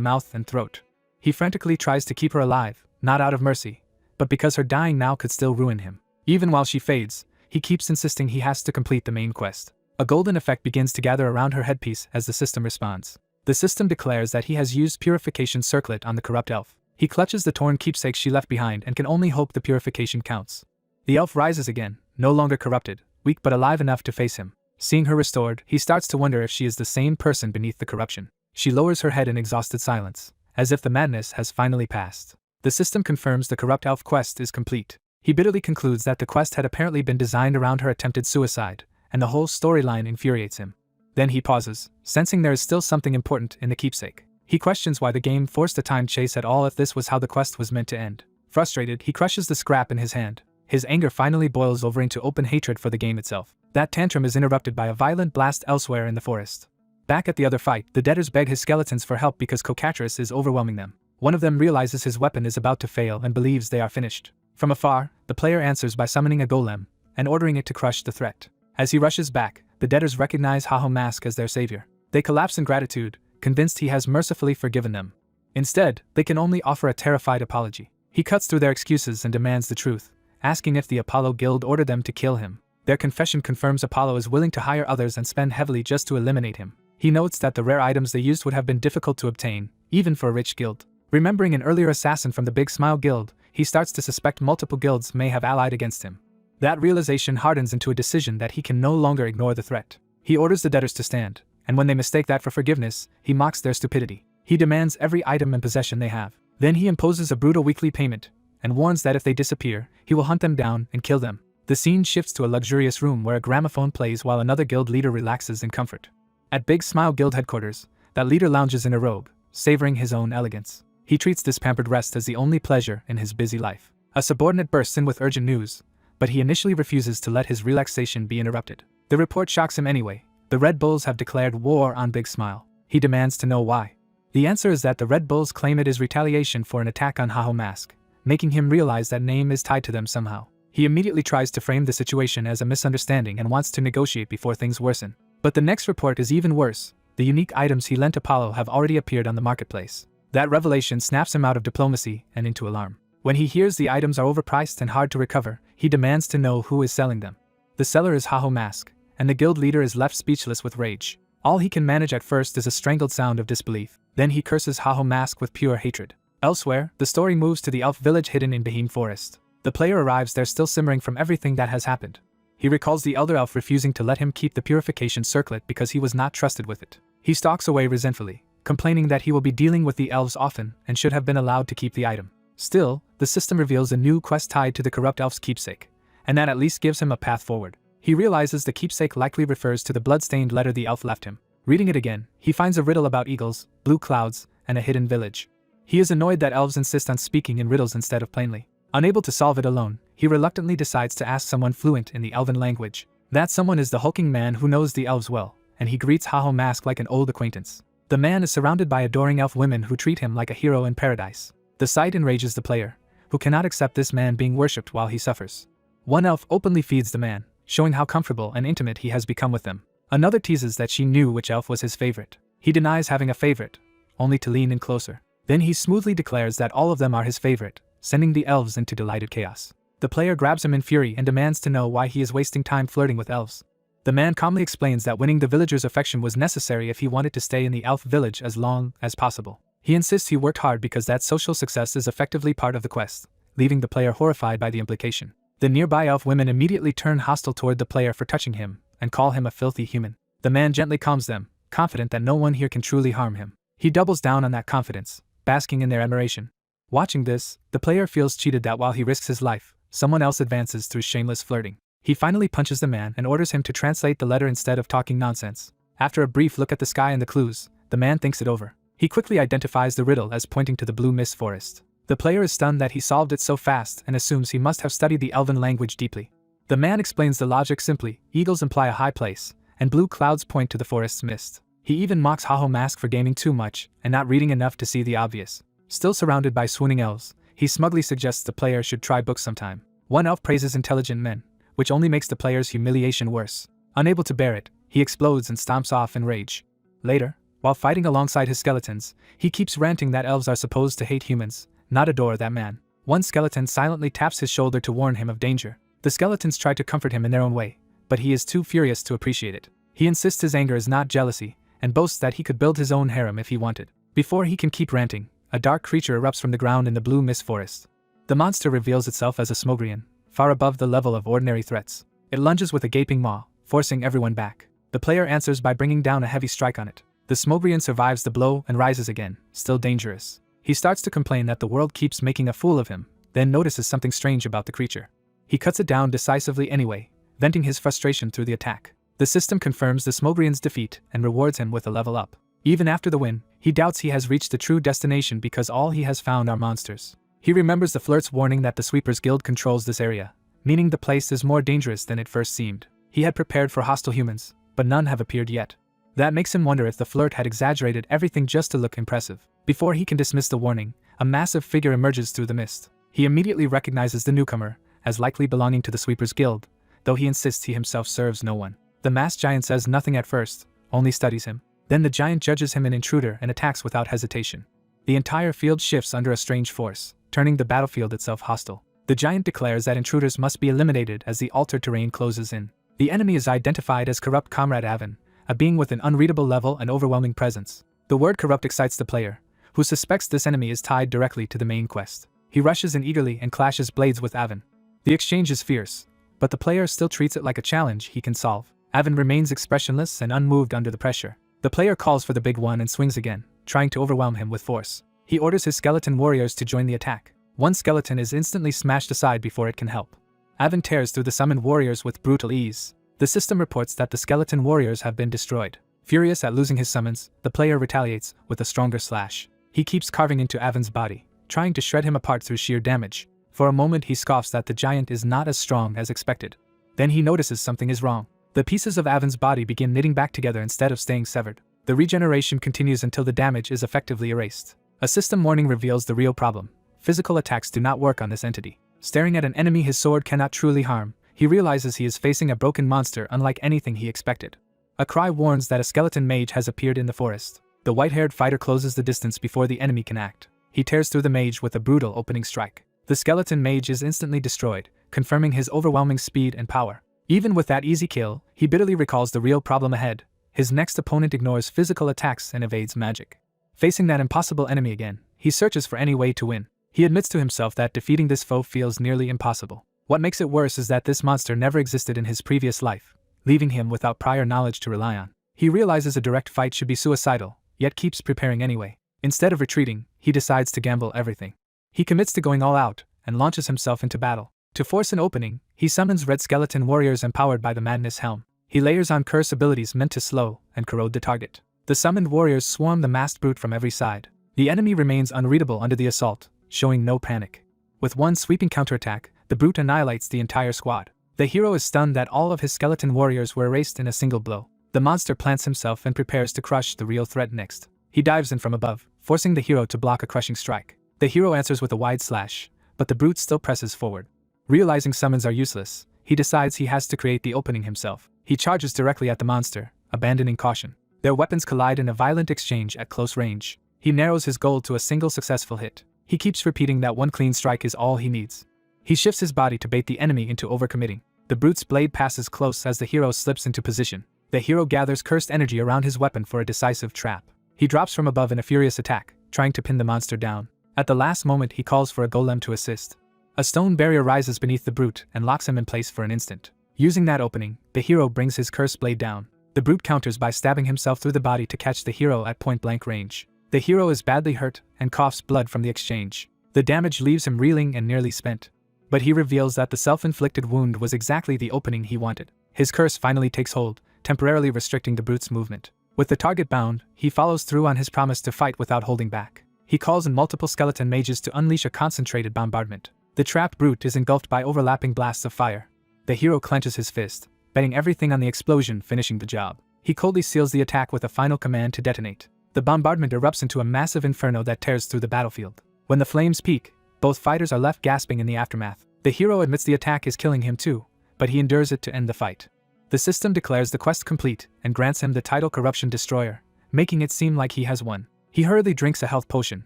mouth and throat. He frantically tries to keep her alive, not out of mercy, but because her dying now could still ruin him. Even while she fades, he keeps insisting he has to complete the main quest. A golden effect begins to gather around her headpiece as the system responds. The system declares that he has used Purification Circlet on the corrupt elf. He clutches the torn keepsake she left behind and can only hope the purification counts. The elf rises again, no longer corrupted, weak but alive enough to face him. Seeing her restored, he starts to wonder if she is the same person beneath the corruption. She lowers her head in exhausted silence, as if the madness has finally passed. The system confirms the corrupt elf quest is complete. He bitterly concludes that the quest had apparently been designed around her attempted suicide, and the whole storyline infuriates him. Then he pauses, sensing there is still something important in the keepsake. He questions why the game forced a time chase at all if this was how the quest was meant to end. Frustrated, he crushes the scrap in his hand. His anger finally boils over into open hatred for the game itself. That tantrum is interrupted by a violent blast elsewhere in the forest. Back at the other fight, the debtors beg his skeletons for help because Cocatris is overwhelming them. One of them realizes his weapon is about to fail and believes they are finished. From afar, the player answers by summoning a golem and ordering it to crush the threat. As he rushes back, the debtors recognize Mask as their savior. They collapse in gratitude, convinced he has mercifully forgiven them. Instead, they can only offer a terrified apology. He cuts through their excuses and demands the truth, asking if the Apollo Guild ordered them to kill him. Their confession confirms Apollo is willing to hire others and spend heavily just to eliminate him. He notes that the rare items they used would have been difficult to obtain, even for a rich guild. Remembering an earlier assassin from the Big Smile Guild, he starts to suspect multiple guilds may have allied against him. That realization hardens into a decision that he can no longer ignore the threat. He orders the debtors to stand, and when they mistake that for forgiveness, he mocks their stupidity. He demands every item and possession they have. Then he imposes a brutal weekly payment, and warns that if they disappear, he will hunt them down and kill them. The scene shifts to a luxurious room where a gramophone plays while another guild leader relaxes in comfort. At Big Smile Guild headquarters, that leader lounges in a robe, savoring his own elegance. He treats this pampered rest as the only pleasure in his busy life. A subordinate bursts in with urgent news, but he initially refuses to let his relaxation be interrupted. The report shocks him anyway. The Red Bulls have declared war on Big Smile. He demands to know why. The answer is that the Red Bulls claim it is retaliation for an attack on Mask, making him realize that name is tied to them somehow. He immediately tries to frame the situation as a misunderstanding and wants to negotiate before things worsen. But the next report is even worse. The unique items he lent Apollo have already appeared on the marketplace. That revelation snaps him out of diplomacy and into alarm. When he hears the items are overpriced and hard to recover, he demands to know who is selling them. The seller is Mask, and the guild leader is left speechless with rage. All he can manage at first is a strangled sound of disbelief. Then he curses Mask with pure hatred. Elsewhere, the story moves to the elf village hidden in Behemoth Forest. The player arrives there still simmering from everything that has happened. He recalls the elder elf refusing to let him keep the purification circlet because he was not trusted with it. He stalks away resentfully, complaining that he will be dealing with the elves often and should have been allowed to keep the item. Still, the system reveals a new quest tied to the corrupt elf's keepsake, and that at least gives him a path forward. He realizes the keepsake likely refers to the blood-stained letter the elf left him. Reading it again, he finds a riddle about eagles, blue clouds, and a hidden village. He is annoyed that elves insist on speaking in riddles instead of plainly. Unable to solve it alone, he reluctantly decides to ask someone fluent in the elven language. That someone is the hulking man who knows the elves well, and he greets Mask like an old acquaintance. The man is surrounded by adoring elf women who treat him like a hero in paradise. The sight enrages the player, who cannot accept this man being worshipped while he suffers. One elf openly feeds the man, showing how comfortable and intimate he has become with them. Another teases that she knew which elf was his favorite. He denies having a favorite, only to lean in closer. Then he smoothly declares that all of them are his favorite, sending the elves into delighted chaos. The player grabs him in fury and demands to know why he is wasting time flirting with elves. The man calmly explains that winning the villagers' affection was necessary if he wanted to stay in the elf village as long as possible. He insists he worked hard because that social success is effectively part of the quest, leaving the player horrified by the implication. The nearby elf women immediately turn hostile toward the player for touching him, and call him a filthy human. The man gently calms them, confident that no one here can truly harm him. He doubles down on that confidence, basking in their admiration. Watching this, the player feels cheated that while he risks his life, someone else advances through shameless flirting. He finally punches the man and orders him to translate the letter instead of talking nonsense. After a brief look at the sky and the clues, the man thinks it over. He quickly identifies the riddle as pointing to the blue mist forest. The player is stunned that he solved it so fast and assumes he must have studied the elven language deeply. The man explains the logic simply: eagles imply a high place, and blue clouds point to the forest's mist. He even mocks Mask for gaming too much and not reading enough to see the obvious. Still surrounded by swooning elves, he smugly suggests the player should try books sometime. One elf praises intelligent men, which only makes the player's humiliation worse. Unable to bear it, he explodes and stomps off in rage. Later, while fighting alongside his skeletons, he keeps ranting that elves are supposed to hate humans, not adore that man. One skeleton silently taps his shoulder to warn him of danger. The skeletons try to comfort him in their own way, but he is too furious to appreciate it. He insists his anger is not jealousy, and boasts that he could build his own harem if he wanted. Before he can keep ranting, a dark creature erupts from the ground in the blue mist forest. The monster reveals itself as a Smogrian, far above the level of ordinary threats. It lunges with a gaping maw, forcing everyone back. The player answers by bringing down a heavy strike on it. The Smogrian survives the blow and rises again, still dangerous. He starts to complain that the world keeps making a fool of him, then notices something strange about the creature. He cuts it down decisively anyway, venting his frustration through the attack. The system confirms the Smogrian's defeat and rewards him with a level up. Even after the win, he doubts he has reached the true destination because all he has found are monsters. He remembers the flirt's warning that the Sweepers Guild controls this area, meaning the place is more dangerous than it first seemed. He had prepared for hostile humans, but none have appeared yet. That makes him wonder if the flirt had exaggerated everything just to look impressive. Before he can dismiss the warning, a massive figure emerges through the mist. He immediately recognizes the newcomer, as likely belonging to the Sweepers Guild, though he insists he himself serves no one. The masked giant says nothing at first, only studies him. Then the giant judges him an intruder and attacks without hesitation. The entire field shifts under a strange force, turning the battlefield itself hostile. The giant declares that intruders must be eliminated as the altered terrain closes in. The enemy is identified as corrupt Comrade Avon, a being with an unreadable level and overwhelming presence. The word corrupt excites the player, who suspects this enemy is tied directly to the main quest. He rushes in eagerly and clashes blades with Avon. The exchange is fierce, but the player still treats it like a challenge he can solve. Avon remains expressionless and unmoved under the pressure. The player calls for the big one and swings again, trying to overwhelm him with force. He orders his skeleton warriors to join the attack. One skeleton is instantly smashed aside before it can help. Avon tears through the summoned warriors with brutal ease. The system reports that the skeleton warriors have been destroyed. Furious at losing his summons, the player retaliates with a stronger slash. He keeps carving into Avon's body, trying to shred him apart through sheer damage. For a moment he scoffs that the giant is not as strong as expected. Then he notices something is wrong. The pieces of Avon's body begin knitting back together instead of staying severed. The regeneration continues until the damage is effectively erased. A system warning reveals the real problem. Physical attacks do not work on this entity. Staring at an enemy his sword cannot truly harm, he realizes he is facing a broken monster unlike anything he expected. A cry warns that a skeleton mage has appeared in the forest. The white-haired fighter closes the distance before the enemy can act. He tears through the mage with a brutal opening strike. The skeleton mage is instantly destroyed, confirming his overwhelming speed and power. Even with that easy kill, he bitterly recalls the real problem ahead. His next opponent ignores physical attacks and evades magic. Facing that impossible enemy again, he searches for any way to win. He admits to himself that defeating this foe feels nearly impossible. What makes it worse is that this monster never existed in his previous life, leaving him without prior knowledge to rely on. He realizes a direct fight should be suicidal, yet keeps preparing anyway. Instead of retreating, he decides to gamble everything. He commits to going all out, and launches himself into battle. To force an opening, he summons red skeleton warriors empowered by the Madness Helm. He layers on curse abilities meant to slow and corrode the target. The summoned warriors swarm the masked brute from every side. The enemy remains unreadable under the assault, showing no panic. With one sweeping counterattack, the brute annihilates the entire squad. The hero is stunned that all of his skeleton warriors were erased in a single blow. The monster plants himself and prepares to crush the real threat next. He dives in from above, forcing the hero to block a crushing strike. The hero answers with a wide slash, but the brute still presses forward. Realizing summons are useless, he decides he has to create the opening himself. He charges directly at the monster, abandoning caution. Their weapons collide in a violent exchange at close range. He narrows his goal to a single successful hit. He keeps repeating that one clean strike is all he needs. He shifts his body to bait the enemy into overcommitting. The brute's blade passes close as the hero slips into position. The hero gathers cursed energy around his weapon for a decisive trap. He drops from above in a furious attack, trying to pin the monster down. At the last moment he calls for a golem to assist. A stone barrier rises beneath the brute and locks him in place for an instant. Using that opening, the hero brings his cursed blade down. The brute counters by stabbing himself through the body to catch the hero at point-blank range. The hero is badly hurt and coughs blood from the exchange. The damage leaves him reeling and nearly spent. But he reveals that the self-inflicted wound was exactly the opening he wanted. His curse finally takes hold, temporarily restricting the brute's movement. With the target bound, he follows through on his promise to fight without holding back. He calls in multiple skeleton mages to unleash a concentrated bombardment. The trapped brute is engulfed by overlapping blasts of fire. The hero clenches his fist, betting everything on the explosion finishing the job. He coldly seals the attack with a final command to detonate. The bombardment erupts into a massive inferno that tears through the battlefield. When the flames peak, both fighters are left gasping in the aftermath. The hero admits the attack is killing him too, but he endures it to end the fight. The system declares the quest complete and grants him the title Corruption Destroyer, making it seem like he has won. He hurriedly drinks a health potion,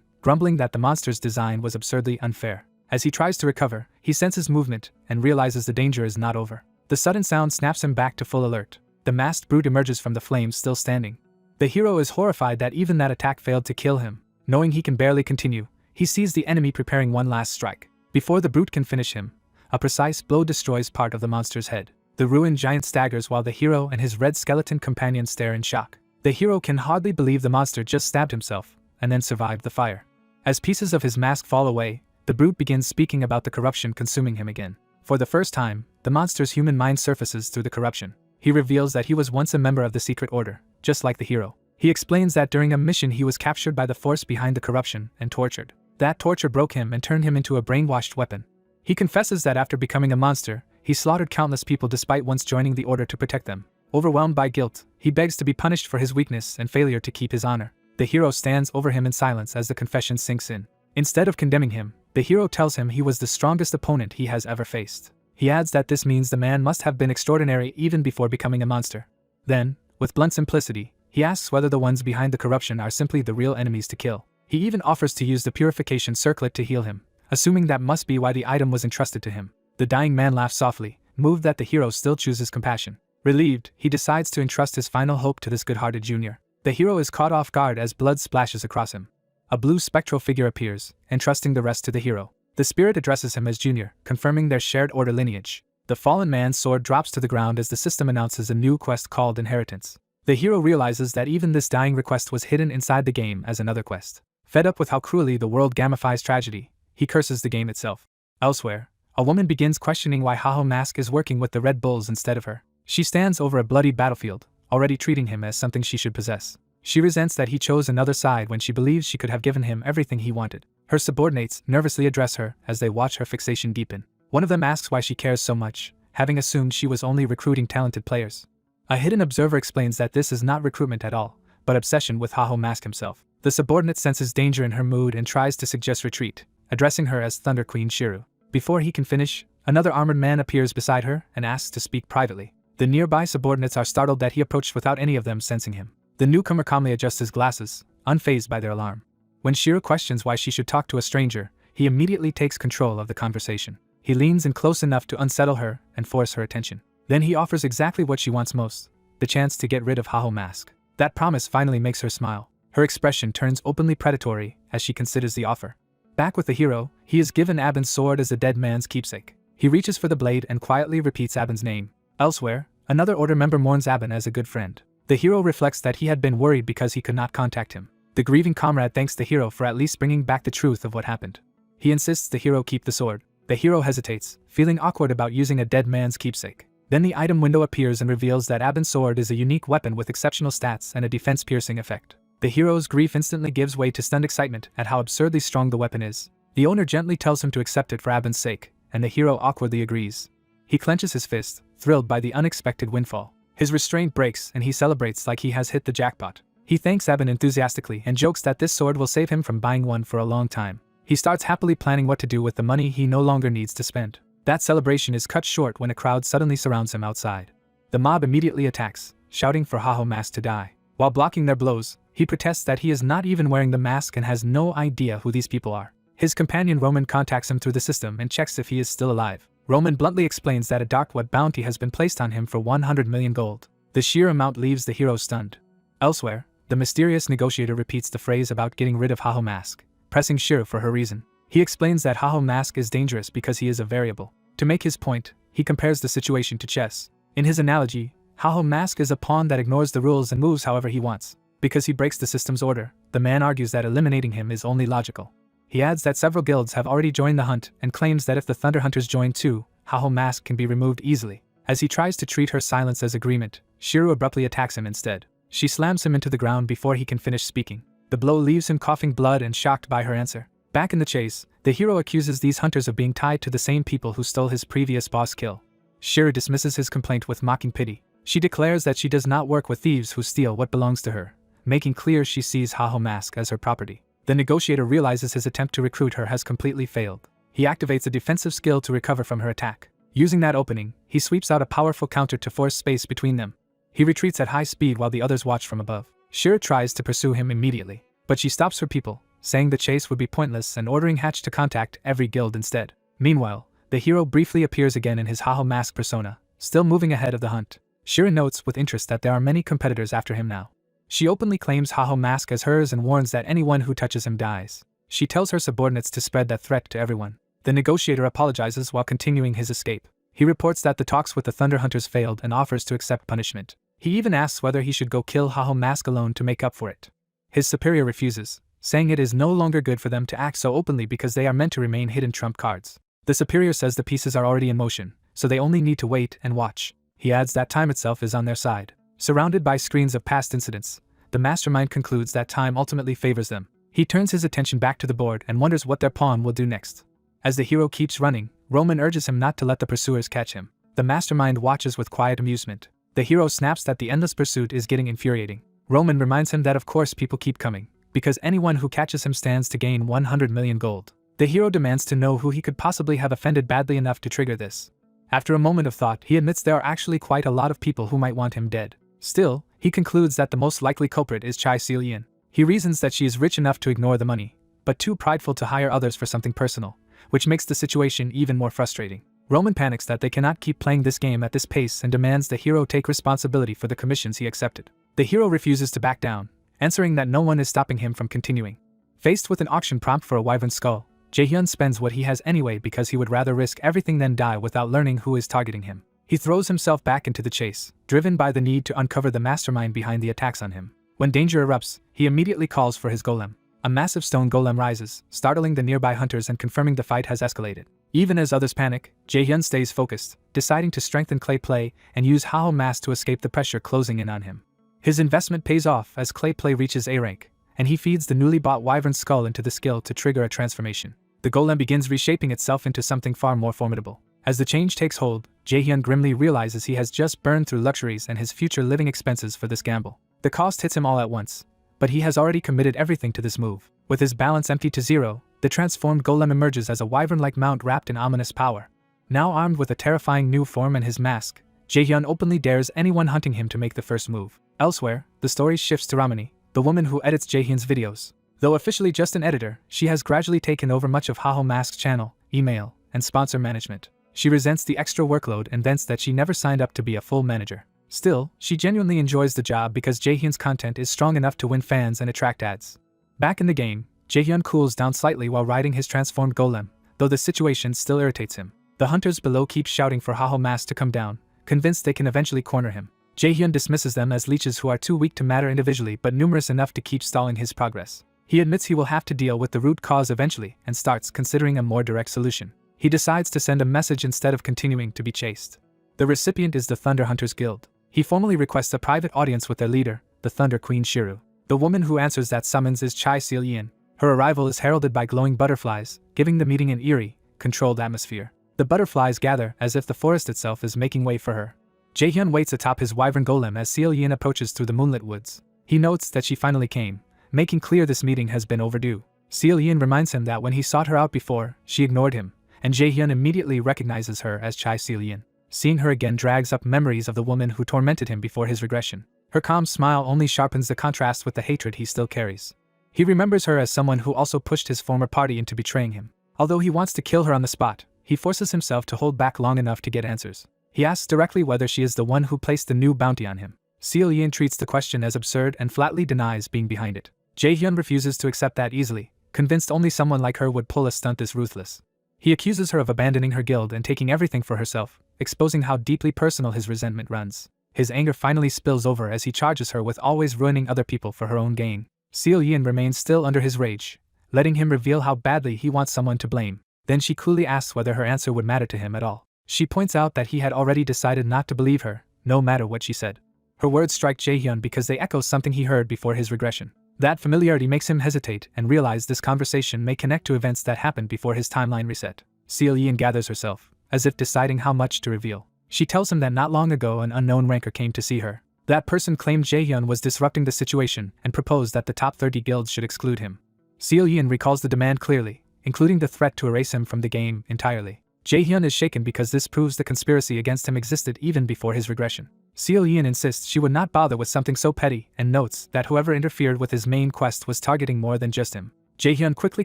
grumbling that the monster's design was absurdly unfair. As he tries to recover, he senses movement and realizes the danger is not over. The sudden sound snaps him back to full alert. The masked brute emerges from the flames still standing. The hero is horrified that even that attack failed to kill him. Knowing he can barely continue, he sees the enemy preparing one last strike. Before the brute can finish him, a precise blow destroys part of the monster's head. The ruined giant staggers while the hero and his red skeleton companion stare in shock. The hero can hardly believe the monster just stabbed himself, and then survived the fire. As pieces of his mask fall away, the brute begins speaking about the corruption consuming him again. For the first time, the monster's human mind surfaces through the corruption. He reveals that he was once a member of the secret order, just like the hero. He explains that during a mission he was captured by the force behind the corruption and tortured. That torture broke him and turned him into a brainwashed weapon. He confesses that after becoming a monster, he slaughtered countless people despite once joining the order to protect them. Overwhelmed by guilt, he begs to be punished for his weakness and failure to keep his honor. The hero stands over him in silence as the confession sinks in. Instead of condemning him, the hero tells him he was the strongest opponent he has ever faced. He adds that this means the man must have been extraordinary even before becoming a monster. Then, with blunt simplicity, he asks whether the ones behind the corruption are simply the real enemies to kill. He even offers to use the purification circlet to heal him, assuming that must be why the item was entrusted to him. The dying man laughs softly, moved that the hero still chooses compassion. Relieved, he decides to entrust his final hope to this good-hearted junior. The hero is caught off guard as blood splashes across him. A blue spectral figure appears, entrusting the rest to the hero. The spirit addresses him as Junior, confirming their shared order lineage. The fallen man's sword drops to the ground as the system announces a new quest called Inheritance. The hero realizes that even this dying request was hidden inside the game as another quest. Fed up with how cruelly the world gamifies tragedy, he curses the game itself. Elsewhere, a woman begins questioning why ManhwaCapped is working with the Red Bulls instead of her. She stands over a bloody battlefield, already treating him as something she should possess. She resents that he chose another side when she believes she could have given him everything he wanted. Her subordinates nervously address her as they watch her fixation deepen. One of them asks why she cares so much, having assumed she was only recruiting talented players. A hidden observer explains that this is not recruitment at all, but obsession with ManhwaCapped himself. The subordinate senses danger in her mood and tries to suggest retreat, addressing her as Thunder Queen Shiru. Before he can finish, another armored man appears beside her and asks to speak privately. The nearby subordinates are startled that he approached without any of them sensing him. The newcomer calmly adjusts his glasses, unfazed by their alarm. When Shiru questions why she should talk to a stranger, he immediately takes control of the conversation. He leans in close enough to unsettle her and force her attention. Then he offers exactly what she wants most, the chance to get rid of ManhwaCapped. That promise finally makes her smile. Her expression turns openly predatory as she considers the offer. Back with the hero, he is given Abin's sword as the dead man's keepsake. He reaches for the blade and quietly repeats Abin's name. Elsewhere, another order member mourns Abin as a good friend. The hero reflects that he had been worried because he could not contact him. The grieving comrade thanks the hero for at least bringing back the truth of what happened. He insists the hero keep the sword. The hero hesitates, feeling awkward about using a dead man's keepsake. Then the item window appears and reveals that Abin's sword is a unique weapon with exceptional stats and a defense-piercing effect. The hero's grief instantly gives way to stunned excitement at how absurdly strong the weapon is. The owner gently tells him to accept it for Abin's sake, and the hero awkwardly agrees. He clenches his fist, thrilled by the unexpected windfall. His restraint breaks and he celebrates like he has hit the jackpot. He thanks Abin enthusiastically and jokes that this sword will save him from buying one for a long time. He starts happily planning what to do with the money he no longer needs to spend. That celebration is cut short when a crowd suddenly surrounds him outside. The mob immediately attacks, shouting for ManhwaCapped to die. While blocking their blows, he protests that he is not even wearing the mask and has no idea who these people are. His companion Roman contacts him through the system and checks if he is still alive. Roman bluntly explains that a dark web bounty has been placed on him for 100 million gold. The sheer amount leaves the hero stunned. Elsewhere, the mysterious negotiator repeats the phrase about getting rid of ManhwaCapped, pressing Shiru for her reason. He explains that ManhwaCapped is dangerous because he is a variable. To make his point, he compares the situation to chess. In his analogy, ManhwaCapped is a pawn that ignores the rules and moves however he wants. Because he breaks the system's order, the man argues that eliminating him is only logical. He adds that several guilds have already joined the hunt and claims that if the Thunder Hunters join too, ManhwaCapped can be removed easily. As he tries to treat her silence as agreement, Shiru abruptly attacks him instead. She slams him into the ground before he can finish speaking. The blow leaves him coughing blood and shocked by her answer. Back in the chase, the hero accuses these hunters of being tied to the same people who stole his previous boss kill. Shiru dismisses his complaint with mocking pity. She declares that she does not work with thieves who steal what belongs to her, making clear she sees ManhwaCapped as her property. The negotiator realizes his attempt to recruit her has completely failed. He activates a defensive skill to recover from her attack. Using that opening, he sweeps out a powerful counter to force space between them. He retreats at high speed while the others watch from above. Shiru tries to pursue him immediately, but she stops her people, saying the chase would be pointless and ordering Hatch to contact every guild instead. Meanwhile, the hero briefly appears again in his ManhwaCapped persona, still moving ahead of the hunt. Shiru notes with interest that there are many competitors after him now. She openly claims ManhwaCapped as hers and warns that anyone who touches him dies. She tells her subordinates to spread that threat to everyone. The negotiator apologizes while continuing his escape. He reports that the talks with the Thunder Hunters failed and offers to accept punishment. He even asks whether he should go kill Haho Mask alone to make up for it. His superior refuses, saying it is no longer good for them to act so openly because they are meant to remain hidden trump cards. The superior says the pieces are already in motion, so they only need to wait and watch. He adds that time itself is on their side. Surrounded by screens of past incidents, the mastermind concludes that time ultimately favors them. He turns his attention back to the board and wonders what their pawn will do next. As the hero keeps running, Roman urges him not to let the pursuers catch him. The mastermind watches with quiet amusement. The hero snaps that the endless pursuit is getting infuriating. Roman reminds him that of course people keep coming, because anyone who catches him stands to gain 100 million gold. The hero demands to know who he could possibly have offended badly enough to trigger this. After a moment of thought, he admits there are actually quite a lot of people who might want him dead. Still, he concludes that the most likely culprit is Chai Seol-yin. He reasons that she is rich enough to ignore the money, but too prideful to hire others for something personal, which makes the situation even more frustrating. Roman panics that they cannot keep playing this game at this pace and demands the hero take responsibility for the commissions he accepted. The hero refuses to back down, answering that no one is stopping him from continuing. Faced with an auction prompt for a wyvern skull, Jae-hyun spends what he has anyway because he would rather risk everything than die without learning who is targeting him. He throws himself back into the chase, driven by the need to uncover the mastermind behind the attacks on him. When danger erupts, he immediately calls for his golem. A massive stone golem rises, startling the nearby hunters and confirming the fight has escalated. Even as others panic, Jae-hyun stays focused, deciding to strengthen clay play and use Haho Mask to escape the pressure closing in on him. His investment pays off as clay play reaches A rank, and he feeds the newly bought wyvern skull into the skill to trigger a transformation. The golem begins reshaping itself into something far more formidable. As the change takes hold, Jae-hyun grimly realizes he has just burned through luxuries and his future living expenses for this gamble. The cost hits him all at once, but he has already committed everything to this move. With his balance empty to zero, the transformed golem emerges as a wyvern-like mount wrapped in ominous power. Now armed with a terrifying new form and his mask, Jae-hyun openly dares anyone hunting him to make the first move. Elsewhere, the story shifts to Ramani, the woman who edits Jae-hyun's videos. Though officially just an editor, she has gradually taken over much of Haho Mask's channel, email, and sponsor management. She resents the extra workload and vents that she never signed up to be a full manager. Still, she genuinely enjoys the job because Jae-hyun's content is strong enough to win fans and attract ads. Back in the game, Jae-hyun cools down slightly while riding his transformed golem, though the situation still irritates him. The hunters below keep shouting for Haho Mask to come down, convinced they can eventually corner him. Jae-hyun dismisses them as leeches who are too weak to matter individually but numerous enough to keep stalling his progress. He admits he will have to deal with the root cause eventually and starts considering a more direct solution. He decides to send a message instead of continuing to be chased. The recipient is the Thunder Hunters Guild. He formally requests a private audience with their leader, the Thunder Queen Shiru. The woman who answers that summons is Chai Seol-yin. Her arrival is heralded by glowing butterflies, giving the meeting an eerie, controlled atmosphere. The butterflies gather as if the forest itself is making way for her. Jae-hyun waits atop his wyvern golem as Seol-yin approaches through the moonlit woods. He notes that she finally came, making clear this meeting has been overdue. Seol-yin reminds him that when he sought her out before, she ignored him, and Jae-hyun immediately recognizes her as Chai Seol-yin. Seeing her again drags up memories of the woman who tormented him before his regression. Her calm smile only sharpens the contrast with the hatred he still carries. He remembers her as someone who also pushed his former party into betraying him. Although he wants to kill her on the spot, he forces himself to hold back long enough to get answers. He asks directly whether she is the one who placed the new bounty on him. Seol-yin treats the question as absurd and flatly denies being behind it. Jae-hyun refuses to accept that easily, convinced only someone like her would pull a stunt this ruthless. He accuses her of abandoning her guild and taking everything for herself, exposing how deeply personal his resentment runs. His anger finally spills over as he charges her with always ruining other people for her own gain. Seol-yin remains still under his rage, letting him reveal how badly he wants someone to blame. Then she coolly asks whether her answer would matter to him at all. She points out that he had already decided not to believe her, no matter what she said. Her words strike Jae-hyun because they echo something he heard before his regression. That familiarity makes him hesitate and realize this conversation may connect to events that happened before his timeline reset. Seol-yin gathers herself, as if deciding how much to reveal. She tells him that not long ago an unknown ranker came to see her. That person claimed Jae-hyun was disrupting the situation and proposed that the top 30 guilds should exclude him. Seol-yin recalls the demand clearly, including the threat to erase him from the game entirely. Jae-hyun is shaken because this proves the conspiracy against him existed even before his regression. Seol-yin insists she would not bother with something so petty and notes that whoever interfered with his main quest was targeting more than just him. Jae-hyun quickly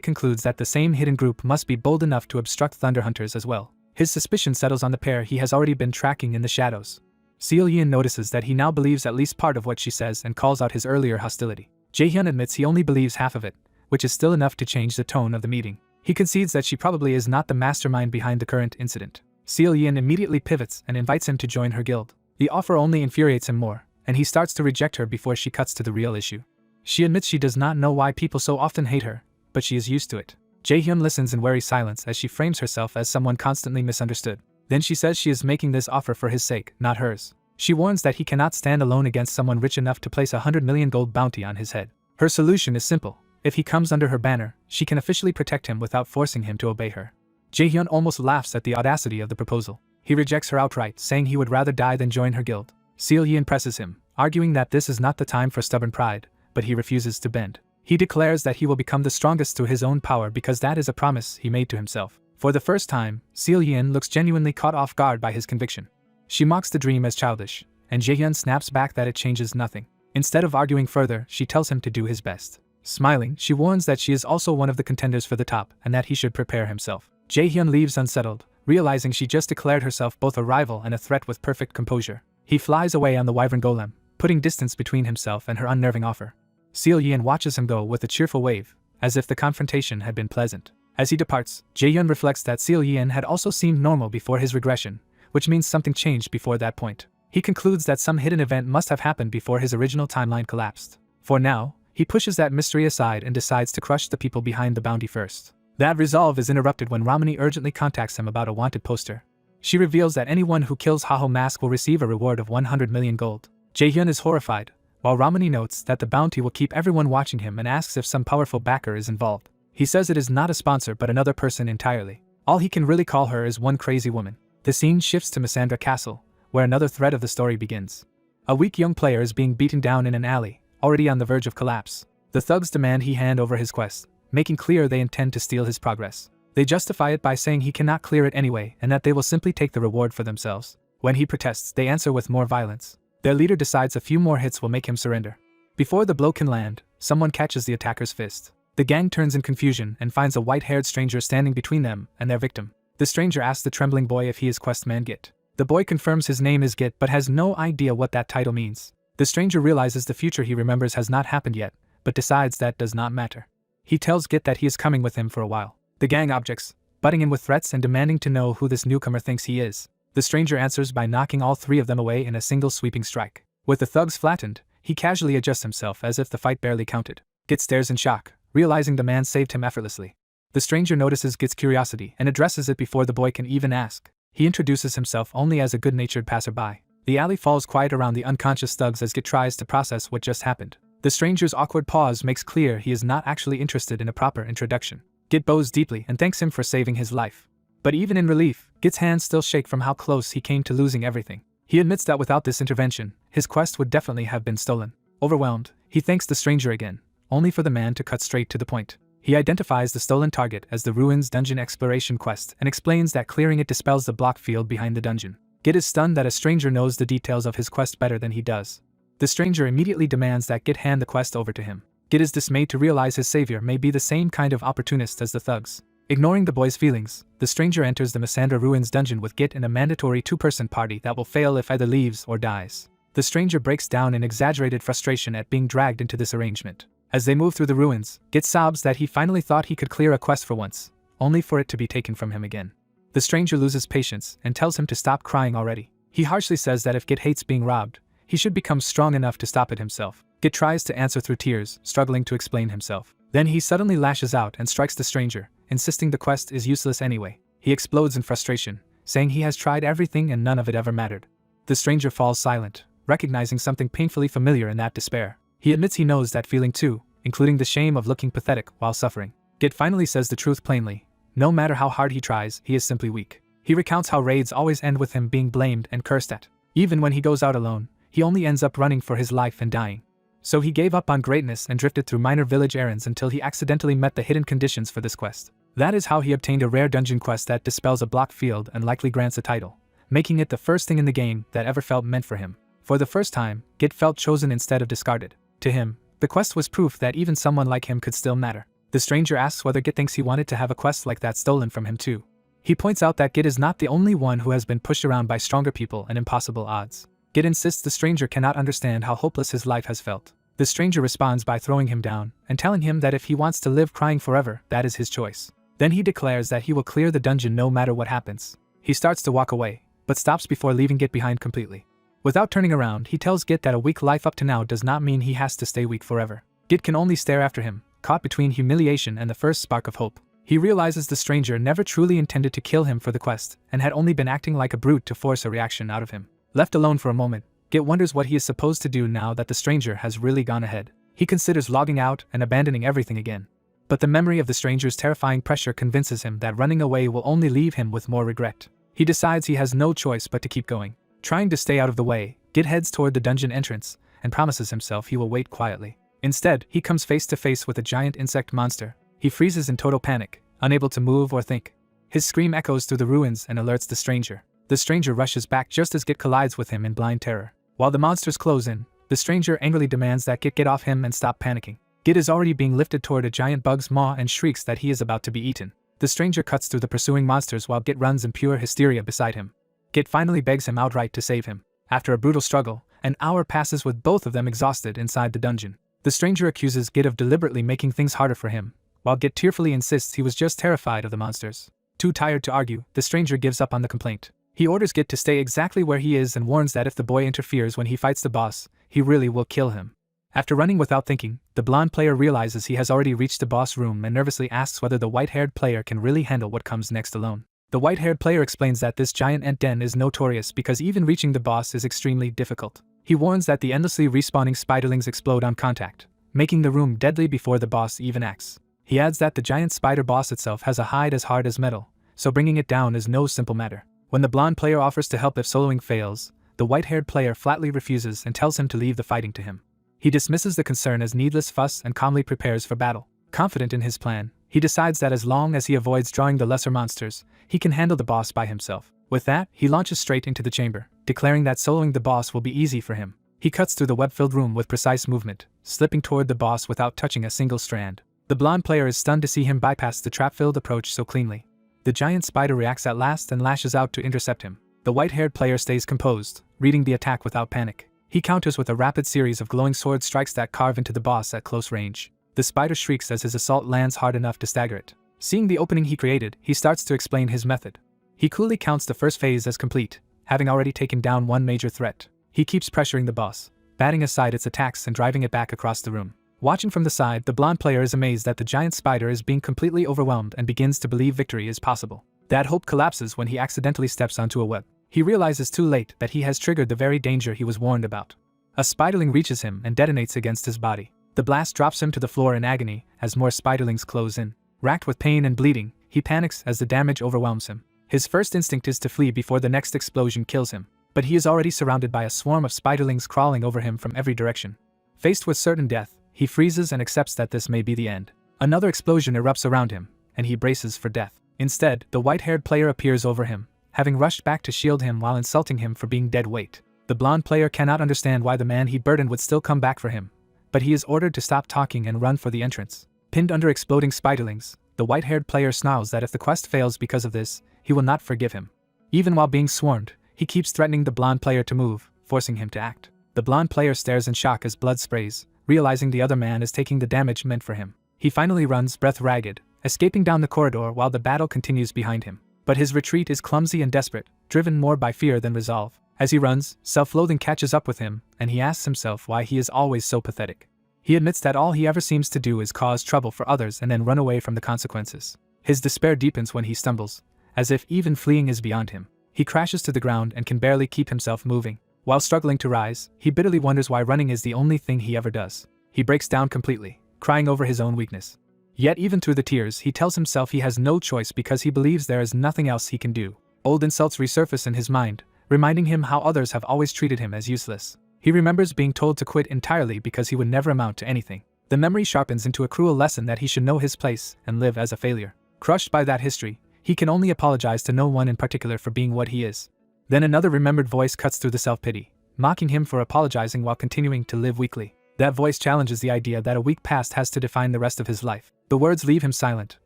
concludes that the same hidden group must be bold enough to obstruct Thunder Hunters as well. His suspicion settles on the pair he has already been tracking in the shadows. Seol-yin notices that he now believes at least part of what she says and calls out his earlier hostility. Jae-hyun admits he only believes half of it, which is still enough to change the tone of the meeting. He concedes that she probably is not the mastermind behind the current incident. Seal Yin immediately pivots and invites him to join her guild. The offer only infuriates him more, and he starts to reject her before she cuts to the real issue. She admits she does not know why people so often hate her, but she is used to it. Jaehyun listens in wary silence as she frames herself as someone constantly misunderstood. Then she says she is making this offer for his sake, not hers. She warns that he cannot stand alone against someone rich enough to place 100 million gold bounty on his head. Her solution is simple. If he comes under her banner, she can officially protect him without forcing him to obey her. Jaehyun almost laughs at the audacity of the proposal. He rejects her outright, saying he would rather die than join her guild. Seal Yin presses him, arguing that this is not the time for stubborn pride, but he refuses to bend. He declares that he will become the strongest through his own power because that is a promise he made to himself. For the first time, Seal Yin looks genuinely caught off guard by his conviction. She mocks the dream as childish, and Jaehyun snaps back that it changes nothing. Instead of arguing further, she tells him to do his best. Smiling, she warns that she is also one of the contenders for the top and that he should prepare himself. Jaehyun leaves unsettled, realizing she just declared herself both a rival and a threat with perfect composure. He flies away on the wyvern golem, putting distance between himself and her unnerving offer. Seal Yin watches him go with a cheerful wave, as if the confrontation had been pleasant. As he departs, Jaehyun reflects that Seal Yin had also seemed normal before his regression, which means something changed before that point. He concludes that some hidden event must have happened before his original timeline collapsed. For now, he pushes that mystery aside and decides to crush the people behind the bounty first. That resolve is interrupted when Ramani urgently contacts him about a wanted poster. She reveals that anyone who kills Haho Mask will receive a reward of 100 million gold. Jaehyun is horrified, while Ramani notes that the bounty will keep everyone watching him and asks if some powerful backer is involved. He says it is not a sponsor but another person entirely. All he can really call her is one crazy woman. The scene shifts to Missandra Castle, where another thread of the story begins. A weak young player is being beaten down in an alley, already on the verge of collapse. The thugs demand he hand over his quest, making clear they intend to steal his progress. They justify it by saying he cannot clear it anyway and that they will simply take the reward for themselves. When he protests, they answer with more violence. Their leader decides a few more hits will make him surrender. Before the blow can land, someone catches the attacker's fist. The gang turns in confusion and finds a white-haired stranger standing between them and their victim. The stranger asks the trembling boy if he is questman Git. The boy confirms his name is Git but has no idea what that title means. The stranger realizes the future he remembers has not happened yet, but decides that does not matter. He tells Git that he is coming with him for a while. The gang objects, butting in with threats and demanding to know who this newcomer thinks he is. The stranger answers by knocking all three of them away in a single sweeping strike. With the thugs flattened, he casually adjusts himself as if the fight barely counted. Git stares in shock, realizing the man saved him effortlessly. The stranger notices Git's curiosity and addresses it before the boy can even ask. He introduces himself only as a good-natured passerby. The alley falls quiet around the unconscious thugs as Git tries to process what just happened. The stranger's awkward pause makes clear he is not actually interested in a proper introduction. Git bows deeply and thanks him for saving his life. But even in relief, Git's hands still shake from how close he came to losing everything. He admits that without this intervention, his quest would definitely have been stolen. Overwhelmed, he thanks the stranger again, only for the man to cut straight to the point. He identifies the stolen target as the Ruins Dungeon Exploration quest and explains that clearing it dispels the block field behind the dungeon. Git is stunned that a stranger knows the details of his quest better than he does. The stranger immediately demands that Git hand the quest over to him. Git is dismayed to realize his savior may be the same kind of opportunist as the thugs. Ignoring the boy's feelings, the stranger enters the Missandra Ruins dungeon with Git in a mandatory two-person party that will fail if either leaves or dies. The stranger breaks down in exaggerated frustration at being dragged into this arrangement. As they move through the ruins, Git sobs that he finally thought he could clear a quest for once, only for it to be taken from him again. The stranger loses patience and tells him to stop crying already. He harshly says that if Git hates being robbed, he should become strong enough to stop it himself. Git tries to answer through tears, struggling to explain himself. Then he suddenly lashes out and strikes the stranger, insisting the quest is useless anyway. He explodes in frustration, saying he has tried everything and none of it ever mattered. The stranger falls silent, recognizing something painfully familiar in that despair. He admits he knows that feeling too, including the shame of looking pathetic while suffering. Git finally says the truth plainly. No matter how hard he tries, he is simply weak. He recounts how raids always end with him being blamed and cursed at. Even when he goes out alone, he only ends up running for his life and dying. So he gave up on greatness and drifted through minor village errands until he accidentally met the hidden conditions for this quest. That is how he obtained a rare dungeon quest that dispels a block field and likely grants a title, making it the first thing in the game that ever felt meant for him. For the first time, Git felt chosen instead of discarded. To him, the quest was proof that even someone like him could still matter. The stranger asks whether Git thinks he wanted to have a quest like that stolen from him too. He points out that Git is not the only one who has been pushed around by stronger people and impossible odds. Git insists the stranger cannot understand how hopeless his life has felt. The stranger responds by throwing him down and telling him that if he wants to live crying forever, that is his choice. Then he declares that he will clear the dungeon no matter what happens. He starts to walk away, but stops before leaving Git behind completely. Without turning around, he tells Git that a weak life up to now does not mean he has to stay weak forever. Git can only stare after him, caught between humiliation and the first spark of hope. He realizes the stranger never truly intended to kill him for the quest, and had only been acting like a brute to force a reaction out of him. Left alone for a moment, Git wonders what he is supposed to do now that the stranger has really gone ahead. He considers logging out and abandoning everything again. But the memory of the stranger's terrifying pressure convinces him that running away will only leave him with more regret. He decides he has no choice but to keep going. Trying to stay out of the way, Git heads toward the dungeon entrance and promises himself he will wait quietly. Instead, he comes face to face with a giant insect monster. He freezes in total panic, unable to move or think. His scream echoes through the ruins and alerts the stranger. The stranger rushes back just as Git collides with him in blind terror. While the monsters close in, the stranger angrily demands that Git get off him and stop panicking. Git is already being lifted toward a giant bug's maw and shrieks that he is about to be eaten. The stranger cuts through the pursuing monsters while Git runs in pure hysteria beside him. Git finally begs him outright to save him. After a brutal struggle, an hour passes with both of them exhausted inside the dungeon. The stranger accuses Git of deliberately making things harder for him, while Git tearfully insists he was just terrified of the monsters. Too tired to argue, the stranger gives up on the complaint. He orders Git to stay exactly where he is and warns that if the boy interferes when he fights the boss, he really will kill him. After running without thinking, the blonde player realizes he has already reached the boss room and nervously asks whether the white-haired player can really handle what comes next alone. The white-haired player explains that this giant ant den is notorious because even reaching the boss is extremely difficult. He warns that the endlessly respawning spiderlings explode on contact, making the room deadly before the boss even acts. He adds that the giant spider boss itself has a hide as hard as metal, so bringing it down is no simple matter. When the blonde player offers to help if soloing fails, the white-haired player flatly refuses and tells him to leave the fighting to him. He dismisses the concern as needless fuss and calmly prepares for battle. Confident in his plan, he decides that as long as he avoids drawing the lesser monsters, he can handle the boss by himself. With that, he launches straight into the chamber, declaring that soloing the boss will be easy for him. He cuts through the web-filled room with precise movement, slipping toward the boss without touching a single strand. The blonde player is stunned to see him bypass the trap-filled approach so cleanly. The giant spider reacts at last and lashes out to intercept him. The white-haired player stays composed, reading the attack without panic. He counters with a rapid series of glowing sword strikes that carve into the boss at close range. The spider shrieks as his assault lands hard enough to stagger it. Seeing the opening he created, he starts to explain his method. He coolly counts the first phase as complete, having already taken down one major threat. He keeps pressuring the boss, batting aside its attacks and driving it back across the room. Watching from the side, the blonde player is amazed that the giant spider is being completely overwhelmed and begins to believe victory is possible. That hope collapses when he accidentally steps onto a web. He realizes too late that he has triggered the very danger he was warned about. A spiderling reaches him and detonates against his body. The blast drops him to the floor in agony as more spiderlings close in. Racked with pain and bleeding, he panics as the damage overwhelms him. His first instinct is to flee before the next explosion kills him, but he is already surrounded by a swarm of spiderlings crawling over him from every direction. Faced with certain death, he freezes and accepts that this may be the end. Another explosion erupts around him, and he braces for death. Instead, the white-haired player appears over him, having rushed back to shield him while insulting him for being dead weight. The blonde player cannot understand why the man he burdened would still come back for him, but he is ordered to stop talking and run for the entrance. Pinned under exploding spiderlings, the white-haired player snarls that if the quest fails because of this, he will not forgive him. Even while being swarmed, he keeps threatening the blonde player to move, forcing him to act. The blonde player stares in shock as blood sprays, realizing the other man is taking the damage meant for him. He finally runs, breath ragged, escaping down the corridor while the battle continues behind him. But his retreat is clumsy and desperate, driven more by fear than resolve. As he runs, self-loathing catches up with him, and he asks himself why he is always so pathetic. He admits that all he ever seems to do is cause trouble for others and then run away from the consequences. His despair deepens when he stumbles, as if even fleeing is beyond him. He crashes to the ground and can barely keep himself moving. While struggling to rise, he bitterly wonders why running is the only thing he ever does. He breaks down completely, crying over his own weakness. Yet even through the tears, he tells himself he has no choice because he believes there is nothing else he can do. Old insults resurface in his mind, reminding him how others have always treated him as useless. He remembers being told to quit entirely because he would never amount to anything. The memory sharpens into a cruel lesson that he should know his place and live as a failure. Crushed by that history, he can only apologize to no one in particular for being what he is. Then another remembered voice cuts through the self-pity, mocking him for apologizing while continuing to live weakly. That voice challenges the idea that a weak past has to define the rest of his life. The words leave him silent,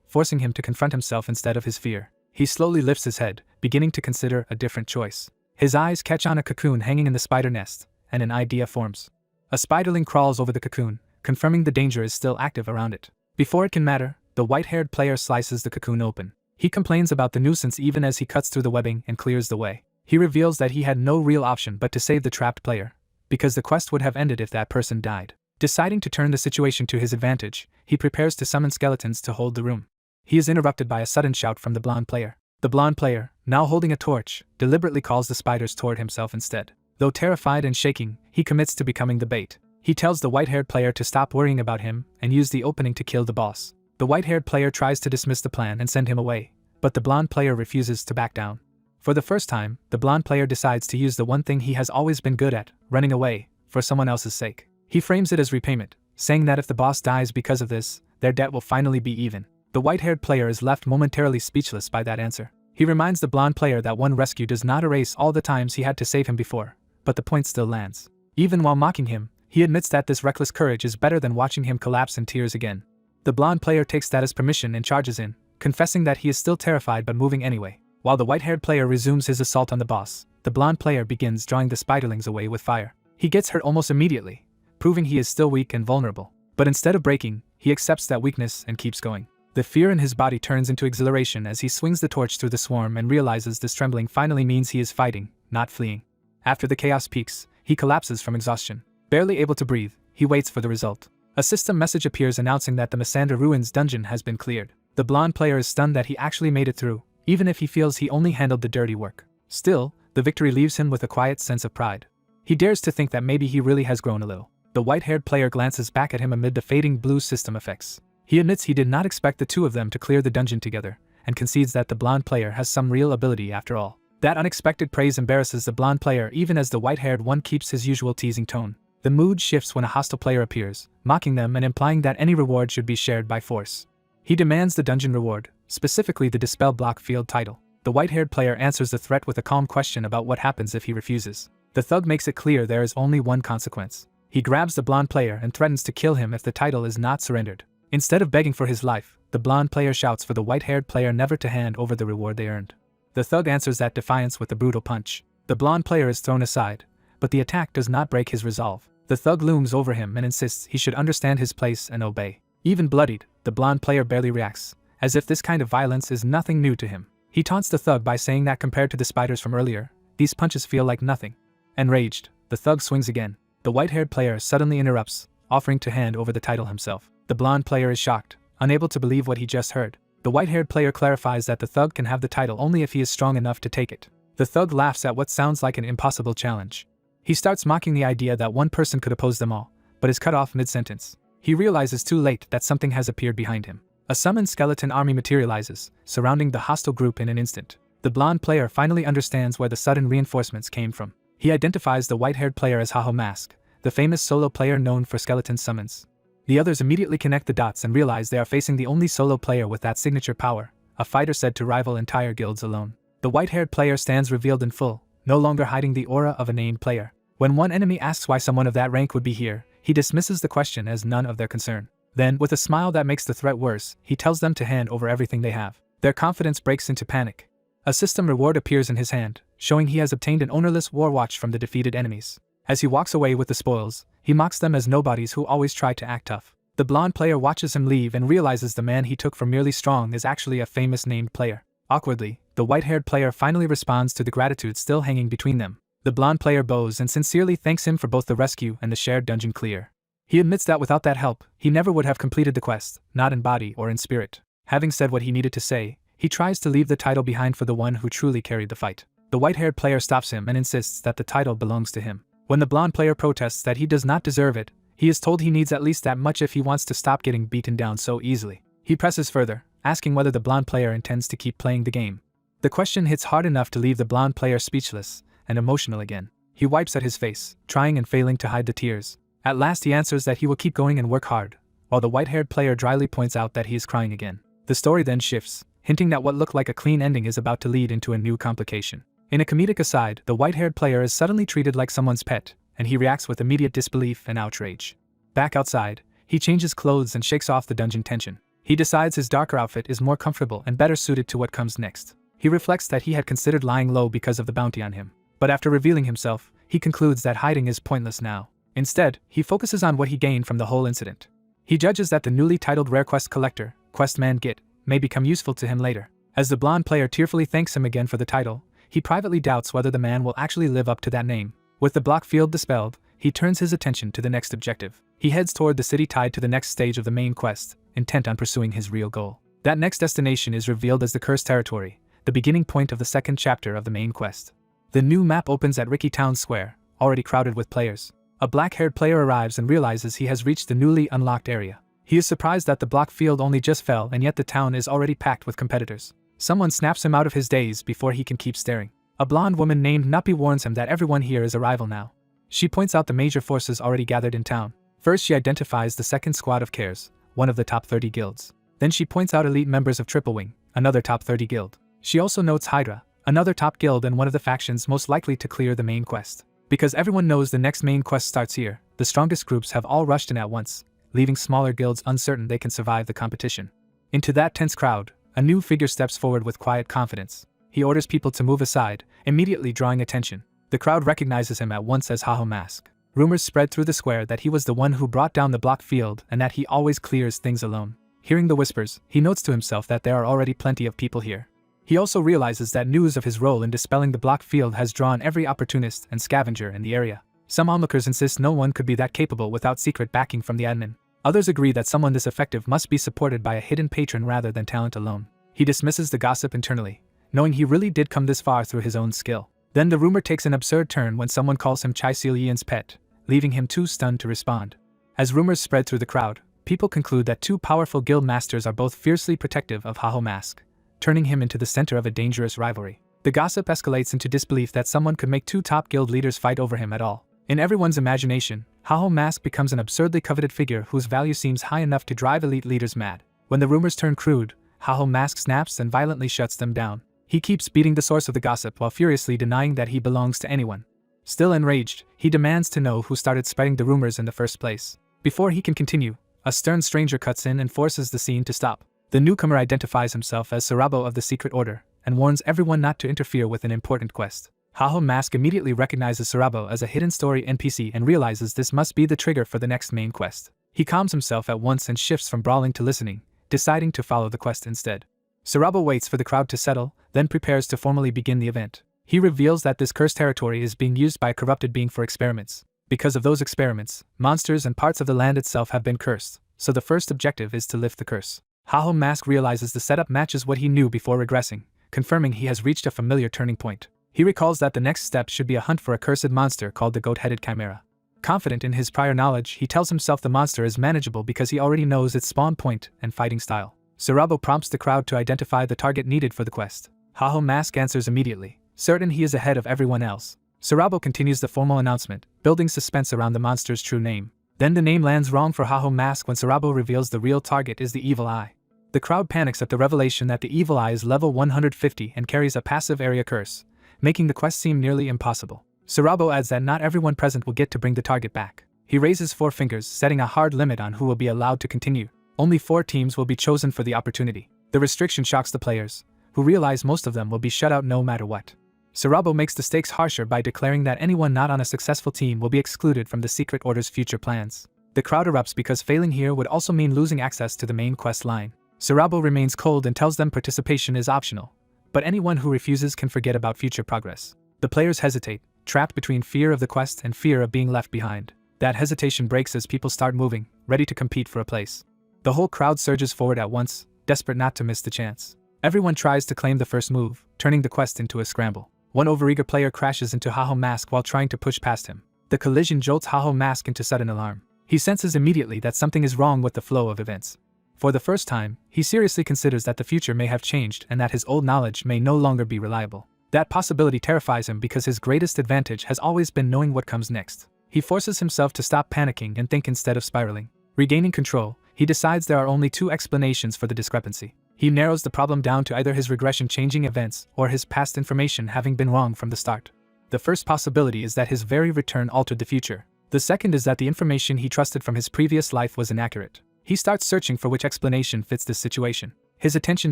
forcing him to confront himself instead of his fear. He slowly lifts his head, beginning to consider a different choice. His eyes catch on a cocoon hanging in the spider nest, and an idea forms. A spiderling crawls over the cocoon, confirming the danger is still active around it. Before it can matter, the white-haired player slices the cocoon open. He complains about the nuisance even as he cuts through the webbing and clears the way. He reveals that he had no real option but to save the trapped player, because the quest would have ended if that person died. Deciding to turn the situation to his advantage, he prepares to summon skeletons to hold the room. He is interrupted by a sudden shout from the blonde player. The blonde player, now holding a torch, deliberately calls the spiders toward himself instead. Though terrified and shaking, he commits to becoming the bait. He tells the white-haired player to stop worrying about him and use the opening to kill the boss. The white-haired player tries to dismiss the plan and send him away, but the blonde player refuses to back down. For the first time, the blonde player decides to use the one thing he has always been good at, running away, for someone else's sake. He frames it as repayment, saying that if the boss dies because of this, their debt will finally be even. The white-haired player is left momentarily speechless by that answer. He reminds the blonde player that one rescue does not erase all the times he had to save him before, but the point still lands. Even while mocking him, he admits that this reckless courage is better than watching him collapse in tears again. The blonde player takes that as permission and charges in, confessing that he is still terrified but moving anyway. While the white-haired player resumes his assault on the boss, the blonde player begins drawing the spiderlings away with fire. He gets hurt almost immediately, proving he is still weak and vulnerable. But instead of breaking, he accepts that weakness and keeps going. The fear in his body turns into exhilaration as he swings the torch through the swarm and realizes this trembling finally means he is fighting, not fleeing. After the chaos peaks, he collapses from exhaustion. Barely able to breathe, he waits for the result. A system message appears announcing that the Masandra Ruins dungeon has been cleared. The blonde player is stunned that he actually made it through, even if he feels he only handled the dirty work. Still, the victory leaves him with a quiet sense of pride. He dares to think that maybe he really has grown a little. The white-haired player glances back at him amid the fading blue system effects. He admits he did not expect the two of them to clear the dungeon together, and concedes that the blonde player has some real ability after all. That unexpected praise embarrasses the blonde player even as the white-haired one keeps his usual teasing tone. The mood shifts when a hostile player appears, mocking them and implying that any reward should be shared by force. He demands the dungeon reward, specifically the Dispel Block field title. The white-haired player answers the threat with a calm question about what happens if he refuses. The thug makes it clear there is only one consequence. He grabs the blonde player and threatens to kill him if the title is not surrendered. Instead of begging for his life, the blonde player shouts for the white-haired player never to hand over the reward they earned. The thug answers that defiance with a brutal punch. The blonde player is thrown aside, but the attack does not break his resolve. The thug looms over him and insists he should understand his place and obey. Even bloodied, the blonde player barely reacts, as if this kind of violence is nothing new to him. He taunts the thug by saying that compared to the spiders from earlier, these punches feel like nothing. Enraged, the thug swings again. The white-haired player suddenly interrupts, offering to hand over the title himself. The blonde player is shocked, unable to believe what he just heard. The white-haired player clarifies that the thug can have the title only if he is strong enough to take it. The thug laughs at what sounds like an impossible challenge. He starts mocking the idea that one person could oppose them all, but is cut off mid-sentence. He realizes too late that something has appeared behind him. A summoned skeleton army materializes, surrounding the hostile group in an instant. The blonde player finally understands where the sudden reinforcements came from. He identifies the white-haired player as Haho Mask, the famous solo player known for skeleton summons. The others immediately connect the dots and realize they are facing the only solo player with that signature power, a fighter said to rival entire guilds alone. The white-haired player stands revealed in full, no longer hiding the aura of a named player. When one enemy asks why someone of that rank would be here, he dismisses the question as none of their concern. Then, with a smile that makes the threat worse, he tells them to hand over everything they have. Their confidence breaks into panic. A system reward appears in his hand, showing he has obtained an ownerless war watch from the defeated enemies. As he walks away with the spoils, he mocks them as nobodies who always try to act tough. The blonde player watches him leave and realizes the man he took for merely strong is actually a famous named player. Awkwardly, the white-haired player finally responds to the gratitude still hanging between them. The blonde player bows and sincerely thanks him for both the rescue and the shared dungeon clear. He admits that without that help, he never would have completed the quest, not in body or in spirit. Having said what he needed to say, he tries to leave the title behind for the one who truly carried the fight. The white-haired player stops him and insists that the title belongs to him. When the blonde player protests that he does not deserve it, he is told he needs at least that much if he wants to stop getting beaten down so easily. He presses further, asking whether the blonde player intends to keep playing the game. The question hits hard enough to leave the blonde player speechless and emotional again. He wipes at his face, trying and failing to hide the tears. At last he answers that he will keep going and work hard, while the white-haired player dryly points out that he is crying again. The story then shifts, hinting that what looked like a clean ending is about to lead into a new complication. In a comedic aside, the white-haired player is suddenly treated like someone's pet, and he reacts with immediate disbelief and outrage. Back outside, he changes clothes and shakes off the dungeon tension. He decides his darker outfit is more comfortable and better suited to what comes next. He reflects that he had considered lying low because of the bounty on him, but after revealing himself, he concludes that hiding is pointless now. Instead, he focuses on what he gained from the whole incident. He judges that the newly titled Rare Quest Collector, Questman Git, may become useful to him later. As the blonde player tearfully thanks him again for the title, he privately doubts whether the man will actually live up to that name. With the block field dispelled, he turns his attention to the next objective. He heads toward the city tied to the next stage of the main quest, intent on pursuing his real goal. That next destination is revealed as the Cursed Territory, the beginning point of the second chapter of the main quest. The new map opens at Ricky Town Square, already crowded with players. A black-haired player arrives and realizes he has reached the newly unlocked area. He is surprised that the block field only just fell and yet the town is already packed with competitors. Someone snaps him out of his daze before he can keep staring. A blonde woman named Nuppy warns him that everyone here is a rival now. She points out the major forces already gathered in town. First she identifies the second squad of Cares, one of the top 30 guilds. Then she points out elite members of Triple Wing, another top 30 guild. She also notes Hydra, another top guild and one of the factions most likely to clear the main quest. Because everyone knows the next main quest starts here, the strongest groups have all rushed in at once, leaving smaller guilds uncertain they can survive the competition. Into that tense crowd, a new figure steps forward with quiet confidence. He orders people to move aside, immediately drawing attention. The crowd recognizes him at once as Haho Mask. Rumors spread through the square that he was the one who brought down the block field and that he always clears things alone. Hearing the whispers, he notes to himself that there are already plenty of people here. He also realizes that news of his role in dispelling the block field has drawn every opportunist and scavenger in the area. Some onlookers insist no one could be that capable without secret backing from the admin. Others agree that someone this effective must be supported by a hidden patron rather than talent alone. He dismisses the gossip internally, knowing he really did come this far through his own skill. Then the rumor takes an absurd turn when someone calls him Chai Sil-Yian's pet, leaving him too stunned to respond. As rumors spread through the crowd, people conclude that two powerful guild masters are both fiercely protective of Haho Mask, turning him into the center of a dangerous rivalry. The gossip escalates into disbelief that someone could make two top guild leaders fight over him at all. In everyone's imagination, Haho Mask becomes an absurdly coveted figure whose value seems high enough to drive elite leaders mad. When the rumors turn crude, Haho Mask snaps and violently shuts them down. He keeps beating the source of the gossip while furiously denying that he belongs to anyone. Still enraged, he demands to know who started spreading the rumors in the first place. Before he can continue, a stern stranger cuts in and forces the scene to stop. The newcomer identifies himself as Sarabo of the Secret Order and warns everyone not to interfere with an important quest. Haho Mask immediately recognizes Sarabo as a hidden story NPC and realizes this must be the trigger for the next main quest. He calms himself at once and shifts from brawling to listening, deciding to follow the quest instead. Sarabo waits for the crowd to settle, then prepares to formally begin the event. He reveals that this cursed territory is being used by a corrupted being for experiments. Because of those experiments, monsters and parts of the land itself have been cursed, so the first objective is to lift the curse. Haho Mask realizes the setup matches what he knew before regressing, confirming he has reached a familiar turning point. He recalls that the next step should be a hunt for a cursed monster called the goat-headed chimera. Confident in his prior knowledge, he tells himself the monster is manageable because he already knows its spawn point and fighting style. Sarabo prompts the crowd to identify the target needed for the quest. Haho Mask answers immediately, certain he is ahead of everyone else. Sarabo continues the formal announcement, building suspense around the monster's true name. Then the name lands wrong for Haho Mask when Sarabo reveals the real target is the Evil Eye. The crowd panics at the revelation that the Evil Eye is level 150 and carries a passive area curse, making the quest seem nearly impossible. Sarabo adds that not everyone present will get to bring the target back. He raises 4 fingers, setting a hard limit on who will be allowed to continue. Only 4 teams will be chosen for the opportunity. The restriction shocks the players, who realize most of them will be shut out no matter what. Sarabo makes the stakes harsher by declaring that anyone not on a successful team will be excluded from the Secret Order's future plans. The crowd erupts because failing here would also mean losing access to the main quest line. Sarabo remains cold and tells them participation is optional, but anyone who refuses can forget about future progress. The players hesitate, trapped between fear of the quest and fear of being left behind. That hesitation breaks as people start moving, ready to compete for a place. The whole crowd surges forward at once, desperate not to miss the chance. Everyone tries to claim the first move, turning the quest into a scramble. One overeager player crashes into Haho Mask while trying to push past him. The collision jolts Haho Mask into sudden alarm. He senses immediately that something is wrong with the flow of events. For the first time, he seriously considers that the future may have changed and that his old knowledge may no longer be reliable. That possibility terrifies him because his greatest advantage has always been knowing what comes next. He forces himself to stop panicking and think instead of spiraling. Regaining control, he decides there are only 2 explanations for the discrepancy. He narrows the problem down to either his regression changing events or his past information having been wrong from the start. The first possibility is that his very return altered the future. The second is that the information he trusted from his previous life was inaccurate. He starts searching for which explanation fits this situation. His attention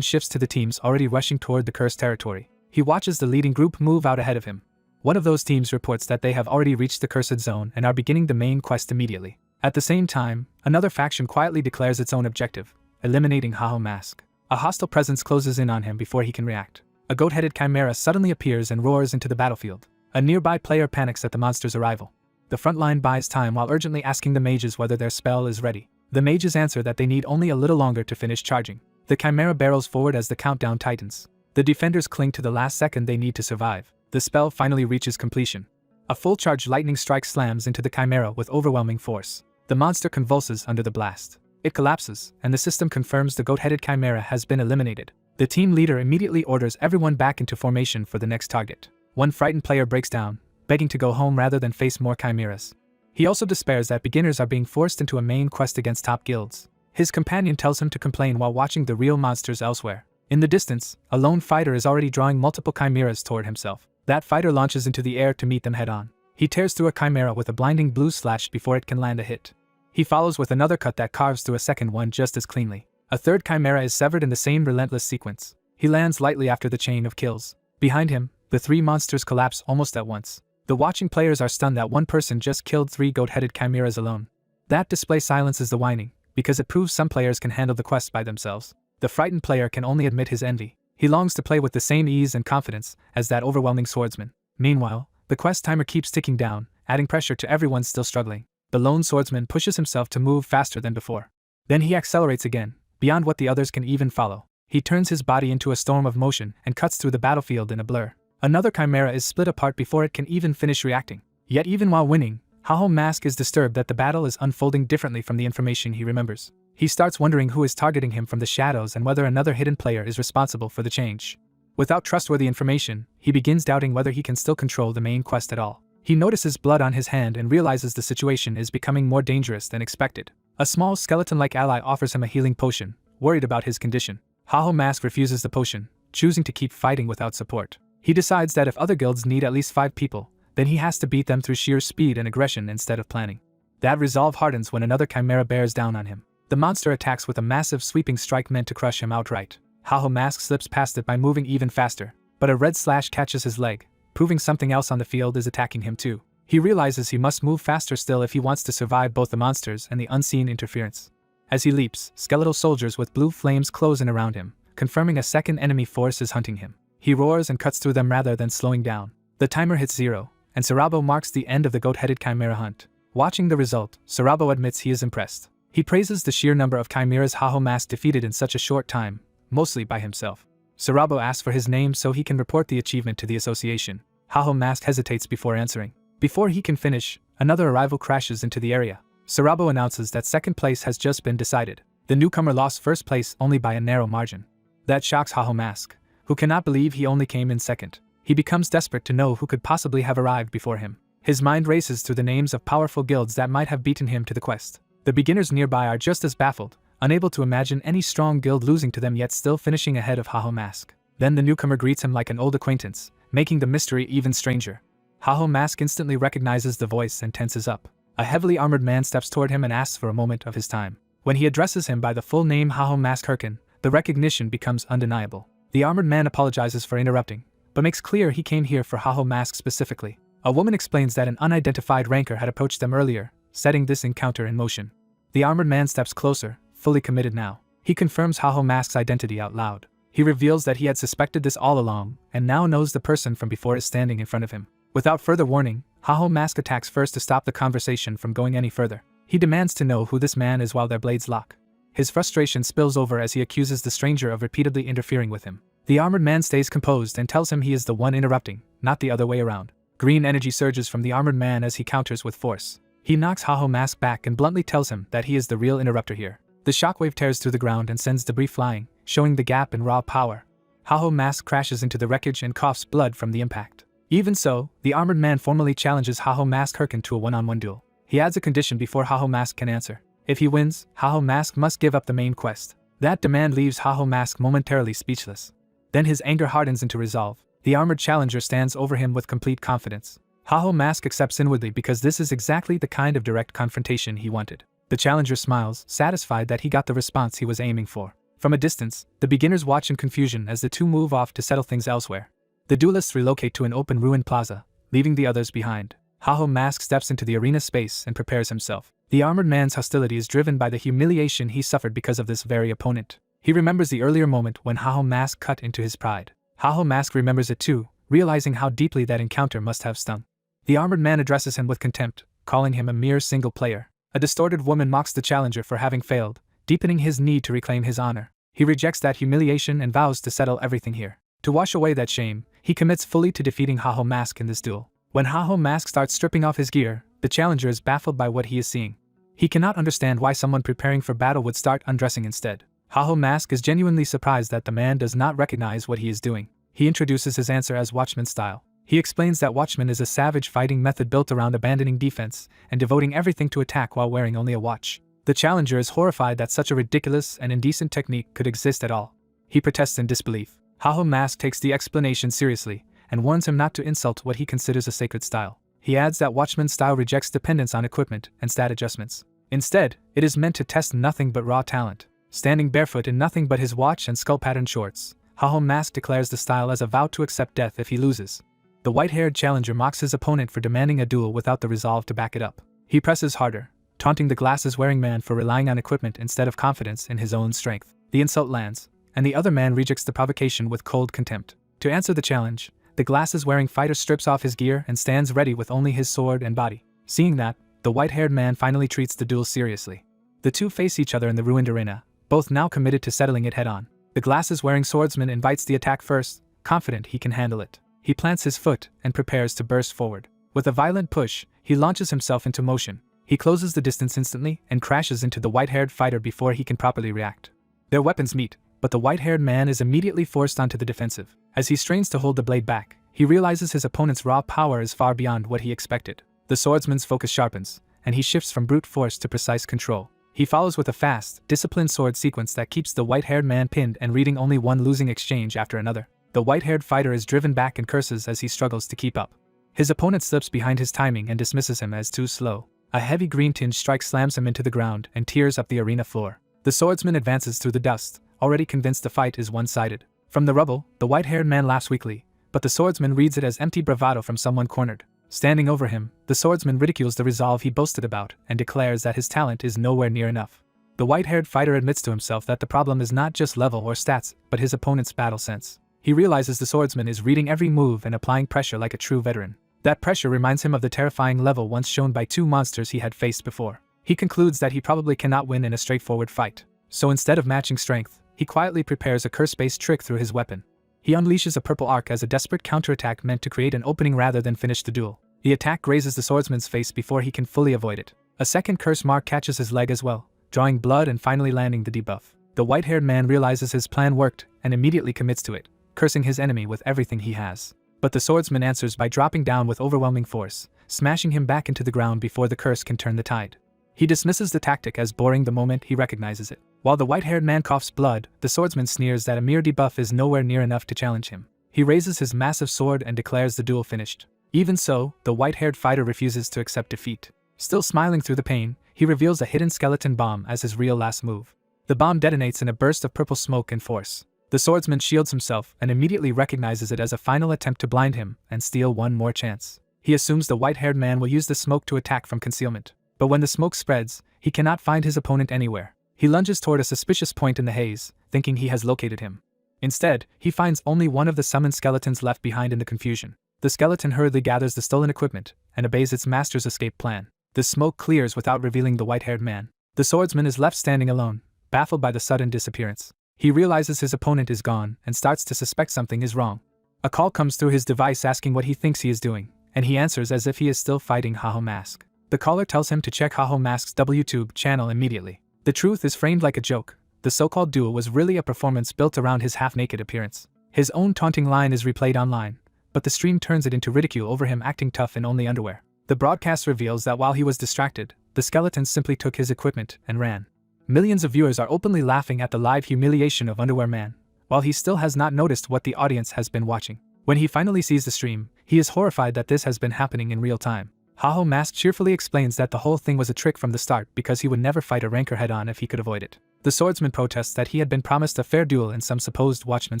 shifts to the teams already rushing toward the cursed territory. He watches the leading group move out ahead of him. One of those teams reports that they have already reached the cursed zone and are beginning the main quest immediately. At the same time, another faction quietly declares its own objective, eliminating Haho Mask. A hostile presence closes in on him before he can react. A goat-headed chimera suddenly appears and roars into the battlefield. A nearby player panics at the monster's arrival. The front line buys time while urgently asking the mages whether their spell is ready. The mages answer that they need only a little longer to finish charging. The chimera barrels forward as the countdown tightens. The defenders cling to the last second they need to survive. The spell finally reaches completion. A full-charge lightning strike slams into the chimera with overwhelming force. The monster convulses under the blast. It collapses, and the system confirms the goat-headed chimera has been eliminated. The team leader immediately orders everyone back into formation for the next target. One frightened player breaks down, begging to go home rather than face more chimeras. He also despairs that beginners are being forced into a main quest against top guilds. His companion tells him to complain while watching the real monsters elsewhere. In the distance, a lone fighter is already drawing multiple chimeras toward himself. That fighter launches into the air to meet them head-on. He tears through a chimera with a blinding blue slash before it can land a hit. He follows with another cut that carves through a second one just as cleanly. A third chimera is severed in the same relentless sequence. He lands lightly after the chain of kills. Behind him, the three monsters collapse almost at once. The watching players are stunned that one person just killed 3 goat-headed chimeras alone. That display silences the whining, because it proves some players can handle the quest by themselves. The frightened player can only admit his envy. He longs to play with the same ease and confidence as that overwhelming swordsman. Meanwhile, the quest timer keeps ticking down, adding pressure to everyone still struggling. The lone swordsman pushes himself to move faster than before. Then he accelerates again, beyond what the others can even follow. He turns his body into a storm of motion and cuts through the battlefield in a blur. Another chimera is split apart before it can even finish reacting. Yet even while winning, ManhwaCapped is disturbed that the battle is unfolding differently from the information he remembers. He starts wondering who is targeting him from the shadows and whether another hidden player is responsible for the change. Without trustworthy information, he begins doubting whether he can still control the main quest at all. He notices blood on his hand and realizes the situation is becoming more dangerous than expected. A small skeleton-like ally offers him a healing potion, worried about his condition. ManhwaCapped refuses the potion, choosing to keep fighting without support. He decides that if other guilds need at least 5 people, then he has to beat them through sheer speed and aggression instead of planning. That resolve hardens when another chimera bears down on him. The monster attacks with a massive sweeping strike meant to crush him outright. ManhwaCapped slips past it by moving even faster, but a red slash catches his leg, proving something else on the field is attacking him too. He realizes he must move faster still if he wants to survive both the monsters and the unseen interference. As he leaps, skeletal soldiers with blue flames close in around him, confirming a second enemy force is hunting him. He roars and cuts through them rather than slowing down. The timer hits 0, and Sarabo marks the end of the goat-headed chimera hunt. Watching the result, Sarabo admits he is impressed. He praises the sheer number of chimeras ManhwaCapped defeated in such a short time, mostly by himself. Sarabo asks for his name so he can report the achievement to the association. ManhwaCapped hesitates before answering. Before he can finish, another arrival crashes into the area. Sarabo announces that second place has just been decided. The newcomer lost first place only by a narrow margin. That shocks ManhwaCapped, who cannot believe he only came in second. He becomes desperate to know who could possibly have arrived before him. His mind races through the names of powerful guilds that might have beaten him to the quest. The beginners nearby are just as baffled, unable to imagine any strong guild losing to them yet still finishing ahead of ManhwaCapped. Then the newcomer greets him like an old acquaintance, making the mystery even stranger. ManhwaCapped instantly recognizes the voice and tenses up. A heavily armored man steps toward him and asks for a moment of his time. When he addresses him by the full name ManhwaCapped, the recognition becomes undeniable. The armored man apologizes for interrupting, but makes clear he came here for ManhwaCapped specifically. A woman explains that an unidentified ranker had approached them earlier, setting this encounter in motion. The armored man steps closer, fully committed now. He confirms ManhwaCapped's identity out loud. He reveals that he had suspected this all along, and now knows the person from before is standing in front of him. Without further warning, ManhwaCapped attacks first to stop the conversation from going any further. He demands to know who this man is while their blades lock. His frustration spills over as he accuses the stranger of repeatedly interfering with him. The armored man stays composed and tells him he is the one interrupting, not the other way around. Green energy surges from the armored man as he counters with force. He knocks ManhwaCapped back and bluntly tells him that he is the real interrupter here. The shockwave tears through the ground and sends debris flying, showing the gap in raw power. ManhwaCapped crashes into the wreckage and coughs blood from the impact. Even so, the armored man formally challenges ManhwaCapped to a one-on-one duel. He adds a condition before ManhwaCapped can answer. If he wins, ManhwaCapped must give up the main quest. That demand leaves ManhwaCapped momentarily speechless. Then his anger hardens into resolve. The armored challenger stands over him with complete confidence. ManhwaCapped accepts inwardly because this is exactly the kind of direct confrontation he wanted. The challenger smiles, satisfied that he got the response he was aiming for. From a distance, the beginners watch in confusion as the two move off to settle things elsewhere. The duelists relocate to an open ruined plaza, leaving the others behind. ManhwaCapped steps into the arena space and prepares himself. The armored man's hostility is driven by the humiliation he suffered because of this very opponent. He remembers the earlier moment when ManhwaCapped cut into his pride. ManhwaCapped remembers it too, realizing how deeply that encounter must have stung. The armored man addresses him with contempt, calling him a mere single player. A distorted woman mocks the challenger for having failed, deepening his need to reclaim his honor. He rejects that humiliation and vows to settle everything here. To wash away that shame, he commits fully to defeating ManhwaCapped in this duel. When ManhwaCapped starts stripping off his gear, the challenger is baffled by what he is seeing. He cannot understand why someone preparing for battle would start undressing instead. ManhwaCapped is genuinely surprised that the man does not recognize what he is doing. He introduces his answer as Watchman style. He explains that Watchman is a savage fighting method built around abandoning defense and devoting everything to attack while wearing only a watch. The challenger is horrified that such a ridiculous and indecent technique could exist at all. He protests in disbelief. ManhwaCapped takes the explanation seriously and warns him not to insult what he considers a sacred style. He adds that Watchman's style rejects dependence on equipment and stat adjustments. Instead, it is meant to test nothing but raw talent. Standing barefoot in nothing but his watch and skull-patterned shorts, ManhwaCapped declares the style as a vow to accept death if he loses. The white-haired challenger mocks his opponent for demanding a duel without the resolve to back it up. He presses harder, taunting the glasses-wearing man for relying on equipment instead of confidence in his own strength. The insult lands, and the other man rejects the provocation with cold contempt. To answer the challenge, the glasses-wearing fighter strips off his gear and stands ready with only his sword and body. Seeing that, the white-haired man finally treats the duel seriously. The two face each other in the ruined arena, both now committed to settling it head-on. The glasses-wearing swordsman invites the attack first, confident he can handle it. He plants his foot and prepares to burst forward. With a violent push, he launches himself into motion. He closes the distance instantly and crashes into the white-haired fighter before he can properly react. Their weapons meet, but the white-haired man is immediately forced onto the defensive. As he strains to hold the blade back, he realizes his opponent's raw power is far beyond what he expected. The swordsman's focus sharpens, and he shifts from brute force to precise control. He follows with a fast, disciplined sword sequence that keeps the white-haired man pinned and reading only one losing exchange after another. The white-haired fighter is driven back and curses as he struggles to keep up. His opponent slips behind his timing and dismisses him as too slow. A heavy green-tinged strike slams him into the ground and tears up the arena floor. The swordsman advances through the dust, already convinced the fight is one-sided. From the rubble, the white-haired man laughs weakly, but the swordsman reads it as empty bravado from someone cornered. Standing over him, the swordsman ridicules the resolve he boasted about and declares that his talent is nowhere near enough. The white-haired fighter admits to himself that the problem is not just level or stats, but his opponent's battle sense. He realizes the swordsman is reading every move and applying pressure like a true veteran. That pressure reminds him of the terrifying level once shown by two monsters he had faced before. He concludes that he probably cannot win in a straightforward fight. So instead of matching strength, he quietly prepares a curse-based trick through his weapon. He unleashes a purple arc as a desperate counterattack meant to create an opening rather than finish the duel. The attack grazes the swordsman's face before he can fully avoid it. A second curse mark catches his leg as well, drawing blood and finally landing the debuff. The white-haired man realizes his plan worked and immediately commits to it, cursing his enemy with everything he has. But the swordsman answers by dropping down with overwhelming force, smashing him back into the ground before the curse can turn the tide. He dismisses the tactic as boring the moment he recognizes it. While the white-haired man coughs blood, the swordsman sneers that a mere debuff is nowhere near enough to challenge him. He raises his massive sword and declares the duel finished. Even so, the white-haired fighter refuses to accept defeat. Still smiling through the pain, he reveals a hidden skeleton bomb as his real last move. The bomb detonates in a burst of purple smoke and force. The swordsman shields himself and immediately recognizes it as a final attempt to blind him and steal one more chance. He assumes the white-haired man will use the smoke to attack from concealment. But when the smoke spreads, he cannot find his opponent anywhere. He lunges toward a suspicious point in the haze, thinking he has located him. Instead, he finds only one of the summoned skeletons left behind in the confusion. The skeleton hurriedly gathers the stolen equipment and obeys its master's escape plan. The smoke clears without revealing the white-haired man. The swordsman is left standing alone, baffled by the sudden disappearance. He realizes his opponent is gone and starts to suspect something is wrong. A call comes through his device asking what he thinks he is doing, and he answers as if he is still fighting ManhwaCapped. The caller tells him to check ManhwaCapped's YouTube channel immediately. The truth is framed like a joke. The so-called duel was really a performance built around his half-naked appearance. His own taunting line is replayed online, but the stream turns it into ridicule over him acting tough in only underwear. The broadcast reveals that while he was distracted, the skeleton simply took his equipment and ran. Millions of viewers are openly laughing at the live humiliation of Underwear Man, while he still has not noticed what the audience has been watching. When he finally sees the stream, he is horrified that this has been happening in real time. ManhwaCapped cheerfully explains that the whole thing was a trick from the start because he would never fight a rancor head-on if he could avoid it. The swordsman protests that he had been promised a fair duel in some supposed watchman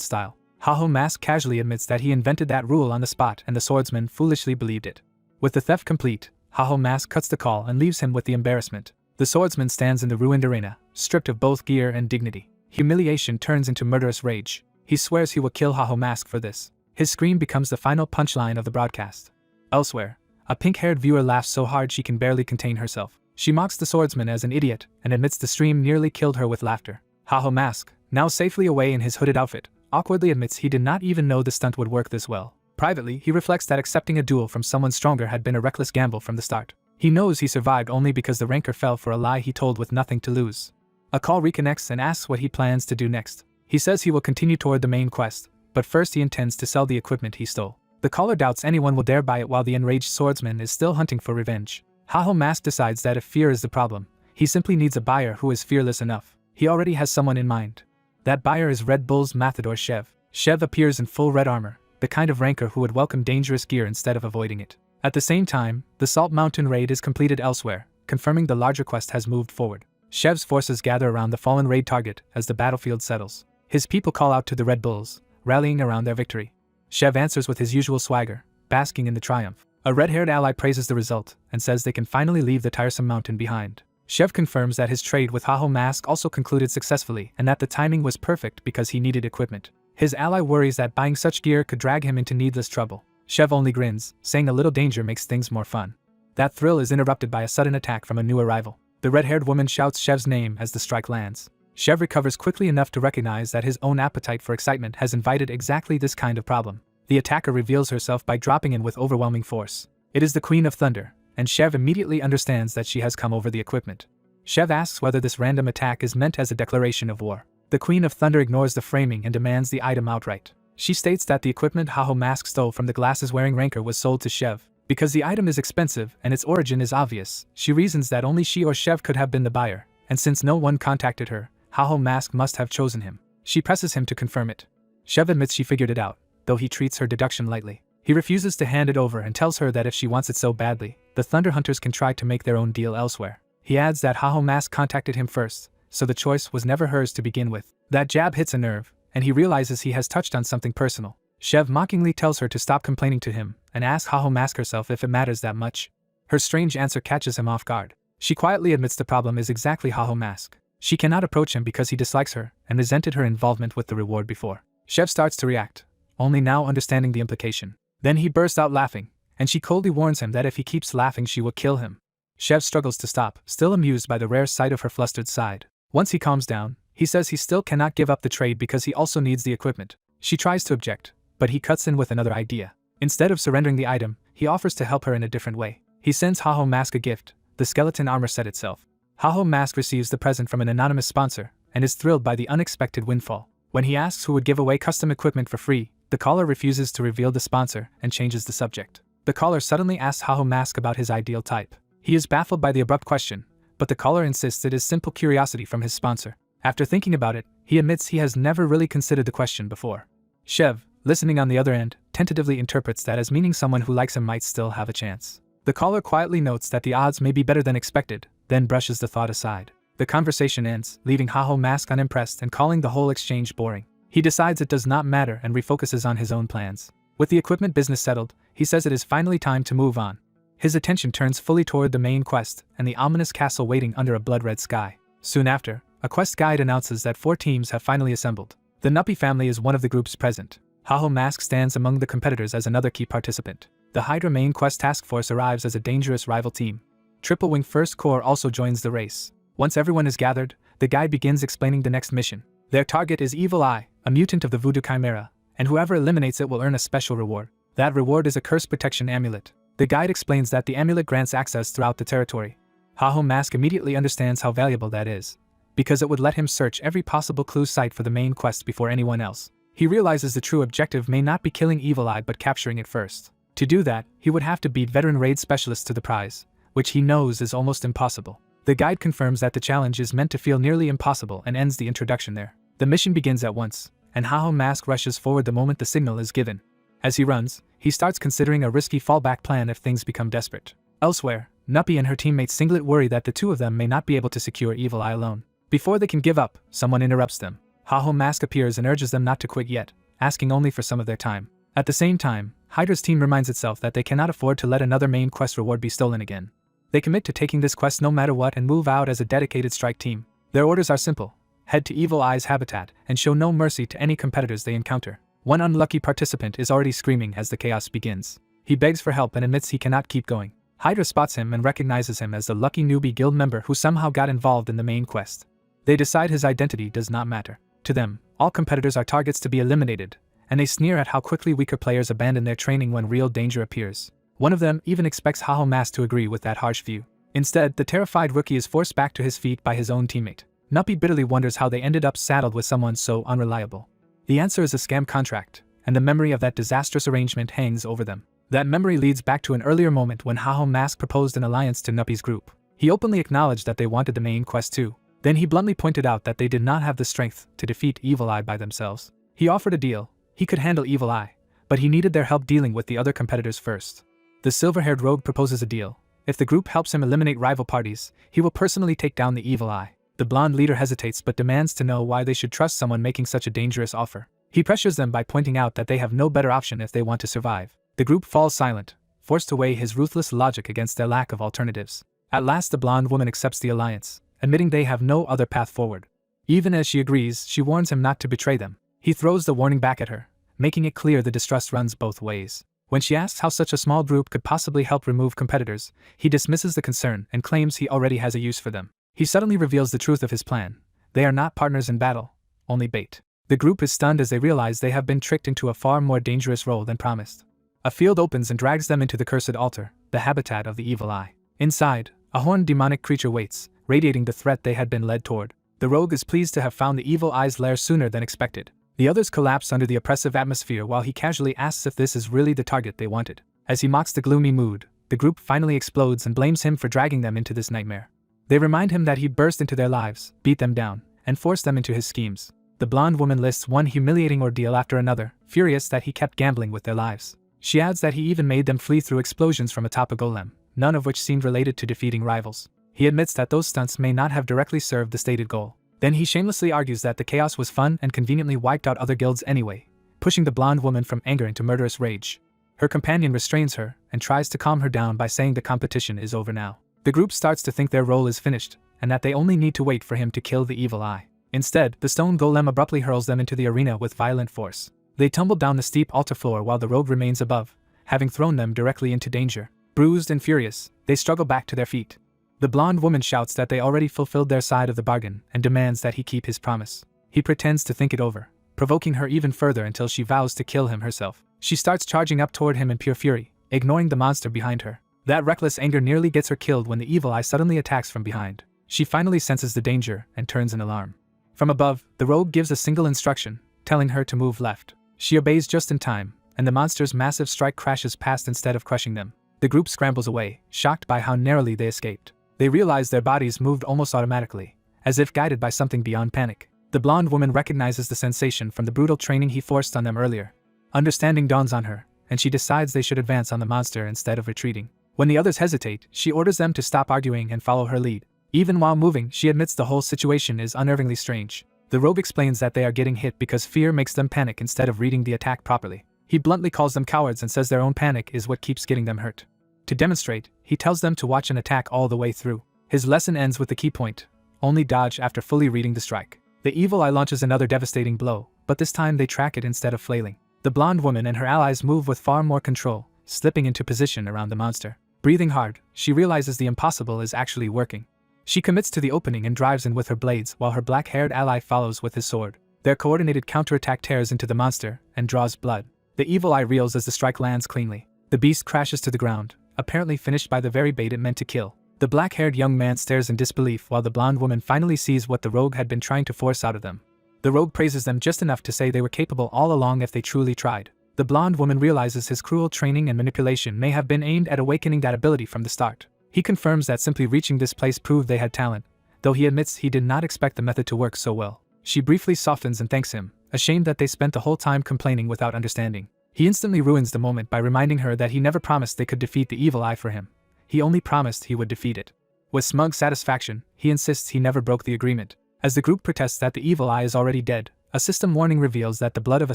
style. ManhwaCapped casually admits that he invented that rule on the spot and the swordsman foolishly believed it. With the theft complete, ManhwaCapped cuts the call and leaves him with the embarrassment. The swordsman stands in the ruined arena, stripped of both gear and dignity. Humiliation turns into murderous rage. He swears he will kill ManhwaCapped for this. His scream becomes the final punchline of the broadcast. Elsewhere, a pink-haired viewer laughs so hard she can barely contain herself. She mocks the swordsman as an idiot and admits the stream nearly killed her with laughter. ManhwaCapped, now safely away in his hooded outfit, awkwardly admits he did not even know the stunt would work this well. Privately, he reflects that accepting a duel from someone stronger had been a reckless gamble from the start. He knows he survived only because the ranker fell for a lie he told with nothing to lose. A call reconnects and asks what he plans to do next. He says he will continue toward the main quest, but first he intends to sell the equipment he stole. The caller doubts anyone will dare buy it while the enraged swordsman is still hunting for revenge. ManhwaCapped decides that if fear is the problem, he simply needs a buyer who is fearless enough. He already has someone in mind. That buyer is Red Bull's matador Shev. Shev appears in full red armor, the kind of ranker who would welcome dangerous gear instead of avoiding it. At the same time, the Salt Mountain raid is completed elsewhere, confirming the larger quest has moved forward. Shev's forces gather around the fallen raid target as the battlefield settles. His people call out to the Red Bulls, rallying around their victory. Shev answers with his usual swagger, basking in the triumph. A red-haired ally praises the result and says they can finally leave the tiresome mountain behind. Shev confirms that his trade with ManhwaCapped also concluded successfully and that the timing was perfect because he needed equipment. His ally worries that buying such gear could drag him into needless trouble. Shev only grins, saying a little danger makes things more fun. That thrill is interrupted by a sudden attack from a new arrival. The red-haired woman shouts Shev's name as the strike lands. Shev recovers quickly enough to recognize that his own appetite for excitement has invited exactly this kind of problem. The attacker reveals herself by dropping in with overwhelming force. It is the Queen of Thunder, and Shev immediately understands that she has come over the equipment. Shev asks whether this random attack is meant as a declaration of war. The Queen of Thunder ignores the framing and demands the item outright. She states that the equipment ManhwaCapped stole from the glasses-wearing ranker was sold to Shev. Because the item is expensive and its origin is obvious, she reasons that only she or Shev could have been the buyer, and since no one contacted her, ManhwaCapped must have chosen him. She presses him to confirm it. Shev admits she figured it out, though he treats her deduction lightly. He refuses to hand it over and tells her that if she wants it so badly, the Thunder Hunters can try to make their own deal elsewhere. He adds that ManhwaCapped contacted him first, so the choice was never hers to begin with. That jab hits a nerve, and he realizes he has touched on something personal. Shev mockingly tells her to stop complaining to him, and asks ManhwaCapped herself if it matters that much. Her strange answer catches him off guard. She quietly admits the problem is exactly ManhwaCapped. She cannot approach him because he dislikes her, and resented her involvement with the reward before. Shev starts to react, only now understanding the implication. Then he bursts out laughing, and she coldly warns him that if he keeps laughing she will kill him. Shev struggles to stop, still amused by the rare sight of her flustered side. Once he calms down, he says he still cannot give up the trade because he also needs the equipment. She tries to object, but he cuts in with another idea. Instead of surrendering the item, he offers to help her in a different way. He sends ManhwaCapped a gift, the skeleton armor set itself. ManhwaCapped receives the present from an anonymous sponsor, and is thrilled by the unexpected windfall. When he asks who would give away custom equipment for free, the caller refuses to reveal the sponsor and changes the subject. The caller suddenly asks ManhwaCapped about his ideal type. He is baffled by the abrupt question, but the caller insists it is simple curiosity from his sponsor. After thinking about it, he admits he has never really considered the question before. Shev, listening on the other end, tentatively interprets that as meaning someone who likes him might still have a chance. The caller quietly notes that the odds may be better than expected, then brushes the thought aside. The conversation ends, leaving ManhwaCapped unimpressed and calling the whole exchange boring. He decides it does not matter and refocuses on his own plans. With the equipment business settled, he says it is finally time to move on. His attention turns fully toward the main quest and the ominous castle waiting under a blood-red sky. Soon after, a quest guide announces that 4 teams have finally assembled. The Nuppy family is one of the groups present. ManhwaCapped stands among the competitors as another key participant. The Hydra main quest task force arrives as a dangerous rival team. Triple Wing First Corps also joins the race. Once everyone is gathered, the guide begins explaining the next mission. Their target is Evil Eye, a mutant of the Voodoo Chimera, and whoever eliminates it will earn a special reward. That reward is a curse protection amulet. The guide explains that the amulet grants access throughout the territory. ManhwaCapped immediately understands how valuable that is, because it would let him search every possible clue site for the main quest before anyone else. He realizes the true objective may not be killing Evil Eye but capturing it first. To do that, he would have to beat veteran raid specialists to the prize, which he knows is almost impossible. The guide confirms that the challenge is meant to feel nearly impossible and ends the introduction there. The mission begins at once, and ManhwaCapped rushes forward the moment the signal is given. As he runs, he starts considering a risky fallback plan if things become desperate. Elsewhere, Nuppy and her teammate Singlet worry that the two of them may not be able to secure Evil Eye alone. Before they can give up, someone interrupts them. ManhwaCapped appears and urges them not to quit yet, asking only for some of their time. At the same time, Hydra's team reminds itself that they cannot afford to let another main quest reward be stolen again. They commit to taking this quest no matter what and move out as a dedicated strike team. Their orders are simple: head to Evil Eye's habitat and show no mercy to any competitors they encounter. One unlucky participant is already screaming as the chaos begins. He begs for help and admits he cannot keep going. Hydra spots him and recognizes him as the lucky newbie guild member who somehow got involved in the main quest. They decide his identity does not matter. To them, all competitors are targets to be eliminated, and they sneer at how quickly weaker players abandon their training when real danger appears. One of them even expects Hahomas to agree with that harsh view. Instead, the terrified rookie is forced back to his feet by his own teammate. Nuppy bitterly wonders how they ended up saddled with someone so unreliable. The answer is a scam contract, and the memory of that disastrous arrangement hangs over them. That memory leads back to an earlier moment when Hahomas proposed an alliance to Nuppy's group. He openly acknowledged that they wanted the main quest too. Then he bluntly pointed out that they did not have the strength to defeat Evil Eye by themselves. He offered a deal. He could handle Evil Eye, but he needed their help dealing with the other competitors first. The silver-haired rogue proposes a deal. If the group helps him eliminate rival parties, he will personally take down the Evil Eye. The blonde leader hesitates but demands to know why they should trust someone making such a dangerous offer. He pressures them by pointing out that they have no better option if they want to survive. The group falls silent, forced to weigh his ruthless logic against their lack of alternatives. At last the blonde woman accepts the alliance, admitting they have no other path forward. Even as she agrees, she warns him not to betray them. He throws the warning back at her, making it clear the distrust runs both ways. When she asks how such a small group could possibly help remove competitors, he dismisses the concern and claims he already has a use for them. He suddenly reveals the truth of his plan. They are not partners in battle, only bait. The group is stunned as they realize they have been tricked into a far more dangerous role than promised. A field opens and drags them into the cursed altar, the habitat of the Evil Eye. Inside, a horned demonic creature waits, radiating the threat they had been led toward. The rogue is pleased to have found the Evil Eye's lair sooner than expected. The others collapse under the oppressive atmosphere while he casually asks if this is really the target they wanted. As he mocks the gloomy mood, the group finally explodes and blames him for dragging them into this nightmare. They remind him that he burst into their lives, beat them down, and forced them into his schemes. The blonde woman lists one humiliating ordeal after another, furious that he kept gambling with their lives. She adds that he even made them flee through explosions from atop a golem, none of which seemed related to defeating rivals. He admits that those stunts may not have directly served the stated goal. Then he shamelessly argues that the chaos was fun and conveniently wiped out other guilds anyway, pushing the blonde woman from anger into murderous rage. Her companion restrains her and tries to calm her down by saying the competition is over now. The group starts to think their role is finished, and that they only need to wait for him to kill the Evil Eye. Instead, the stone golem abruptly hurls them into the arena with violent force. They tumble down the steep altar floor while the rogue remains above, having thrown them directly into danger. Bruised and furious, they struggle back to their feet. The blonde woman shouts that they already fulfilled their side of the bargain and demands that he keep his promise. He pretends to think it over, provoking her even further until she vows to kill him herself. She starts charging up toward him in pure fury, ignoring the monster behind her. That reckless anger nearly gets her killed when the Evil Eye suddenly attacks from behind. She finally senses the danger and turns an alarm. From above, the rogue gives a single instruction, telling her to move left. She obeys just in time, and the monster's massive strike crashes past instead of crushing them. The group scrambles away, shocked by how narrowly they escaped. They realize their bodies moved almost automatically, as if guided by something beyond panic. The blonde woman recognizes the sensation from the brutal training he forced on them earlier. Understanding dawns on her, and she decides they should advance on the monster instead of retreating. When the others hesitate, she orders them to stop arguing and follow her lead. Even while moving, she admits the whole situation is unnervingly strange. The rogue explains that they are getting hit because fear makes them panic instead of reading the attack properly. He bluntly calls them cowards and says their own panic is what keeps getting them hurt. To demonstrate, he tells them to watch an attack all the way through. His lesson ends with the key point: only dodge after fully reading the strike. The Evil Eye launches another devastating blow, but this time they track it instead of flailing. The blonde woman and her allies move with far more control, slipping into position around the monster. Breathing hard, she realizes the impossible is actually working. She commits to the opening and drives in with her blades while her black-haired ally follows with his sword. Their coordinated counterattack tears into the monster and draws blood. The Evil Eye reels as the strike lands cleanly. The beast crashes to the ground, apparently finished by the very bait it meant to kill. The black-haired young man stares in disbelief while the blonde woman finally sees what the rogue had been trying to force out of them. The rogue praises them just enough to say they were capable all along if they truly tried. The blonde woman realizes his cruel training and manipulation may have been aimed at awakening that ability from the start. He confirms that simply reaching this place proved they had talent, though he admits he did not expect the method to work so well. She briefly softens and thanks him, ashamed that they spent the whole time complaining without understanding. He instantly ruins the moment by reminding her that he never promised they could defeat the Evil Eye for him. He only promised he would defeat it. With smug satisfaction, he insists he never broke the agreement. As the group protests that the Evil Eye is already dead, a system warning reveals that the blood of a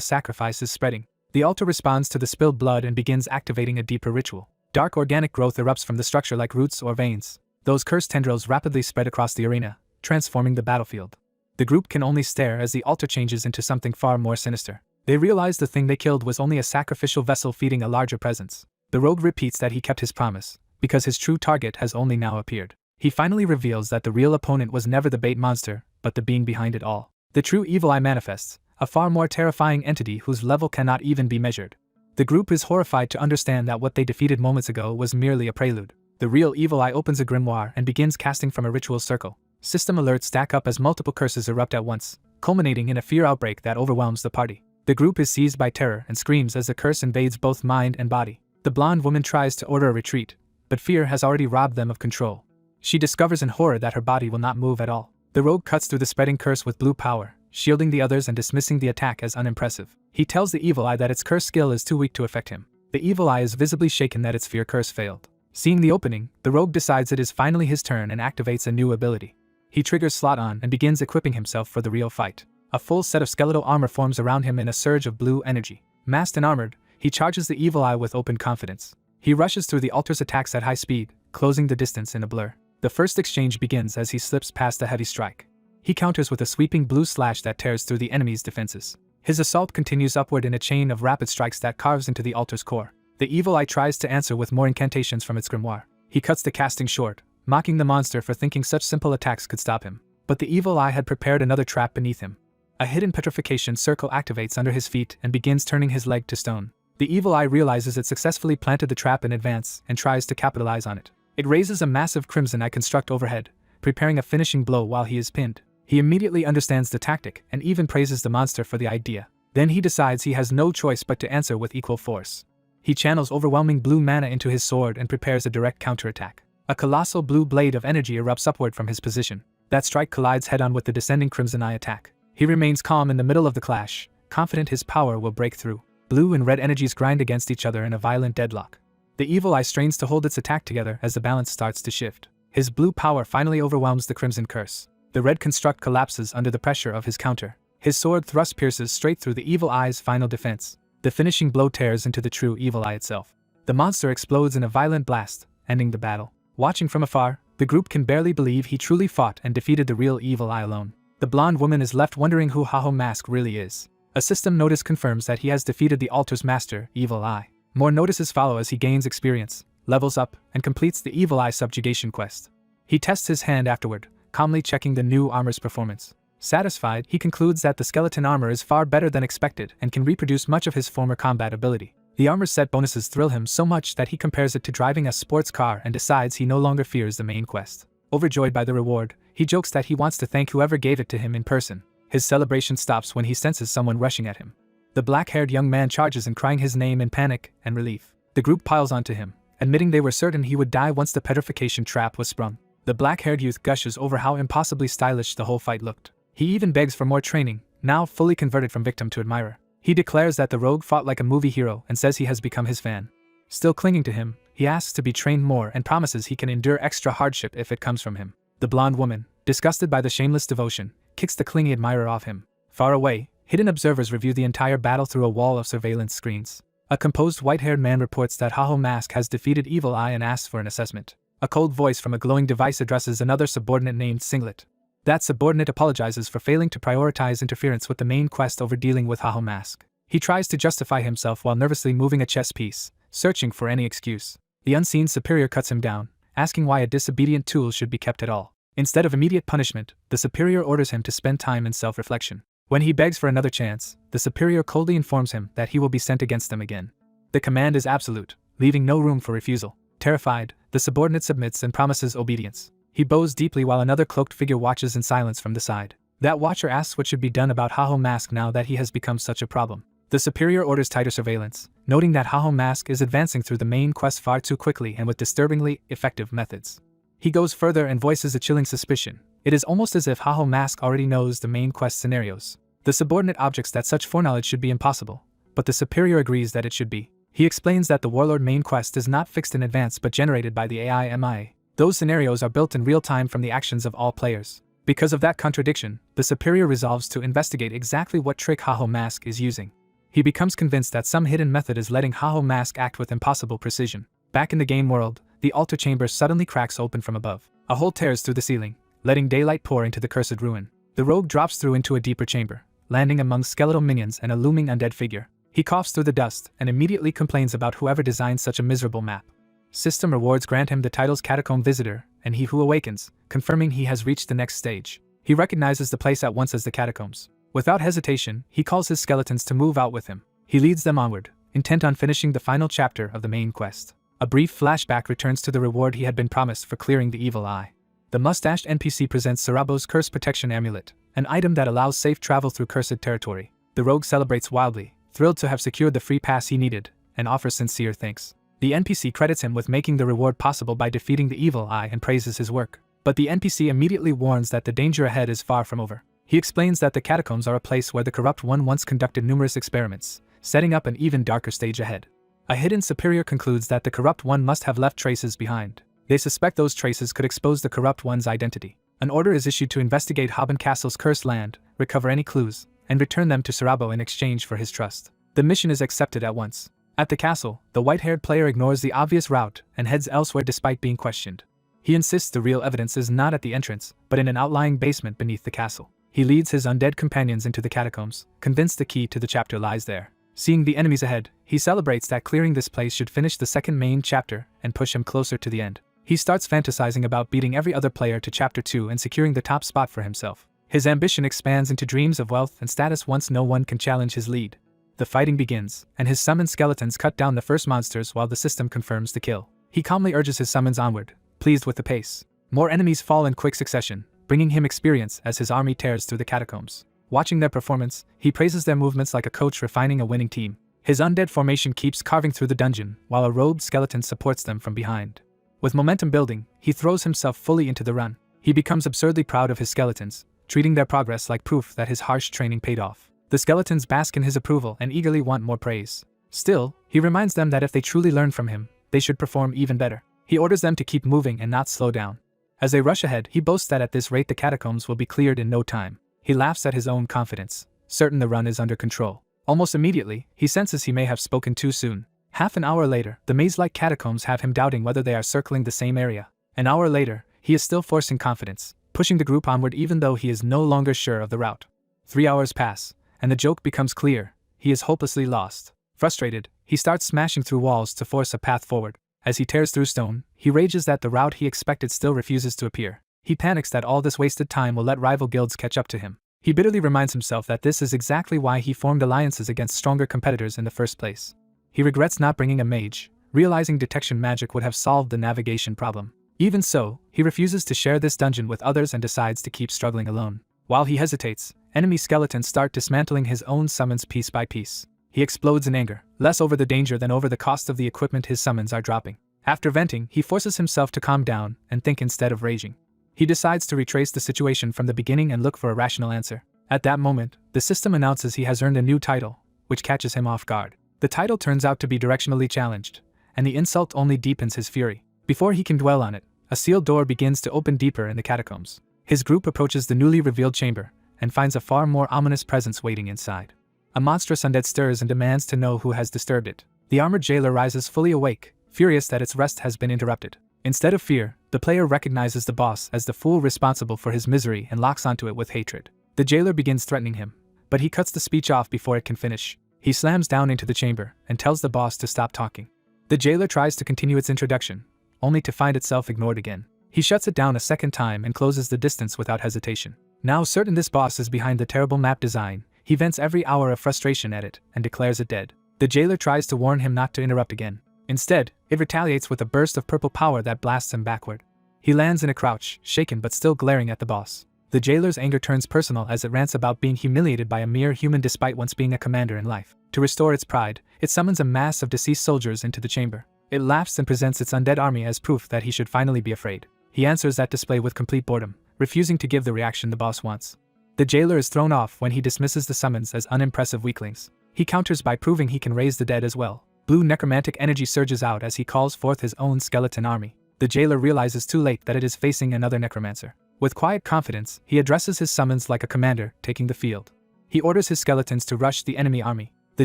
sacrifice is spreading. The altar responds to the spilled blood and begins activating a deeper ritual. Dark organic growth erupts from the structure like roots or veins. Those cursed tendrils rapidly spread across the arena, transforming the battlefield. The group can only stare as the altar changes into something far more sinister. They realize the thing they killed was only a sacrificial vessel feeding a larger presence. The rogue repeats that he kept his promise, because his true target has only now appeared. He finally reveals that the real opponent was never the bait monster, but the being behind it all. The true evil eye manifests, a far more terrifying entity whose level cannot even be measured. The group is horrified to understand that what they defeated moments ago was merely a prelude. The real evil eye opens a grimoire and begins casting from a ritual circle. System alerts stack up as multiple curses erupt at once, culminating in a fear outbreak that overwhelms the party. The group is seized by terror and screams as the curse invades both mind and body. The blonde woman tries to order a retreat, but fear has already robbed them of control. She discovers in horror that her body will not move at all. The rogue cuts through the spreading curse with blue power, shielding the others and dismissing the attack as unimpressive. He tells the evil eye that its curse skill is too weak to affect him. The evil eye is visibly shaken that its fear curse failed. Seeing the opening, the rogue decides it is finally his turn and activates a new ability. He triggers slot on and begins equipping himself for the real fight. A full set of skeletal armor forms around him in a surge of blue energy. Masked and armored, he charges the evil eye with open confidence. He rushes through the altar's attacks at high speed, closing the distance in a blur. The first exchange begins as he slips past a heavy strike. He counters with a sweeping blue slash that tears through the enemy's defenses. His assault continues upward in a chain of rapid strikes that carves into the altar's core. The evil eye tries to answer with more incantations from its grimoire. He cuts the casting short, mocking the monster for thinking such simple attacks could stop him. But the evil eye had prepared another trap beneath him. A hidden petrification circle activates under his feet and begins turning his leg to stone. The evil eye realizes it successfully planted the trap in advance and tries to capitalize on it. It raises a massive crimson eye construct overhead, preparing a finishing blow while he is pinned. He immediately understands the tactic and even praises the monster for the idea. Then he decides he has no choice but to answer with equal force. He channels overwhelming blue mana into his sword and prepares a direct counterattack. A colossal blue blade of energy erupts upward from his position. That strike collides head-on with the descending crimson eye attack. He remains calm in the middle of the clash, confident his power will break through. Blue and red energies grind against each other in a violent deadlock. The evil eye strains to hold its attack together as the balance starts to shift. His blue power finally overwhelms the crimson curse. The red construct collapses under the pressure of his counter. His sword thrust pierces straight through the evil eye's final defense. The finishing blow tears into the true evil eye itself. The monster explodes in a violent blast, ending the battle. Watching from afar, the group can barely believe he truly fought and defeated the real evil eye alone. The blonde woman is left wondering who ManhwaCapped really is. A system notice confirms that he has defeated the altar's master, Evil Eye. More notices follow as he gains experience, levels up, and completes the Evil Eye subjugation quest. He tests his hand afterward, calmly checking the new armor's performance. Satisfied, he concludes that the skeleton armor is far better than expected and can reproduce much of his former combat ability. The armor's set bonuses thrill him so much that he compares it to driving a sports car and decides he no longer fears the main quest. Overjoyed by the reward, he jokes that he wants to thank whoever gave it to him in person. His celebration stops when he senses someone rushing at him. The black-haired young man charges and crying his name in panic and relief. The group piles onto him, admitting they were certain he would die once the petrification trap was sprung. The black-haired youth gushes over how impossibly stylish the whole fight looked. He even begs for more training, now fully converted from victim to admirer. He declares that the rogue fought like a movie hero and says he has become his fan. Still clinging to him, he asks to be trained more and promises he can endure extra hardship if it comes from him. The blonde woman, disgusted by the shameless devotion, kicks the clingy admirer off him. Far away, hidden observers review the entire battle through a wall of surveillance screens. A composed white-haired man reports that ManhwaCapped has defeated Evil Eye and asks for an assessment. A cold voice from a glowing device addresses another subordinate named Singlet. That subordinate apologizes for failing to prioritize interference with the main quest over dealing with ManhwaCapped. He tries to justify himself while nervously moving a chess piece, searching for any excuse. The unseen superior cuts him down, asking why a disobedient tool should be kept at all. Instead of immediate punishment, the superior orders him to spend time in self-reflection. When he begs for another chance, the superior coldly informs him that he will be sent against them again. The command is absolute, leaving no room for refusal. Terrified, the subordinate submits and promises obedience. He bows deeply while another cloaked figure watches in silence from the side. That watcher asks what should be done about ManhwaCapped now that he has become such a problem. The superior orders tighter surveillance, noting that ManhwaCapped is advancing through the main quest far too quickly and with disturbingly effective methods. He goes further and voices a chilling suspicion. It is almost as if ManhwaCapped already knows the main quest scenarios. The subordinate objects that such foreknowledge should be impossible, but the superior agrees that it should be. He explains that the warlord main quest is not fixed in advance but generated by the AI. Those scenarios are built in real time from the actions of all players. Because of that contradiction, the superior resolves to investigate exactly what trick ManhwaCapped is using. He becomes convinced that some hidden method is letting ManhwaCapped act with impossible precision. Back in the game world, the altar chamber suddenly cracks open from above. A hole tears through the ceiling, letting daylight pour into the cursed ruin. The rogue drops through into a deeper chamber, landing among skeletal minions and a looming undead figure. He coughs through the dust and immediately complains about whoever designed such a miserable map. System rewards grant him the titles Catacomb Visitor and He Who Awakens, confirming he has reached the next stage. He recognizes the place at once as the catacombs. Without hesitation, he calls his skeletons to move out with him. He leads them onward, intent on finishing the final chapter of the main quest. A brief flashback returns to the reward he had been promised for clearing the evil eye. The mustached NPC presents Sarabo's Curse Protection Amulet, an item that allows safe travel through cursed territory. The rogue celebrates wildly, thrilled to have secured the free pass he needed, and offers sincere thanks. The NPC credits him with making the reward possible by defeating the evil eye and praises his work. But the NPC immediately warns that the danger ahead is far from over. He explains that the catacombs are a place where the Corrupt One once conducted numerous experiments, setting up an even darker stage ahead. A hidden superior concludes that the Corrupt One must have left traces behind. They suspect those traces could expose the Corrupt One's identity. An order is issued to investigate Haben Castle's cursed land, recover any clues, and return them to Sarabo in exchange for his trust. The mission is accepted at once. At the castle, the white-haired player ignores the obvious route and heads elsewhere despite being questioned. He insists the real evidence is not at the entrance, but in an outlying basement beneath the castle. He leads his undead companions into the catacombs, convinced the key to the chapter lies there. Seeing the enemies ahead, he celebrates that clearing this place should finish the second main chapter and push him closer to the end. He starts fantasizing about beating every other player to chapter 2 and securing the top spot for himself. His ambition expands into dreams of wealth and status once no one can challenge his lead. The fighting begins, and his summoned skeletons cut down the first monsters while the system confirms the kill. He calmly urges his summons onward, pleased with the pace. More enemies fall in quick succession, bringing him experience as his army tears through the catacombs. Watching their performance, he praises their movements like a coach refining a winning team. His undead formation keeps carving through the dungeon, while a robed skeleton supports them from behind. With momentum building, he throws himself fully into the run. He becomes absurdly proud of his skeletons, treating their progress like proof that his harsh training paid off. The skeletons bask in his approval and eagerly want more praise. Still, he reminds them that if they truly learn from him, they should perform even better. He orders them to keep moving and not slow down. As they rush ahead, he boasts that at this rate the catacombs will be cleared in no time. He laughs at his own confidence, certain the run is under control. Almost immediately, he senses he may have spoken too soon. Half an hour later, the maze-like catacombs have him doubting whether they are circling the same area. An hour later, he is still forcing confidence, pushing the group onward even though he is no longer sure of the route. 3 hours pass, and the joke becomes clear: he is hopelessly lost. Frustrated, he starts smashing through walls to force a path forward. As he tears through stone, he rages that the route he expected still refuses to appear. He panics that all this wasted time will let rival guilds catch up to him. He bitterly reminds himself that this is exactly why he formed alliances against stronger competitors in the first place. He regrets not bringing a mage, realizing detection magic would have solved the navigation problem. Even so, he refuses to share this dungeon with others and decides to keep struggling alone. While he hesitates, enemy skeletons start dismantling his own summons piece by piece. He explodes in anger, less over the danger than over the cost of the equipment his summons are dropping. After venting, he forces himself to calm down and think instead of raging. He decides to retrace the situation from the beginning and look for a rational answer. At that moment, the system announces he has earned a new title, which catches him off guard. The title turns out to be directionally challenged, and the insult only deepens his fury. Before he can dwell on it, a sealed door begins to open deeper in the catacombs. His group approaches the newly revealed chamber, and finds a far more ominous presence waiting inside. A monstrous undead stirs and demands to know who has disturbed it. The armored jailer rises fully awake, furious that its rest has been interrupted. Instead of fear, the player recognizes the boss as the fool responsible for his misery and locks onto it with hatred. The jailer begins threatening him, but he cuts the speech off before it can finish. He slams down into the chamber and tells the boss to stop talking. The jailer tries to continue its introduction, only to find itself ignored again. He shuts it down a second time and closes the distance without hesitation. Now certain this boss is behind the terrible map design, he vents every hour of frustration at it and declares it dead. The jailer tries to warn him not to interrupt again. Instead, it retaliates with a burst of purple power that blasts him backward. He lands in a crouch, shaken but still glaring at the boss. The jailer's anger turns personal as it rants about being humiliated by a mere human despite once being a commander in life. To restore its pride, it summons a mass of deceased soldiers into the chamber. It laughs and presents its undead army as proof that he should finally be afraid. He answers that display with complete boredom, refusing to give the reaction the boss wants. The jailer is thrown off when he dismisses the summons as unimpressive weaklings. He counters by proving he can raise the dead as well. Blue necromantic energy surges out as he calls forth his own skeleton army. The jailer realizes too late that it is facing another necromancer. With quiet confidence, he addresses his summons like a commander taking the field. He orders his skeletons to rush the enemy army. The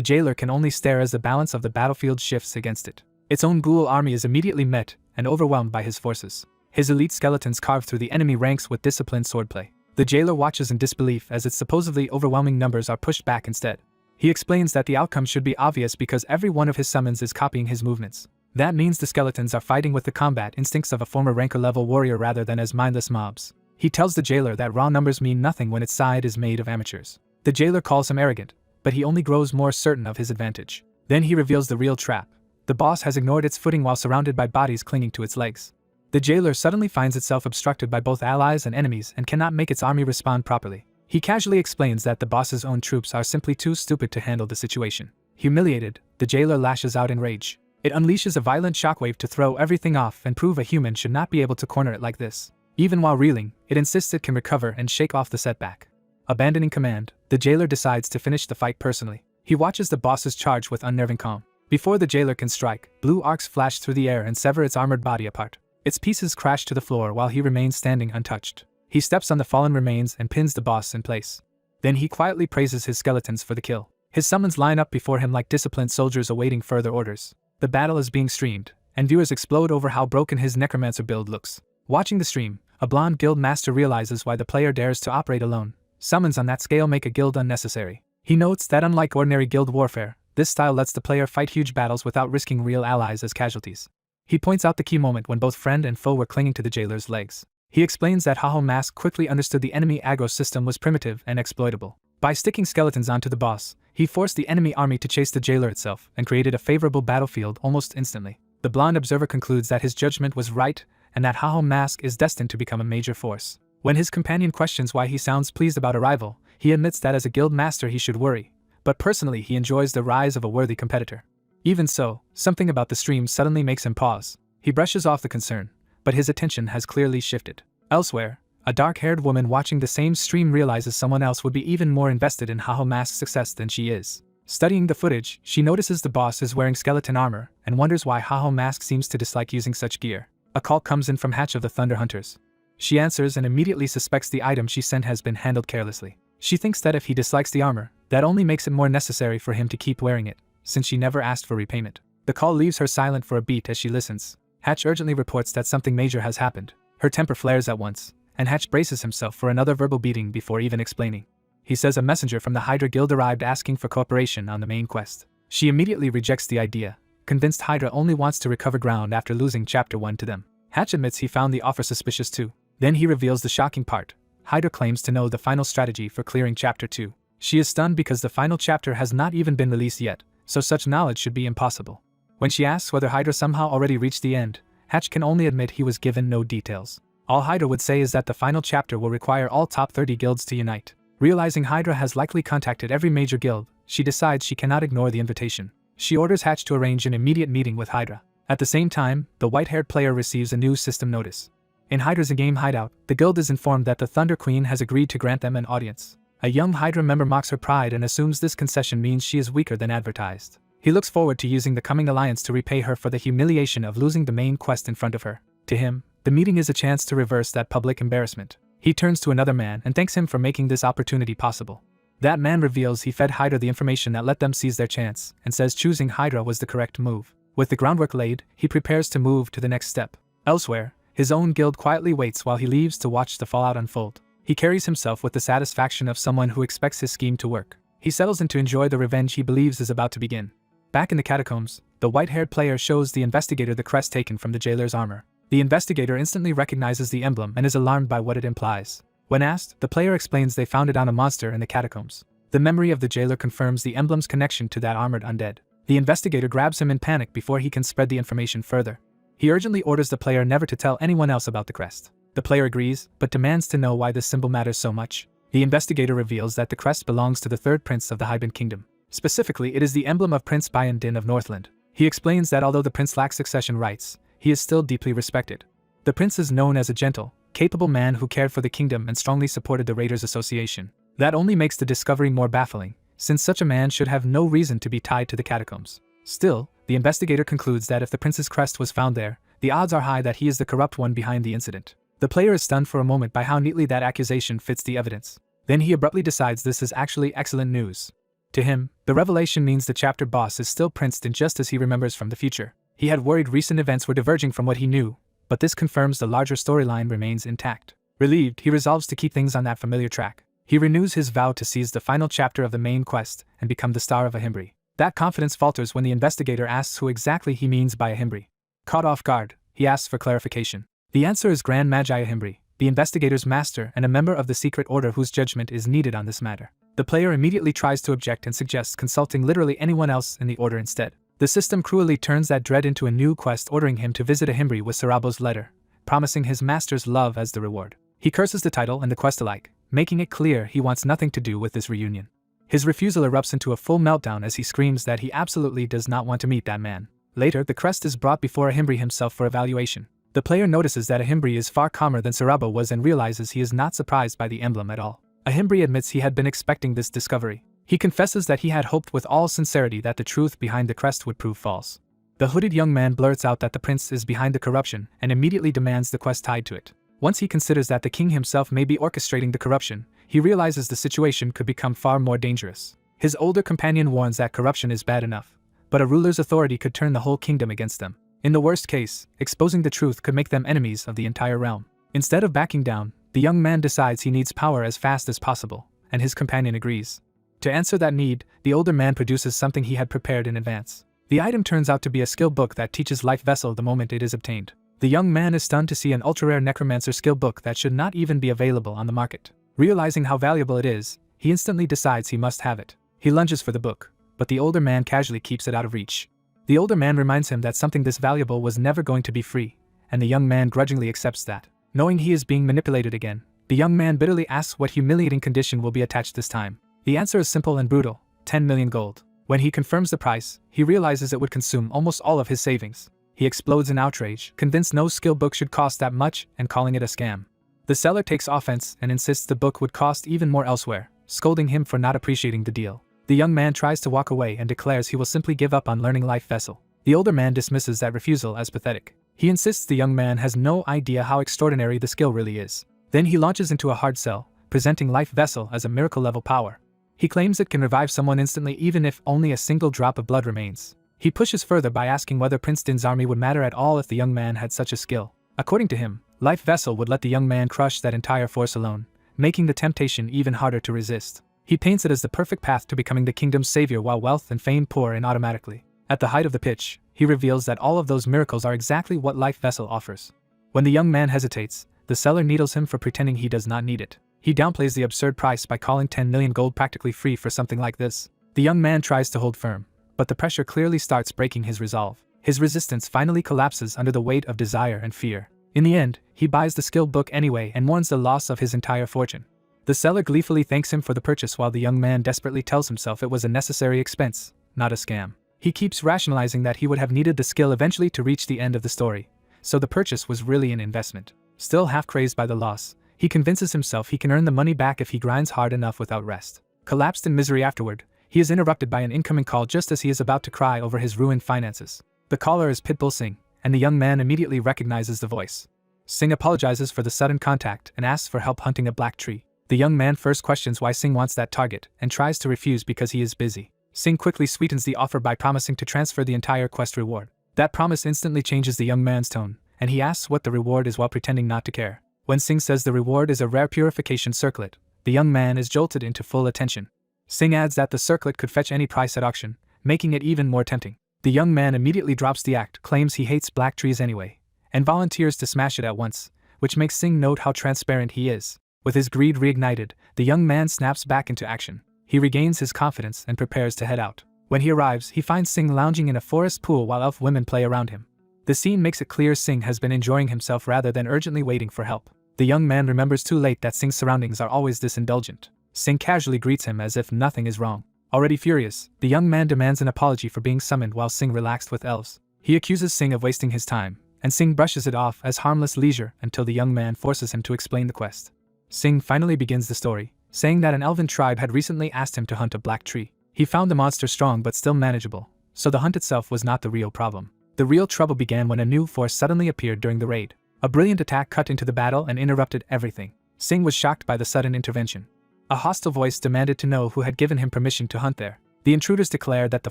jailer can only stare as the balance of the battlefield shifts against it. Its own ghoul army is immediately met and overwhelmed by his forces. His elite skeletons carve through the enemy ranks with disciplined swordplay. The jailer watches in disbelief as its supposedly overwhelming numbers are pushed back instead. He explains that the outcome should be obvious because every one of his summons is copying his movements. That means the skeletons are fighting with the combat instincts of a former ranker-level warrior rather than as mindless mobs. He tells the jailer that raw numbers mean nothing when its side is made of amateurs. The jailer calls him arrogant, but he only grows more certain of his advantage. Then he reveals the real trap. The boss has ignored its footing while surrounded by bodies clinging to its legs. The jailer suddenly finds itself obstructed by both allies and enemies and cannot make its army respond properly. He casually explains that the boss's own troops are simply too stupid to handle the situation. Humiliated, the jailer lashes out in rage. It unleashes a violent shockwave to throw everything off and prove a human should not be able to corner it like this. Even while reeling, it insists it can recover and shake off the setback. Abandoning command, the jailer decides to finish the fight personally. He watches the boss's charge with unnerving calm. Before the jailer can strike, blue arcs flash through the air and sever its armored body apart. Its pieces crash to the floor while he remains standing untouched. He steps on the fallen remains and pins the boss in place. Then he quietly praises his skeletons for the kill. His summons line up before him like disciplined soldiers awaiting further orders. The battle is being streamed, and viewers explode over how broken his necromancer build looks. Watching the stream, a blonde guild master realizes why the player dares to operate alone. Summons on that scale make a guild unnecessary. He notes that unlike ordinary guild warfare, this style lets the player fight huge battles without risking real allies as casualties. He points out the key moment when both friend and foe were clinging to the jailer's legs. He explains that ManhwaCapped quickly understood the enemy aggro system was primitive and exploitable. By sticking skeletons onto the boss, he forced the enemy army to chase the jailer itself and created a favorable battlefield almost instantly. The blonde observer concludes that his judgment was right and that ManhwaCapped is destined to become a major force. When his companion questions why he sounds pleased about a rival, he admits that as a guild master he should worry, but personally he enjoys the rise of a worthy competitor. Even so, something about the stream suddenly makes him pause. He brushes off the concern, but his attention has clearly shifted. Elsewhere, a dark-haired woman watching the same stream realizes someone else would be even more invested in ManhwaCapped's success than she is. Studying the footage, she notices the boss is wearing skeleton armor and wonders why ManhwaCapped seems to dislike using such gear. A call comes in from Hatch of the Thunder Hunters. She answers and immediately suspects the item she sent has been handled carelessly. She thinks that if he dislikes the armor, that only makes it more necessary for him to keep wearing it, since she never asked for repayment. The call leaves her silent for a beat as she listens. Hatch urgently reports that something major has happened. Her temper flares at once, and Hatch braces himself for another verbal beating before even explaining. He says a messenger from the Hydra Guild arrived asking for cooperation on the main quest. She immediately rejects the idea, convinced Hydra only wants to recover ground after losing Chapter 1 to them. Hatch admits he found the offer suspicious too. Then he reveals the shocking part. Hydra claims to know the final strategy for clearing Chapter 2. She is stunned because the final chapter has not even been released yet, so such knowledge should be impossible. When she asks whether Hydra somehow already reached the end, Hatch can only admit he was given no details. All Hydra would say is that the final chapter will require all top 30 guilds to unite. Realizing Hydra has likely contacted every major guild, she decides she cannot ignore the invitation. She orders Hatch to arrange an immediate meeting with Hydra. At the same time, the white-haired player receives a new system notice. In Hydra's in-game hideout, the guild is informed that the Thunder Queen has agreed to grant them an audience. A young Hydra member mocks her pride and assumes this concession means she is weaker than advertised. He looks forward to using the coming alliance to repay her for the humiliation of losing the main quest in front of her. To him, the meeting is a chance to reverse that public embarrassment. He turns to another man and thanks him for making this opportunity possible. That man reveals he fed Hydra the information that let them seize their chance, and says choosing Hydra was the correct move. With the groundwork laid, he prepares to move to the next step. Elsewhere, his own guild quietly waits while he leaves to watch the fallout unfold. He carries himself with the satisfaction of someone who expects his scheme to work. He settles in to enjoy the revenge he believes is about to begin. Back in the catacombs, the white-haired player shows the investigator the crest taken from the jailer's armor. The investigator instantly recognizes the emblem and is alarmed by what it implies. When asked, the player explains they found it on a monster in the catacombs. The memory of the jailer confirms the emblem's connection to that armored undead. The investigator grabs him in panic before he can spread the information further. He urgently orders the player never to tell anyone else about the crest. The player agrees, but demands to know why this symbol matters so much. The investigator reveals that the crest belongs to the third prince of the Hybin Kingdom. Specifically, it is the emblem of Prince Bayandin of Northland. He explains that although the prince lacks succession rights, he is still deeply respected. The prince is known as a gentle, capable man who cared for the kingdom and strongly supported the Raiders Association. That only makes the discovery more baffling, since such a man should have no reason to be tied to the catacombs. Still, the investigator concludes that if the prince's crest was found there, the odds are high that he is the corrupt one behind the incident. The player is stunned for a moment by how neatly that accusation fits the evidence. Then he abruptly decides this is actually excellent news. To him, the revelation means the chapter boss is still Princeton just as he remembers from the future. He had worried recent events were diverging from what he knew, but this confirms the larger storyline remains intact. Relieved, he resolves to keep things on that familiar track. He renews his vow to seize the final chapter of the main quest and become the star of a Himbri. That confidence falters when the investigator asks who exactly he means by a Himbri. Caught off guard, he asks for clarification. The answer is Grand Magi Himbri, the investigator's master and a member of the secret order whose judgment is needed on this matter. The player immediately tries to object and suggests consulting literally anyone else in the order instead. The system cruelly turns that dread into a new quest, ordering him to visit a Himbri with Sarabo's letter, promising his master's love as the reward. He curses the title and the quest alike, making it clear he wants nothing to do with this reunion. His refusal erupts into a full meltdown as he screams that he absolutely does not want to meet that man. Later, the crest is brought before a Himbri himself for evaluation. The player notices that a Himbri is far calmer than Sarabo was and realizes he is not surprised by the emblem at all. A Himbri admits he had been expecting this discovery. He confesses that he had hoped with all sincerity that the truth behind the crest would prove false. The hooded young man blurts out that the prince is behind the corruption and immediately demands the quest tied to it. Once he considers that the king himself may be orchestrating the corruption, he realizes the situation could become far more dangerous. His older companion warns that corruption is bad enough, but a ruler's authority could turn the whole kingdom against them. In the worst case, exposing the truth could make them enemies of the entire realm. Instead of backing down, the young man decides he needs power as fast as possible, and his companion agrees. To answer that need, the older man produces something he had prepared in advance. The item turns out to be a skill book that teaches life vessel the moment it is obtained. The young man is stunned to see an ultra-rare necromancer skill book that should not even be available on the market. Realizing how valuable it is, he instantly decides he must have it. He lunges for the book, but the older man casually keeps it out of reach. The older man reminds him that something this valuable was never going to be free, and the young man grudgingly accepts that. Knowing he is being manipulated again, the young man bitterly asks what humiliating condition will be attached this time. The answer is simple and brutal: 10 million gold. When he confirms the price, he realizes it would consume almost all of his savings. He explodes in outrage, convinced no skill book should cost that much and calling it a scam. The seller takes offense and insists the book would cost even more elsewhere, scolding him for not appreciating the deal. The young man tries to walk away and declares he will simply give up on learning life vessel. The older man dismisses that refusal as pathetic. He insists the young man has no idea how extraordinary the skill really is. Then he launches into a hard sell, presenting life vessel as a miracle level power. He claims it can revive someone instantly even if only a single drop of blood remains. He pushes further by asking whether Prince Din's army would matter at all if the young man had such a skill. According to him, life vessel would let the young man crush that entire force alone, making the temptation even harder to resist. He paints it as the perfect path to becoming the kingdom's savior while wealth and fame pour in automatically. At the height of the pitch, he reveals that all of those miracles are exactly what life vessel offers. When the young man hesitates, the seller needles him for pretending he does not need it. He downplays the absurd price by calling 10 million gold practically free for something like this. The young man tries to hold firm, but the pressure clearly starts breaking his resolve. His resistance finally collapses under the weight of desire and fear. In the end, he buys the skill book anyway and mourns the loss of his entire fortune. The seller gleefully thanks him for the purchase while the young man desperately tells himself it was a necessary expense, not a scam. He keeps rationalizing that he would have needed the skill eventually to reach the end of the story, so the purchase was really an investment. Still half crazed by the loss, he convinces himself he can earn the money back if he grinds hard enough without rest. Collapsed in misery afterward, he is interrupted by an incoming call just as he is about to cry over his ruined finances. The caller is Pitbull Singh, and the young man immediately recognizes the voice. Singh apologizes for the sudden contact and asks for help hunting a black tree. The young man first questions why Singh wants that target and tries to refuse because he is busy. Singh quickly sweetens the offer by promising to transfer the entire quest reward. That promise instantly changes the young man's tone, and he asks what the reward is while pretending not to care. When Singh says the reward is a rare purification circlet, the young man is jolted into full attention. Singh adds that the circlet could fetch any price at auction, making it even more tempting. The young man immediately drops the act, claims he hates black trees anyway, and volunteers to smash it at once, which makes Singh note how transparent he is. With his greed reignited, the young man snaps back into action. He regains his confidence and prepares to head out. When he arrives, he finds Singh lounging in a forest pool while elf women play around him. The scene makes it clear Singh has been enjoying himself rather than urgently waiting for help. The young man remembers too late that Singh's surroundings are always this indulgent. Singh casually greets him as if nothing is wrong. Already furious, the young man demands an apology for being summoned while Singh relaxed with elves. He accuses Singh of wasting his time, and Singh brushes it off as harmless leisure until the young man forces him to explain the quest. Singh finally begins the story, saying that an elven tribe had recently asked him to hunt a black tree. He found the monster strong but still manageable, so the hunt itself was not the real problem. The real trouble began when a new force suddenly appeared during the raid. A brilliant attack cut into the battle and interrupted everything. Singh was shocked by the sudden intervention. A hostile voice demanded to know who had given him permission to hunt there. The intruders declared that the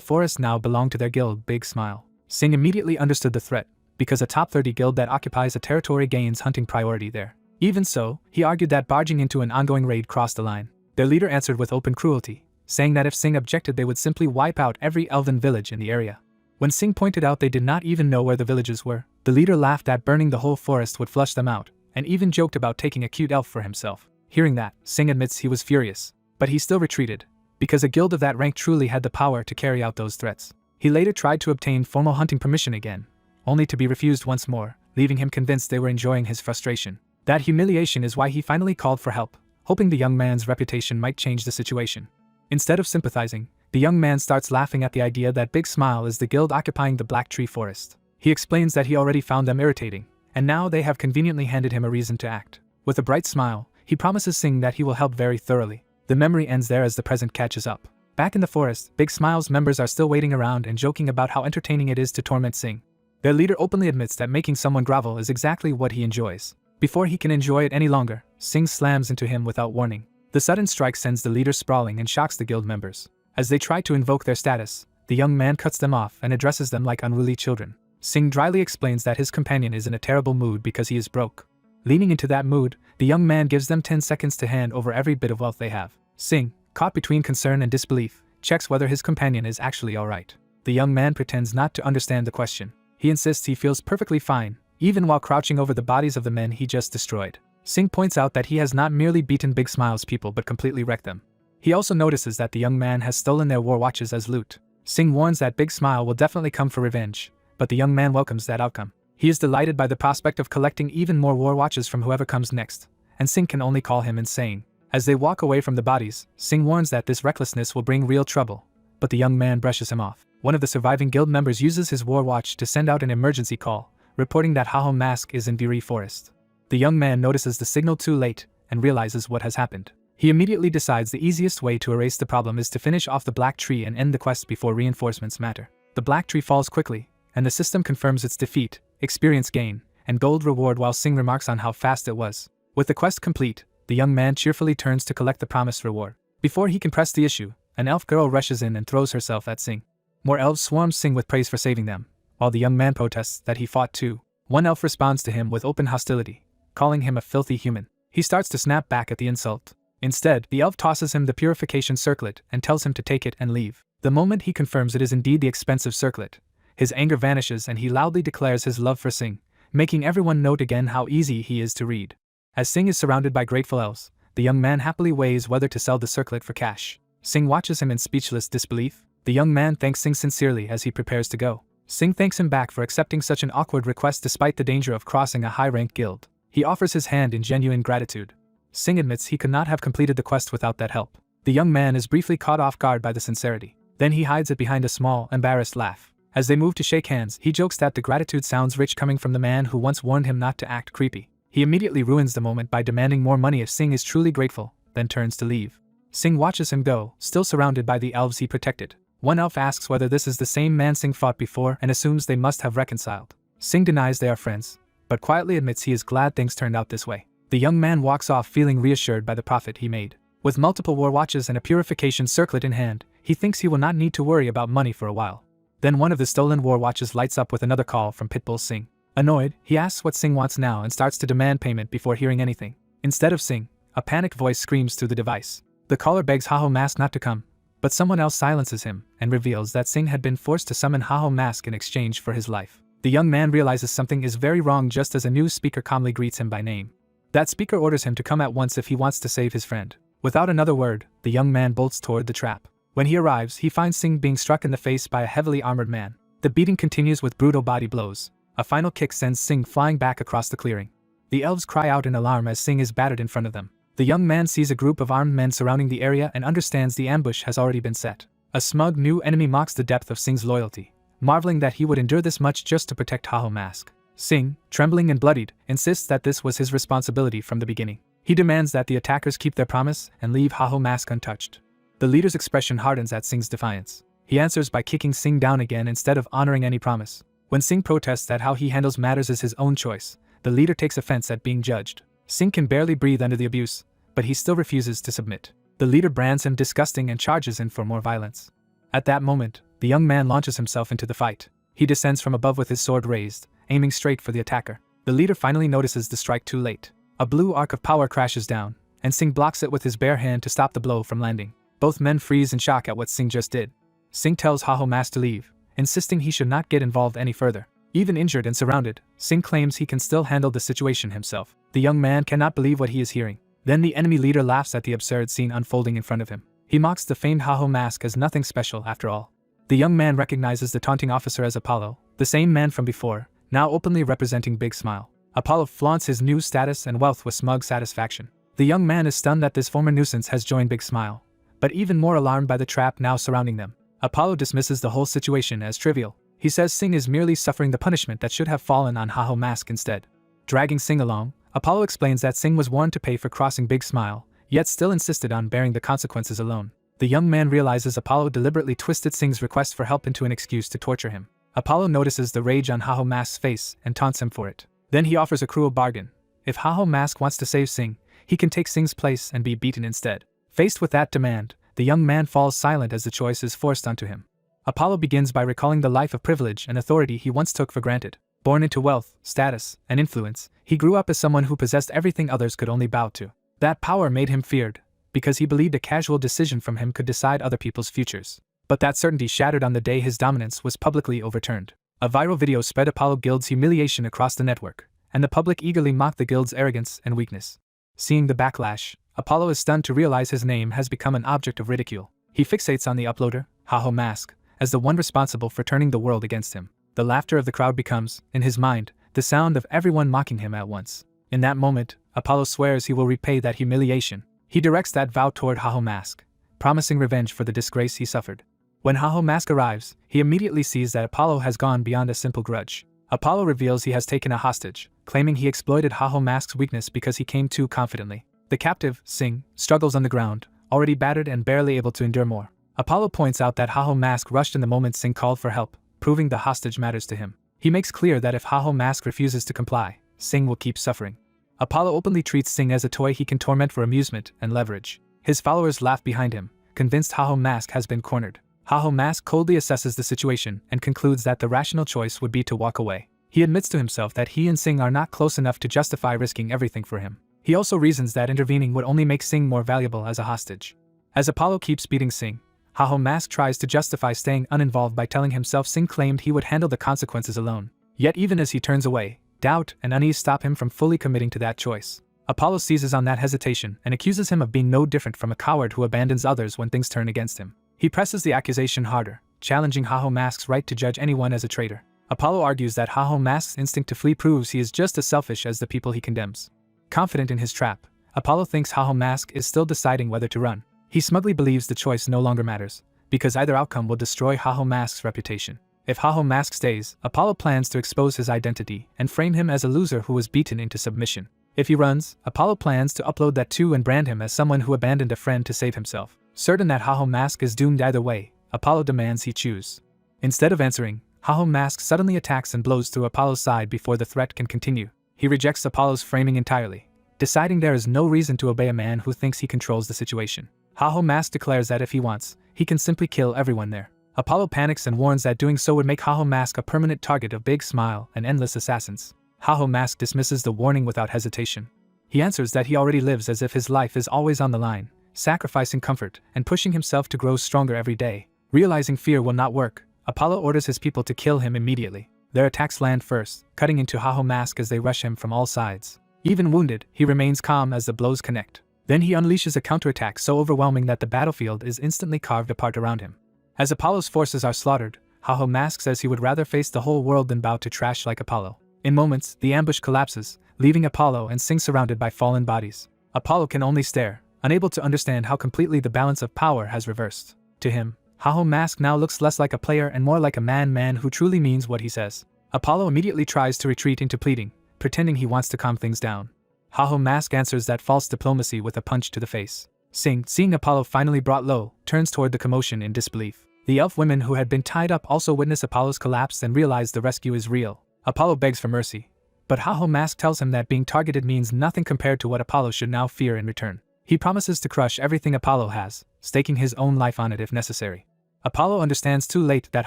forest now belonged to their guild, Big Smile. Singh immediately understood the threat, because a top 30 guild that occupies a territory gains hunting priority there. Even so, he argued that barging into an ongoing raid crossed the line. Their leader answered with open cruelty, saying that if Sing objected they would simply wipe out every elven village in the area. When Sing pointed out they did not even know where the villages were, the leader laughed that burning the whole forest would flush them out, and even joked about taking a cute elf for himself. Hearing that, Sing admits he was furious, but he still retreated, because a guild of that rank truly had the power to carry out those threats. He later tried to obtain formal hunting permission again, only to be refused once more, leaving him convinced they were enjoying his frustration. That humiliation is why he finally called for help, hoping the young man's reputation might change the situation. Instead of sympathizing, the young man starts laughing at the idea that Big Smile is the guild occupying the Black Tree Forest. He explains that he already found them irritating, and now they have conveniently handed him a reason to act. With a bright smile, he promises Sing that he will help very thoroughly. The memory ends there as the present catches up. Back in the forest, Big Smile's members are still waiting around and joking about how entertaining it is to torment Sing. Their leader openly admits that making someone grovel is exactly what he enjoys. Before he can enjoy it any longer, Sing slams into him without warning. The sudden strike sends the leader sprawling and shocks the guild members. As they try to invoke their status, the young man cuts them off and addresses them like unruly children. Sing dryly explains that his companion is in a terrible mood because he is broke. Leaning into that mood, the young man gives them 10 seconds to hand over every bit of wealth they have. Sing, caught between concern and disbelief, checks whether his companion is actually alright. The young man pretends not to understand the question. He insists he feels perfectly fine, even while crouching over the bodies of the men he just destroyed. Sing points out that he has not merely beaten Big Smile's people but completely wrecked them. He also notices that the young man has stolen their war watches as loot. Sing warns that Big Smile will definitely come for revenge, but the young man welcomes that outcome. He is delighted by the prospect of collecting even more war watches from whoever comes next, and Sing can only call him insane. As they walk away from the bodies, Sing warns that this recklessness will bring real trouble, but the young man brushes him off. One of the surviving guild members uses his war watch to send out an emergency call, reporting that Haho Mask is in Biri Forest. The young man notices the signal too late and realizes what has happened. He immediately decides the easiest way to erase the problem is to finish off the Black Tree and end the quest before reinforcements matter. The Black Tree falls quickly, and the system confirms its defeat, experience gain, and gold reward while Sing remarks on how fast it was. With the quest complete, the young man cheerfully turns to collect the promised reward. Before he can press the issue, an elf girl rushes in and throws herself at Sing. More elves swarm Sing with praise for saving them, while the young man protests that he fought too. One elf responds to him with open hostility, calling him a filthy human. He starts to snap back at the insult. Instead, the elf tosses him the purification circlet and tells him to take it and leave. The moment he confirms it is indeed the expensive circlet, his anger vanishes and he loudly declares his love for Sing, making everyone note again how easy he is to read. As Sing is surrounded by grateful elves, the young man happily weighs whether to sell the circlet for cash. Sing watches him in speechless disbelief. The young man thanks Sing sincerely as he prepares to go. Sing thanks him back for accepting such an awkward request despite the danger of crossing a high-ranked guild. He offers his hand in genuine gratitude. Sing admits he could not have completed the quest without that help. The young man is briefly caught off guard by the sincerity. Then he hides it behind a small, embarrassed laugh. As they move to shake hands, he jokes that the gratitude sounds rich coming from the man who once warned him not to act creepy. He immediately ruins the moment by demanding more money if Sing is truly grateful, then turns to leave. Sing watches him go, still surrounded by the elves he protected. One elf asks whether this is the same man Sing fought before and assumes they must have reconciled. Sing denies they are friends, but quietly admits he is glad things turned out this way. The young man walks off feeling reassured by the profit he made. With multiple war watches and a purification circlet in hand, he thinks he will not need to worry about money for a while. Then one of the stolen war watches lights up with another call from Pitbull Sing. Annoyed, he asks what Sing wants now and starts to demand payment before hearing anything. Instead of Sing, a panicked voice screams through the device. The caller begs Haho Mask not to come, but someone else silences him and reveals that Sing had been forced to summon Haho Mask in exchange for his life. The young man realizes something is very wrong just as a new speaker calmly greets him by name. That speaker orders him to come at once if he wants to save his friend. Without another word, the young man bolts toward the trap. When he arrives, he finds Sing being struck in the face by a heavily armored man. The beating continues with brutal body blows. A final kick sends Sing flying back across the clearing. The elves cry out in alarm as Sing is battered in front of them. The young man sees a group of armed men surrounding the area and understands the ambush has already been set. A smug new enemy mocks the depth of Sing's loyalty, marveling that he would endure this much just to protect Haho Mask. Sing, trembling and bloodied, insists that this was his responsibility from the beginning. He demands that the attackers keep their promise and leave Haho Mask untouched. The leader's expression hardens at Sing's defiance. He answers by kicking Sing down again instead of honoring any promise. When Sing protests that how he handles matters is his own choice, the leader takes offense at being judged. Sing can barely breathe under the abuse, but he still refuses to submit. The leader brands him disgusting and charges in for more violence. At that moment, the young man launches himself into the fight. He descends from above with his sword raised, aiming straight for the attacker. The leader finally notices the strike too late. A blue arc of power crashes down, and Sing blocks it with his bare hand to stop the blow from landing. Both men freeze in shock at what Sing just did. Sing tells HaHoMask to leave, insisting he should not get involved any further. Even injured and surrounded, Sing claims he can still handle the situation himself. The young man cannot believe what he is hearing. Then the enemy leader laughs at the absurd scene unfolding in front of him. He mocks the famed HaHoMask as nothing special after all. The young man recognizes the taunting officer as Apollo, the same man from before, now openly representing Big Smile. Apollo flaunts his new status and wealth with smug satisfaction. The young man is stunned that this former nuisance has joined Big Smile, but even more alarmed by the trap now surrounding them. Apollo dismisses the whole situation as trivial. He says Sing is merely suffering the punishment that should have fallen on HaHoMask instead. Dragging Sing along, Apollo explains that Sing was warned to pay for crossing Big Smile, yet still insisted on bearing the consequences alone. The young man realizes Apollo deliberately twisted Sing's request for help into an excuse to torture him. Apollo notices the rage on HaHoMask's face and taunts him for it. Then he offers a cruel bargain. If HaHoMask wants to save Sing, he can take Sing's place and be beaten instead. Faced with that demand, the young man falls silent as the choice is forced onto him. Apollo begins by recalling the life of privilege and authority he once took for granted. Born into wealth, status, and influence, he grew up as someone who possessed everything others could only bow to. That power made him feared, because he believed a casual decision from him could decide other people's futures. But that certainty shattered on the day his dominance was publicly overturned. A viral video spread Apollo Guild's humiliation across the network, and the public eagerly mocked the guild's arrogance and weakness. Seeing the backlash, Apollo is stunned to realize his name has become an object of ridicule. He fixates on the uploader, HaHoMask, as the one responsible for turning the world against him. The laughter of the crowd becomes, in his mind, the sound of everyone mocking him at once. In that moment, Apollo swears he will repay that humiliation. He directs that vow toward HaHoMask, promising revenge for the disgrace he suffered. When HaHoMask arrives, he immediately sees that Apollo has gone beyond a simple grudge. Apollo reveals he has taken a hostage, claiming he exploited HaHoMask's weakness because he came too confidently. The captive, Sing, struggles on the ground, already battered and barely able to endure more. Apollo points out that HaHoMask rushed in the moment Sing called for help, proving the hostage matters to him. He makes clear that if HaHoMask refuses to comply, Sing will keep suffering. Apollo openly treats Sing as a toy he can torment for amusement and leverage. His followers laugh behind him, convinced HaHoMask has been cornered. HaHoMask coldly assesses the situation and concludes that the rational choice would be to walk away. He admits to himself that he and Sing are not close enough to justify risking everything for him. He also reasons that intervening would only make Sing more valuable as a hostage. As Apollo keeps beating Sing, HaHoMask tries to justify staying uninvolved by telling himself Sing claimed he would handle the consequences alone. Yet even as he turns away, doubt and unease stop him from fully committing to that choice. Apollo seizes on that hesitation and accuses him of being no different from a coward who abandons others when things turn against him. He presses the accusation harder, challenging HaHoMask's right to judge anyone as a traitor. Apollo argues that HaHoMask's instinct to flee proves he is just as selfish as the people he condemns. Confident in his trap, Apollo thinks HaHoMask is still deciding whether to run. He smugly believes the choice no longer matters, because either outcome will destroy HaHoMask's reputation. If HaHoMask stays, Apollo plans to expose his identity and frame him as a loser who was beaten into submission. If he runs, Apollo plans to upload that too and brand him as someone who abandoned a friend to save himself. Certain that HaHoMask is doomed either way, Apollo demands he choose. Instead of answering, HaHoMask suddenly attacks and blows through Apollo's side before the threat can continue. He rejects Apollo's framing entirely, deciding there is no reason to obey a man who thinks he controls the situation. HaHoMask declares that if he wants, he can simply kill everyone there. Apollo panics and warns that doing so would make HaHoMask a permanent target of Big Smile and endless assassins. HaHoMask dismisses the warning without hesitation. He answers that he already lives as if his life is always on the line, sacrificing comfort and pushing himself to grow stronger every day. Realizing fear will not work, Apollo orders his people to kill him immediately. Their attacks land first, cutting into HaHoMask as they rush him from all sides. Even wounded, he remains calm as the blows connect. Then he unleashes a counterattack so overwhelming that the battlefield is instantly carved apart around him. As Apollo's forces are slaughtered, HaHoMask says he would rather face the whole world than bow to trash like Apollo. In moments, the ambush collapses, leaving Apollo and Sing surrounded by fallen bodies. Apollo can only stare, unable to understand how completely the balance of power has reversed. To him, HaHoMask now looks less like a player and more like a man who truly means what he says. Apollo immediately tries to retreat into pleading, pretending he wants to calm things down. HaHoMask answers that false diplomacy with a punch to the face. Sing, seeing Apollo finally brought low, turns toward the commotion in disbelief. The elf women who had been tied up also witness Apollo's collapse and realize the rescue is real. Apollo begs for mercy, but HaHoMask tells him that being targeted means nothing compared to what Apollo should now fear in return. He promises to crush everything Apollo has, staking his own life on it if necessary. Apollo understands too late that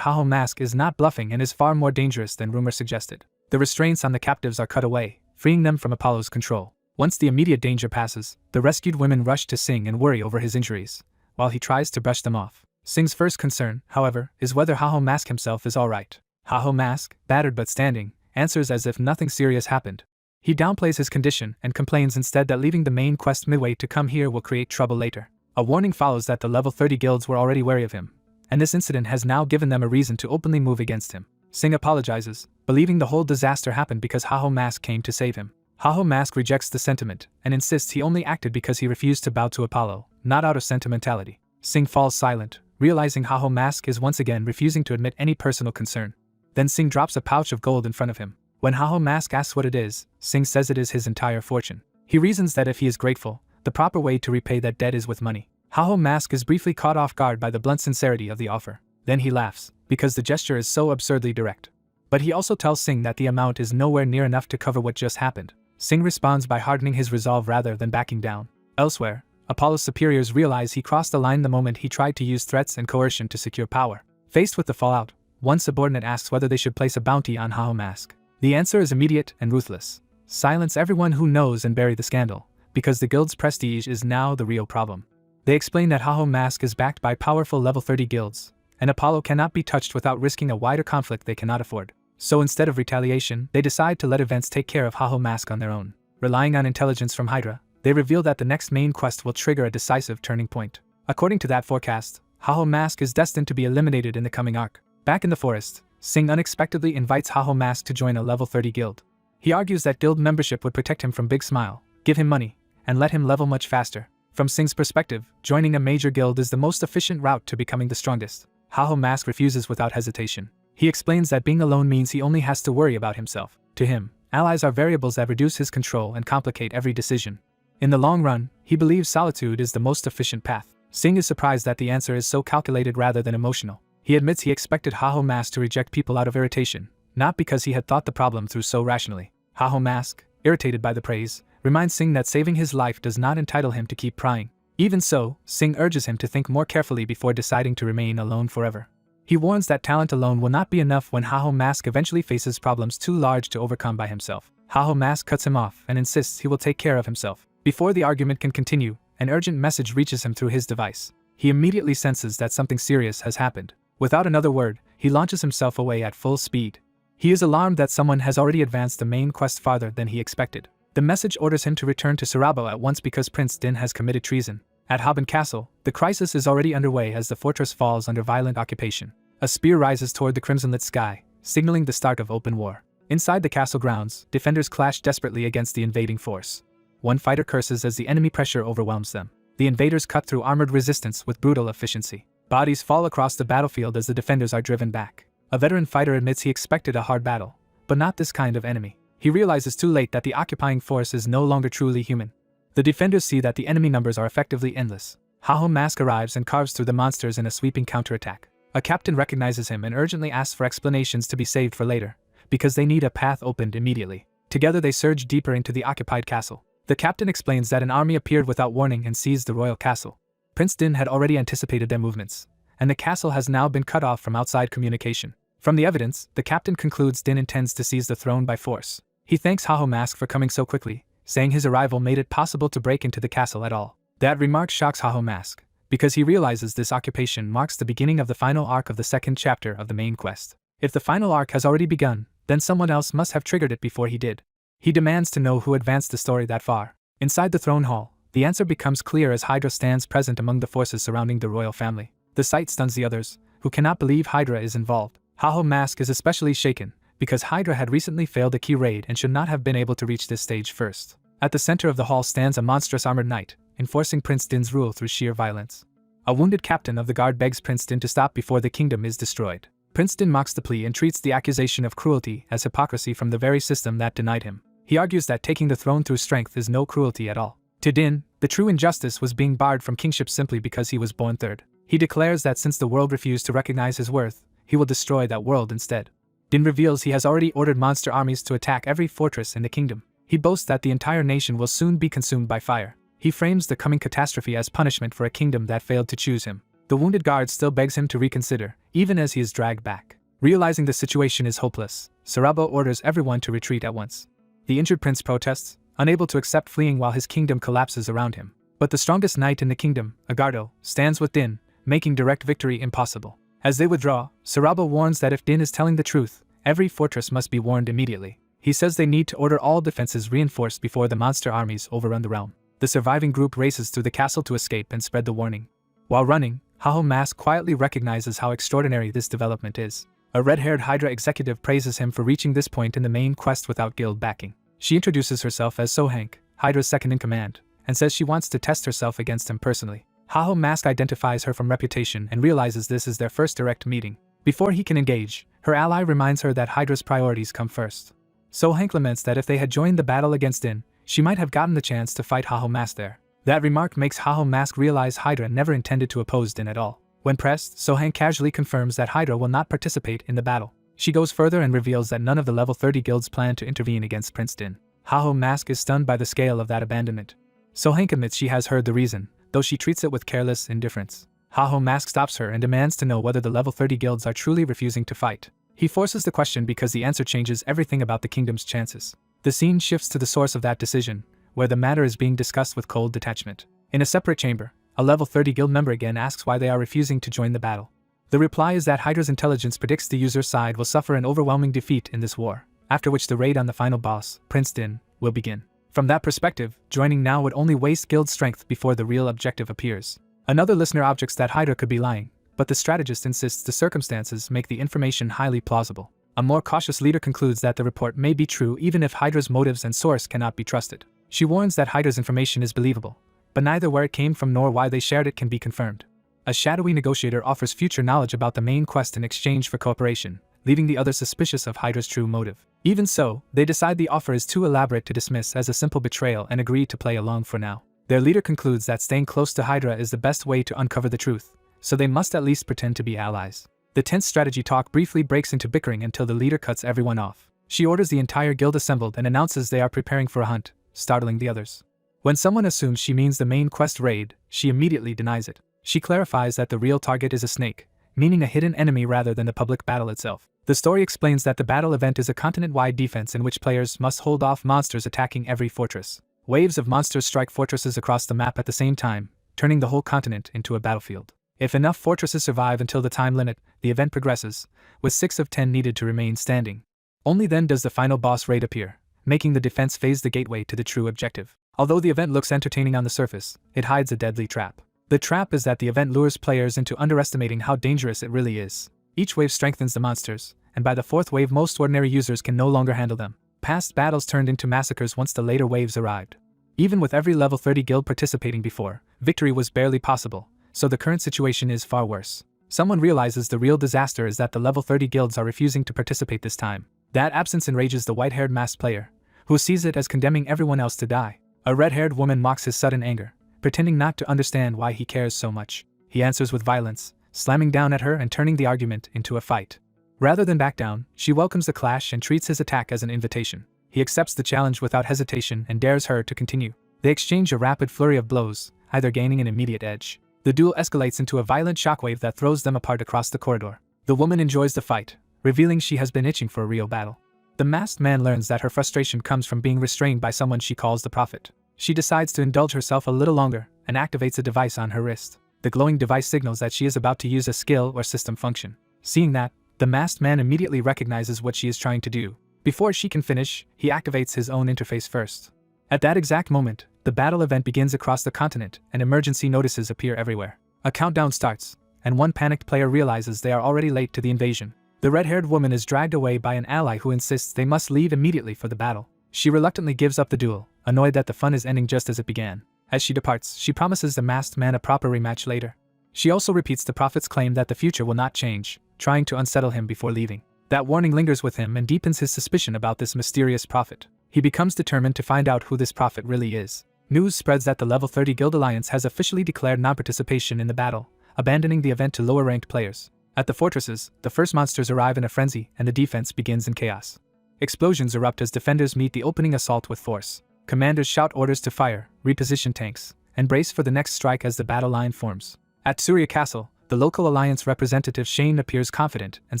HaHoMask is not bluffing and is far more dangerous than rumor suggested. The restraints on the captives are cut away, freeing them from Apollo's control. Once the immediate danger passes, the rescued women rush to Sing and worry over his injuries, while he tries to brush them off. Sing's first concern, however, is whether Haho Mask himself is alright. Haho Mask, battered but standing, answers as if nothing serious happened. He downplays his condition and complains instead that leaving the main quest midway to come here will create trouble later. A warning follows that the level 30 guilds were already wary of him, and this incident has now given them a reason to openly move against him. Sing apologizes, believing the whole disaster happened because Haho Mask came to save him. Haho Mask rejects the sentiment and insists he only acted because he refused to bow to Apollo, not out of sentimentality. Sing falls silent, realizing Haho Mask is once again refusing to admit any personal concern. Then Sing drops a pouch of gold in front of him. When Haho Mask asks what it is, Sing says it is his entire fortune. He reasons that if he is grateful, the proper way to repay that debt is with money. Haho Mask is briefly caught off guard by the blunt sincerity of the offer. Then he laughs, because the gesture is so absurdly direct. But he also tells Sing that the amount is nowhere near enough to cover what just happened. Sing responds by hardening his resolve rather than backing down. Elsewhere, Apollo's superiors realize he crossed the line the moment he tried to use threats and coercion to secure power. Faced with the fallout, one subordinate asks whether they should place a bounty on Haho Mask. The answer is immediate and ruthless. Silence everyone who knows and bury the scandal, because the guild's prestige is now the real problem. They explain that Haho Mask is backed by powerful level 30 guilds, and Apollo cannot be touched without risking a wider conflict they cannot afford. So instead of retaliation, they decide to let events take care of Haho Mask on their own. Relying on intelligence from Hydra, they reveal that the next main quest will trigger a decisive turning point. According to that forecast, Haho Mask is destined to be eliminated in the coming arc. Back in the forest, Sing unexpectedly invites Haho Mask to join a level 30 guild. He argues that guild membership would protect him from Big Smile, give him money, and let him level much faster. From Sing's perspective, joining a major guild is the most efficient route to becoming the strongest. Haho Mask refuses without hesitation. He explains that being alone means he only has to worry about himself. To him, allies are variables that reduce his control and complicate every decision. In the long run, he believes solitude is the most efficient path. Sing is surprised that the answer is so calculated rather than emotional. He admits he expected Haho Mask to reject people out of irritation, not because he had thought the problem through so rationally. Haho Mask, irritated by the praise, reminds Sing that saving his life does not entitle him to keep prying. Even so, Sing urges him to think more carefully before deciding to remain alone forever. He warns that talent alone will not be enough when Haho Mask eventually faces problems too large to overcome by himself. Haho Mask cuts him off and insists he will take care of himself. Before the argument can continue, an urgent message reaches him through his device. He immediately senses that something serious has happened. Without another word, he launches himself away at full speed. He is alarmed that someone has already advanced the main quest farther than he expected. The message orders him to return to Sarabo at once because Prince Din has committed treason. At Haben Castle, the crisis is already underway as the fortress falls under violent occupation. A spear rises toward the crimson-lit sky, signaling the start of open war. Inside the castle grounds, defenders clash desperately against the invading force. One fighter curses as the enemy pressure overwhelms them. The invaders cut through armored resistance with brutal efficiency. Bodies fall across the battlefield as the defenders are driven back. A veteran fighter admits he expected a hard battle, but not this kind of enemy. He realizes too late that the occupying force is no longer truly human. The defenders see that the enemy numbers are effectively endless. Haho Mask arrives and carves through the monsters in a sweeping counterattack. A captain recognizes him and urgently asks for explanations to be saved for later, because they need a path opened immediately. Together they surge deeper into the occupied castle. The captain explains that an army appeared without warning and seized the royal castle. Prince Din had already anticipated their movements, and the castle has now been cut off from outside communication. From the evidence, the captain concludes Din intends to seize the throne by force. He thanks Haho Mask for coming so quickly, saying his arrival made it possible to break into the castle at all. That remark shocks Haho Mask, because he realizes this occupation marks the beginning of the final arc of the second chapter of the main quest. If the final arc has already begun, then someone else must have triggered it before he did. He demands to know who advanced the story that far. Inside the throne hall, the answer becomes clear as Hydra stands present among the forces surrounding the royal family. The sight stuns the others, who cannot believe Hydra is involved. Haho Mask is especially shaken, because Hydra had recently failed a key raid and should not have been able to reach this stage first. At the center of the hall stands a monstrous armored knight, enforcing Prince Din's rule through sheer violence. A wounded captain of the guard begs Prince Din to stop before the kingdom is destroyed. Prince Din mocks the plea and treats the accusation of cruelty as hypocrisy from the very system that denied him. He argues that taking the throne through strength is no cruelty at all. To Din, the true injustice was being barred from kingship simply because he was born third. He declares that since the world refused to recognize his worth, he will destroy that world instead. Din reveals he has already ordered monster armies to attack every fortress in the kingdom. He boasts that the entire nation will soon be consumed by fire. He frames the coming catastrophe as punishment for a kingdom that failed to choose him. The wounded guard still begs him to reconsider, even as he is dragged back. Realizing the situation is hopeless, Sarabo orders everyone to retreat at once. The injured prince protests, unable to accept fleeing while his kingdom collapses around him. But the strongest knight in the kingdom, Agardo, stands with Din, making direct victory impossible. As they withdraw, Saraba warns that if Din is telling the truth, every fortress must be warned immediately. He says they need to order all defenses reinforced before the monster armies overrun the realm. The surviving group races through the castle to escape and spread the warning. While running, Haho Mask quietly recognizes how extraordinary this development is. A red-haired Hydra executive praises him for reaching this point in the main quest without guild backing. She introduces herself as Sohank, Hydra's second-in-command, and says she wants to test herself against him personally. Haho Mask identifies her from reputation and realizes this is their first direct meeting. Before he can engage, her ally reminds her that Hydra's priorities come first. Sohank laments that if they had joined the battle against Din, she might have gotten the chance to fight Haho Mask there. That remark makes Haho Mask realize Hydra never intended to oppose Din at all. When pressed, Sohank casually confirms that Hydra will not participate in the battle. She goes further and reveals that none of the level 30 guilds plan to intervene against Prince Din. Haho Mask is stunned by the scale of that abandonment. Sohank admits she has heard the reason, though she treats it with careless indifference. Haho Mask stops her and demands to know whether the level 30 guilds are truly refusing to fight. He forces the question because the answer changes everything about the kingdom's chances. The scene shifts to the source of that decision, where the matter is being discussed with cold detachment. In a separate chamber, a level 30 guild member again asks why they are refusing to join the battle. The reply is that Hydra's intelligence predicts the user's side will suffer an overwhelming defeat in this war, after which the raid on the final boss, Prince Din, will begin. From that perspective, joining now would only waste guild strength before the real objective appears. Another listener objects that Hydra could be lying, but the strategist insists the circumstances make the information highly plausible. A more cautious leader concludes that the report may be true even if Hydra's motives and source cannot be trusted. She warns that Hydra's information is believable, but neither where it came from nor why they shared it can be confirmed. A shadowy negotiator offers future knowledge about the main quest in exchange for cooperation, leaving the others suspicious of Hydra's true motive. Even so, they decide the offer is too elaborate to dismiss as a simple betrayal and agree to play along for now. Their leader concludes that staying close to Hydra is the best way to uncover the truth, so they must at least pretend to be allies. The tense strategy talk briefly breaks into bickering until the leader cuts everyone off. She orders the entire guild assembled and announces they are preparing for a hunt, startling the others. When someone assumes she means the main quest raid, she immediately denies it. She clarifies that the real target is a snake, meaning a hidden enemy rather than the public battle itself. The story explains that the battle event is a continent-wide defense in which players must hold off monsters attacking every fortress. Waves of monsters strike fortresses across the map at the same time, turning the whole continent into a battlefield. If enough fortresses survive until the time limit, the event progresses, with 6 of 10 needed to remain standing. Only then does the final boss raid appear, making the defense phase the gateway to the true objective. Although the event looks entertaining on the surface, it hides a deadly trap. The trap is that the event lures players into underestimating how dangerous it really is. Each wave strengthens the monsters, and by the 4th wave most ordinary users can no longer handle them. Past battles turned into massacres once the later waves arrived. Even with every level 30 guild participating before, victory was barely possible, so the current situation is far worse. Someone realizes the real disaster is that the level 30 guilds are refusing to participate this time. That absence enrages the white-haired masked player, who sees it as condemning everyone else to die. A red-haired woman mocks his sudden anger, pretending not to understand why he cares so much. He answers with violence, slamming down at her and turning the argument into a fight. Rather than back down, she welcomes the clash and treats his attack as an invitation. He accepts the challenge without hesitation and dares her to continue. They exchange a rapid flurry of blows, either gaining an immediate edge. The duel escalates into a violent shockwave that throws them apart across the corridor. The woman enjoys the fight, revealing she has been itching for a real battle. The masked man learns that her frustration comes from being restrained by someone she calls the Prophet. She decides to indulge herself a little longer and activates a device on her wrist. The glowing device signals that she is about to use a skill or system function. Seeing that, the masked man immediately recognizes what she is trying to do. Before she can finish, he activates his own interface first. At that exact moment, the battle event begins across the continent and emergency notices appear everywhere. A countdown starts, and one panicked player realizes they are already late to the invasion. The red-haired woman is dragged away by an ally who insists they must leave immediately for the battle. She reluctantly gives up the duel, annoyed that the fun is ending just as it began. As she departs, she promises the masked man a proper rematch later. She also repeats the Prophet's claim that the future will not change, trying to unsettle him before leaving. That warning lingers with him and deepens his suspicion about this mysterious prophet. He becomes determined to find out who this prophet really is. News spreads that the Level 30 Guild Alliance has officially declared non-participation in the battle, abandoning the event to lower-ranked players. At the fortresses, the first monsters arrive in a frenzy and the defense begins in chaos. Explosions erupt as defenders meet the opening assault with force. Commanders shout orders to fire, reposition tanks, and brace for the next strike as the battle line forms. At Surya Castle, the local alliance representative Shane appears confident and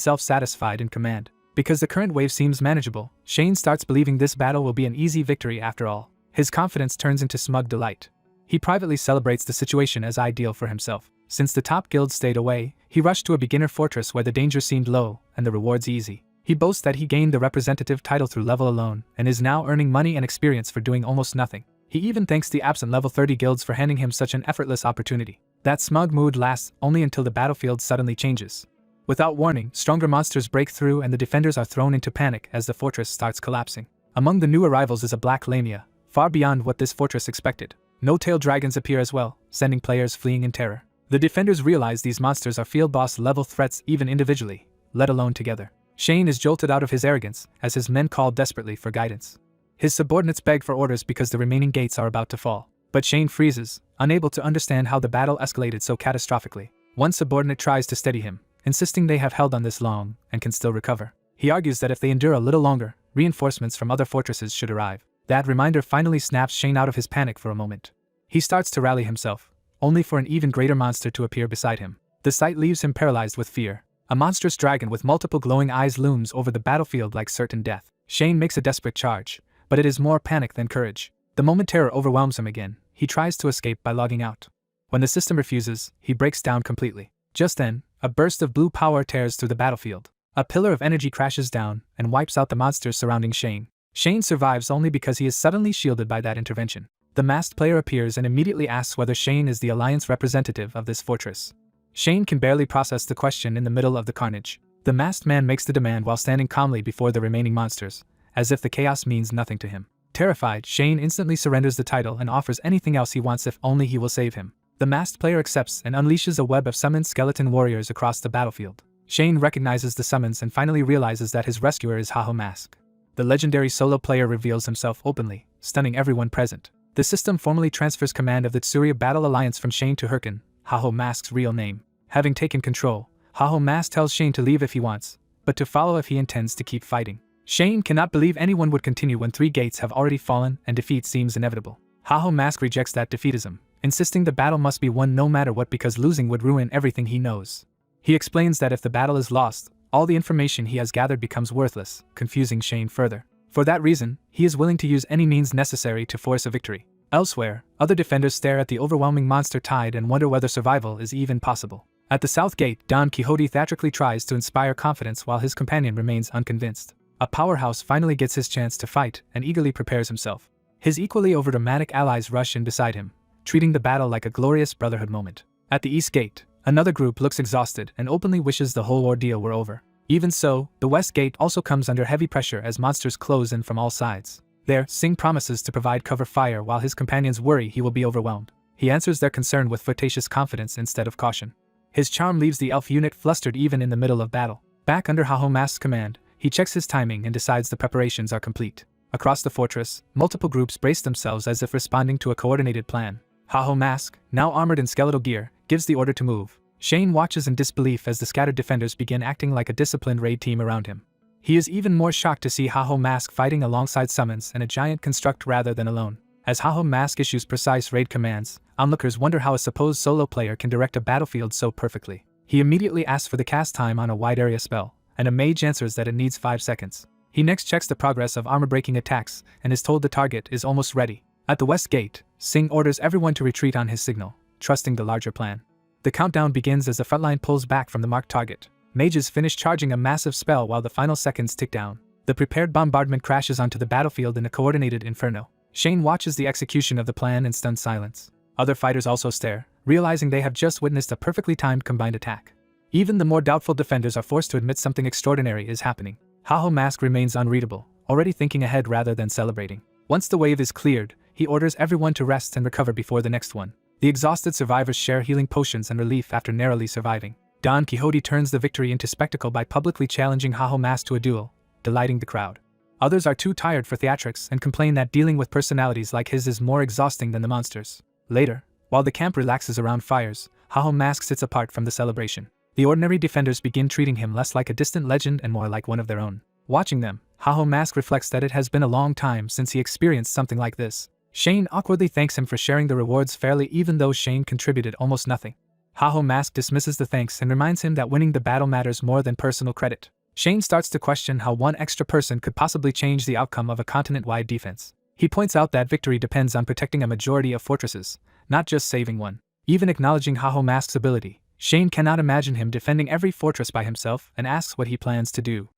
self-satisfied in command. Because the current wave seems manageable, Shane starts believing this battle will be an easy victory after all. His confidence turns into smug delight. He privately celebrates the situation as ideal for himself. Since the top guild stayed away, he rushed to a beginner fortress where the danger seemed low and the rewards easy. He boasts that he gained the representative title through level alone and is now earning money and experience for doing almost nothing. He even thanks the absent level 30 guilds for handing him such an effortless opportunity. That smug mood lasts only until the battlefield suddenly changes. Without warning, stronger monsters break through and the defenders are thrown into panic as the fortress starts collapsing. Among the new arrivals is a black lamia, far beyond what this fortress expected. No-tailed dragons appear as well, sending players fleeing in terror. The defenders realize these monsters are field boss level threats even individually, let alone together. Shane is jolted out of his arrogance as his men call desperately for guidance. His subordinates beg for orders because the remaining gates are about to fall. But Shane freezes, unable to understand how the battle escalated so catastrophically. One subordinate tries to steady him, insisting they have held on this long and can still recover. He argues that if they endure a little longer, reinforcements from other fortresses should arrive. That reminder finally snaps Shane out of his panic for a moment. He starts to rally himself, only for an even greater monster to appear beside him. The sight leaves him paralyzed with fear. A monstrous dragon with multiple glowing eyes looms over the battlefield like certain death. Shane makes a desperate charge, but it is more panic than courage. The moment terror overwhelms him again, he tries to escape by logging out. When the system refuses, he breaks down completely. Just then, a burst of blue power tears through the battlefield. A pillar of energy crashes down and wipes out the monsters surrounding Shane. Shane survives only because he is suddenly shielded by that intervention. The masked player appears and immediately asks whether Shane is the Alliance representative of this fortress. Shane can barely process the question in the middle of the carnage. The masked man makes the demand while standing calmly before the remaining monsters, as if the chaos means nothing to him. Terrified, Shane instantly surrenders the title and offers anything else he wants if only he will save him. The masked player accepts and unleashes a web of summoned skeleton warriors across the battlefield. Shane recognizes the summons and finally realizes that his rescuer is Haho Mask. The legendary solo player reveals himself openly, stunning everyone present. The system formally transfers command of the Tsuria Battle Alliance from Shane to Hirkin, Haho Mask's real name. Having taken control, Haho Mask tells Shane to leave if he wants, but to follow if he intends to keep fighting. Shane cannot believe anyone would continue when 3 gates have already fallen and defeat seems inevitable. Haho Mask rejects that defeatism, insisting the battle must be won no matter what because losing would ruin everything he knows. He explains that if the battle is lost, all the information he has gathered becomes worthless, confusing Shane further. For that reason, he is willing to use any means necessary to force a victory. Elsewhere, other defenders stare at the overwhelming monster tide and wonder whether survival is even possible. At the south gate, Don Quixote theatrically tries to inspire confidence while his companion remains unconvinced. A powerhouse finally gets his chance to fight and eagerly prepares himself. His equally overdramatic allies rush in beside him, treating the battle like a glorious brotherhood moment. At the east gate, another group looks exhausted and openly wishes the whole ordeal were over. Even so, the west gate also comes under heavy pressure as monsters close in from all sides. There, Singh promises to provide cover fire while his companions worry he will be overwhelmed. He answers their concern with flirtatious confidence instead of caution. His charm leaves the elf unit flustered even in the middle of battle. Back under Haho Mask's command, he checks his timing and decides the preparations are complete. Across the fortress, multiple groups brace themselves as if responding to a coordinated plan. Haho Mask, now armored in skeletal gear, gives the order to move. Shane watches in disbelief as the scattered defenders begin acting like a disciplined raid team around him. He is even more shocked to see Haho Mask fighting alongside summons and a giant construct rather than alone. As Haho Mask issues precise raid commands, onlookers wonder how a supposed solo player can direct a battlefield so perfectly. He immediately asks for the cast time on a wide area spell, and a mage answers that it needs 5 seconds. He next checks the progress of armor-breaking attacks and is told the target is almost ready. At the west gate, Singh orders everyone to retreat on his signal, trusting the larger plan. The countdown begins as the frontline pulls back from the marked target. Mages finish charging a massive spell while the final seconds tick down. The prepared bombardment crashes onto the battlefield in a coordinated inferno. Shane watches the execution of the plan in stunned silence. Other fighters also stare, realizing they have just witnessed a perfectly timed combined attack. Even the more doubtful defenders are forced to admit something extraordinary is happening. Haho Mask remains unreadable, already thinking ahead rather than celebrating. Once the wave is cleared, he orders everyone to rest and recover before the next one. The exhausted survivors share healing potions and relief after narrowly surviving. Don Quixote turns the victory into spectacle by publicly challenging Haho Mask to a duel, delighting the crowd. Others are too tired for theatrics and complain that dealing with personalities like his is more exhausting than the monsters. Later, while the camp relaxes around fires, Haho Mask sits apart from the celebration. The ordinary defenders begin treating him less like a distant legend and more like one of their own. Watching them, Haho Mask reflects that it has been a long time since he experienced something like this. Shane awkwardly thanks him for sharing the rewards fairly even though Shane contributed almost nothing. Haho Mask dismisses the thanks and reminds him that winning the battle matters more than personal credit. Shane starts to question how one extra person could possibly change the outcome of a continent-wide defense. He points out that victory depends on protecting a majority of fortresses, not just saving one. Even acknowledging Mask's ability, Shane cannot imagine him defending every fortress by himself and asks what he plans to do.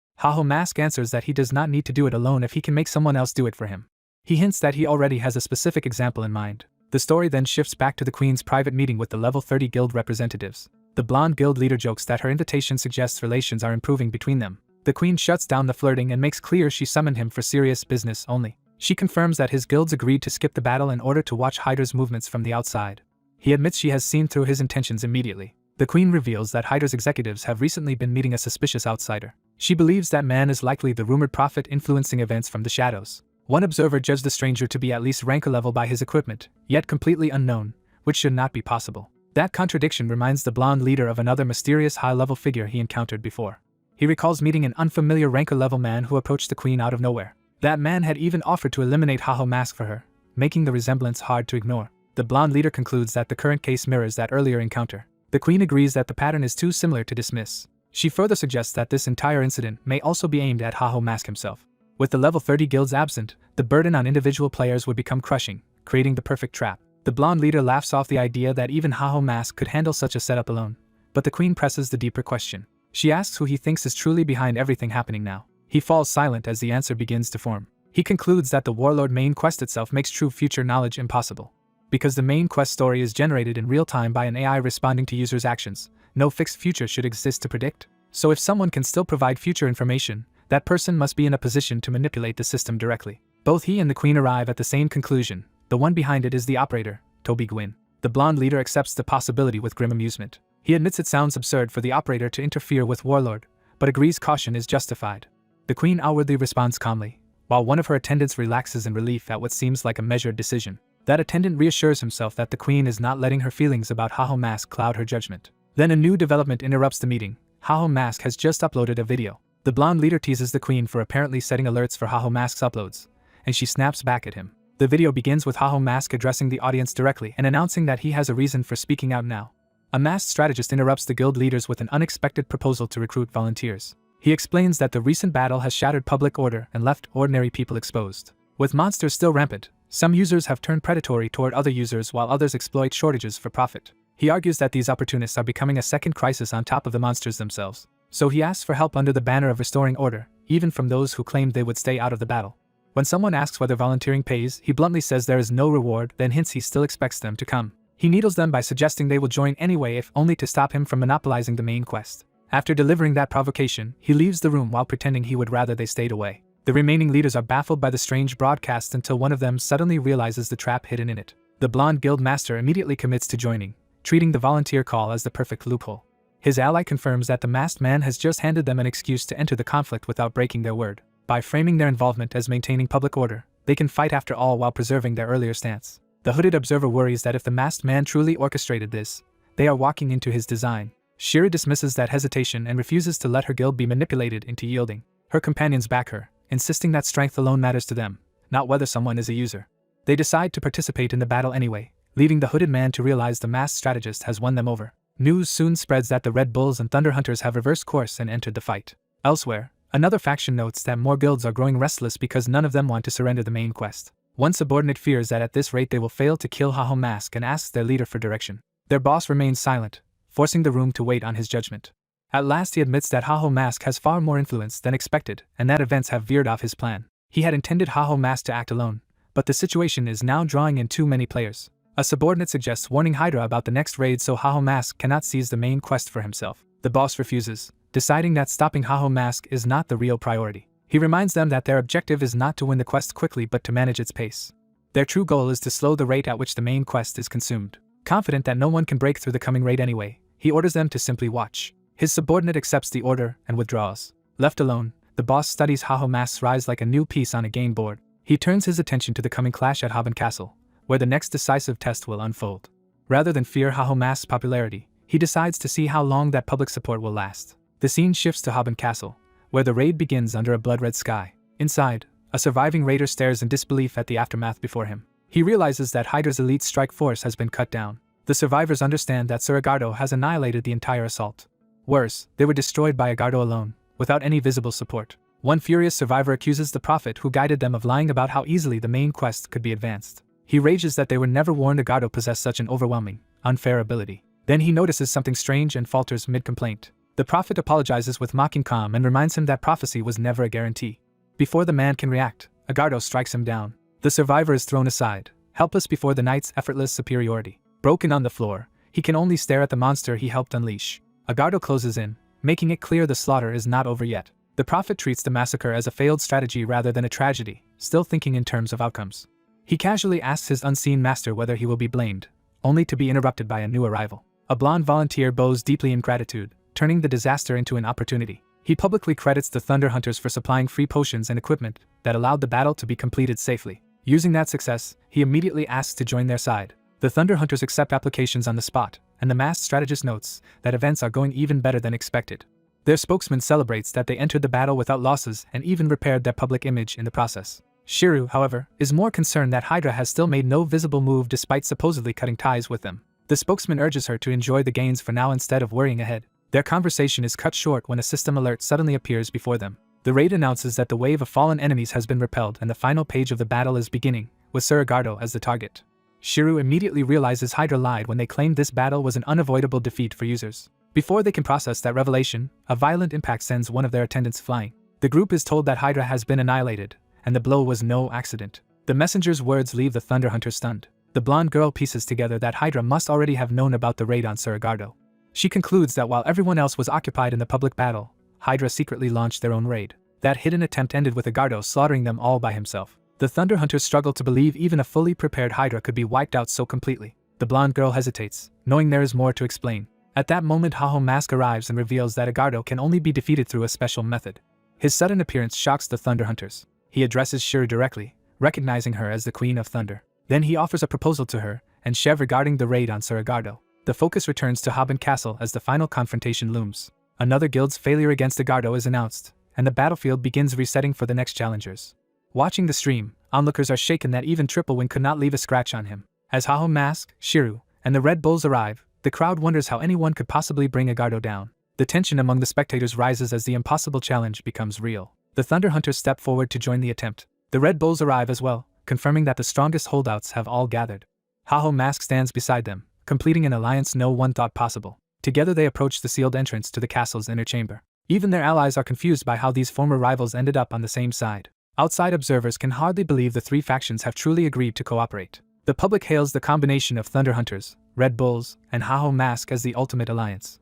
Mask answers that he does not need to do it alone if he can make someone else do it for him. He hints that he already has a specific example in mind. The story then shifts back to the Queen's private meeting with the level 30 guild representatives. The blonde guild leader jokes that her invitation suggests relations are improving between them. The Queen shuts down the flirting and makes clear she summoned him for serious business only. She confirms that his guilds agreed to skip the battle in order to watch Hyder's movements from the outside. He admits she has seen through his intentions immediately. The Queen reveals that Hyder's executives have recently been meeting a suspicious outsider. She believes that man is likely the rumored prophet influencing events from the shadows. One observer judged the stranger to be at least rank level by his equipment, yet completely unknown, which should not be possible. That contradiction reminds the blonde leader of another mysterious high-level figure he encountered before. He recalls meeting an unfamiliar rank-level man who approached the Queen out of nowhere. That man had even offered to eliminate Mask for her, making the resemblance hard to ignore. The blonde leader concludes that the current case mirrors that earlier encounter. The Queen agrees that the pattern is too similar to dismiss. She further suggests that this entire incident may also be aimed at Mask himself. With the level 30 guilds absent, the burden on individual players would become crushing, creating the perfect trap. The blonde leader laughs off the idea that even Mask could handle such a setup alone, but the Queen presses the deeper question. She asks who he thinks is truly behind everything happening now. He falls silent as the answer begins to form. He concludes that the Warlord main quest itself makes true future knowledge impossible. Because the main quest story is generated in real time by an AI responding to users' actions, no fixed future should exist to predict. So if someone can still provide future information, that person must be in a position to manipulate the system directly. Both he and the Queen arrive at the same conclusion. The one behind it is the operator, Toby Gwyn. The blonde leader accepts the possibility with grim amusement. He admits it sounds absurd for the operator to interfere with Warlord, but agrees caution is justified. The Queen outwardly responds calmly, while one of her attendants relaxes in relief at what seems like a measured decision. That attendant reassures himself that the Queen is not letting her feelings about Mask cloud her judgment. Then a new development interrupts the meeting. Mask has just uploaded a video. The blonde leader teases the Queen for apparently setting alerts for Mask's uploads, and she snaps back at him. The video begins with Mask addressing the audience directly and announcing that he has a reason for speaking out now. A masked strategist interrupts the guild leaders with an unexpected proposal to recruit volunteers. He explains that the recent battle has shattered public order and left ordinary people exposed. With monsters still rampant, some users have turned predatory toward other users while others exploit shortages for profit. He argues that these opportunists are becoming a second crisis on top of the monsters themselves. So he asks for help under the banner of restoring order, even from those who claimed they would stay out of the battle. When someone asks whether volunteering pays, he bluntly says there is no reward, then hints he still expects them to come. He needles them by suggesting they will join anyway if only to stop him from monopolizing the main quest. After delivering that provocation, he leaves the room while pretending he would rather they stayed away. The remaining leaders are baffled by the strange broadcast until one of them suddenly realizes the trap hidden in it. The blonde guild master immediately commits to joining, treating the volunteer call as the perfect loophole. His ally confirms that the masked man has just handed them an excuse to enter the conflict without breaking their word. By framing their involvement as maintaining public order, they can fight after all while preserving their earlier stance. The hooded observer worries that if the masked man truly orchestrated this, they are walking into his design. Shira dismisses that hesitation and refuses to let her guild be manipulated into yielding. Her companions back her, insisting that strength alone matters to them, not whether someone is a user. They decide to participate in the battle anyway, leaving the hooded man to realize the masked strategist has won them over. News soon spreads that the Red Bulls and Thunder Hunters have reversed course and entered the fight. Elsewhere, another faction notes that more guilds are growing restless because none of them want to surrender the main quest. One subordinate fears that at this rate they will fail to kill Mask and asks their leader for direction. Their boss remains silent, forcing the room to wait on his judgment. At last he admits that Mask has far more influence than expected and that events have veered off his plan. He had intended Mask to act alone, but the situation is now drawing in too many players. A subordinate suggests warning Hydra about the next raid so Mask cannot seize the main quest for himself. The boss refuses, deciding that stopping Mask is not the real priority. He reminds them that their objective is not to win the quest quickly but to manage its pace. Their true goal is to slow the rate at which the main quest is consumed. Confident that no one can break through the coming raid anyway, he orders them to simply watch. His subordinate accepts the order and withdraws. Left alone, the boss studies Mask's rise like a new piece on a game board. He turns his attention to the coming clash at Haben Castle, where the next decisive test will unfold. Rather than fear Mask's popularity, he decides to see how long that public support will last. The scene shifts to Haben Castle, where the raid begins under a blood-red sky. Inside, a surviving raider stares in disbelief at the aftermath before him. He realizes that Hydra's elite strike force has been cut down. The survivors understand that Sir Agardo has annihilated the entire assault. Worse, they were destroyed by Agardo alone, without any visible support. One furious survivor accuses the prophet who guided them of lying about how easily the main quest could be advanced. He rages that they were never warned Agardo possessed such an overwhelming, unfair ability. Then he notices something strange and falters mid-complaint. The prophet apologizes with mocking calm and reminds him that prophecy was never a guarantee. Before the man can react, Agardo strikes him down. The survivor is thrown aside, helpless before the knight's effortless superiority. Broken on the floor, he can only stare at the monster he helped unleash. Agardo closes in, making it clear the slaughter is not over yet. The prophet treats the massacre as a failed strategy rather than a tragedy, still thinking in terms of outcomes. He casually asks his unseen master whether he will be blamed, only to be interrupted by a new arrival. A blonde volunteer bows deeply in gratitude, turning the disaster into an opportunity. He publicly credits the Thunder Hunters for supplying free potions and equipment that allowed the battle to be completed safely. Using that success, he immediately asks to join their side. The Thunder Hunters accept applications on the spot, and the masked strategist notes that events are going even better than expected. Their spokesman celebrates that they entered the battle without losses and even repaired their public image in the process. Shiru, however, is more concerned that Hydra has still made no visible move despite supposedly cutting ties with them. The spokesman urges her to enjoy the gains for now instead of worrying ahead. Their conversation is cut short when a system alert suddenly appears before them. The raid announces that the wave of fallen enemies has been repelled and the final page of the battle is beginning, with Sir Agardo as the target. Shiru immediately realizes Hydra lied when they claimed this battle was an unavoidable defeat for users. Before they can process that revelation, a violent impact sends one of their attendants flying. The group is told that Hydra has been annihilated, and the blow was no accident. The messenger's words leave the Thunder Hunter stunned. The blonde girl pieces together that Hydra must already have known about the raid on Sir Agardo. She concludes that while everyone else was occupied in the public battle, Hydra secretly launched their own raid. That hidden attempt ended with Agardo slaughtering them all by himself. The Thunder Hunters struggle to believe even a fully prepared Hydra could be wiped out so completely. The blonde girl hesitates, knowing there is more to explain. At that moment Mask arrives and reveals that Agardo can only be defeated through a special method. His sudden appearance shocks the Thunder Hunters. He addresses Shiru directly, recognizing her as the Queen of Thunder. Then he offers a proposal to her and Shev regarding the raid on Sir Agardo. The focus returns to Haben Castle as the final confrontation looms. Another guild's failure against Agardo is announced, and the battlefield begins resetting for the next challengers. Watching the stream, onlookers are shaken that even Triple Wing could not leave a scratch on him. As Mask, Shiru, and the Red Bulls arrive, the crowd wonders how anyone could possibly bring Agardo down. The tension among the spectators rises as the impossible challenge becomes real. The Thunder Hunters step forward to join the attempt. The Red Bulls arrive as well, confirming that the strongest holdouts have all gathered. Mask stands beside them, completing an alliance no one thought possible. Together they approach the sealed entrance to the castle's inner chamber. Even their allies are confused by how these former rivals ended up on the same side. Outside observers can hardly believe the three factions have truly agreed to cooperate. The public hails the combination of Thunder Hunters, Red Bulls, and Mask as the ultimate alliance.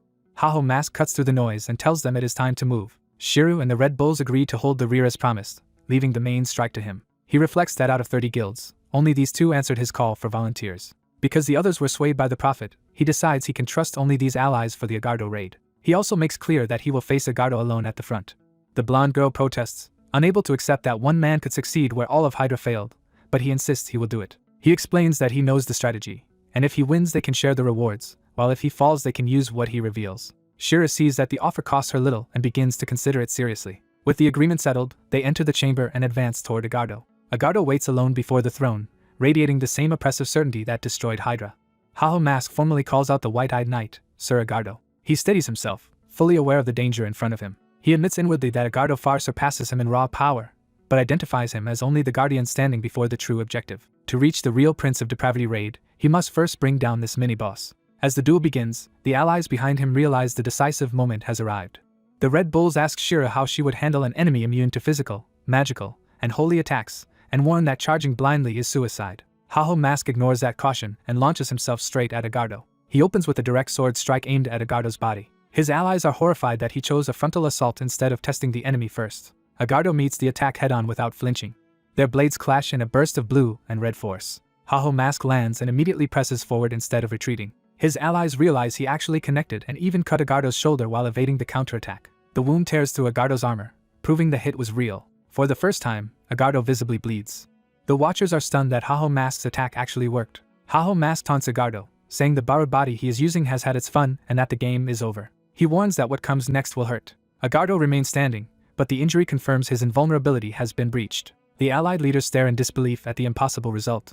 Mask cuts through the noise and tells them it is time to move. Shiru and the Red Bulls agree to hold the rear as promised, leaving the main strike to him. He reflects that out of 30 guilds, only these two answered his call for volunteers. Because the others were swayed by the prophet, he decides he can trust only these allies for the Agardo raid. He also makes clear that he will face Agardo alone at the front. The blonde girl protests, unable to accept that one man could succeed where all of Hydra failed, but he insists he will do it. He explains that he knows the strategy, and if he wins they can share the rewards, while if he falls they can use what he reveals. Shira sees that the offer costs her little and begins to consider it seriously. With the agreement settled, they enter the chamber and advance toward Agardo. Agardo waits alone before the throne, radiating the same oppressive certainty that destroyed Hydra. Mask formally calls out the white-eyed knight, Sir Agardo. He steadies himself, fully aware of the danger in front of him. He admits inwardly that Agardo far surpasses him in raw power, but identifies him as only the guardian standing before the true objective. To reach the real Prince of Depravity raid, he must first bring down this mini-boss. As the duel begins, the allies behind him realize the decisive moment has arrived. The Red Bulls ask Shira how she would handle an enemy immune to physical, magical, and holy attacks, and warn that charging blindly is suicide. Mask ignores that caution and launches himself straight at Agardo. He opens with a direct sword strike aimed at Agardo's body. His allies are horrified that he chose a frontal assault instead of testing the enemy first. Agardo meets the attack head-on without flinching. Their blades clash in a burst of blue and red force. Mask lands and immediately presses forward instead of retreating. His allies realize he actually connected and even cut Agardo's shoulder while evading the counterattack. The wound tears through Agardo's armor, proving the hit was real. For the first time, Agardo visibly bleeds. The watchers are stunned that Mask's attack actually worked. Mask taunts Agardo, saying the borrowed body he is using has had its fun and that the game is over. He warns that what comes next will hurt. Agardo remains standing, but the injury confirms his invulnerability has been breached. The allied leaders stare in disbelief at the impossible result.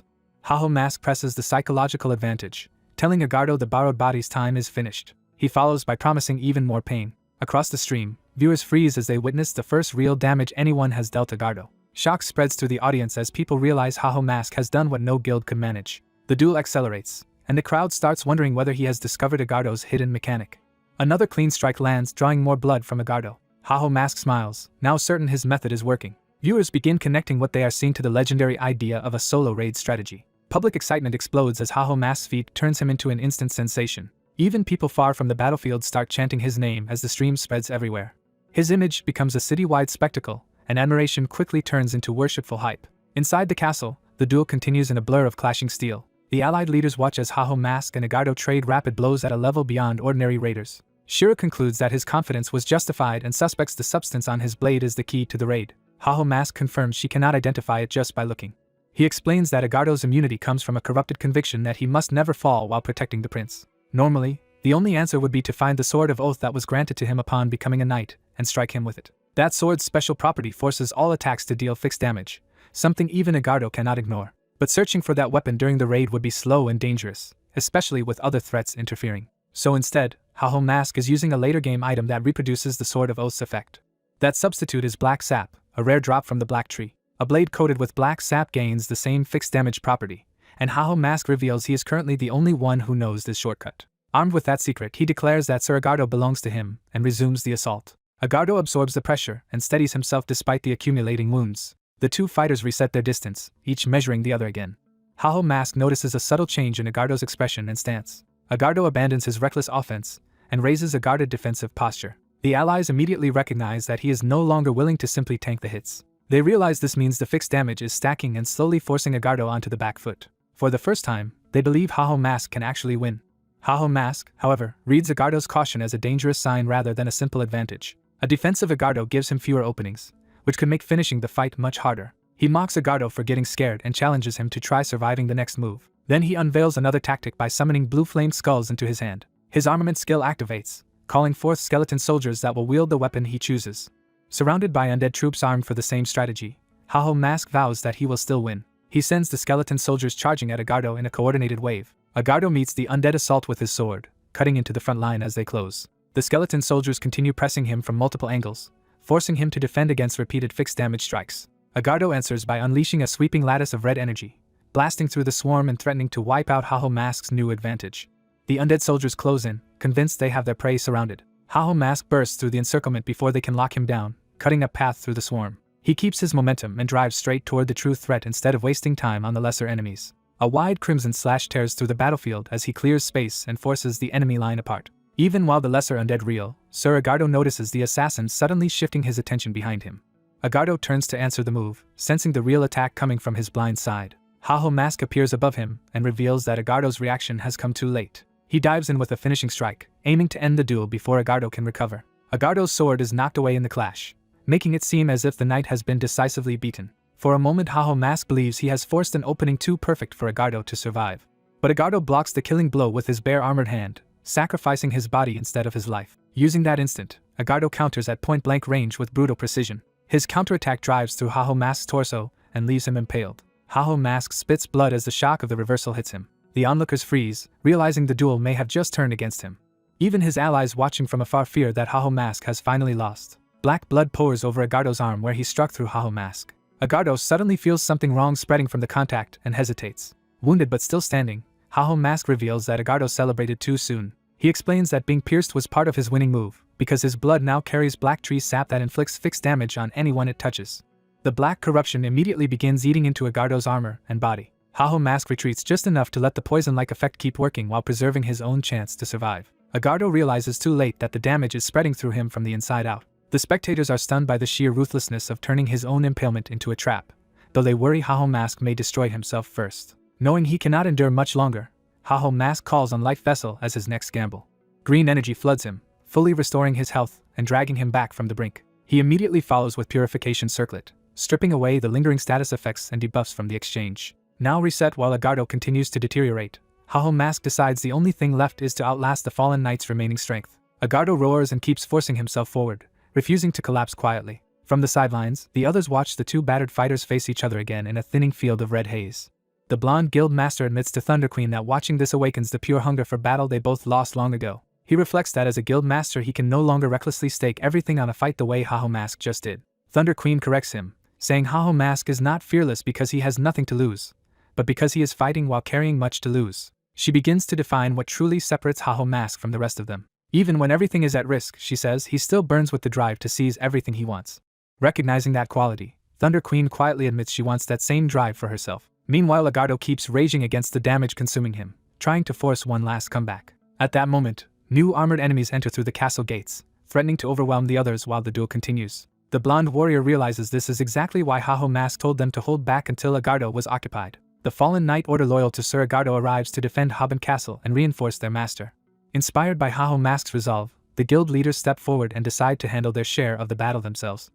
Mask presses the psychological advantage, telling Agardo the borrowed body's time is finished. He follows by promising even more pain. Across the stream, Viewers freeze as they witness the first real damage anyone has dealt Agardo. Shock spreads through the audience as people realize Haho Mask has done what no guild could manage. The duel accelerates, and the crowd starts wondering whether he has discovered Agardo's hidden mechanic. Another clean strike lands, drawing more blood from Agardo. Haho Mask smiles, now certain his method is working. Viewers begin connecting what they are seeing to the legendary idea of a solo raid strategy. Public excitement explodes as Haho Mask's feat turns him into an instant sensation. Even people far from the battlefield start chanting his name as the stream spreads everywhere. His image becomes a citywide spectacle, and admiration quickly turns into worshipful hype. Inside the castle, the duel continues in a blur of clashing steel. The allied leaders watch as Haho Mask and Agardo trade rapid blows at a level beyond ordinary raiders. Shira concludes that his confidence was justified and suspects the substance on his blade is the key to the raid. Haho Mask confirms she cannot identify it just by looking. He explains that Agardo's immunity comes from a corrupted conviction that he must never fall while protecting the prince. Normally, the only answer would be to find the Sword of Oath that was granted to him upon becoming a knight, and strike him with it. That sword's special property forces all attacks to deal fixed damage, something even Agardo cannot ignore. But searching for that weapon during the raid would be slow and dangerous, especially with other threats interfering. So instead, Haho Mask is using a later game item that reproduces the Sword of Oath's effect. That substitute is Black Sap, a rare drop from the Black Tree. A blade coated with black sap gains the same fixed damage property, and Haho Mask reveals he is currently the only one who knows this shortcut. Armed with that secret, he declares that Sir Agardo belongs to him, and resumes the assault. Agardo absorbs the pressure and steadies himself despite the accumulating wounds. The two fighters reset their distance, each measuring the other again. Haho Mask notices a subtle change in Agardo's expression and stance. Agardo abandons his reckless offense, and raises a guarded defensive posture. The allies immediately recognize that he is no longer willing to simply tank the hits. They realize this means the fixed damage is stacking and slowly forcing Agardo onto the back foot. For the first time, they believe Haho Mask can actually win. Haho Mask, however, reads Agardo's caution as a dangerous sign rather than a simple advantage. A defensive Agardo gives him fewer openings, which could make finishing the fight much harder. He mocks Agardo for getting scared and challenges him to try surviving the next move. Then he unveils another tactic by summoning blue flamed skulls into his hand. His armament skill activates, calling forth skeleton soldiers that will wield the weapon he chooses. Surrounded by undead troops armed for the same strategy, Haho Mask vows that he will still win. He sends the skeleton soldiers charging at Agardo in a coordinated wave. Agardo meets the undead assault with his sword, cutting into the front line as they close. The skeleton soldiers continue pressing him from multiple angles, forcing him to defend against repeated fixed damage strikes. Agardo answers by unleashing a sweeping lattice of red energy, blasting through the swarm and threatening to wipe out Haho Mask's new advantage. The undead soldiers close in, convinced they have their prey surrounded. Haho Mask bursts through the encirclement before they can lock him down, cutting a path through the swarm. He keeps his momentum and drives straight toward the true threat instead of wasting time on the lesser enemies. A wide crimson slash tears through the battlefield as he clears space and forces the enemy line apart. Even while the lesser undead reel, Sir Agardo notices the assassin suddenly shifting his attention behind him. Agardo turns to answer the move, sensing the real attack coming from his blind side. Haho Mask appears above him and reveals that Agardo's reaction has come too late. He dives in with a finishing strike, aiming to end the duel before Agardo can recover. Agardo's sword is knocked away in the clash, making it seem as if the knight has been decisively beaten. For a moment Haho Mask believes he has forced an opening too perfect for Agardo to survive. But Agardo blocks the killing blow with his bare armored hand, sacrificing his body instead of his life. Using that instant, Agardo counters at point-blank range with brutal precision. His counterattack drives through Haho Mask's torso and leaves him impaled. Haho Mask spits blood as the shock of the reversal hits him. The onlookers freeze, realizing the duel may have just turned against him. Even his allies watching from afar fear that Haho Mask has finally lost. Black blood pours over Agardo's arm where he struck through Haho Mask. Agardo suddenly feels something wrong spreading from the contact and hesitates. Wounded but still standing, Haho Mask reveals that Agardo celebrated too soon. He explains that being pierced was part of his winning move, because his blood now carries black tree sap that inflicts fixed damage on anyone it touches. The black corruption immediately begins eating into Agardo's armor and body. Haho Mask retreats just enough to let the poison-like effect keep working while preserving his own chance to survive. Agardo realizes too late that the damage is spreading through him from the inside out. The spectators are stunned by the sheer ruthlessness of turning his own impalement into a trap, though they worry Haho Mask may destroy himself first. Knowing he cannot endure much longer, Haho Mask calls on Life Vessel as his next gamble. Green energy floods him, fully restoring his health and dragging him back from the brink. He immediately follows with Purification Circlet, stripping away the lingering status effects and debuffs from the exchange. Now reset while Agardo continues to deteriorate, Haho Mask decides the only thing left is to outlast the fallen knight's remaining strength. Agardo roars and keeps forcing himself forward, refusing to collapse quietly. From the sidelines, the others watch the two battered fighters face each other again in a thinning field of red haze. The blonde guild master admits to Thunder Queen that watching this awakens the pure hunger for battle they both lost long ago. He reflects that as a guild master he can no longer recklessly stake everything on a fight the way Haho Mask just did. Thunder Queen corrects him, saying Haho Mask is not fearless because he has nothing to lose, but because he is fighting while carrying much to lose. She begins to define what truly separates Haho Mask from the rest of them. Even when everything is at risk, she says, he still burns with the drive to seize everything he wants. Recognizing that quality, Thunder Queen quietly admits she wants that same drive for herself. Meanwhile, Agardo keeps raging against the damage consuming him, trying to force one last comeback. At that moment, new armored enemies enter through the castle gates, threatening to overwhelm the others while the duel continues. The blonde warrior realizes this is exactly why Haho Mask told them to hold back until Agardo was occupied. The fallen Knight Order loyal to Sir Agardo arrives to defend Haben Castle and reinforce their master. Inspired by Haho Mask's resolve, the guild leaders step forward and decide to handle their share of the battle themselves.